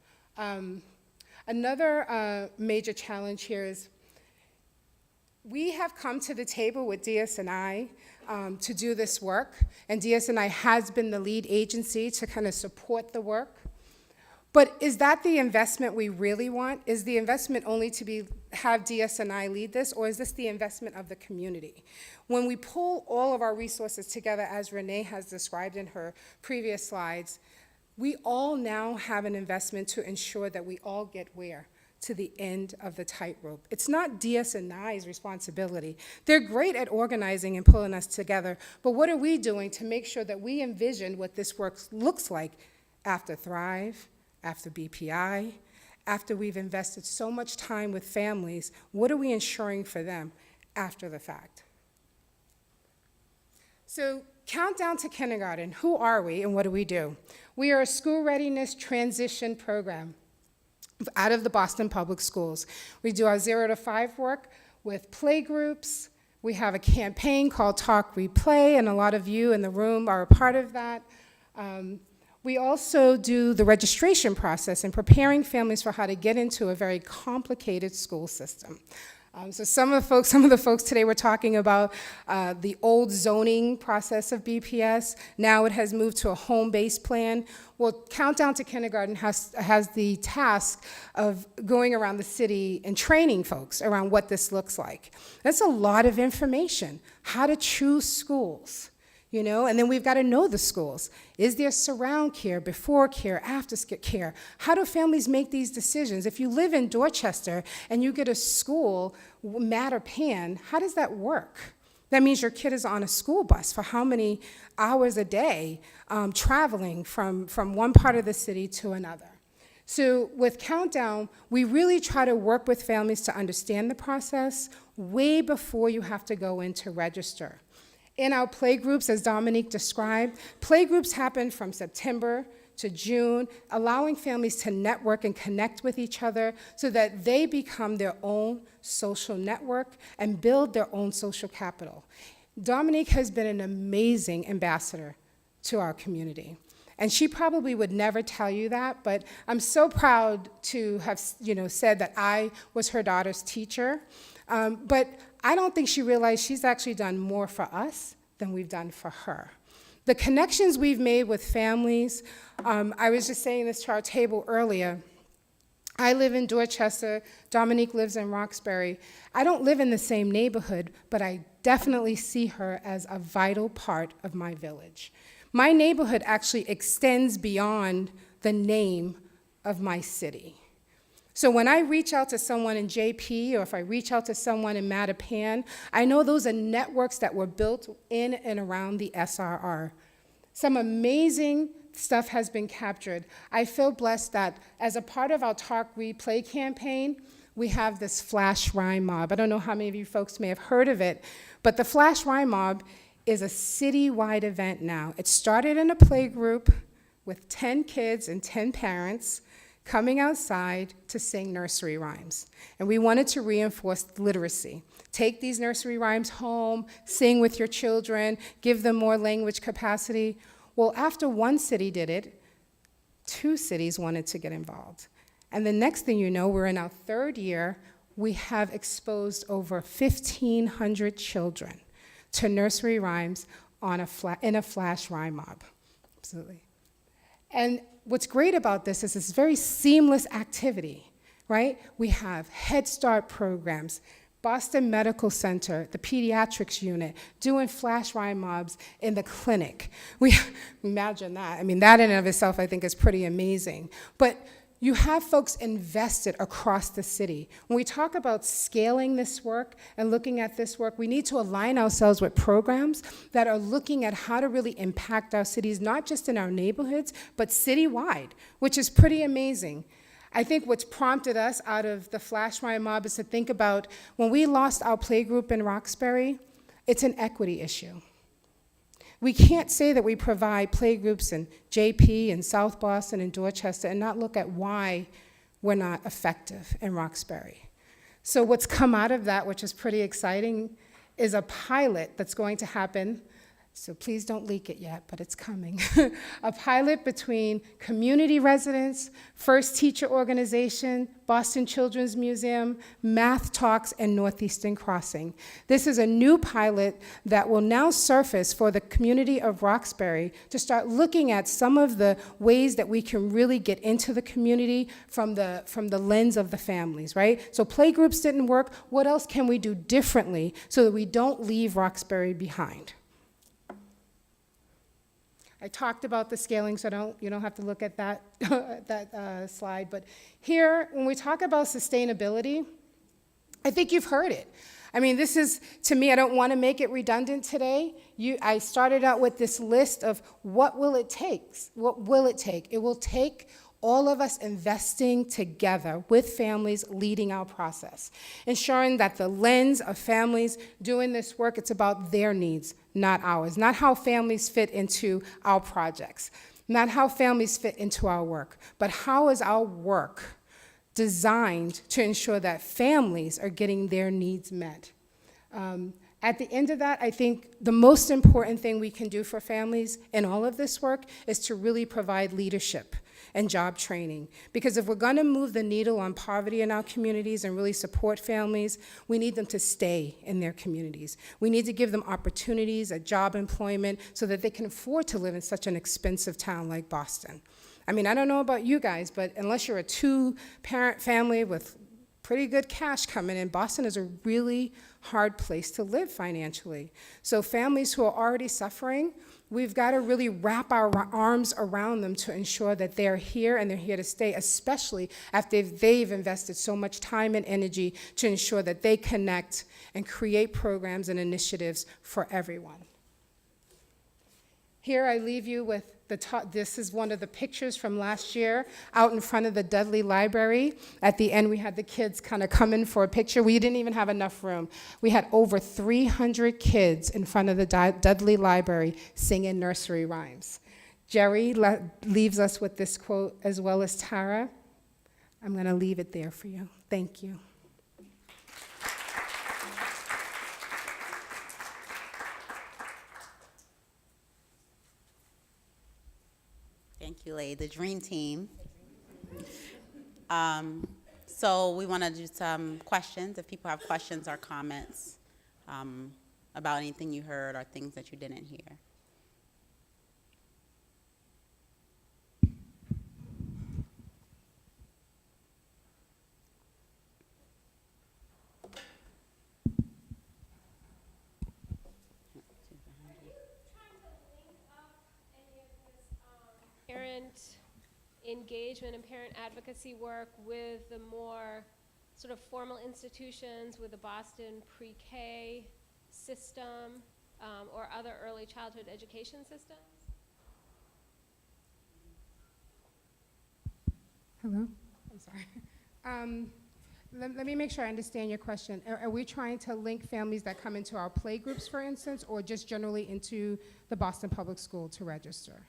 Another major challenge here is we have come to the table with DS&I to do this work, and DS&I has been the lead agency to kind of support the work. But is that the investment we really want? Is the investment only to have DS&I lead this, or is this the investment of the community? When we pull all of our resources together, as Renee has described in her previous slides, we all now have an investment to ensure that we all get where? To the end of the tightrope. It's not DS&I's responsibility. They're great at organizing and pulling us together, but what are we doing to make sure that we envision what this work looks like after Thrive, after BPI, after we've invested so much time with families? What are we ensuring for them after the fact? So, countdown to kindergarten. Who are we and what do we do? We are a school readiness transition program out of the Boston Public Schools. We do our 0 to 5 work with play groups. We have a campaign called Talk, Replay, and a lot of you in the room are a part of that. We also do the registration process and preparing families for how to get into a very complicated school system. So some of the folks today were talking about the old zoning process of BPS. Now it has moved to a home-based plan. Well, Countdown to Kindergarten has the task of going around the city and training folks around what this looks like. That's a lot of information. How to choose schools. You know, and then we've got to know the schools. Is there surround care, before care, after care? How do families make these decisions? If you live in Dorchester and you get a school, Mattapan, how does that work? That means your kid is on a school bus for how many hours a day traveling from one part of the city to another. So with Countdown, we really try to work with families to understand the process way before you have to go in to register. In our playgroups, as Dominique described, playgroups happen from September to June, allowing families to network and connect with each other so that they become their own social network and build their own social capital. Dominique has been an amazing ambassador to our community. And she probably would never tell you that, but I'm so proud to have said that I was her daughter's teacher. But I don't think she realized she's actually done more for us than we've done for her. The connections we've made with families, I was just saying this to our table earlier, I live in Dorchester, Dominique lives in Roxbury. I don't live in the same neighborhood, but I definitely see her as a vital part of my village. My neighborhood actually extends beyond the name of my city. So when I reach out to someone in JP, or if I reach out to someone in Mattapan, I know those are networks that were built in and around the SRR. Some amazing stuff has been captured. I feel blessed that as a part of our Talk, Read, Play campaign, we have this Flash Rhyme Mob. I don't know how many of you folks may have heard of it, but the Flash Rhyme Mob is a citywide event now. It started in a play group with 10 kids and 10 parents coming outside to sing nursery rhymes. And we wanted to reinforce literacy. Take these nursery rhymes home, sing with your children, give them more language capacity. Well, after one city did it, 2 cities wanted to get involved. And the next thing you know, we're in our 3rd year, we have exposed over 1,500 children to nursery rhymes in a Flash Rhyme Mob. Absolutely. And what's great about this is it's very seamless activity, right? We have Head Start programs, Boston Medical Center, the pediatrics unit, doing Flash Rhyme Mobs in the clinic. Imagine that. I mean, that in and of itself I think is pretty amazing. But you have folks invested across the city. When we talk about scaling this work and looking at this work, we need to align ourselves with programs that are looking at how to really impact our cities, not just in our neighborhoods, but citywide, which is pretty amazing. I think what's prompted us out of the Flash Rhyme Mob is to think about when we lost our playgroup in Roxbury, it's an equity issue. We can't say that we provide playgroups in JP and South Boston and Dorchester and not look at why we're not effective in Roxbury. So what's come out of that, which is pretty exciting, is a pilot that's going to happen. So please don't leak it yet, but it's coming. A pilot between community residents, First Teacher Organization, Boston Children's Museum, Math Talks, and Northeastern Crossing. This is a new pilot that will now surface for the community of Roxbury to start looking at some of the ways that we can really get into the community from the lens of the families, right? So playgroups didn't work. What else can we do differently so that we don't leave Roxbury behind? I talked about the scaling, so you don't have to look at that, slide. But here, when we talk about sustainability, I think you've heard it. I mean, this is, to me, I don't want to make it redundant today. I started out with this list of what will it take? What will it take? It will take all of us investing together with families leading our process, ensuring that the lens of families doing this work, it's about their needs, not ours, not how families fit into our projects, not how families fit into our work, but how is our work designed to ensure that families are getting their needs met. At the end of that, I think the most important thing we can do for families in all of this work is to really provide leadership and job training. Because if we're going to move the needle on poverty in our communities and really support families, we need them to stay in their communities. We need to give them opportunities, a job employment, so that they can afford to live in such an expensive town like Boston. I mean, I don't know about you guys, but unless you're a 2-parent family with pretty good cash coming in, Boston is a really hard place to live financially. So families who are already suffering, we've got to really wrap our arms around them to ensure that they're here and they're here to stay, especially after they've invested so much time and energy to ensure that they connect and create programs and initiatives for everyone. Here I leave you with this is one of the pictures from last year out in front of the Dudley Library. At the end, we had the kids kind of come in for a picture. We didn't even have enough room. We had over 300 kids in front of the Dudley Library singing nursery rhymes. Jerry leaves us with this quote, as well as Tara. I'm going to leave it there for you. Thank you. Thank you, Lay, the dream team. So we want to do some questions, if people have questions or comments about anything you heard or things that you didn't hear. parent engagement and parent advocacy work with the more sort of formal institutions, with the Boston pre-K system, or other early childhood education systems? Hello? I'm sorry. Let me make sure I understand your question. Are we trying to link families that come into our play groups, for instance, or just generally into the Boston Public School to register?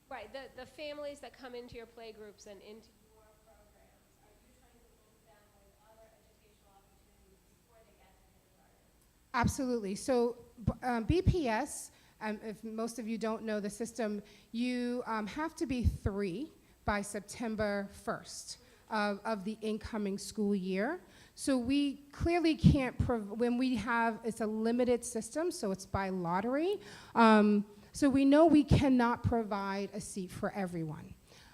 Right, the families that come into your play groups and into your programs, are you trying to link them with other educational opportunities before they get to kindergarten? Absolutely. So BPS, if most of you don't know the system, you have to be 3 by September 1st of the incoming school year. So we clearly can't, when we have, it's a limited system, so it's by lottery. So we know we cannot provide a seat for everyone.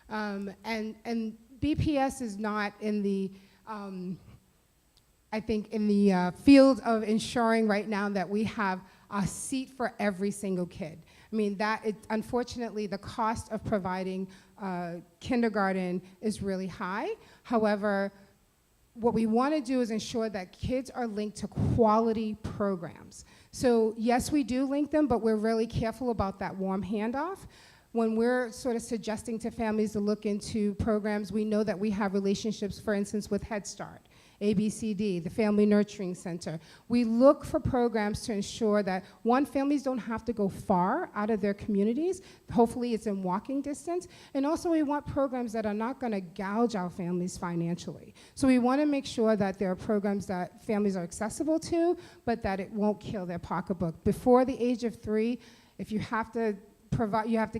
And BPS is not in the, I think, in the field of ensuring right now that we have a seat for every single kid. I mean, unfortunately, the cost of providing kindergarten is really high. However, what we want to do is ensure that kids are linked to quality programs. So yes, we do link them, but we're really careful about that warm handoff. When we're sort of suggesting to families to look into programs, we know that we have relationships, for instance, with Head Start, ABCD, the Family Nurturing Center. We look for programs to ensure that, one, families don't have to go far out of their communities. Hopefully it's in walking distance. And also we want programs that are not going to gouge our families financially. So we want to make sure that there are programs that families are accessible to, but that it won't kill their pocketbook. Before the age of 3, if you have to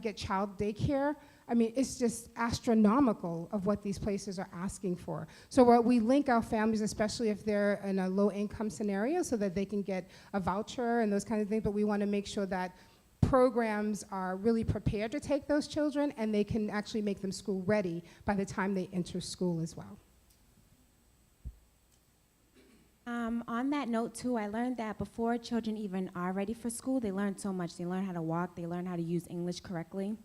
get child daycare, I mean, it's just astronomical of what these places are asking for. So we link our families, especially if they're in a low-income scenario, so that they can get a voucher and those kinds of things, but we want to make sure that programs are really prepared to take those children, and they can actually make them school ready by the time they enter school as well. On that note too, I learned that before children even are ready for school, they learn so much. They learn how to walk, they learn how to use English correctly.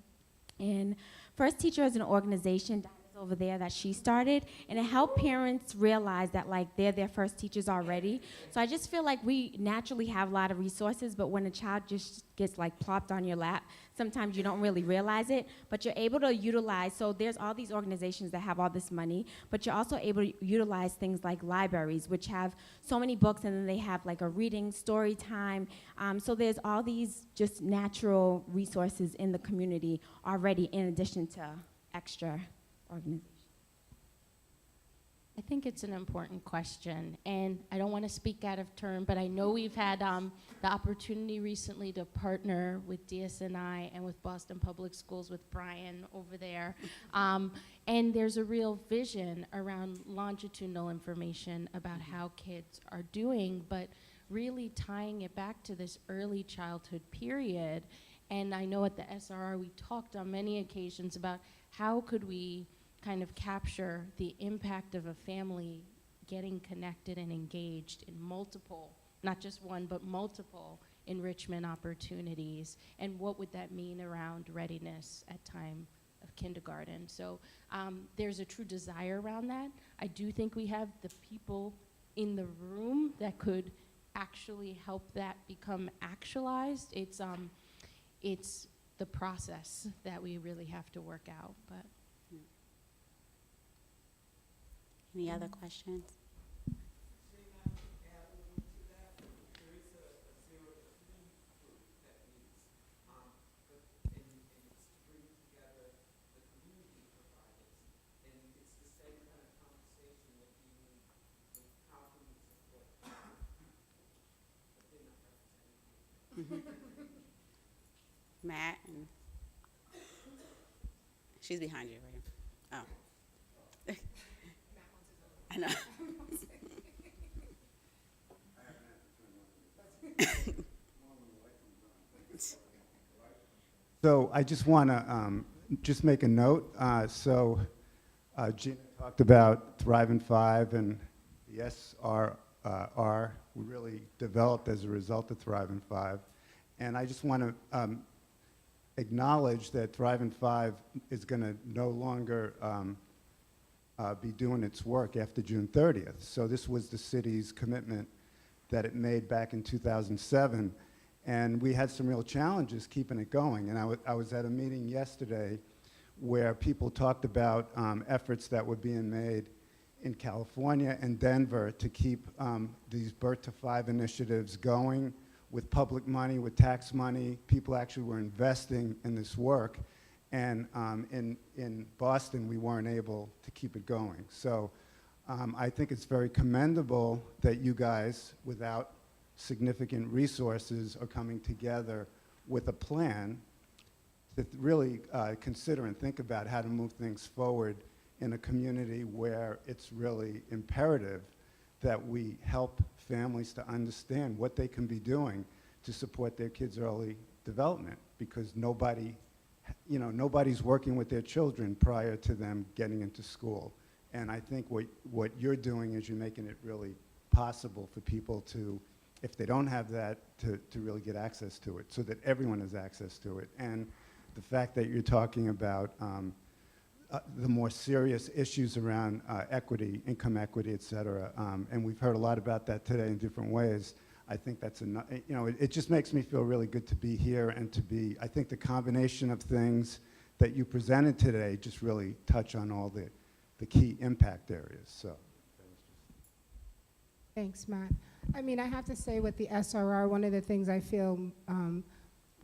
And First Teacher is an organization over there that she started, and it helped parents realize that like they're their first teachers already. So I just feel like we naturally have a lot of resources, but when a child just gets like plopped on your lap, sometimes you don't really realize it, but you're able to utilize, so there's all these organizations that have all this money, but you're also able to utilize things like libraries, which have so many books, and then they have like a reading story time. So there's all these just natural resources in the community already, in addition to extra organization. I think it's an important question, and I don't want to speak out of turn, but I know we've had the opportunity recently to partner with DSNI and with Boston Public Schools with Brian over there, and there's a real vision around longitudinal information about how kids are doing, but really tying it back to this early childhood period. And I know at the SRR we talked on many occasions about how could we kind of capture the impact of a family getting connected and engaged in multiple, not just one, but multiple enrichment opportunities, and what would that mean around readiness at time of kindergarten. So there's a true desire around that. I do think we have the people in the room that could actually help that become actualized. It's the process that we really have to work out, but. Any other questions? Matt, and she's behind you, right? Oh. I know. So I just want to just make a note. Gina talked about Thrive in 5 and the SRR really developed as a result of Thrive in 5. And I just want to acknowledge that Thrive in 5 is going to no longer be doing its work after June 30th. So this was the city's commitment that it made back in 2007. And we had some real challenges keeping it going. And I was at a meeting yesterday where people talked about efforts that were being made in California and Denver to keep these Birth to 5 initiatives going with public money, with tax money. People actually were investing in this work. And in Boston, we weren't able to keep it going. So I think it's very commendable that you guys, without significant resources, are coming together with a plan to really consider and think about how to move things forward in a community where it's really imperative that we help families to understand what they can be doing to support their kids' early development, because nobody's working with their children prior to them getting into school. And I think what you're doing is you're making it really possible for people to, if they don't have that, to really get access to it, so that everyone has access to it. And the fact that you're talking about the more serious issues around equity, income equity, et cetera, and we've heard a lot about that today in different ways. I think that's it just makes me feel really good to be here and to be, I think the combination of things that you presented today just really touch on all the key impact areas. So. Thanks, Matt. I mean, I have to say with the SRR, one of the things I feel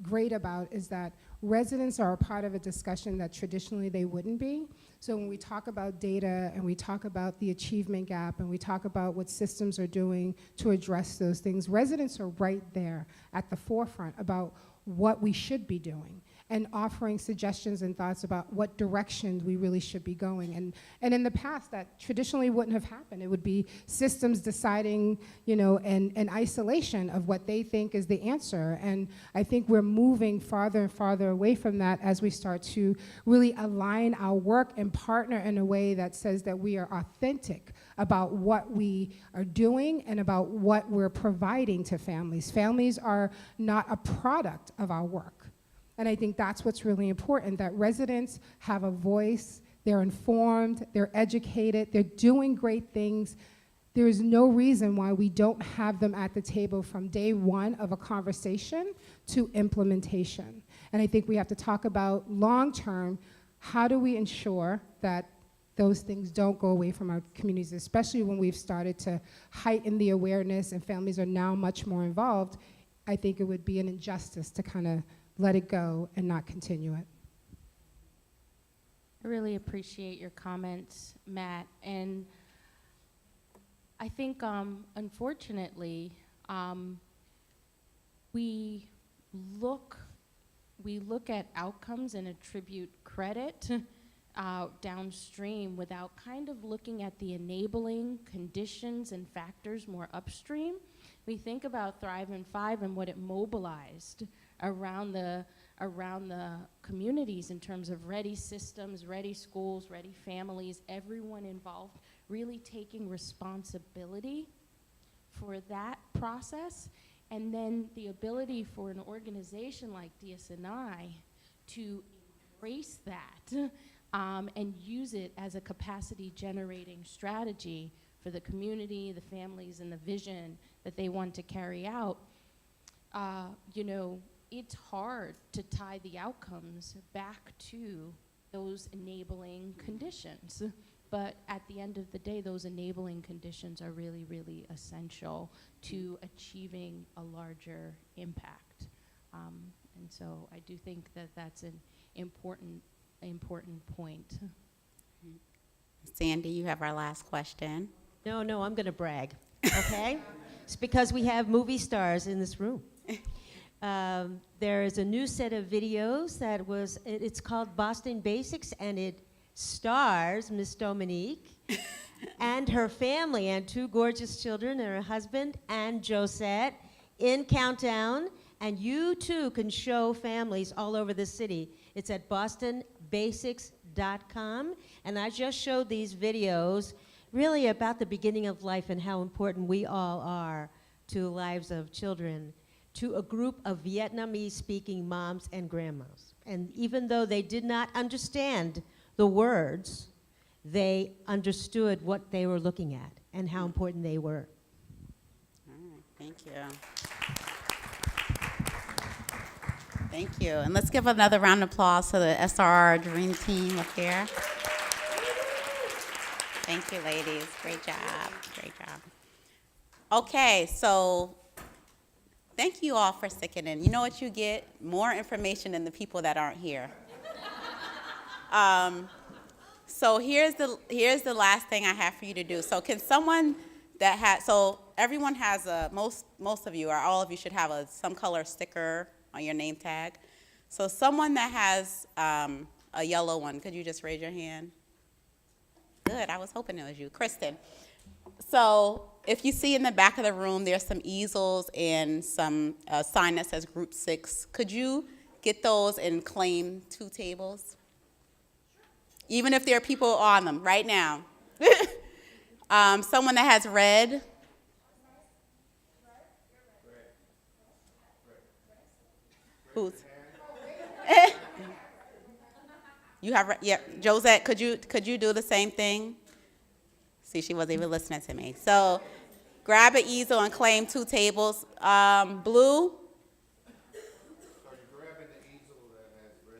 great about is that residents are a part of a discussion that traditionally they wouldn't be. So when we talk about data and we talk about the achievement gap and we talk about what systems are doing to address those things, residents are right there at the forefront about what we should be doing and offering suggestions and thoughts about what directions we really should be going. And in the past, that traditionally wouldn't have happened. It would be systems deciding, in isolation of what they think is the answer. And I think we're moving farther and farther away from that as we start to really align our work and partner in a way that says that we are authentic about what we are doing and about what we're providing to families. Families are not a product of our work. And I think that's what's really important, that residents have a voice, they're informed, they're educated, they're doing great things. There is no reason why we don't have them at the table from day one of a conversation to implementation. And I think we have to talk about long-term, how do we ensure that those things don't go away from our communities, especially when we've started to heighten the awareness and families are now much more involved. I think it would be an injustice to kind of let it go and not continue it. I really appreciate your comments, Matt. And I think, unfortunately, we look at outcomes and attribute credit downstream without kind of looking at the enabling conditions and factors more upstream. We think about Thrive in 5 and what it mobilized around the communities in terms of ready systems, ready schools, ready families, everyone involved really taking responsibility for that process, and then the ability for an organization like DSNI to embrace that and use it as a capacity generating strategy for the community, the families, and the vision that they want to carry out. It's hard to tie the outcomes back to those enabling conditions. But at the end of the day, those enabling conditions are really, really essential to achieving a larger impact. And so I do think that that's an important point. Sandy, you have our last question. No, I'm going to brag, okay? It's because we have movie stars in this room. There is a new set of videos it's called Boston Basics, and it stars Miss Dominique and her family and 2 gorgeous children and her husband and Josette in Countdown. And you too can show families all over the city. It's at bostonbasics.com. And I just showed these videos really about the beginning of life and how important we all are to the lives of children, to a group of Vietnamese-speaking moms and grandmas. And even though they did not understand the words, they understood what they were looking at and how important they were. All right, thank you. Thank you. And let's give another round of applause to the SRR Dream Team up here. Thank you, ladies. Great job. Great job. Okay, so thank you all for sticking in. You know what you get? More information than the people that aren't here. So here's the last thing I have for you to do. So can someone that has, so everyone has a, most of you, or all of you should have some color sticker on your name tag. So someone that has a yellow one, could you just raise your hand? Good, I was hoping it was you. Kristen. So if you see in the back of the room, there's some easels and some sign that says Group 6. Could you get those and claim 2 tables? Even if there are people on them right now. Someone that has red. Who's? You have, yeah, Josette, could you do the same thing? See, she wasn't even listening to me. So grab an easel and claim 2 tables. Blue?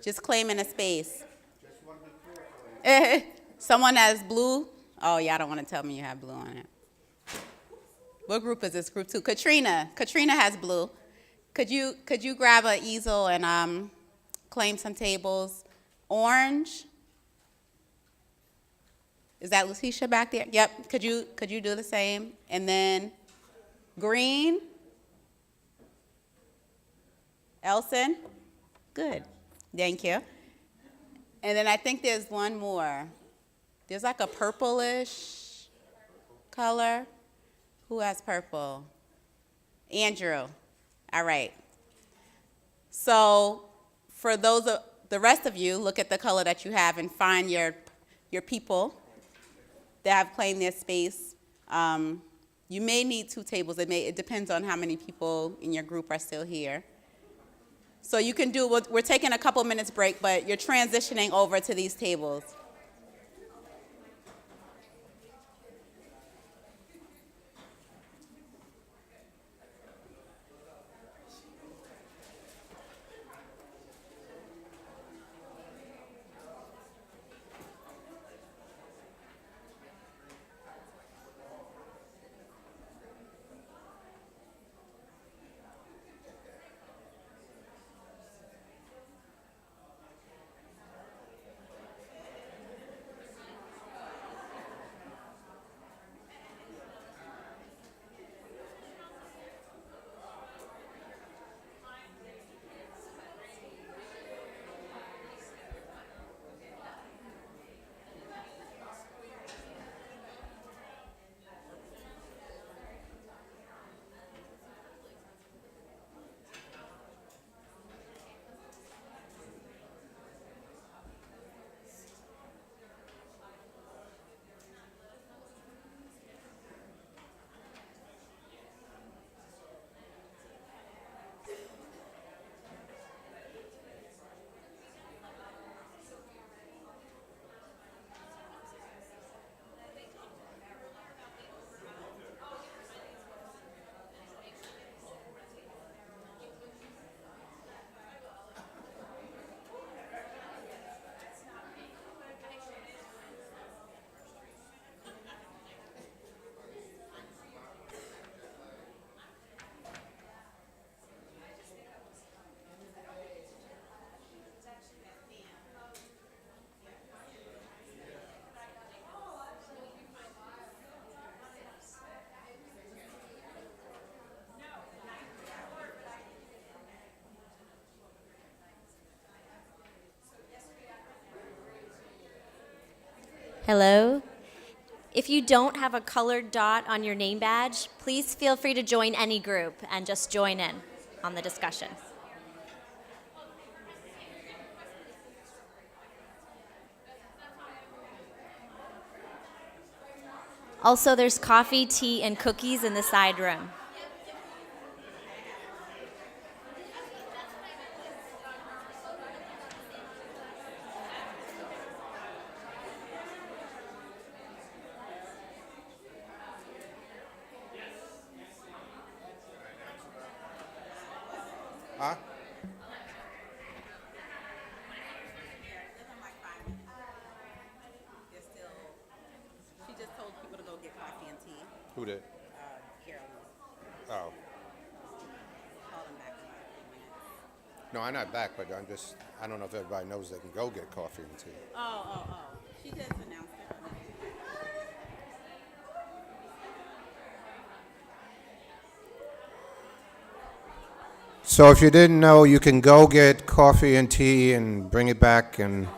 Just claiming a space. Someone has blue? Oh, yeah, I don't want to tell me you have blue on it. What group is this? Group 2. Katrina. Katrina has blue. Could you grab an easel and claim some tables? Orange? Is that Letitia back there? Yep. Could you do the same? And then green? Elson? Good. Thank you. And then I think there's one more. There's like a purplish color. Who has purple? Andrew. All right. So for the rest of you, look at the color that you have and find your people that have claimed their space. You may need 2 tables. It depends on how many people in your group are still here. So you can do, we're taking a couple minutes break, but you're transitioning over to these tables. Hello. If you don't have a colored dot on your name badge, please feel free to join any group and just join in on the discussion. Also, there's coffee, tea, and cookies in the side room. Huh? She just told people to go get coffee and tea. Who did? Carolyn. Oh. Call them back in about 3 minutes. No, I'm not back, but I don't know if everybody knows they can go get coffee and tea. Oh. She just announced it. So if you didn't know, you can go get coffee and tea and bring it back and...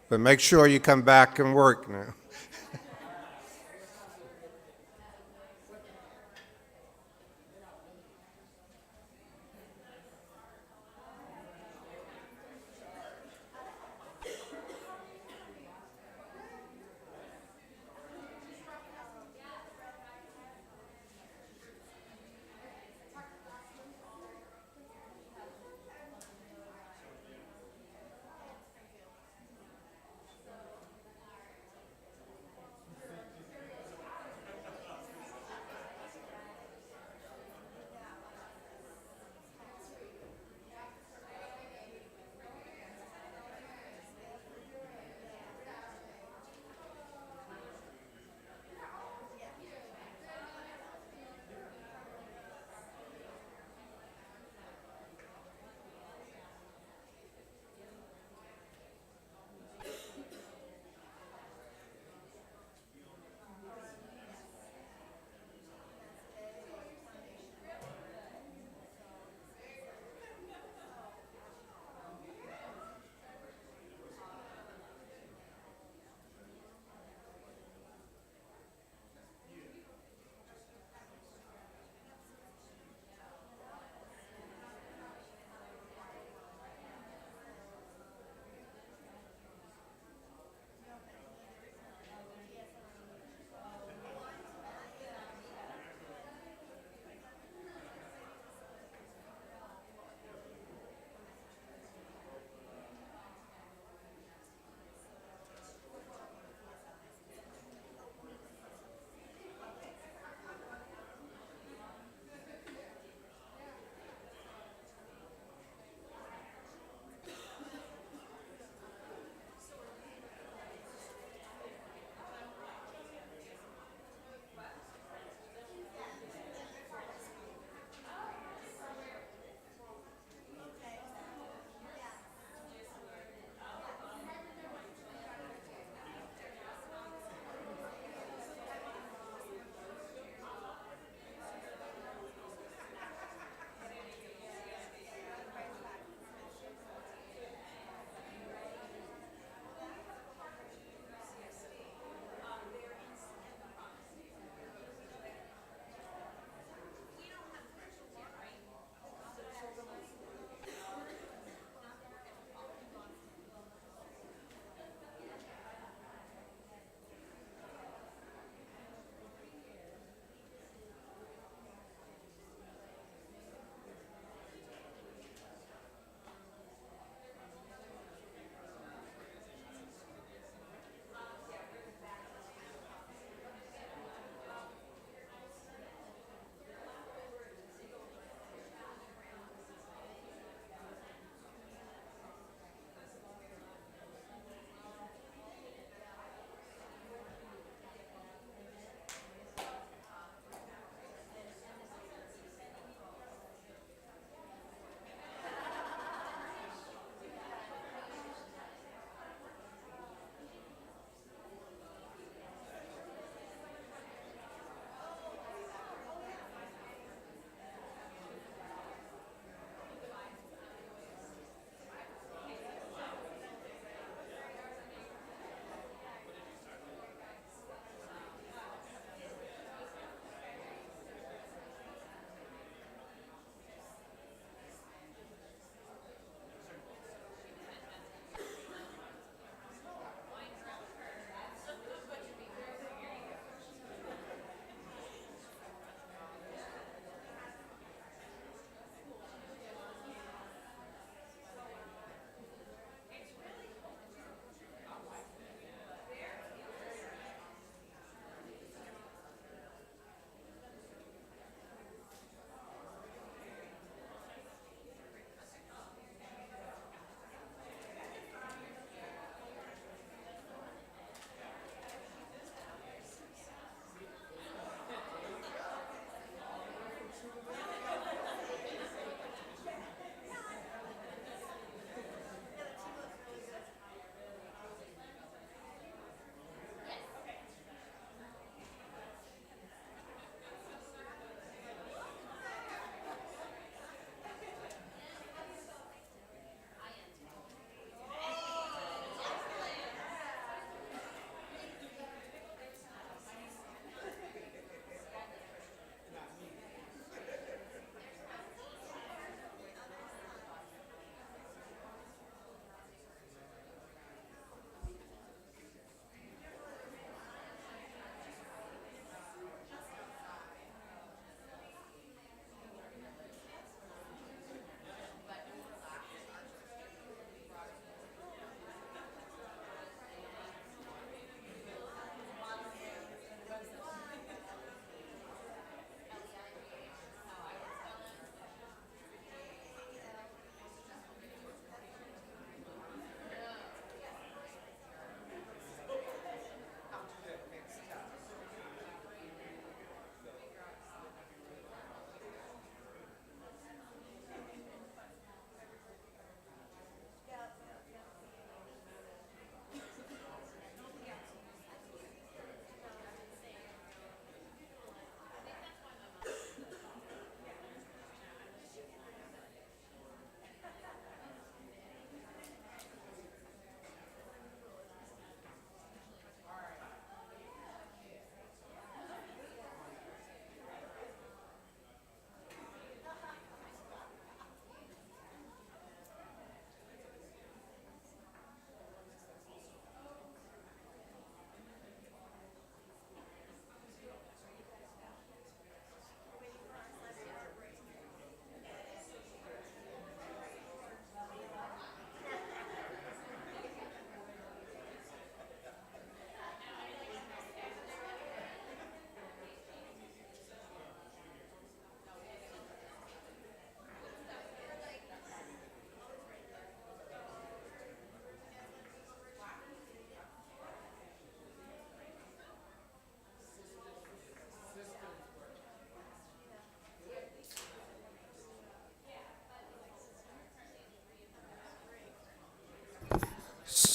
But make sure you come back and work now.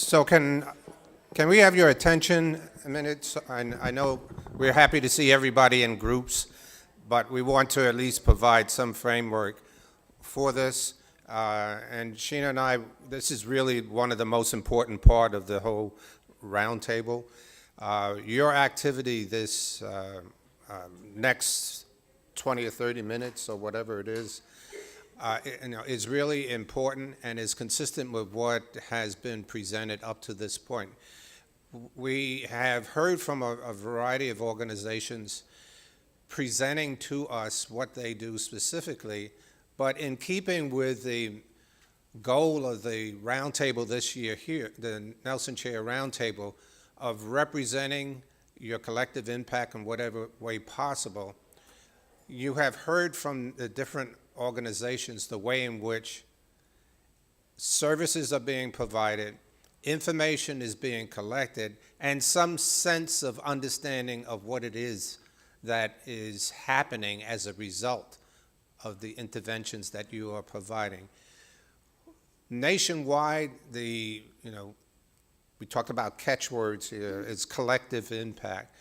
So can we have your attention a minute? So I know we're happy to see everybody in groups, but we want to at least provide some framework for this. And Sheena and I, this is really one of the most important part of the whole roundtable. Your activity this next 20 or 30 minutes or whatever it is, is really important and is consistent with what has been presented up to this point. We have heard from a variety of organizations presenting to us what they do specifically, but in keeping with the goal of the roundtable this year here, the Nelson Chair Roundtable, of representing your collective impact in whatever way possible, you have heard from the different organizations the way in which services are being provided, information is being collected, and some sense of understanding of what it is that is happening as a result of the interventions that you are providing. Nationwide, we talk about catchwords here, is collective impact.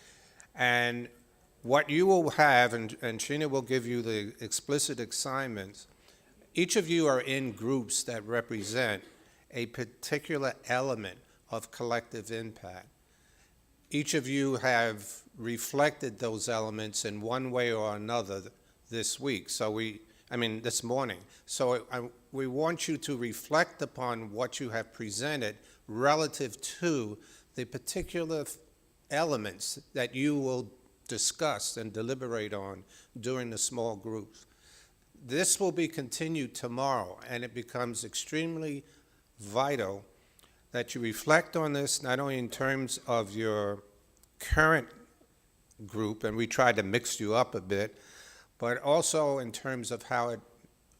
And what you will have, and Sheena will give you the explicit assignments, each of you are in groups that represent a particular element of collective impact. Each of you have reflected those elements in one way or another this week. This morning. So we want you to reflect upon what you have presented relative to the particular elements that you will discuss and deliberate on during the small groups. This will be continued tomorrow, and it becomes extremely vital that you reflect on this not only in terms of your current group, and we tried to mix you up a bit, but also in terms of how it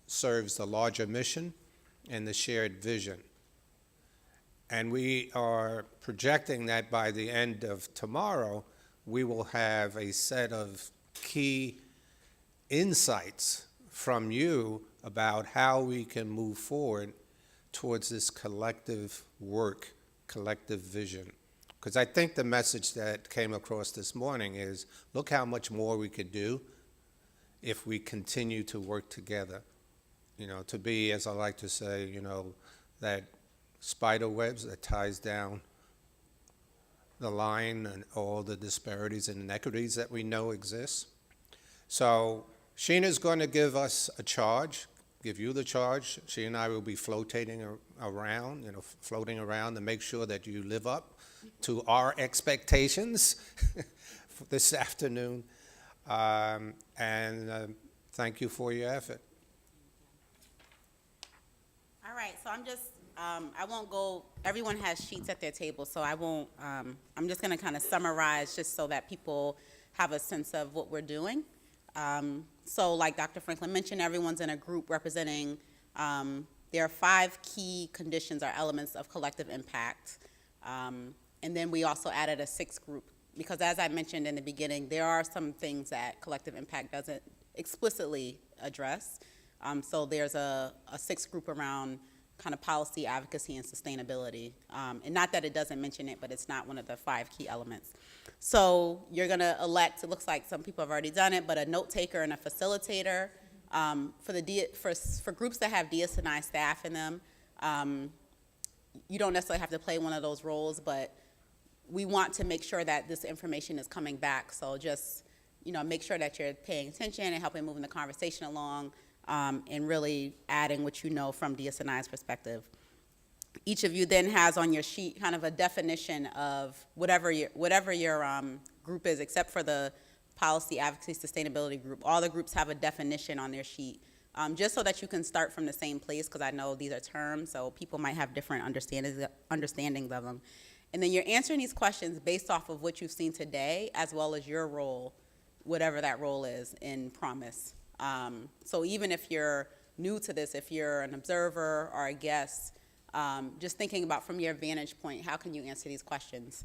serves the larger mission and the shared vision. And we are projecting that by the end of tomorrow, we will have a set of key insights from you about how we can move forward towards this collective work, collective vision. Because I think the message that came across this morning is, look how much more we could do if we continue to work together. To be, as I like to say, that spider webs that ties down the line and all the disparities and inequities that we know exist. So Sheena's going to give us a charge, give you the charge. She and I will be floating around to make sure that you live up to our expectations this afternoon. Thank you for your effort. All right, so I won't go, everyone has sheets at their table, so I won't, I'm just gonna kind of summarize just so that people have a sense of what we're doing. So like Dr. Franklin mentioned, everyone's in a group representing, there are 5 key conditions or elements of collective impact. And then we also added a 6th group, because as I mentioned in the beginning, there are some things that collective impact doesn't explicitly address. So there's a 6th group around kind of policy, advocacy, and sustainability. And not that it doesn't mention it, but it's not one of the 5 key elements. So you're gonna elect, it looks like some people have already done it, but a note taker and a facilitator. For groups that have DS&I staff in them, you don't necessarily have to play one of those roles, but we want to make sure that this information is coming back. So just, make sure that you're paying attention and helping moving the conversation along, and really adding what you know from DS&I's perspective. Each of you then has on your sheet kind of a definition of whatever your group is, except for the policy, advocacy, sustainability group. All the groups have a definition on their sheet, just so that you can start from the same place, because I know these are terms, so people might have different understandings of them. And then you're answering these questions based off of what you've seen today, as well as your role, whatever that role is in Promise. So even if you're new to this, if you're an observer or a guest, just thinking about from your vantage point, how can you answer these questions?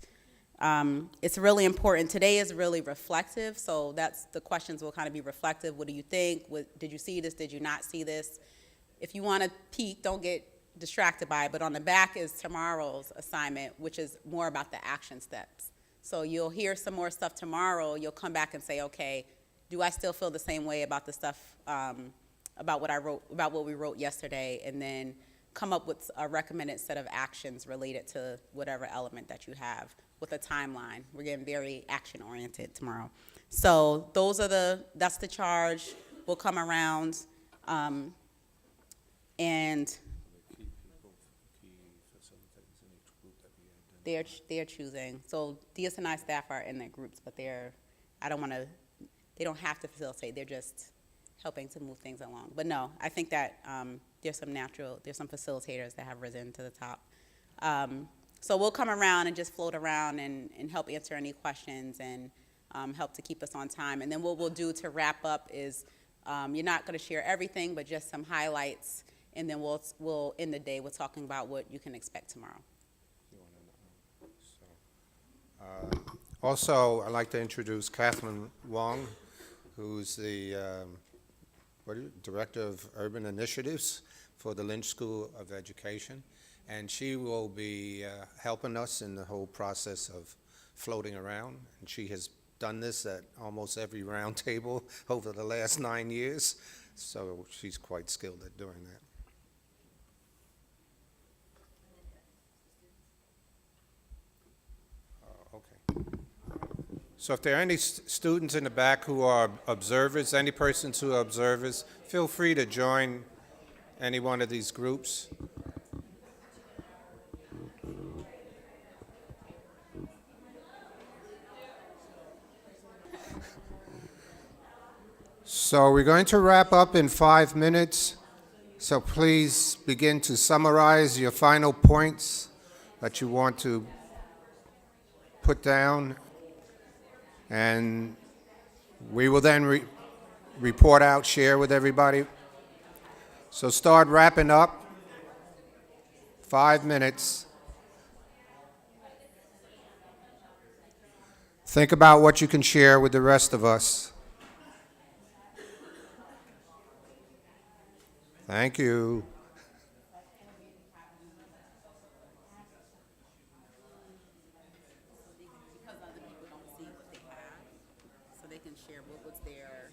It's really important. Today is really reflective, so the questions will kind of be reflective. What do you think? Did you see this? Did you not see this? If you want to peek, don't get distracted by it, but on the back is tomorrow's assignment, which is more about the action steps. So you'll hear some more stuff tomorrow. You'll come back and say, okay, do I still feel the same way about the stuff, about what we wrote yesterday, and then come up with a recommended set of actions related to whatever element that you have with a timeline. We're getting very action-oriented tomorrow. So that's the charge. We'll come around, and they're choosing. So DS&I staff are in their groups, but they don't have to facilitate. They're just helping to move things along. But no, I think that there's some facilitators that have risen to the top. So we'll come around and just float around and help answer any questions and help to keep us on time. And then what we'll do to wrap up is you're not going to share everything, but just some highlights. And then we'll end the day with talking about what you can expect tomorrow. Also, I'd like to introduce Kathleen Wong, who's the Director of Urban Initiatives for the Lynch School of Education. And she will be helping us in the whole process of floating around. And she has done this at almost every roundtable over the last 9 years. So she's quite skilled at doing that. So if there are any students in the back who are observers, any persons who are observers, feel free to join any one of these groups. So we're going to wrap up in 5 minutes. So please begin to summarize your final points that you want to put down. And we will then report out, share with everybody. So start wrapping up. 5 minutes. Think about what you can share with the rest of us. Thank you. Because other people don't see what they have, so they can share what was their